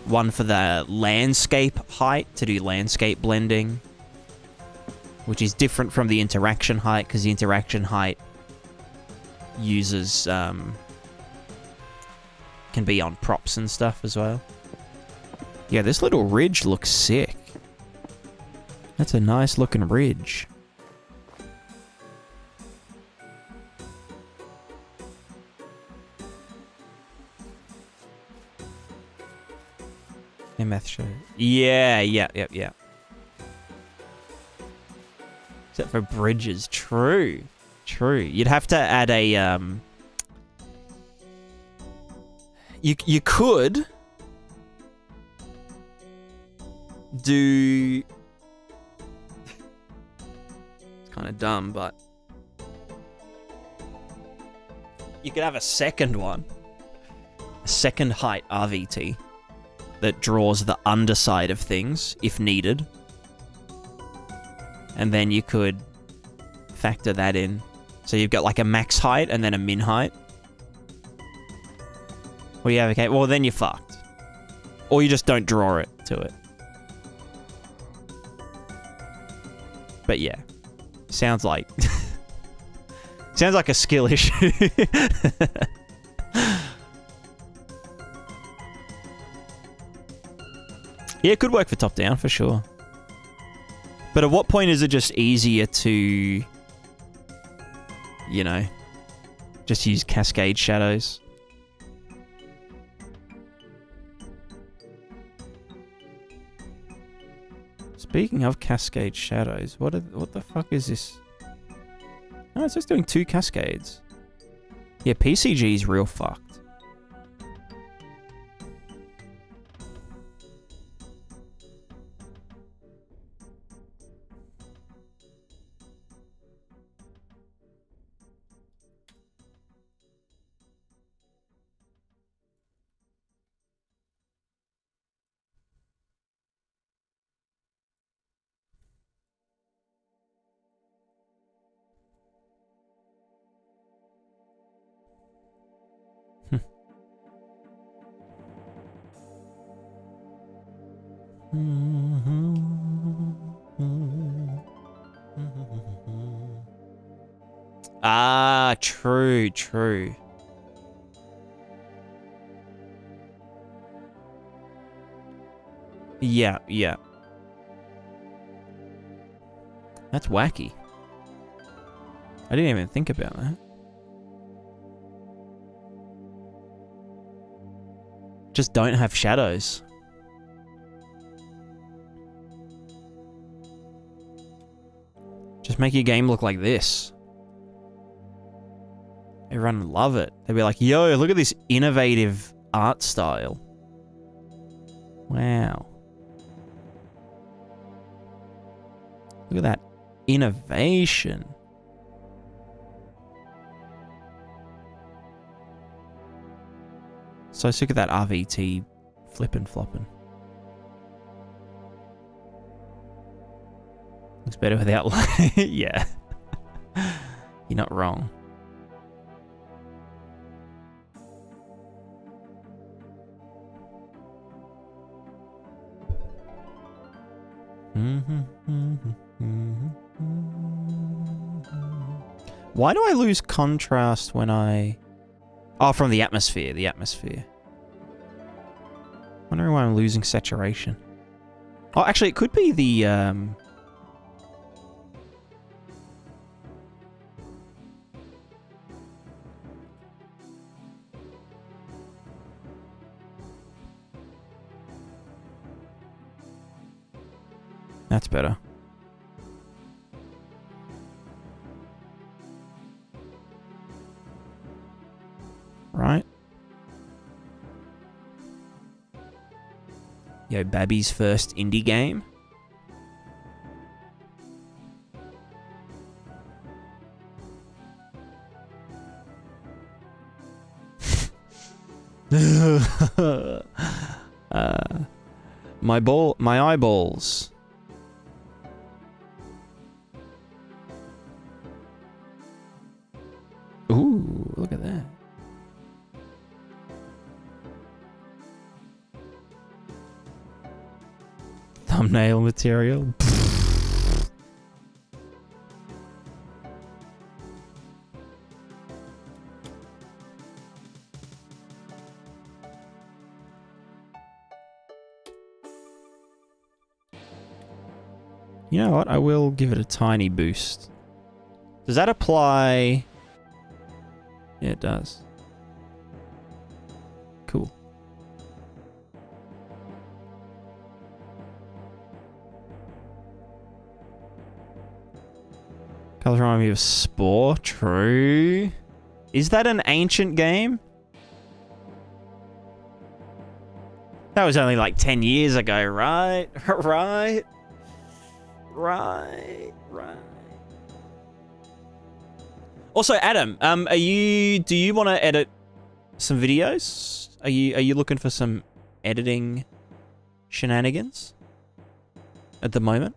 one for the landscape height to do landscape blending, which is different from the interaction height because the interaction height uses can be on props and stuff as well. Yeah, this little ridge looks sick. That's a nice looking ridge. MF show. Yeah. Except for bridges. True. You'd have to add a You could do it's kind of dumb, but you could have a second one. A second height RVT. That draws the underside of things, if needed. And then you could factor that in. So you've got like a max height and then a min height. Well, yeah, okay. Well, then you're fucked. Or you just don't draw it to it. But yeah. Sounds like... sounds like a skill issue. Yeah, it could work for top-down, for sure. But at what point is it just easier to, you know, just use cascade shadows? Speaking of cascade shadows, what the fuck is this? Oh, it's just doing 2 cascades. Yeah, PCG is real fucked. Ah, true, true. Yeah, yeah. That's wacky. I didn't even think about that. Just don't have shadows. Just make your game look like this. Everyone would love it. They'd be like, yo, look at this innovative art style. Wow. Look at that innovation. So sick of that RVT flippin' floppin'. Looks better without light. Yeah. You're not wrong. Why do I lose contrast when I... Oh, from the atmosphere, Wondering why I'm losing saturation. Oh, actually, it could be the, That's better. Right. Yo, Babby's first indie game. My eyeballs. Ooh, look at that. Thumbnail material. You know what? I will give it a tiny boost. Does that apply? Yeah, it does. Cool. Colors remind me of Spore. True. Is that an ancient game? That was only like 10 years ago, right? Right. Also, Adam, do you want to edit some videos? Are you looking for some editing shenanigans at the moment?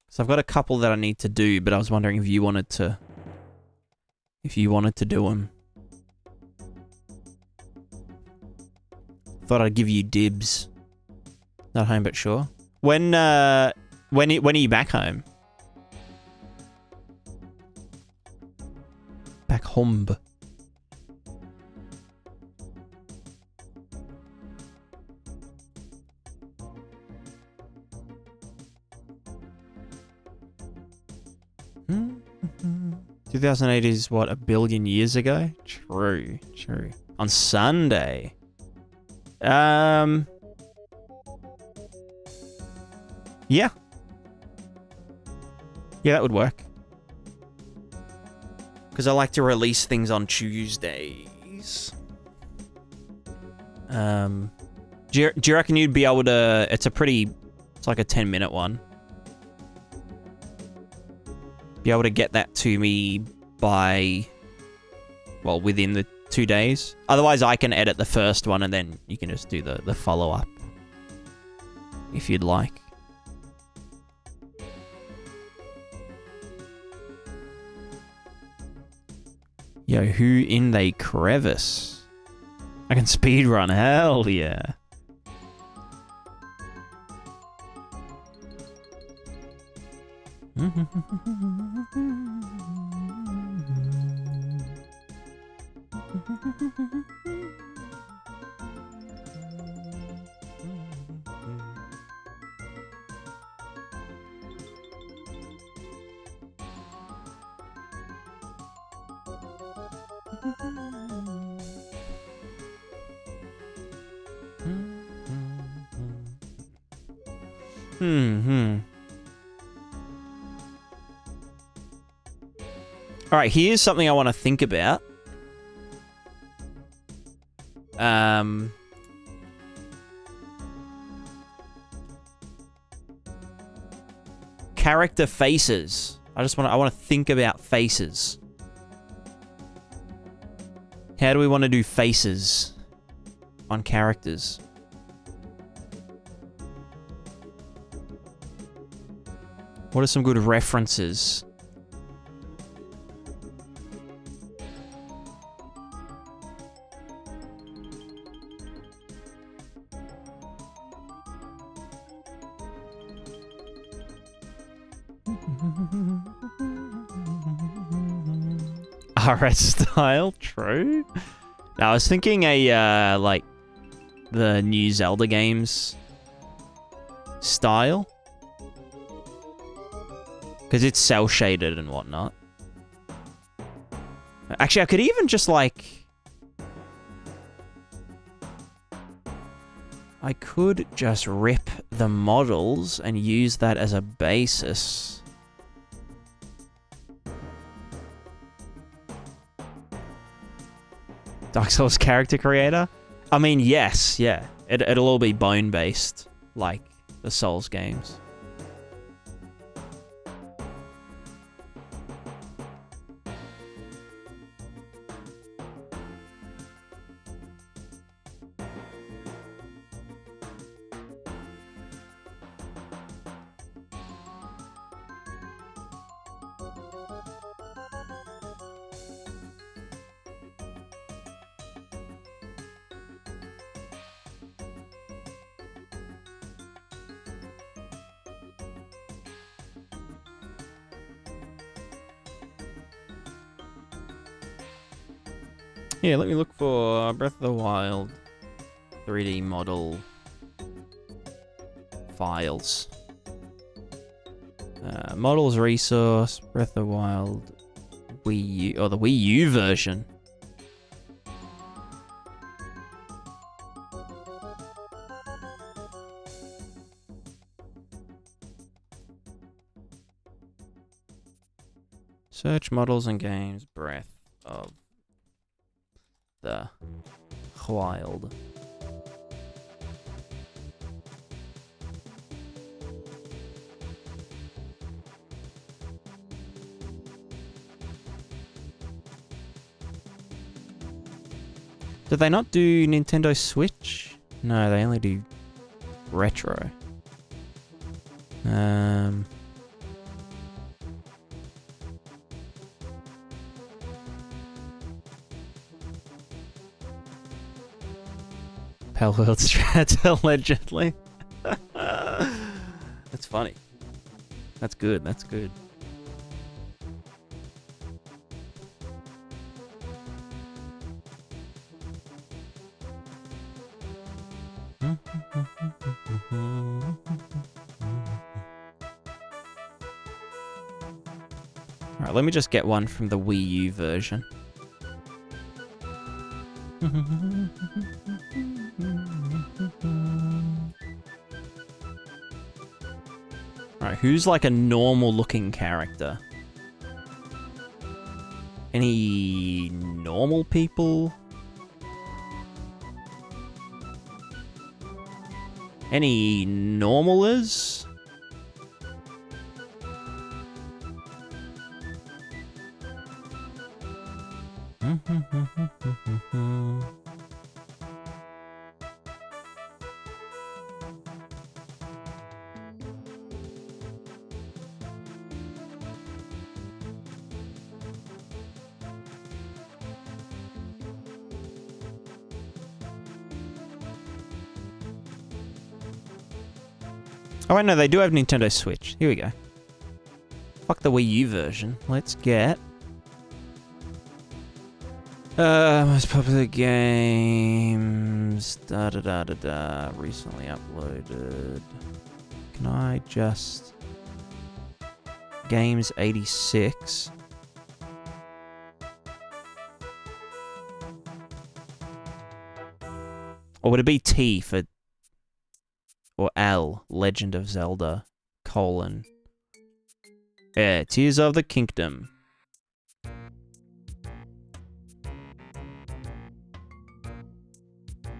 So I've got a couple that I need to do, but I was wondering if you wanted to do them. Thought I'd give you dibs. Not home, but sure. When are you back home? Back home. 2008 is what, a billion years ago? True. On Sunday. Yeah. Yeah, that would work. Because I like to release things on Tuesdays. Do you reckon you'd be able to... It's like a 10-minute one. Be able to get that to me by... Well, within the 2 days. Otherwise, I can edit the first one and then you can just do the follow-up. If you'd like. Yo, who in they crevice? I can speedrun, hell yeah. All right, here's something I want to think about. Character faces. I want to think about faces. How do we want to do faces on characters? What are some good references? RS style, true. Now, I was thinking like the new Zelda games style. Because it's cell shaded and whatnot. Actually, I could even just like... I could just rip the models and use that as a basis. Dark Souls character creator? I mean, yes, yeah. It'll all be bone-based, like the Souls games. Yeah, let me look for Breath of the Wild 3D model files. Models resource, Breath of the Wild Wii U, or the Wii U version. Search models and games, Breath of the Wild. Did they not do Nintendo Switch? No, they only do retro. Pale World Strat, allegedly. That's funny. That's good, that's good. Alright, let me just get one from the Wii U version. Alright, who's like a normal looking character? Any normal people? Any normalers? Oh, wait, no, they do have Nintendo Switch. Here we go. Fuck the Wii U version. Let's get... most popular games... Da-da-da-da-da. Recently uploaded. Can I just... Games 86. Or would it be T for... Or L, Legend of Zelda, colon. Yeah, Tears of the Kingdom.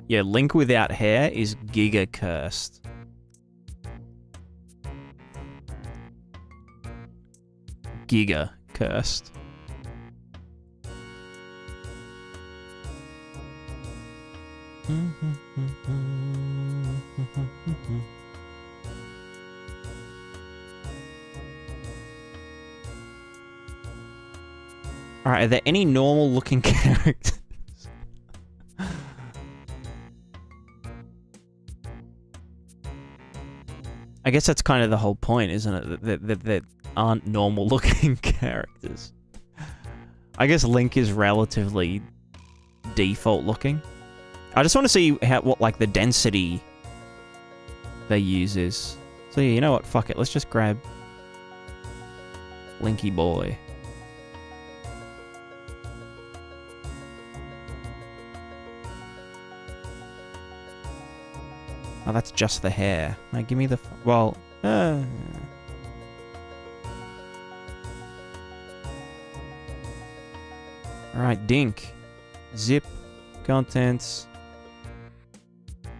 Yeah, Link without hair is giga cursed. Giga cursed. Alright, are there any normal looking characters? I guess that's kind of the whole point, isn't it? That aren't normal looking characters. I guess Link is relatively default looking. I just want to see what like the density they use is. So yeah, you know what? Fuck it. Let's just grab Linky boy. Oh, that's just the hair. Now give me the... Well... Alright, Dink. Zip. Contents.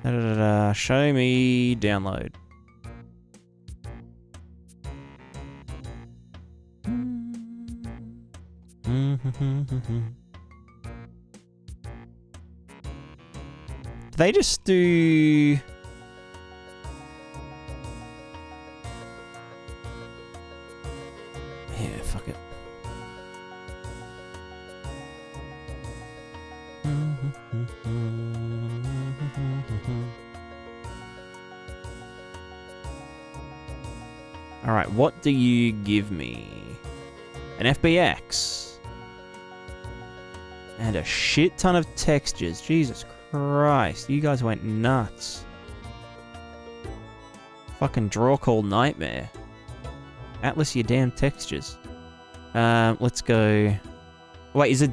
Da-da-da-da. Show me download. Do they just do... Yeah, fuck it. Alright, what do you give me? An FBX. And a shit ton of textures. Jesus Christ, you guys went nuts. Fucking draw call nightmare. Atlas, your damn textures. Let's go... Wait, is it...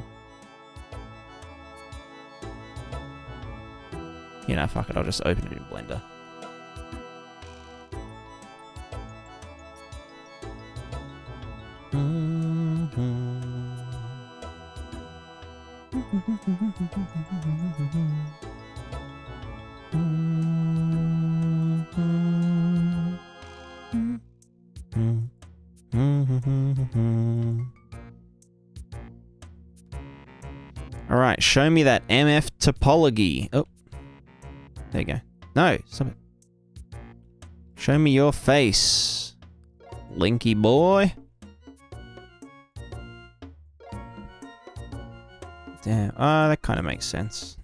You know, fuck it, I'll just open it in Blender. Alright, show me that MF topology. Oh. There you go. No, stop it. Show me your face, Linky boy. Damn. Oh, that kind of makes sense.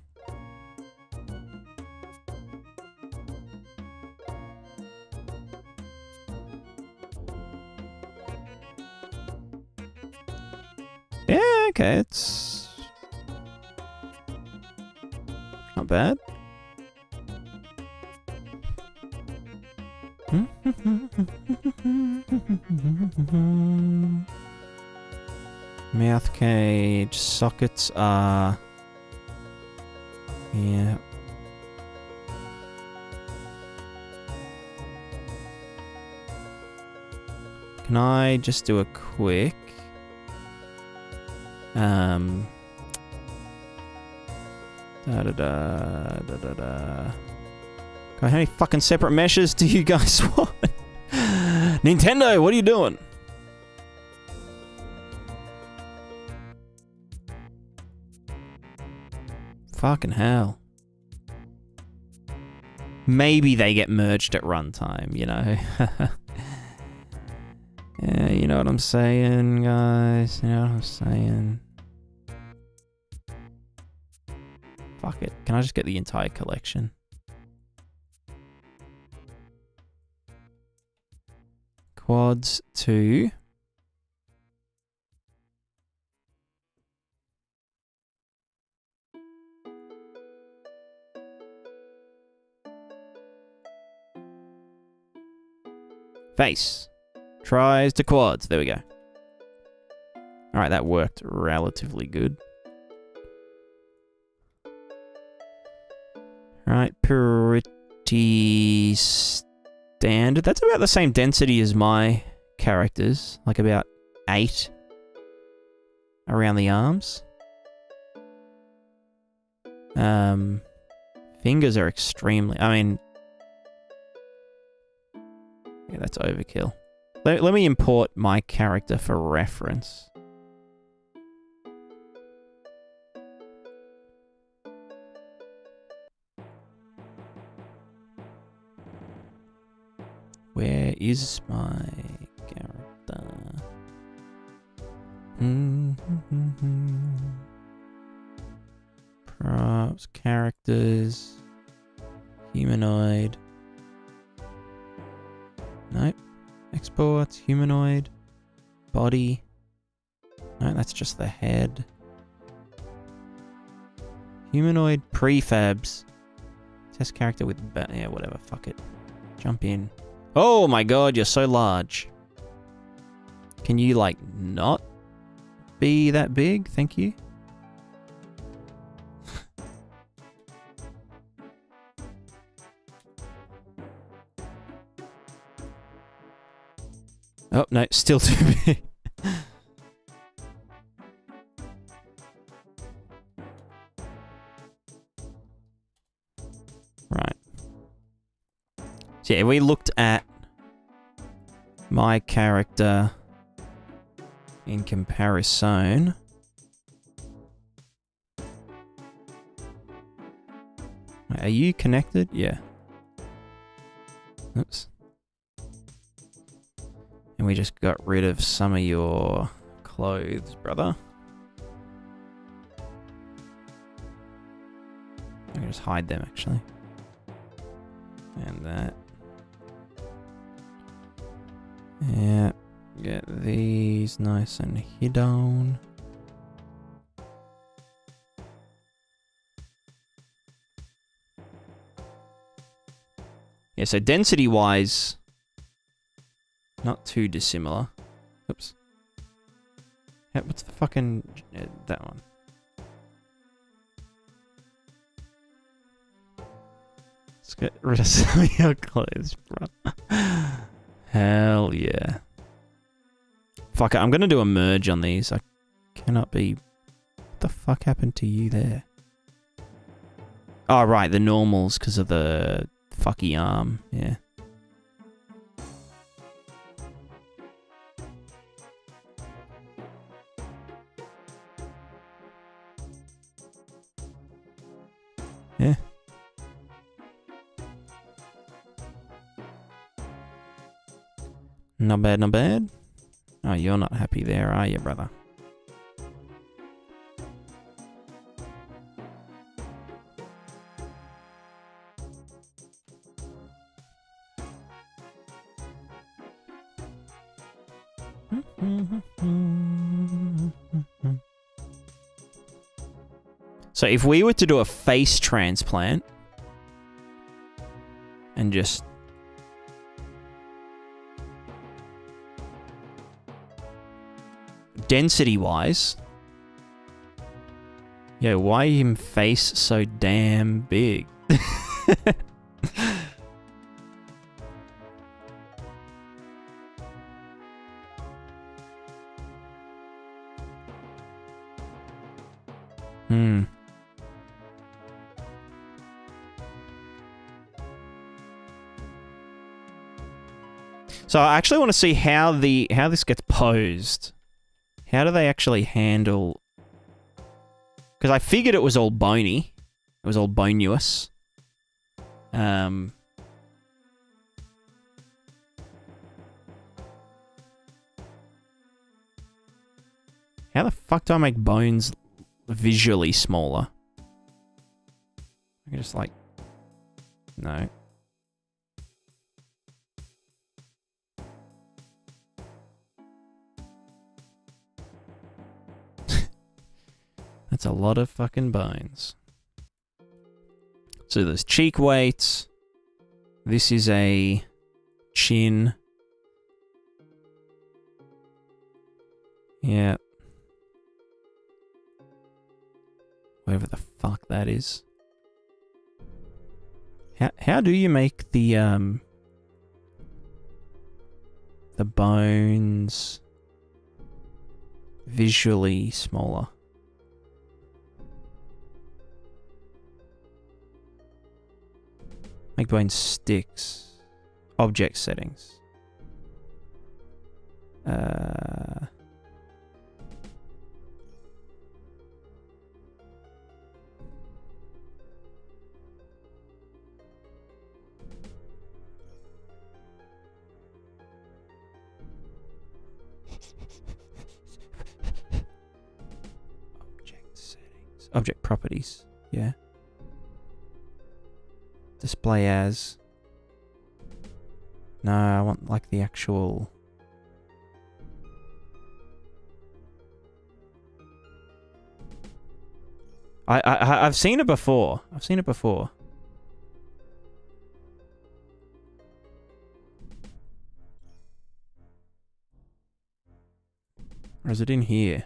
Yeah, okay, it's not bad. Mouth cage sockets are... Yeah. Can I just do a quick... God, how many fucking separate meshes do you guys want? Nintendo, what are you doing? Fucking hell. Maybe they get merged at runtime, you know? Yeah, you know what I'm saying, guys? You know what I'm saying? Fuck it. Can I just get the entire collection? Quads 2. Face. Tries to quads. There we go. Alright, that worked relatively good. Right, pretty standard. That's about the same density as my characters. Like about 8 around the arms. Fingers are extremely... I mean... Yeah, that's overkill. Let me import my character for reference. Where is my character? Props, characters, humanoid. Nope. Exports, humanoid, body. No, that's just the head. Humanoid prefabs. Test character with... yeah, whatever. Fuck it. Jump in. Oh my god, you're so large. Can you, like, not be that big? Thank you. Oh, no, still too big. Right. So yeah, we looked at my character in comparison. Are you connected? Yeah. Oops. And we just got rid of some of your clothes, brother. I can just hide them, actually. And that. Yeah. Get these nice and hidden. Yeah, so density-wise... not too dissimilar. Oops. Yeah, what's the fucking... that one. Let's get rid of some of your clothes, bro. Hell yeah. Fuck it, I'm gonna do a merge on these. I cannot be... What the fuck happened to you there? Oh, right, the normals because of the fucky arm. Yeah. Yeah. Not bad, not bad. Oh, you're not happy there, are you, brother? So if we were to do a face transplant and just density-wise... Yo, why him face so damn big? So I actually want to see how this gets posed. How do they actually handle... Because I figured it was all bony. It was all bonuous. How the fuck do I make bones visually smaller? I can just like... No. That's a lot of fucking bones. So there's cheek weights. This is a chin. Yeah. Whatever the fuck that is. How do you make the bones visually smaller? Make bones sticks. Object settings. Object settings. Object properties. Yeah. Display as... No, I want like the actual... I've seen it before. I've seen it before. Or is it in here?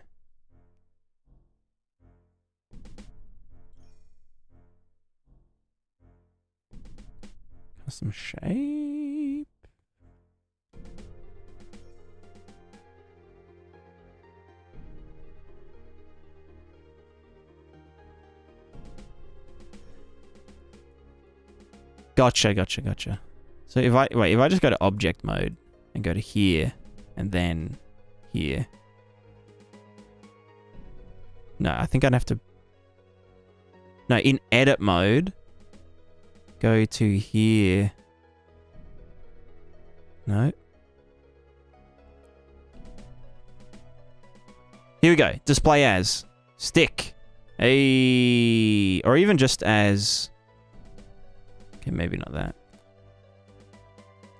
Custom shape. Gotcha. So if I just go to object mode and go to here and then here. No, I think I'd have to... No, in edit mode, go to here. No. Here we go. Display as. Stick. A... Or even just as... Okay, maybe not that.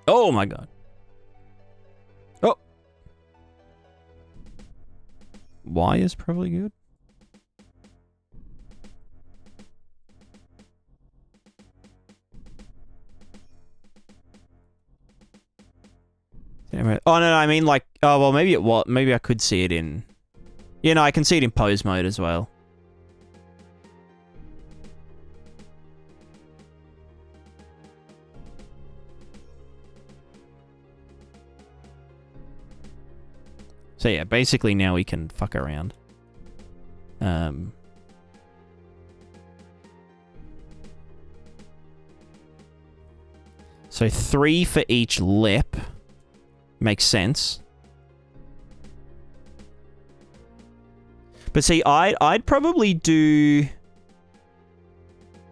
Oh my god. Oh. Y is probably good. Oh no, I mean like, oh well, maybe it was. Maybe I could see it in. Yeah, no, I can see it in pose mode as well. So yeah, basically now we can fuck around. So 3 for each lip. Makes sense. But see, I'd probably do... you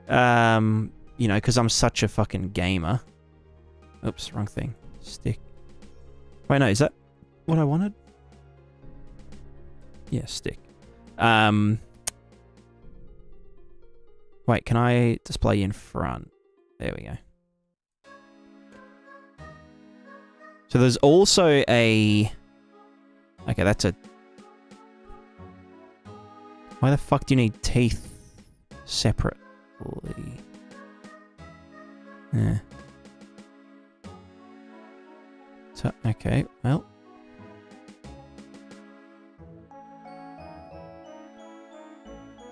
know, because I'm such a fucking gamer. Oops, wrong thing. Stick. Wait, no, is that what I wanted? Yeah, stick. Wait, can I display in front? There we go. So there's also a... Okay, that's a... Why the fuck do you need teeth separately? Yeah. So, okay, well...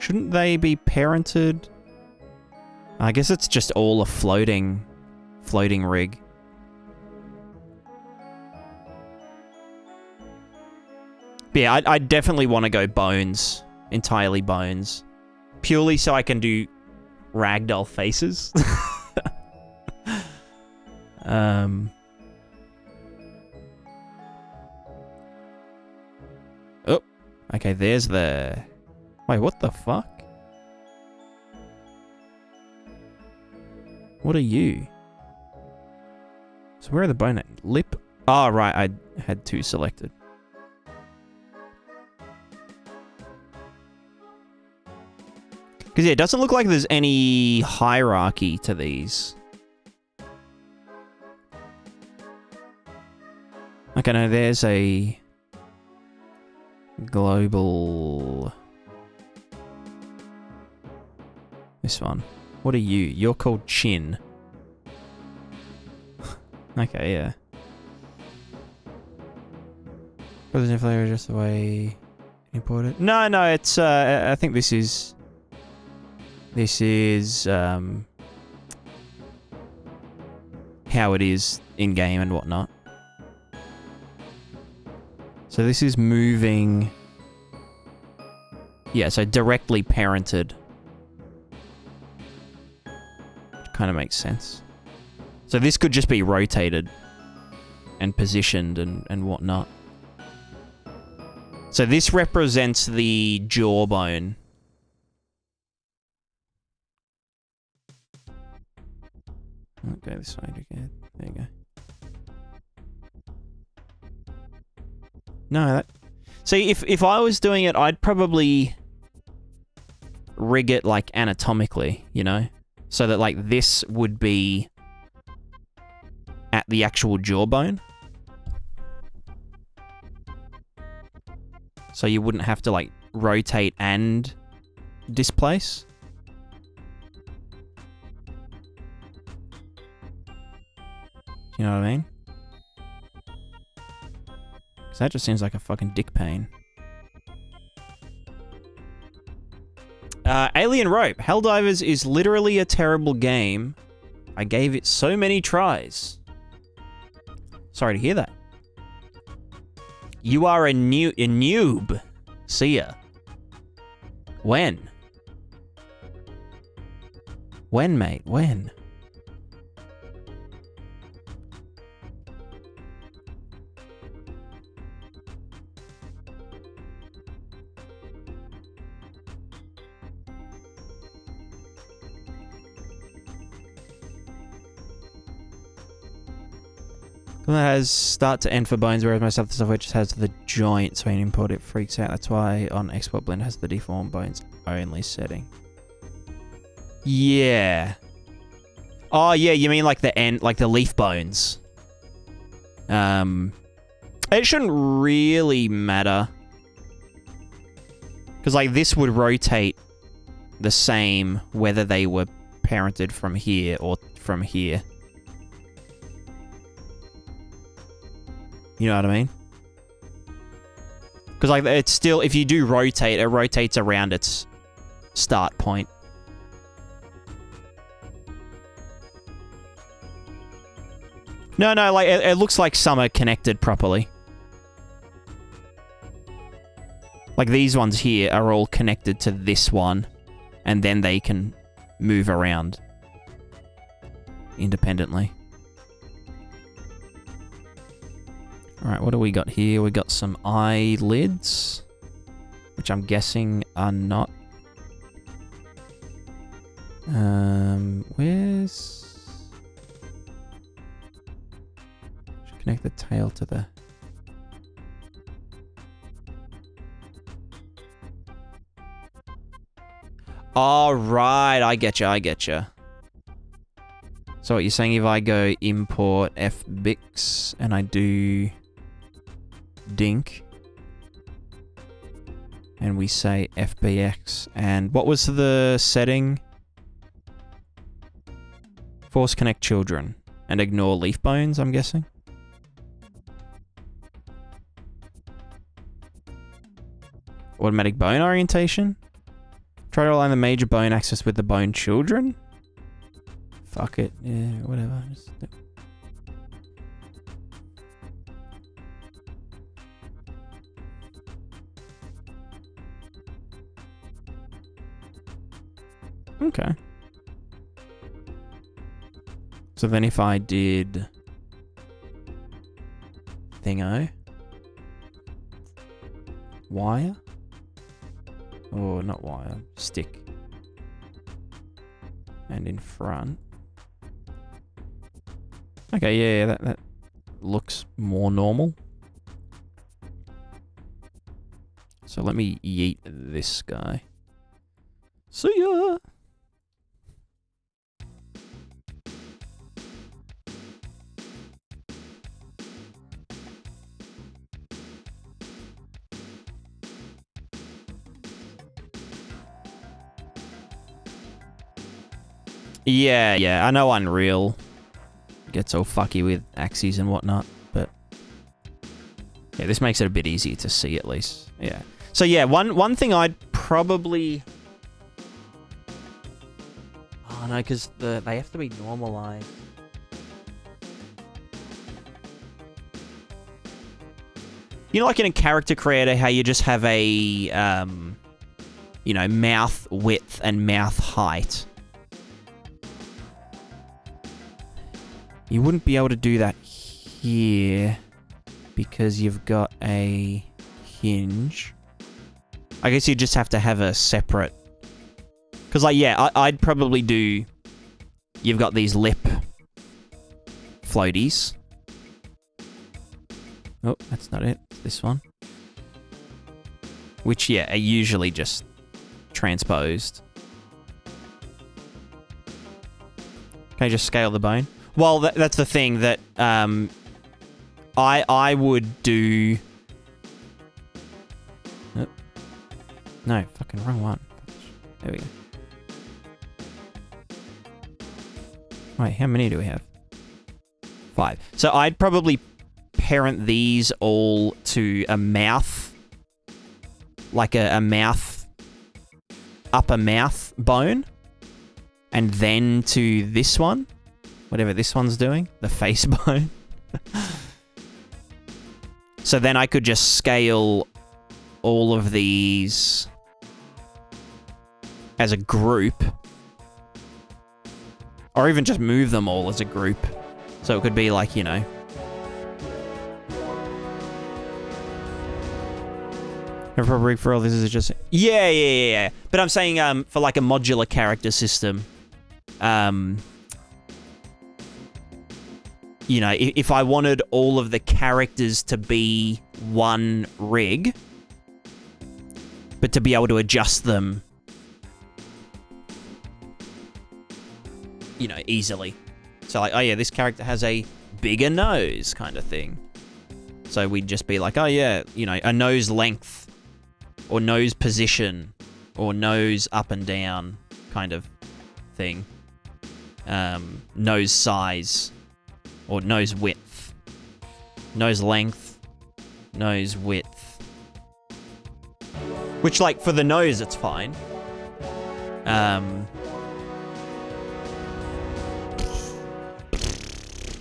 Shouldn't they be parented? I guess it's just all a floating rig. But yeah, I definitely want to go bones. Entirely bones. Purely so I can do ragdoll faces. Oh, okay, there's the... Wait, what the fuck? What are you? So where are the bone... Lip? Oh, right, I had two selected. Because yeah, it doesn't look like there's any hierarchy to these. Okay, no, there's a global... This one. What are you? You're called Chin. Okay, yeah. Positive flavor just the way import it. No, it's I think this is how it is in game and whatnot. So this is moving. Yeah, so directly parented. Which kind of makes sense. So this could just be rotated and positioned and whatnot. So this represents the jawbone. Okay, this side again. There you go. No, that... See, if I was doing it, I'd probably rig it, like, anatomically, you know? So that, like, this would be at the actual jawbone. So you wouldn't have to, like, rotate and displace. You know what I mean? Because that just seems like a fucking dick pain. Alien Rope. Helldivers is literally a terrible game. I gave it so many tries. Sorry to hear that. You are a noob. See ya. When? When, mate? When? It has start to end for bones, whereas most other stuff which has the joint, so when you import it freaks out. That's why on Export Blend has the deform bones only setting. Yeah. Oh yeah, you mean like the end, like the leaf bones. It shouldn't really matter. Because like this would rotate the same whether they were parented from here or from here. You know what I mean? Because like it's still, if you do rotate, it rotates around its start point. No, like it looks like some are connected properly. Like these ones here are all connected to this one, and then they can move around independently. Alright, what do we got here? We got some eyelids, which I'm guessing are not... where's... Should connect the tail to the... Oh, right, I getcha. So what you're saying, if I go import fbix and I do dink and we say fbx, and what was the setting? Force connect children and ignore leaf bones, I'm guessing. Automatic bone orientation. Try to align the major bone axis with the bone children. Fuck it. Yeah, whatever. Just... Okay. So then if I did... Thingo. Wire? Or not wire. Stick. And in front. Okay, yeah, that looks more normal. So let me yeet this guy. See ya! Yeah, I know Unreal gets all fucky with axes and whatnot, but yeah, this makes it a bit easier to see at least. Yeah. So yeah, one thing I'd probably... Oh no, because they have to be normalized. You know, like in a character creator, how you just have a, you know, mouth width and mouth height. You wouldn't be able to do that here because you've got a hinge. I guess you just have to have a separate... Because, like, yeah, I'd probably do... You've got these lip floaties. Oh, that's not it. This one. Which, yeah, are usually just transposed. Can I just scale the bone? Well, that's the thing that I would do... Oh. No, fucking wrong one. There we go. Wait, how many do we have? 5. So I'd probably parent these all to a mouth, like a mouth, upper mouth bone, and then to this one. Whatever this one's doing, the face bone. So then I could just scale all of these as a group. Or even just move them all as a group. So it could be like, you know... Probably for all this is just... Yeah. But I'm saying for like a modular character system... You know, if I wanted all of the characters to be one rig, but to be able to adjust them, you know, easily. So like, oh yeah, this character has a bigger nose kind of thing. So we'd just be like, oh yeah, you know, a nose length, or nose position, or nose up and down kind of thing. Nose size. Or nose width. Nose length. Nose width. Which, like, for the nose, it's fine.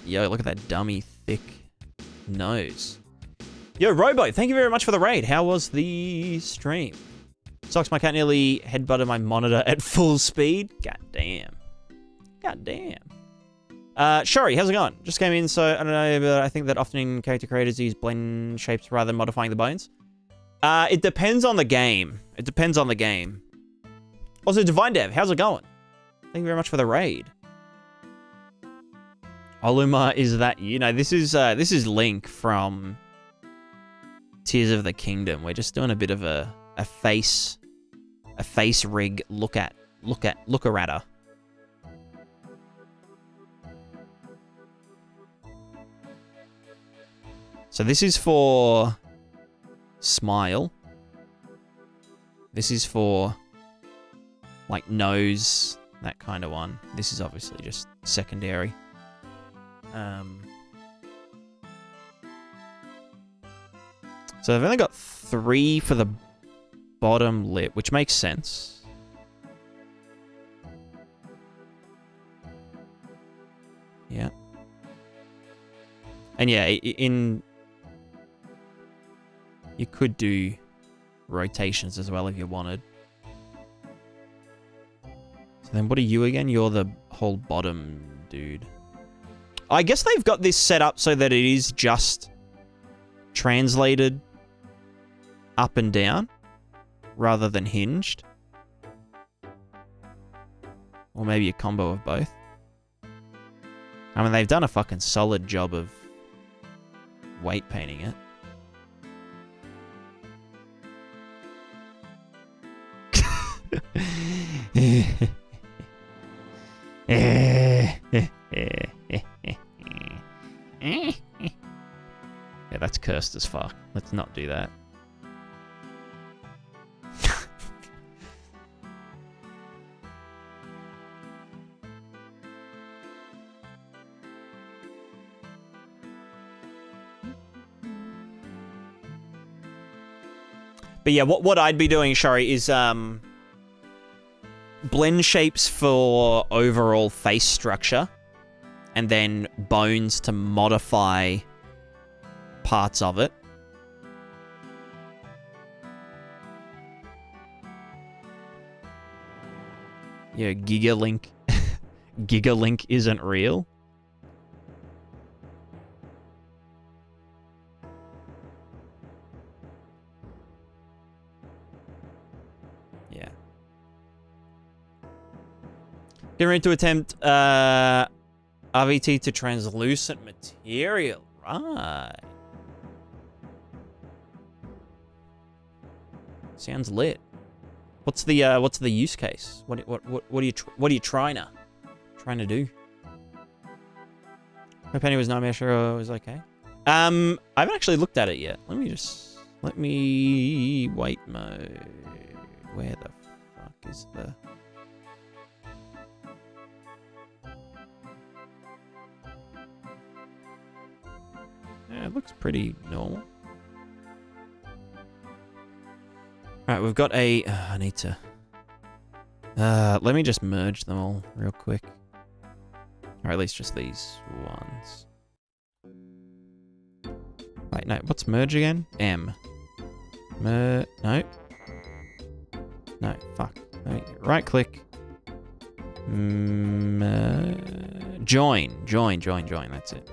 Yo, look at that dummy, thick nose. Yo, Robo, thank you very much for the raid. How was the stream? Socks, my cat nearly headbutted my monitor at full speed. God damn. Shori, how's it going? Just came in, so I don't know, but I think that often in character creators use blend shapes rather than modifying the bones. It depends on the game. Also, Divine Dev, how's it going? Thank you very much for the raid. Oluma is that, you know, this is Link from Tears of the Kingdom. We're just doing a bit of a face rig look-a-ratter. So this is for smile. This is for like nose, that kind of one. This is obviously just secondary. So I've only got 3 for the bottom lip, which makes sense. Yeah. And yeah, you could do rotations as well if you wanted. So then what are you again? You're the whole bottom dude. I guess they've got this set up so that it is just translated up and down rather than hinged. Or maybe a combo of both. I mean, they've done a fucking solid job of weight painting it. Yeah, that's cursed as fuck. Let's not do that. But yeah, what I'd be doing, Shari, is blend shapes for overall face structure, and then bones to modify parts of it. Yeah, Gigalink. Gigalink isn't real. Yeah. Getting ready to attempt RVT to translucent material. Right. Sounds lit. What's the use case? What are you trying to do? My penny was not sure it was okay. I haven't actually looked at it yet. Let me wait mode. Where the fuck is the? Yeah, it looks pretty normal. Alright, we've got a... I need to... let me just merge them all real quick. Or at least just these ones. Wait, no, what's merge again? M. No. No, fuck. Right click. Join, that's it.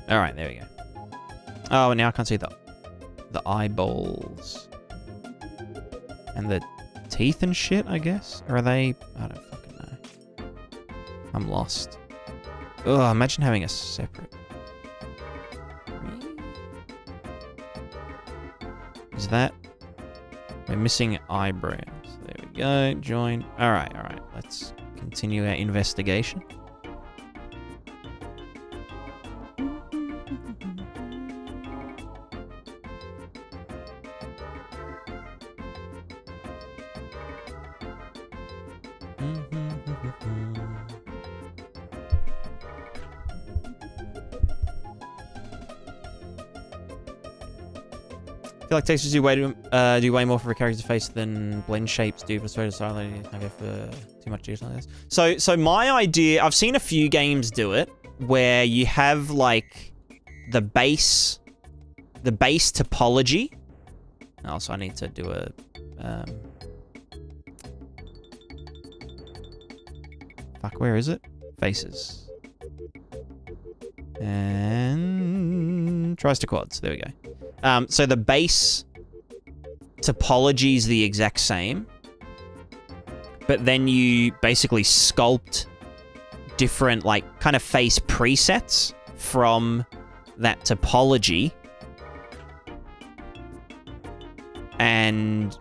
Alright, there we go. Oh, and now I can't see the eyeballs. And the teeth and shit, I guess? Or are they... I don't fucking know. I'm lost. Ugh, imagine having a separate... Is that... We're missing eyebrows. There we go. Join. Alright. Let's continue our investigation. I feel like textures do way more for a character's face than blend shapes do for sort of silently. I go for too much detail like this. So my idea, I've seen a few games do it where you have like the base topology. Also, I need to do a fuck. Where is it? Faces and tries to quads. There we go. So the base topology is the exact same, but then you basically sculpt different, like, kind of face presets from that topology. And...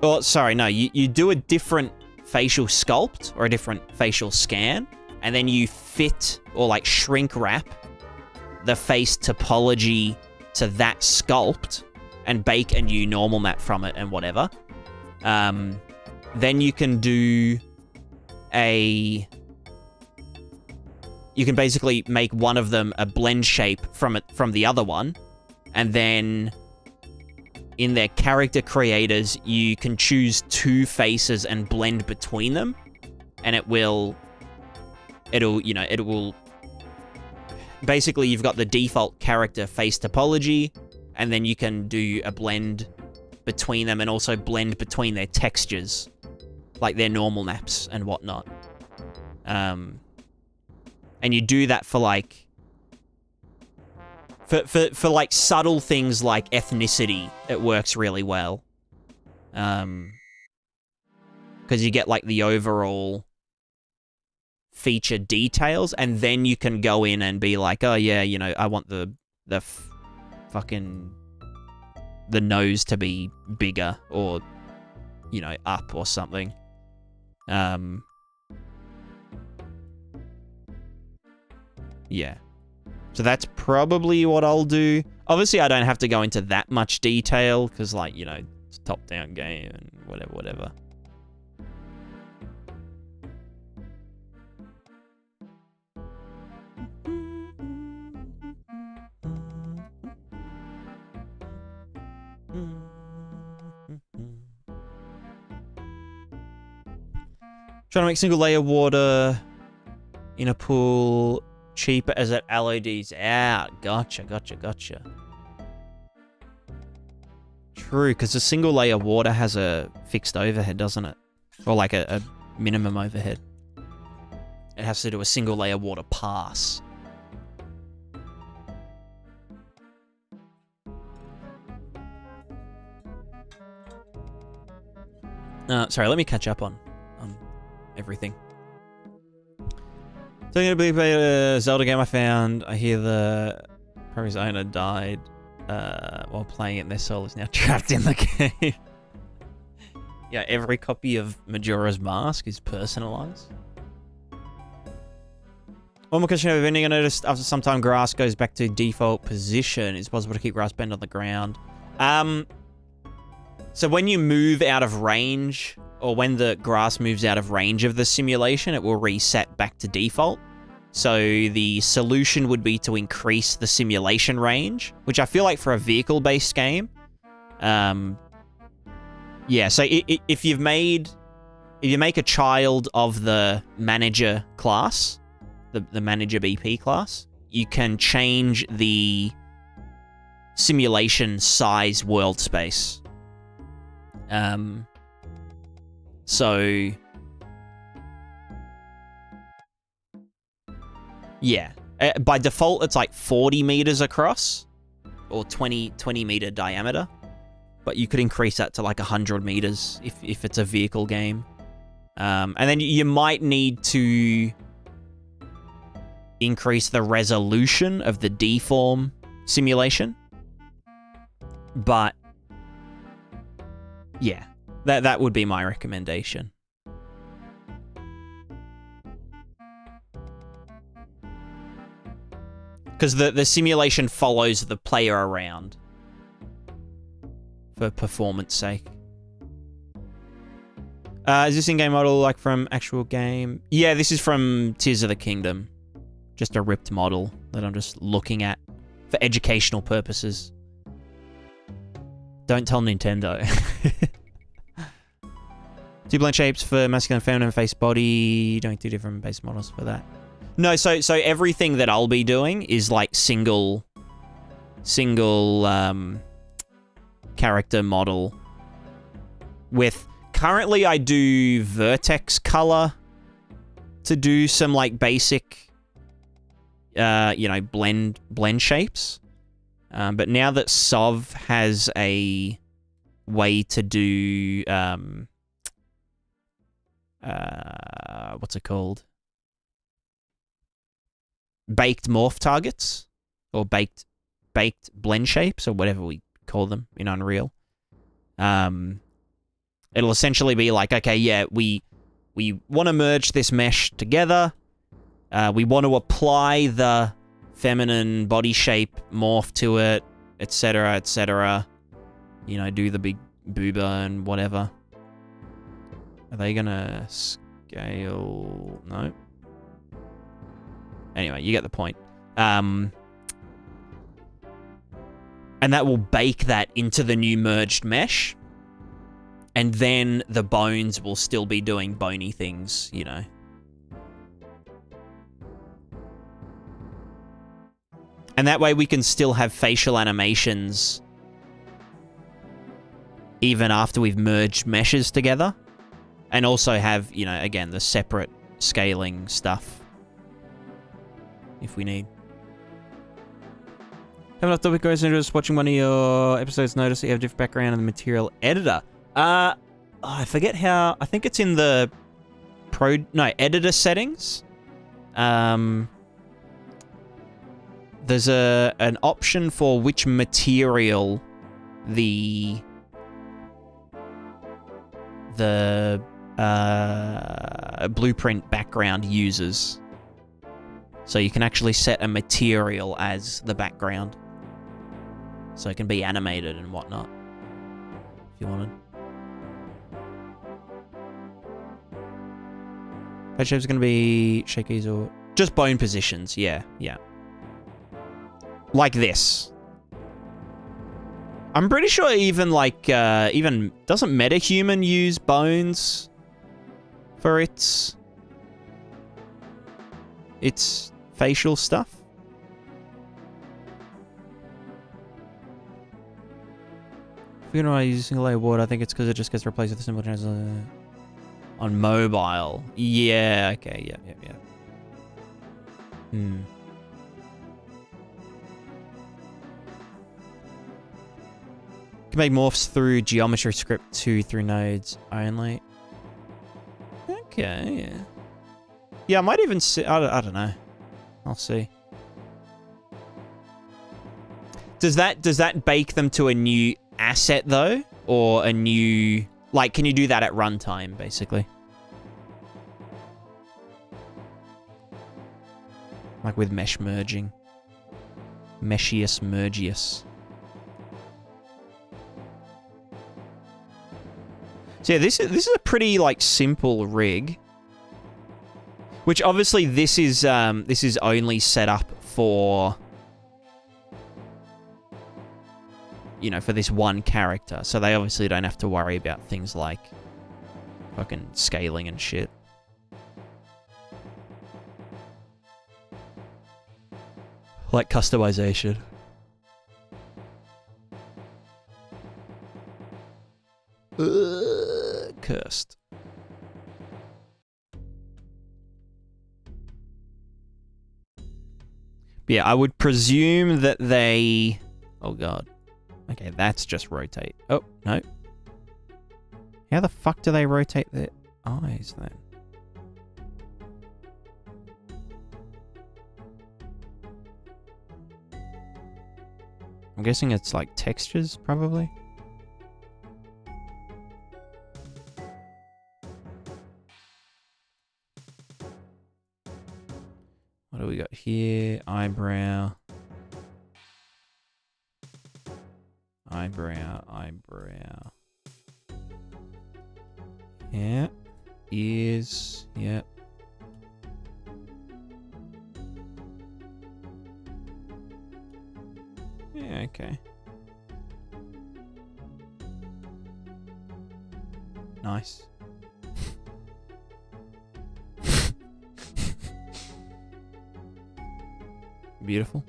Oh, sorry, no. You do a different facial sculpt or a different facial scan, and then you fit or, like, shrink wrap the face topology to that sculpt and bake a new normal map from it and whatever. Then you can do you can basically make one of them a blend shape from the other one, and then in their character creators, you can choose 2 faces and blend between them, and it will basically, you've got the default character face topology, and then you can do a blend between them and also blend between their textures, like their normal maps and whatnot. And you do that for like for like subtle things like ethnicity. It works really well, because you get like the overall feature details, and then you can go in and be like, oh yeah, you know, I want the fucking the nose to be bigger, or you know, up or something. Yeah. So that's probably what I'll do. Obviously, I don't have to go into that much detail, because, like, you know, it's a top-down game and whatever. Trying to make single-layer water in a pool cheaper as it LODs out. Gotcha. True, because the single-layer water has a fixed overhead, doesn't it? Or like a minimum overhead. It has to do a single-layer water pass. Sorry, let me catch up on everything. So I'm gonna play a Zelda game I found. I hear the previous owner died while playing it, and their soul is now trapped in the game. Yeah, every copy of Majora's Mask is personalized. One more question of ending. I noticed after some time grass goes back to default position. It's possible to keep grass bend on the ground. So when you move out of range, or when the grass moves out of range of the simulation, it will reset back to default. So the solution would be to increase the simulation range, which I feel like for a vehicle-based game, yeah. So if you make a child of the manager class, the manager BP class, you can change the simulation size world space. So yeah, by default it's like 40 meters across, or 20 meter diameter, but you could increase that to like 100 meters if it's a vehicle game. And then you might need to increase the resolution of the deform simulation, but yeah, that would be my recommendation. Because the simulation follows the player around for performance sake. Is this in-game model like from actual game? Yeah, this is from Tears of the Kingdom. Just a ripped model that I'm just looking at for educational purposes. Don't tell Nintendo. 2 blend shapes for masculine and feminine face body. Doing 2 different base models for that. No, so everything that I'll be doing is like single character model. With currently I do vertex color to do some like basic you know, blend shapes. But now that Sov has a way to do what's it called? Baked morph targets, or baked blend shapes, or whatever we call them in Unreal. It'll essentially be like, okay, yeah, we want to merge this mesh together. We want to apply the feminine body shape morph to it, etc., etc. You know, do the big booba and whatever. Are they gonna scale? No. Anyway, you get the point. And that will bake that into the new merged mesh. And then the bones will still be doing bony things, you know. And that way we can still have facial animations even after we've merged meshes together. And also have, you know, again, the separate scaling stuff if we need. Having a topic goes into just watching one of your episodes, notice that you have a different background in the material editor. I forget how, I think it's in the editor settings. There's an option for which material the blueprint background uses. So you can actually set a material as the background. So it can be animated and whatnot, if you wanted. Page shape's going to be shakies or just bone positions. Yeah, yeah. Like this. I'm pretty sure even like, even doesn't MetaHuman use bones for its facial stuff? If you're not using a single layer of water, I think it's because it just gets replaced with a simple translation on mobile. Yeah, okay, yeah. Can make morphs through geometry script 2 through nodes only. Okay, yeah. Yeah, I might even see, I don't know. I'll see. Does that bake them to a new asset though? Or a new, like, can you do that at runtime basically? Like with mesh merging. Meshius mergius. So yeah, this is a pretty like simple rig. Which obviously this is only set up for, you know, for this one character. So they obviously don't have to worry about things like fucking scaling and shit. Like customization. Cursed. Yeah, I would presume that they... Oh, God. Okay, that's just rotate. Oh, no. How the fuck do they rotate their eyes, then? I'm guessing it's like textures, probably. What do we got here? Eyebrow. Eyebrow, eyebrow. Yeah. Ears. Yep. Yeah, okay. Nice. Beautiful.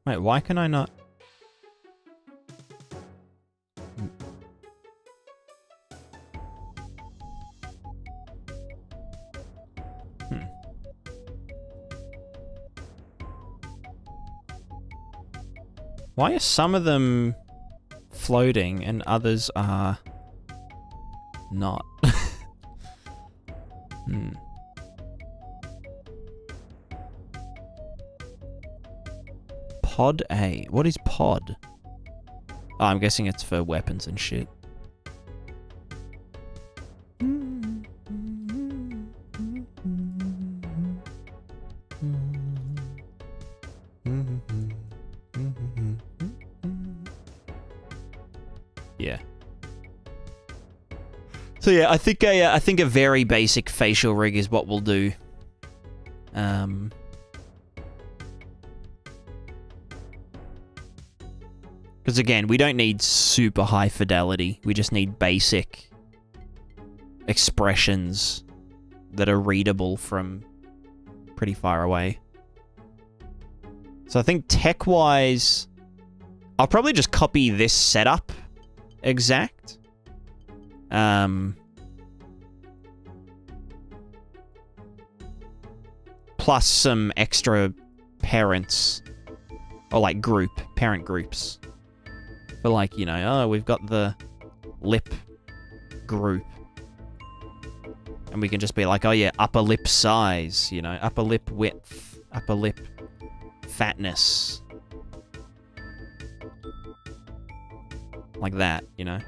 Wait, why can I not? Why are some of them floating and others are not? Pod A. What is pod? Oh, I'm guessing it's for weapons and shit. Yeah. So yeah, I think a very basic facial rig is what we'll do. Because again, we don't need super high fidelity. We just need basic expressions that are readable from pretty far away. So I think tech-wise, I'll probably just copy this setup exact. Plus some extra parents, or like parent groups. For like, you know, oh, we've got the lip group. And we can just be like, oh yeah, upper lip size, you know, upper lip width, upper lip fatness. Like that, you know.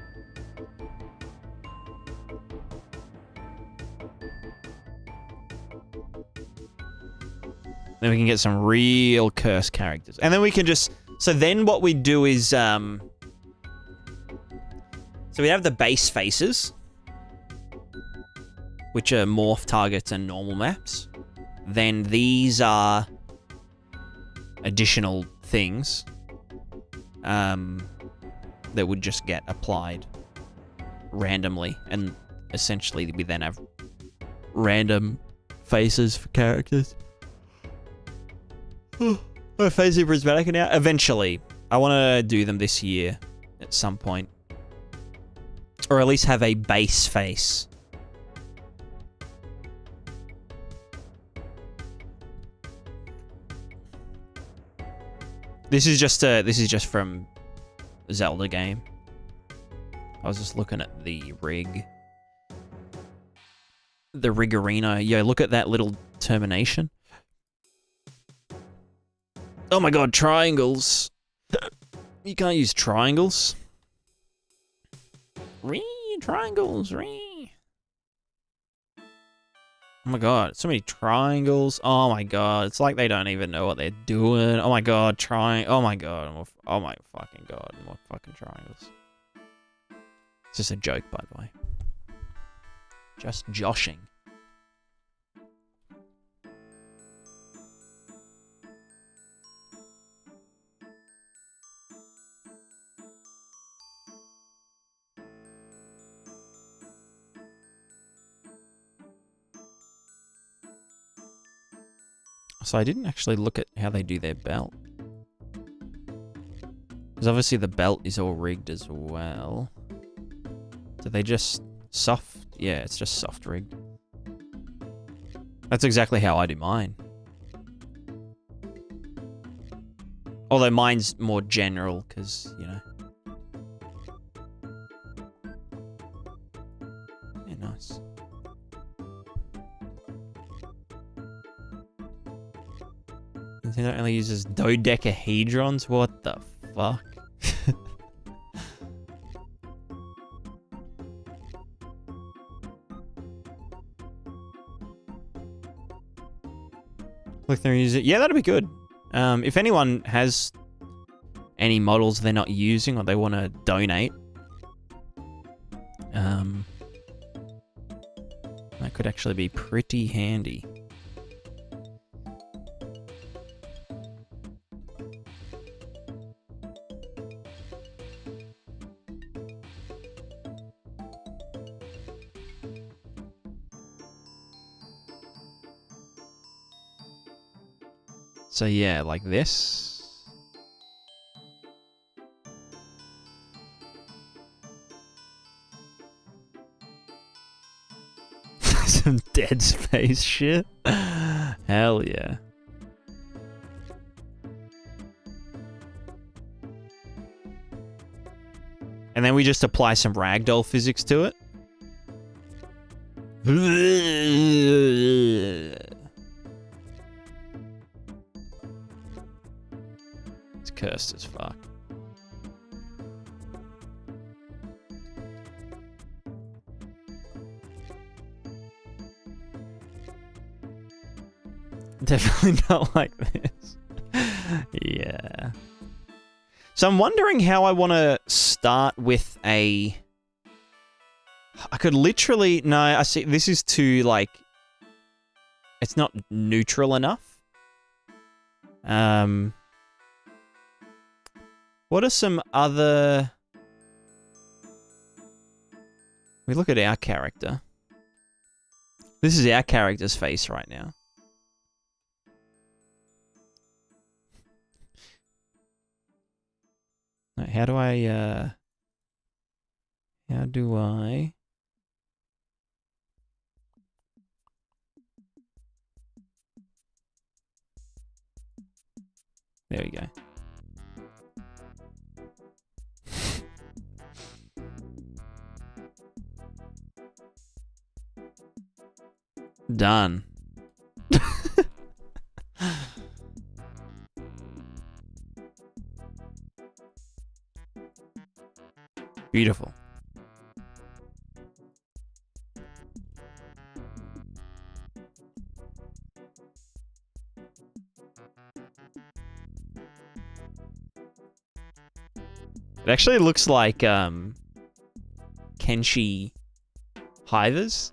Then we can get some real curse characters. And then we can just... So then what we do is... So we have the base faces, which are morph targets and normal maps. Then these are additional things that would just get applied randomly. And essentially we then have random faces for characters. We're facing Prismatica now. Eventually. I want to do them this year at some point. Or at least have a base face. This is just from Zelda game. I was just looking at the rig. The Riggerino. Yo, look at that little termination. Oh my god, triangles. You can't use triangles. Triangles. Oh my god, so many triangles. Oh my god, it's like they don't even know what they're doing. Oh my god, oh my god, oh my fucking god, more fucking triangles. It's just a joke, by the way. Just joshing. So I didn't actually look at how they do their belt. Because obviously the belt is all rigged as well. Do they just soft? Yeah, it's just soft rigged. That's exactly how I do mine. Although mine's more general, because, you know. Yeah, nice. Nintendo only uses dodecahedrons? What the fuck? Click there and use it. Yeah, that'd be good. If anyone has any models they're not using or they want to donate, that could actually be pretty handy. So yeah, like this. Some Dead Space shit. Hell yeah. And then we just apply some ragdoll physics to it. It's cursed as fuck. Definitely not like this. Yeah. So I'm wondering how I want to start with a I could literally... No, I see. This is too, like... It's not neutral enough. What are some other... We look at our character. This is our character's face right now. How do I... How do I... There we go. Done. Beautiful. It actually looks like Kenshi hivers.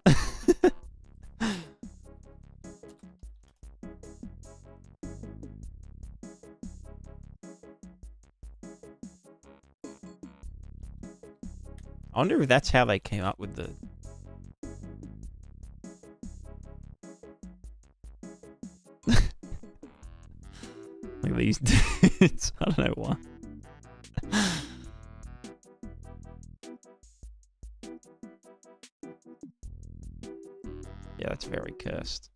I wonder if that's how they came up with the... Look at these dudes. I don't know why. Yeah, that's very cursed.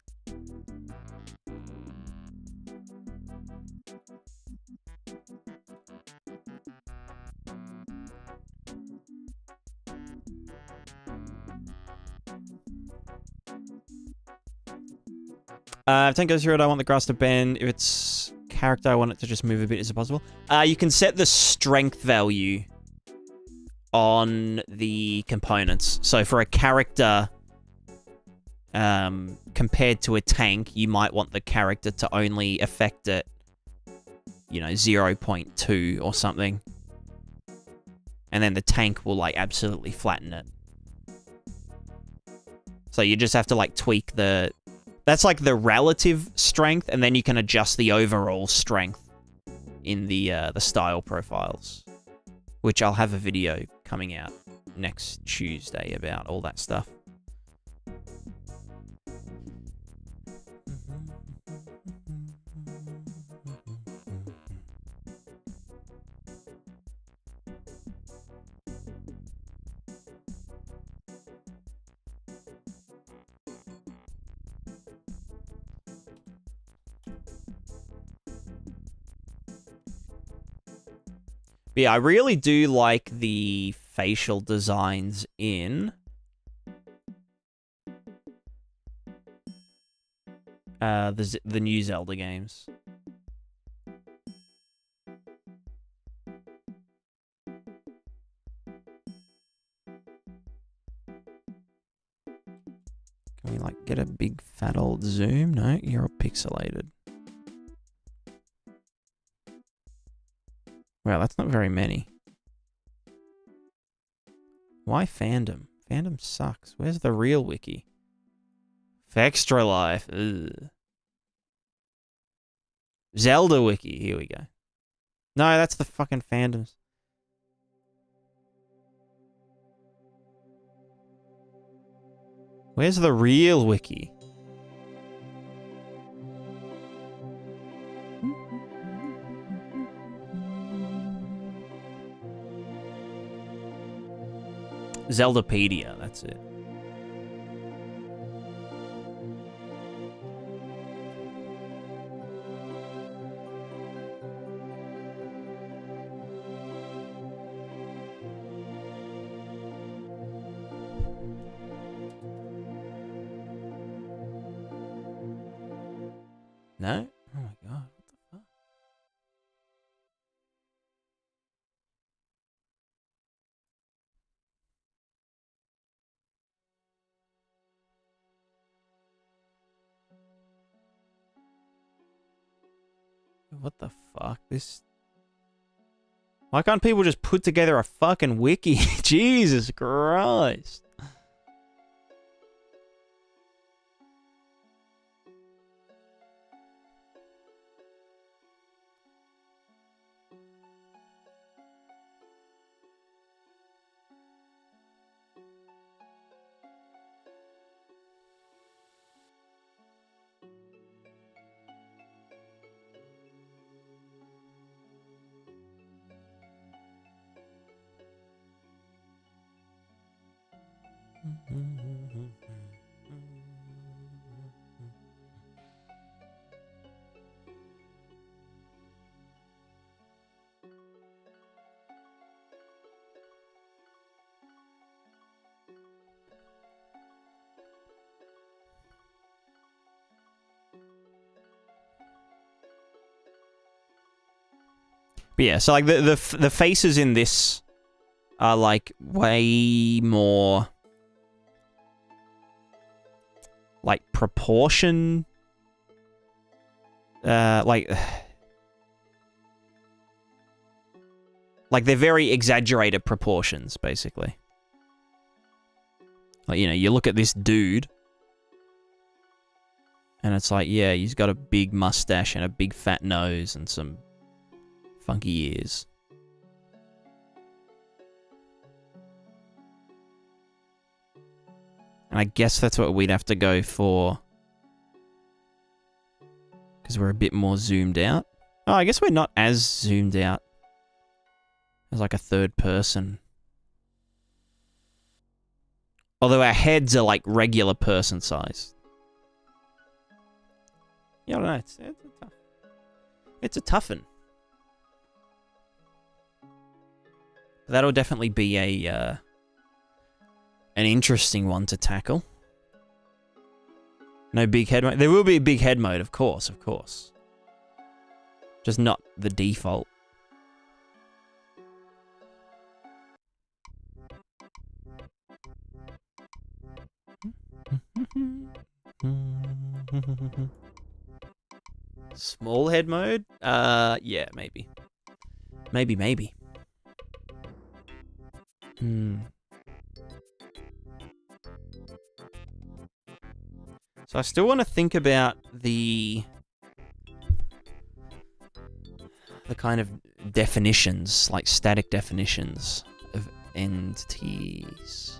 If tank goes through it, I want the grass to bend. If it's character, I want it to just move a bit. Is it possible? You can set the strength value on the components. So for a character, compared to a tank, you might want the character to only affect it, you know, 0.2 or something. And then the tank will, like, absolutely flatten it. So you just have to, like, tweak the... That's, like, the relative strength, and then you can adjust the overall strength in the style profiles. Which I'll have a video coming out next Tuesday about all that stuff. But yeah, I really do like the facial designs in the new Zelda games. Can we, like, get a big fat old zoom? No, you're all pixelated. Wow, that's not very many. Why fandom? Fandom sucks. Where's the real wiki? Extra life. Ugh. Zelda wiki. Here we go. No, that's the fucking fandoms. Where's the real wiki? Zeldapedia, that's it. No? Oh my god, what the fuck? What the fuck? Why can't people just put together a fucking wiki? Jesus Christ. But yeah, so like the faces in this are like way more like proportion, like they're very exaggerated proportions, basically. Like, you know, you look at this dude, and it's like, yeah, he's got a big mustache and a big fat nose and some funky ears. And I guess that's what we'd have to go for, because we're a bit more zoomed out. Oh, I guess we're not as zoomed out as like a third person. Although our heads are like regular person size. Yeah, I don't know. It's a toughen. That'll definitely be a an interesting one to tackle. No big head mode. There will be a big head mode, of course, of course. Just not the default. Small head mode? Yeah, maybe. Maybe. So I still want to think about the kind of definitions, like static definitions of entities.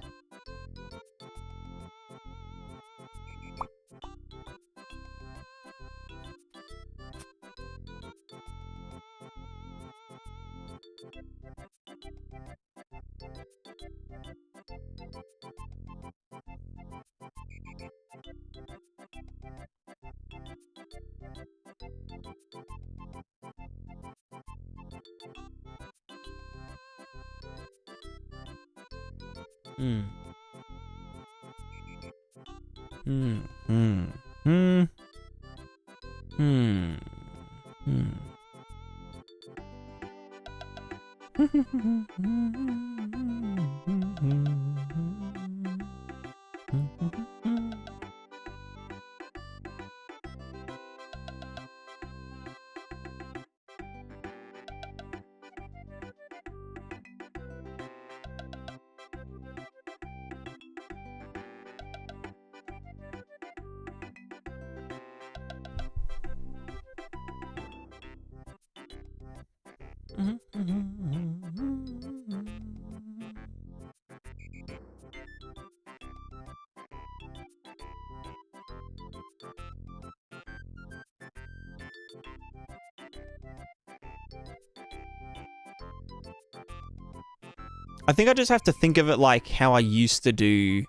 I think I just have to think of it like how I used to do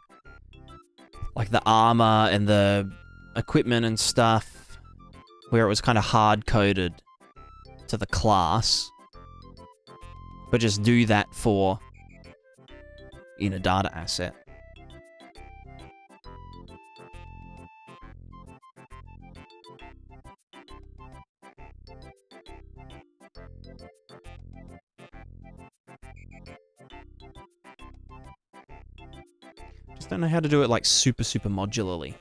like the armor and the equipment and stuff, where it was kind of hard-coded to the class, but just do that for in a data asset. Just don't know how to do it like super modularly.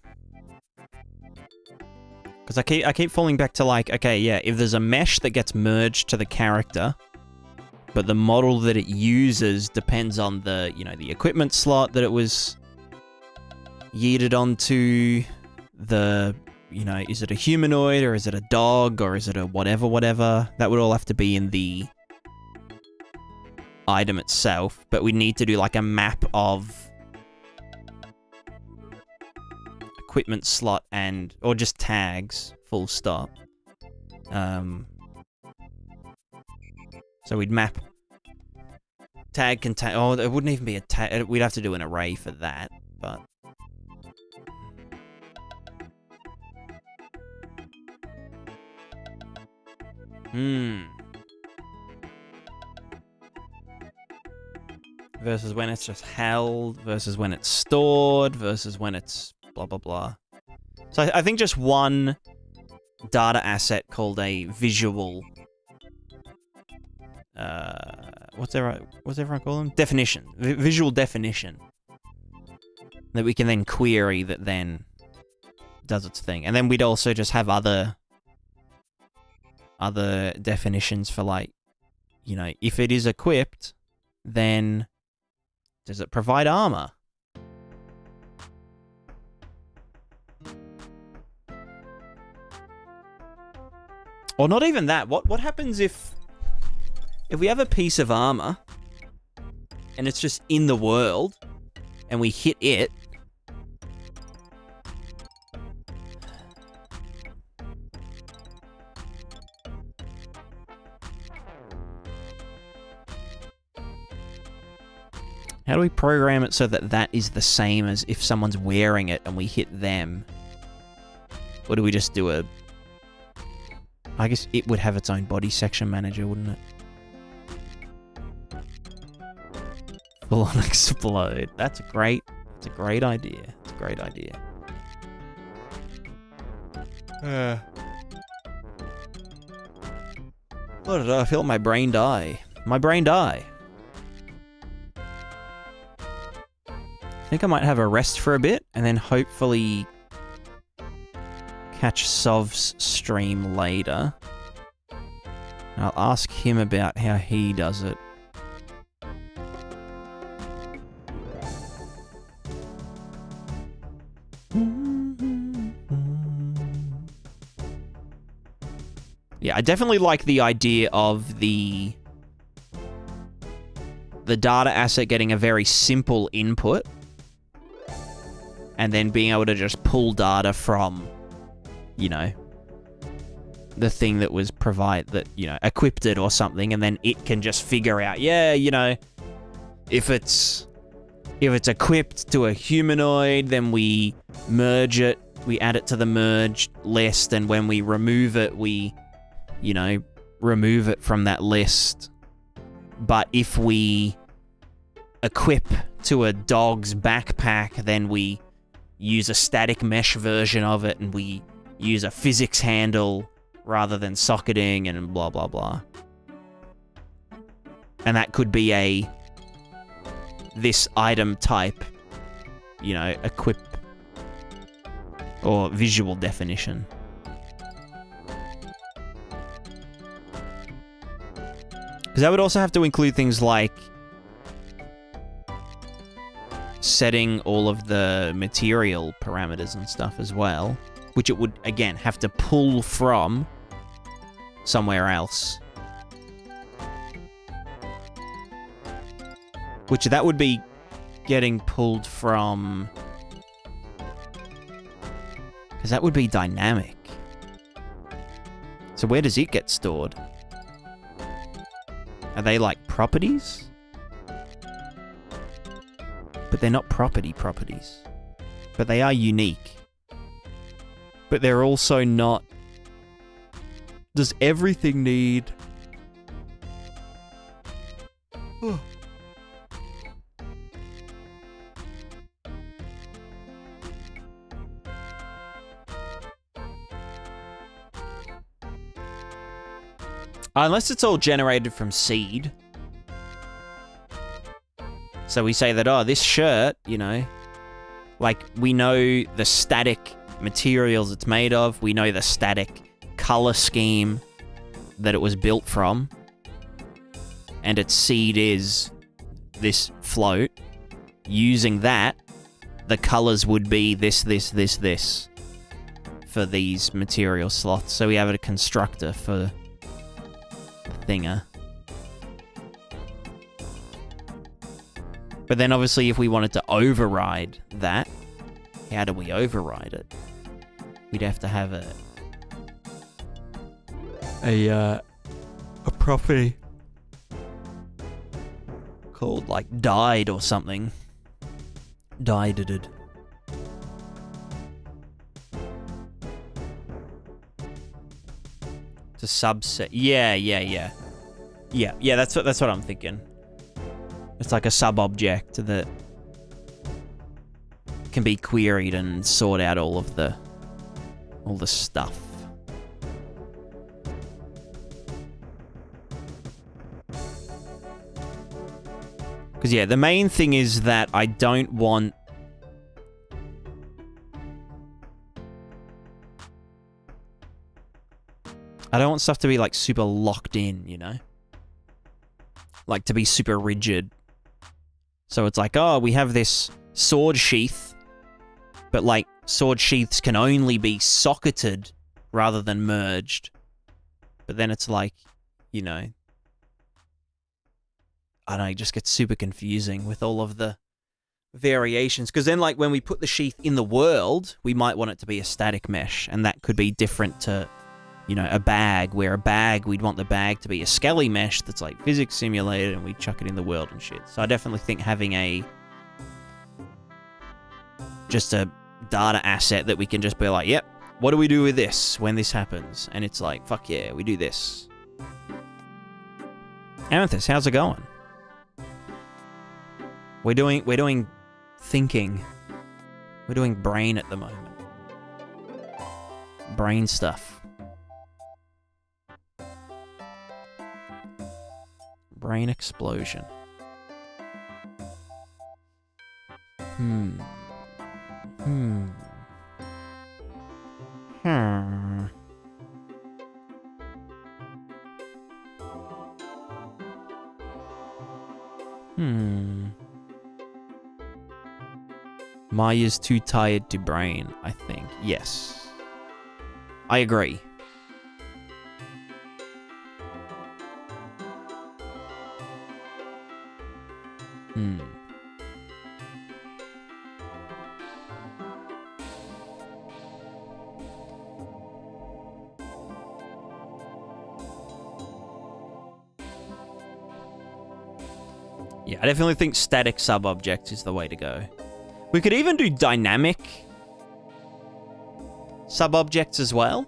Because I keep falling back to like, okay, yeah, if there's a mesh that gets merged to the character, but the model that it uses depends on the, you know, the equipment slot that it was yeeted onto, the, you know, is it a humanoid or is it a dog or is it a whatever, that would all have to be in the item itself, but we need to do like a map of equipment slot and, or just tags, full stop. So we'd map tag contain. Oh, it wouldn't even be a tag. We'd have to do an array for that. but... Versus when it's just held, versus when it's stored, versus when it's blah, blah, blah. So I think just one data asset called a visual... what's everyone call them? Definition. Visual definition. That we can then query that then does its thing. And then we'd also just have other definitions for, like, you know, if it is equipped, then does it provide armor? Or not even that. What happens if we have a piece of armor and it's just in the world and we hit it? How do we program it so that that is the same as if someone's wearing it and we hit them? Or do we just do a... I guess it would have its own body section manager, wouldn't it? Full on explode. That's a great idea. It's a great idea. What did I feel my brain die? My brain die. I think I might have a rest for a bit, and then hopefully catch Sov's stream later. I'll ask him about how he does it. Yeah, I definitely like the idea of the data asset getting a very simple input and then being able to just pull data from, you know, the thing that was equipped it or something, and then it can just figure out, yeah, you know, if it's equipped to a humanoid, then we merge it, we add it to the merged list, and when we remove it, we, you know, remove it from that list. But if we equip to a dog's backpack, then we use a static mesh version of it, and we use a physics handle rather than socketing, and blah, blah, blah. And that could be this item type, you know, equip or visual definition. Because that would also have to include things like setting all of the material parameters and stuff as well, which it would, again, have to pull from somewhere else. Which that would be getting pulled from... because that would be dynamic. So where does it get stored? Are they like properties? But they're not properties. But they are unique. But they're also not... Does everything need... Unless it's all generated from seed. So we say that, oh, this shirt, you know, like, we know the static materials it's made of, we know the static color scheme that it was built from, and its seed is this float. Using that, the colors would be this for these material slots. So we have a constructor for thinger. But then obviously if we wanted to override that, how do we override it? We'd have to have a property called like dyed or something Died. To subset. Yeah. Yeah, that's what I'm thinking. It's like a sub-object that can be queried and sort out all the stuff. Because, yeah, the main thing is that I don't want... I don't want stuff to be, like, super locked in, you know? Like, to be super rigid. So it's like, oh, we have this sword sheath, but, like, sword sheaths can only be socketed rather than merged. But then it's like, you know... I don't know, it just gets super confusing with all of the variations. Because then, like, when we put the sheath in the world, we might want it to be a static mesh, and that could be different to, you know, a bag, where a bag, we'd want the bag to be a skelly mesh that's, like, physics simulated, and we chuck it in the world and shit. So I definitely think having just a data asset that we can just be like, yep, what do we do with this when this happens? And it's like, fuck yeah, we do this. Amethyst, how's it going? We're doing thinking. We're doing brain at the moment. Brain stuff. Brain explosion. Hmm. Maya's too tired to brain, I think. Yes. I agree. Yeah, I definitely think static sub-objects is the way to go. We could even do dynamic sub-objects as well.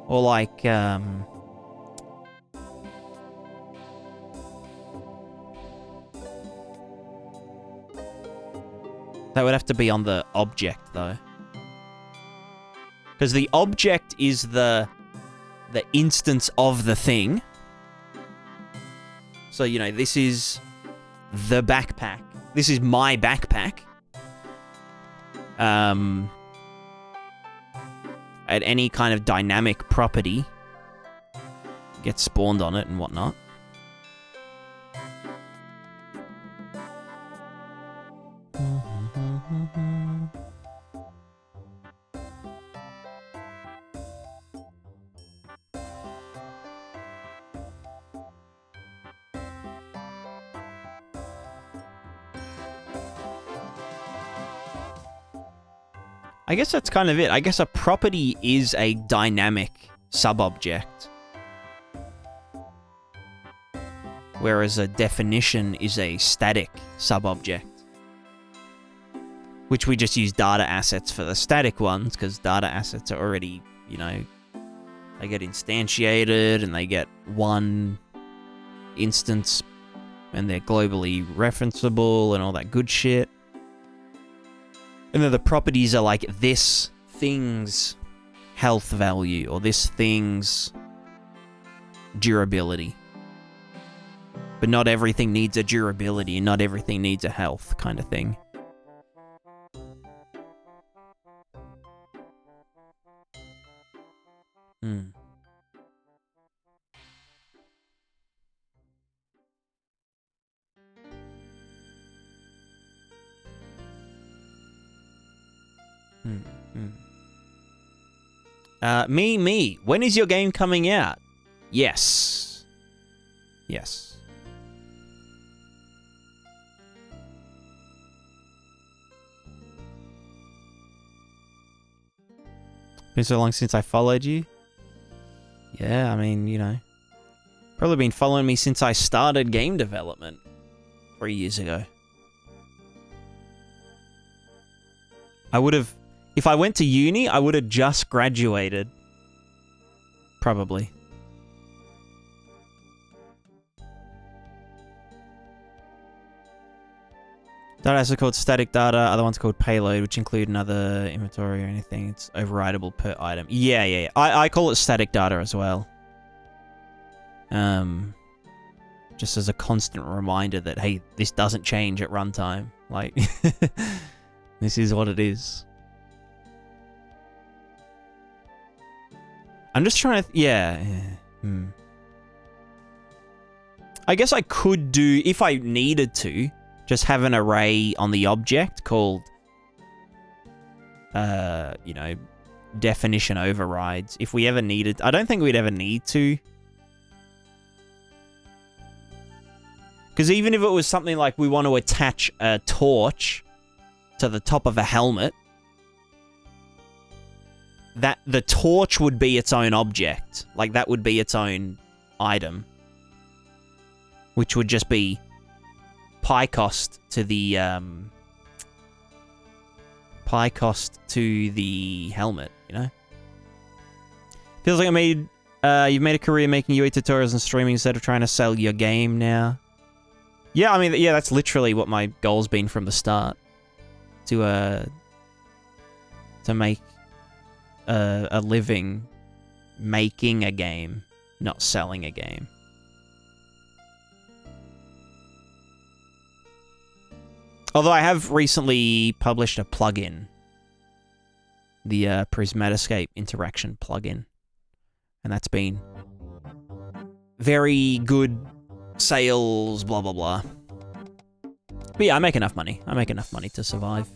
Or like, that would have to be on the object, though. Because the object is the instance of the thing. So, you know, this is the backpack. This is my backpack. And any kind of dynamic property gets spawned on it and whatnot. I guess that's kind of it. I guess a property is a dynamic sub-object, whereas a definition is a static sub-object, which we just use data assets for the static ones, because data assets are already, you know, they get instantiated and they get one instance and they're globally referenceable and all that good shit. And then the properties are like this thing's health value or this thing's durability. But not everything needs a durability and not everything needs a health kind of thing. Me. When is your game coming out? Yes. Yes. Been so long since I followed you. Yeah, I mean, you know. Probably been following me since I started game development 3 years ago. I would have... If I went to uni, I would have just graduated. Probably. Data are called static data, other ones called payload, which include another inventory or anything. It's overridable per item. Yeah. I call it static data as well. Just as a constant reminder that, hey, this doesn't change at runtime. Like, this is what it is. I'm just trying to... Yeah. I guess I could do, if I needed to, just have an array on the object called, you know, definition overrides. If we ever needed... I don't think we'd ever need to. Because even if it was something like we want to attach a torch to the top of a helmet, that the torch would be its own object. Like, that would be its own item. Which would just be pi cost to the helmet, you know? Feels like you've made a career making UE tutorials and streaming instead of trying to sell your game now. Yeah, I mean, yeah, that's literally what my goal's been from the start. To make a living making a game, not selling a game. Although I have recently published a plugin. The Prismatica interaction plugin. And that's been very good sales, blah, blah, blah. But yeah, I make enough money. I make enough money to survive.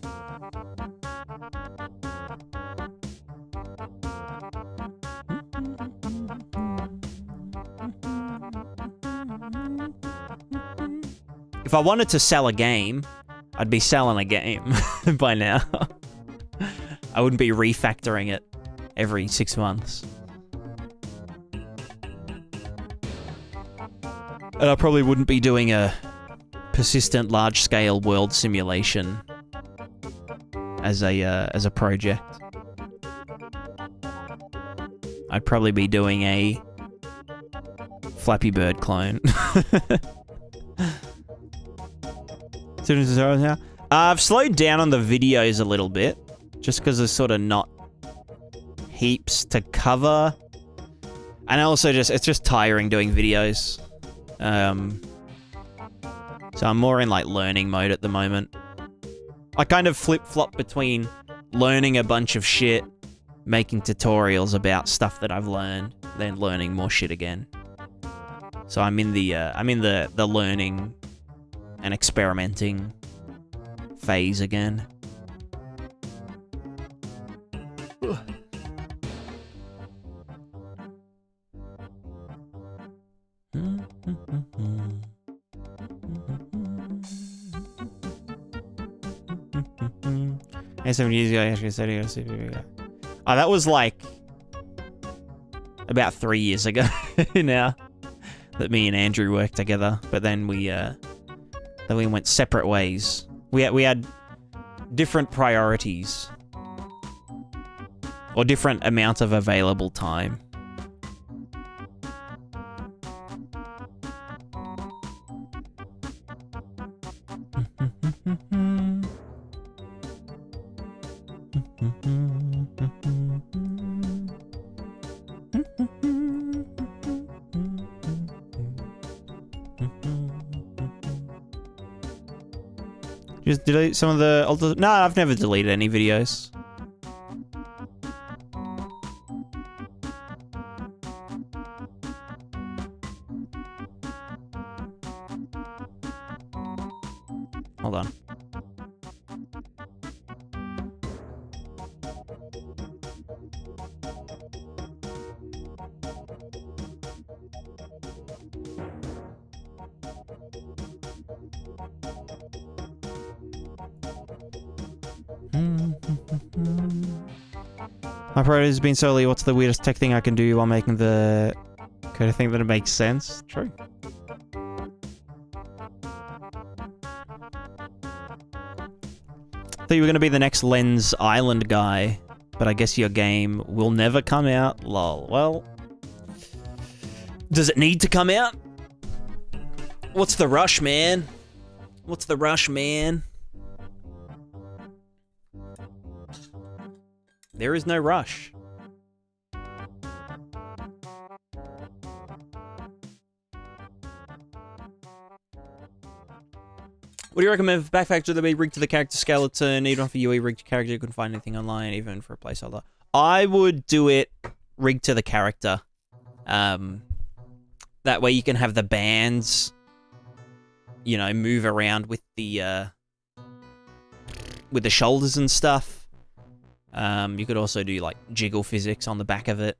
If I wanted to sell a game, I'd be selling a game by now. I wouldn't be refactoring it every 6 months. And I probably wouldn't be doing a persistent large-scale world simulation as a project. I'd probably be doing a Flappy Bird clone. I've slowed down on the videos a little bit, just because there's sort of not heaps to cover. And also it's just tiring doing videos. So I'm more in like learning mode at the moment. I kind of flip-flop between learning a bunch of shit, making tutorials about stuff that I've learned, then learning more shit again. So I'm in the learning and experimenting phase again. Hey, 7 years ago, I actually said, oh, that was like about 3 years ago now that me and Andrew worked together. But then we went separate ways. We had different priorities or different amounts of available time. Just delete some of the old... No, I've never deleted any videos. Hold on. My priority has been solely what's the weirdest tech thing I can do while making the kind of thing that it makes sense. True. Thought you were going to be the next Lens Island guy, but I guess your game will never come out. Lol. Well, does it need to come out? What's the rush, man? What's the rush, man? There is no rush. What do you recommend for backpack? Should they be rigged to the character skeleton? Need one for UE rigged to character? You couldn't find anything online, even for a placeholder. I would do it rigged to the character. That way you can have the bands, you know, move around with the shoulders and stuff. You could also do like jiggle physics on the back of it,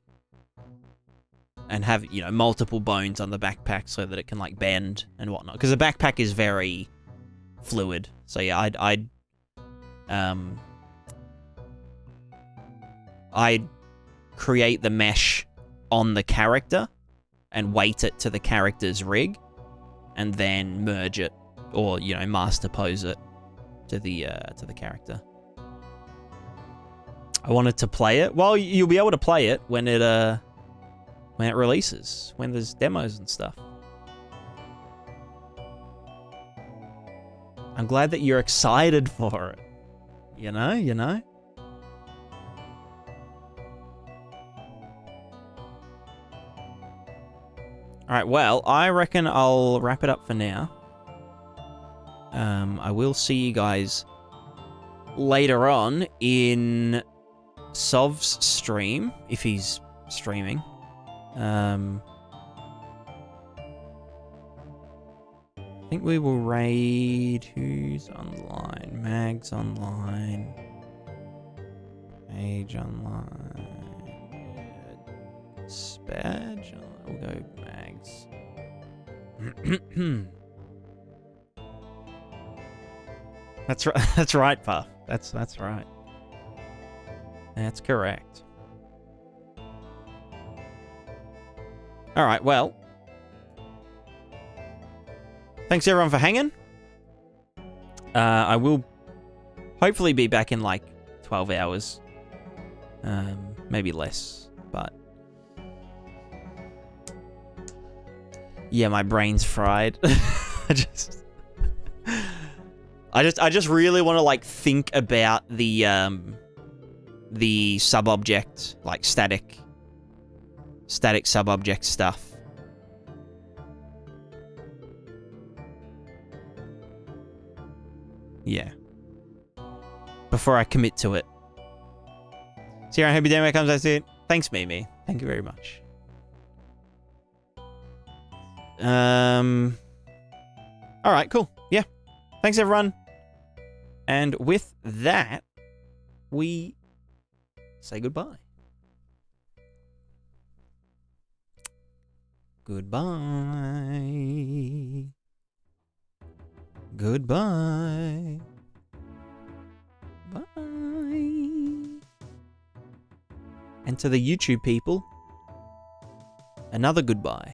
and have, you know, multiple bones on the backpack so that it can like bend and whatnot. Because the backpack is very fluid. So yeah, I'd create the mesh on the character and weight it to the character's rig, and then merge it, or, you know, master pose it to the character. I wanted to play it. Well, you'll be able to play it when it releases, when there's demos and stuff. I'm glad that you're excited for it. You know? Alright, well, I reckon I'll wrap it up for now. I will see you guys later on in Sov's stream, if he's streaming. I think we will raid who's online. Mag's online. Age online. Spadge. We'll go Mags. That's right. That's right, Puff. That's right. That's correct. All right. Well, thanks everyone for hanging. I will hopefully be back in like 12 hours. Maybe less, but yeah, my brain's fried. I just really want to like think about the sub-object, like static sub-object stuff. Yeah. Before I commit to it. See you around. Happy day when it comes. I see it. Thanks, Mimi. Thank you very much. Alright, cool. Yeah. Thanks, everyone. And with that, we say goodbye. Goodbye. Goodbye. Bye. And to the YouTube people, another goodbye.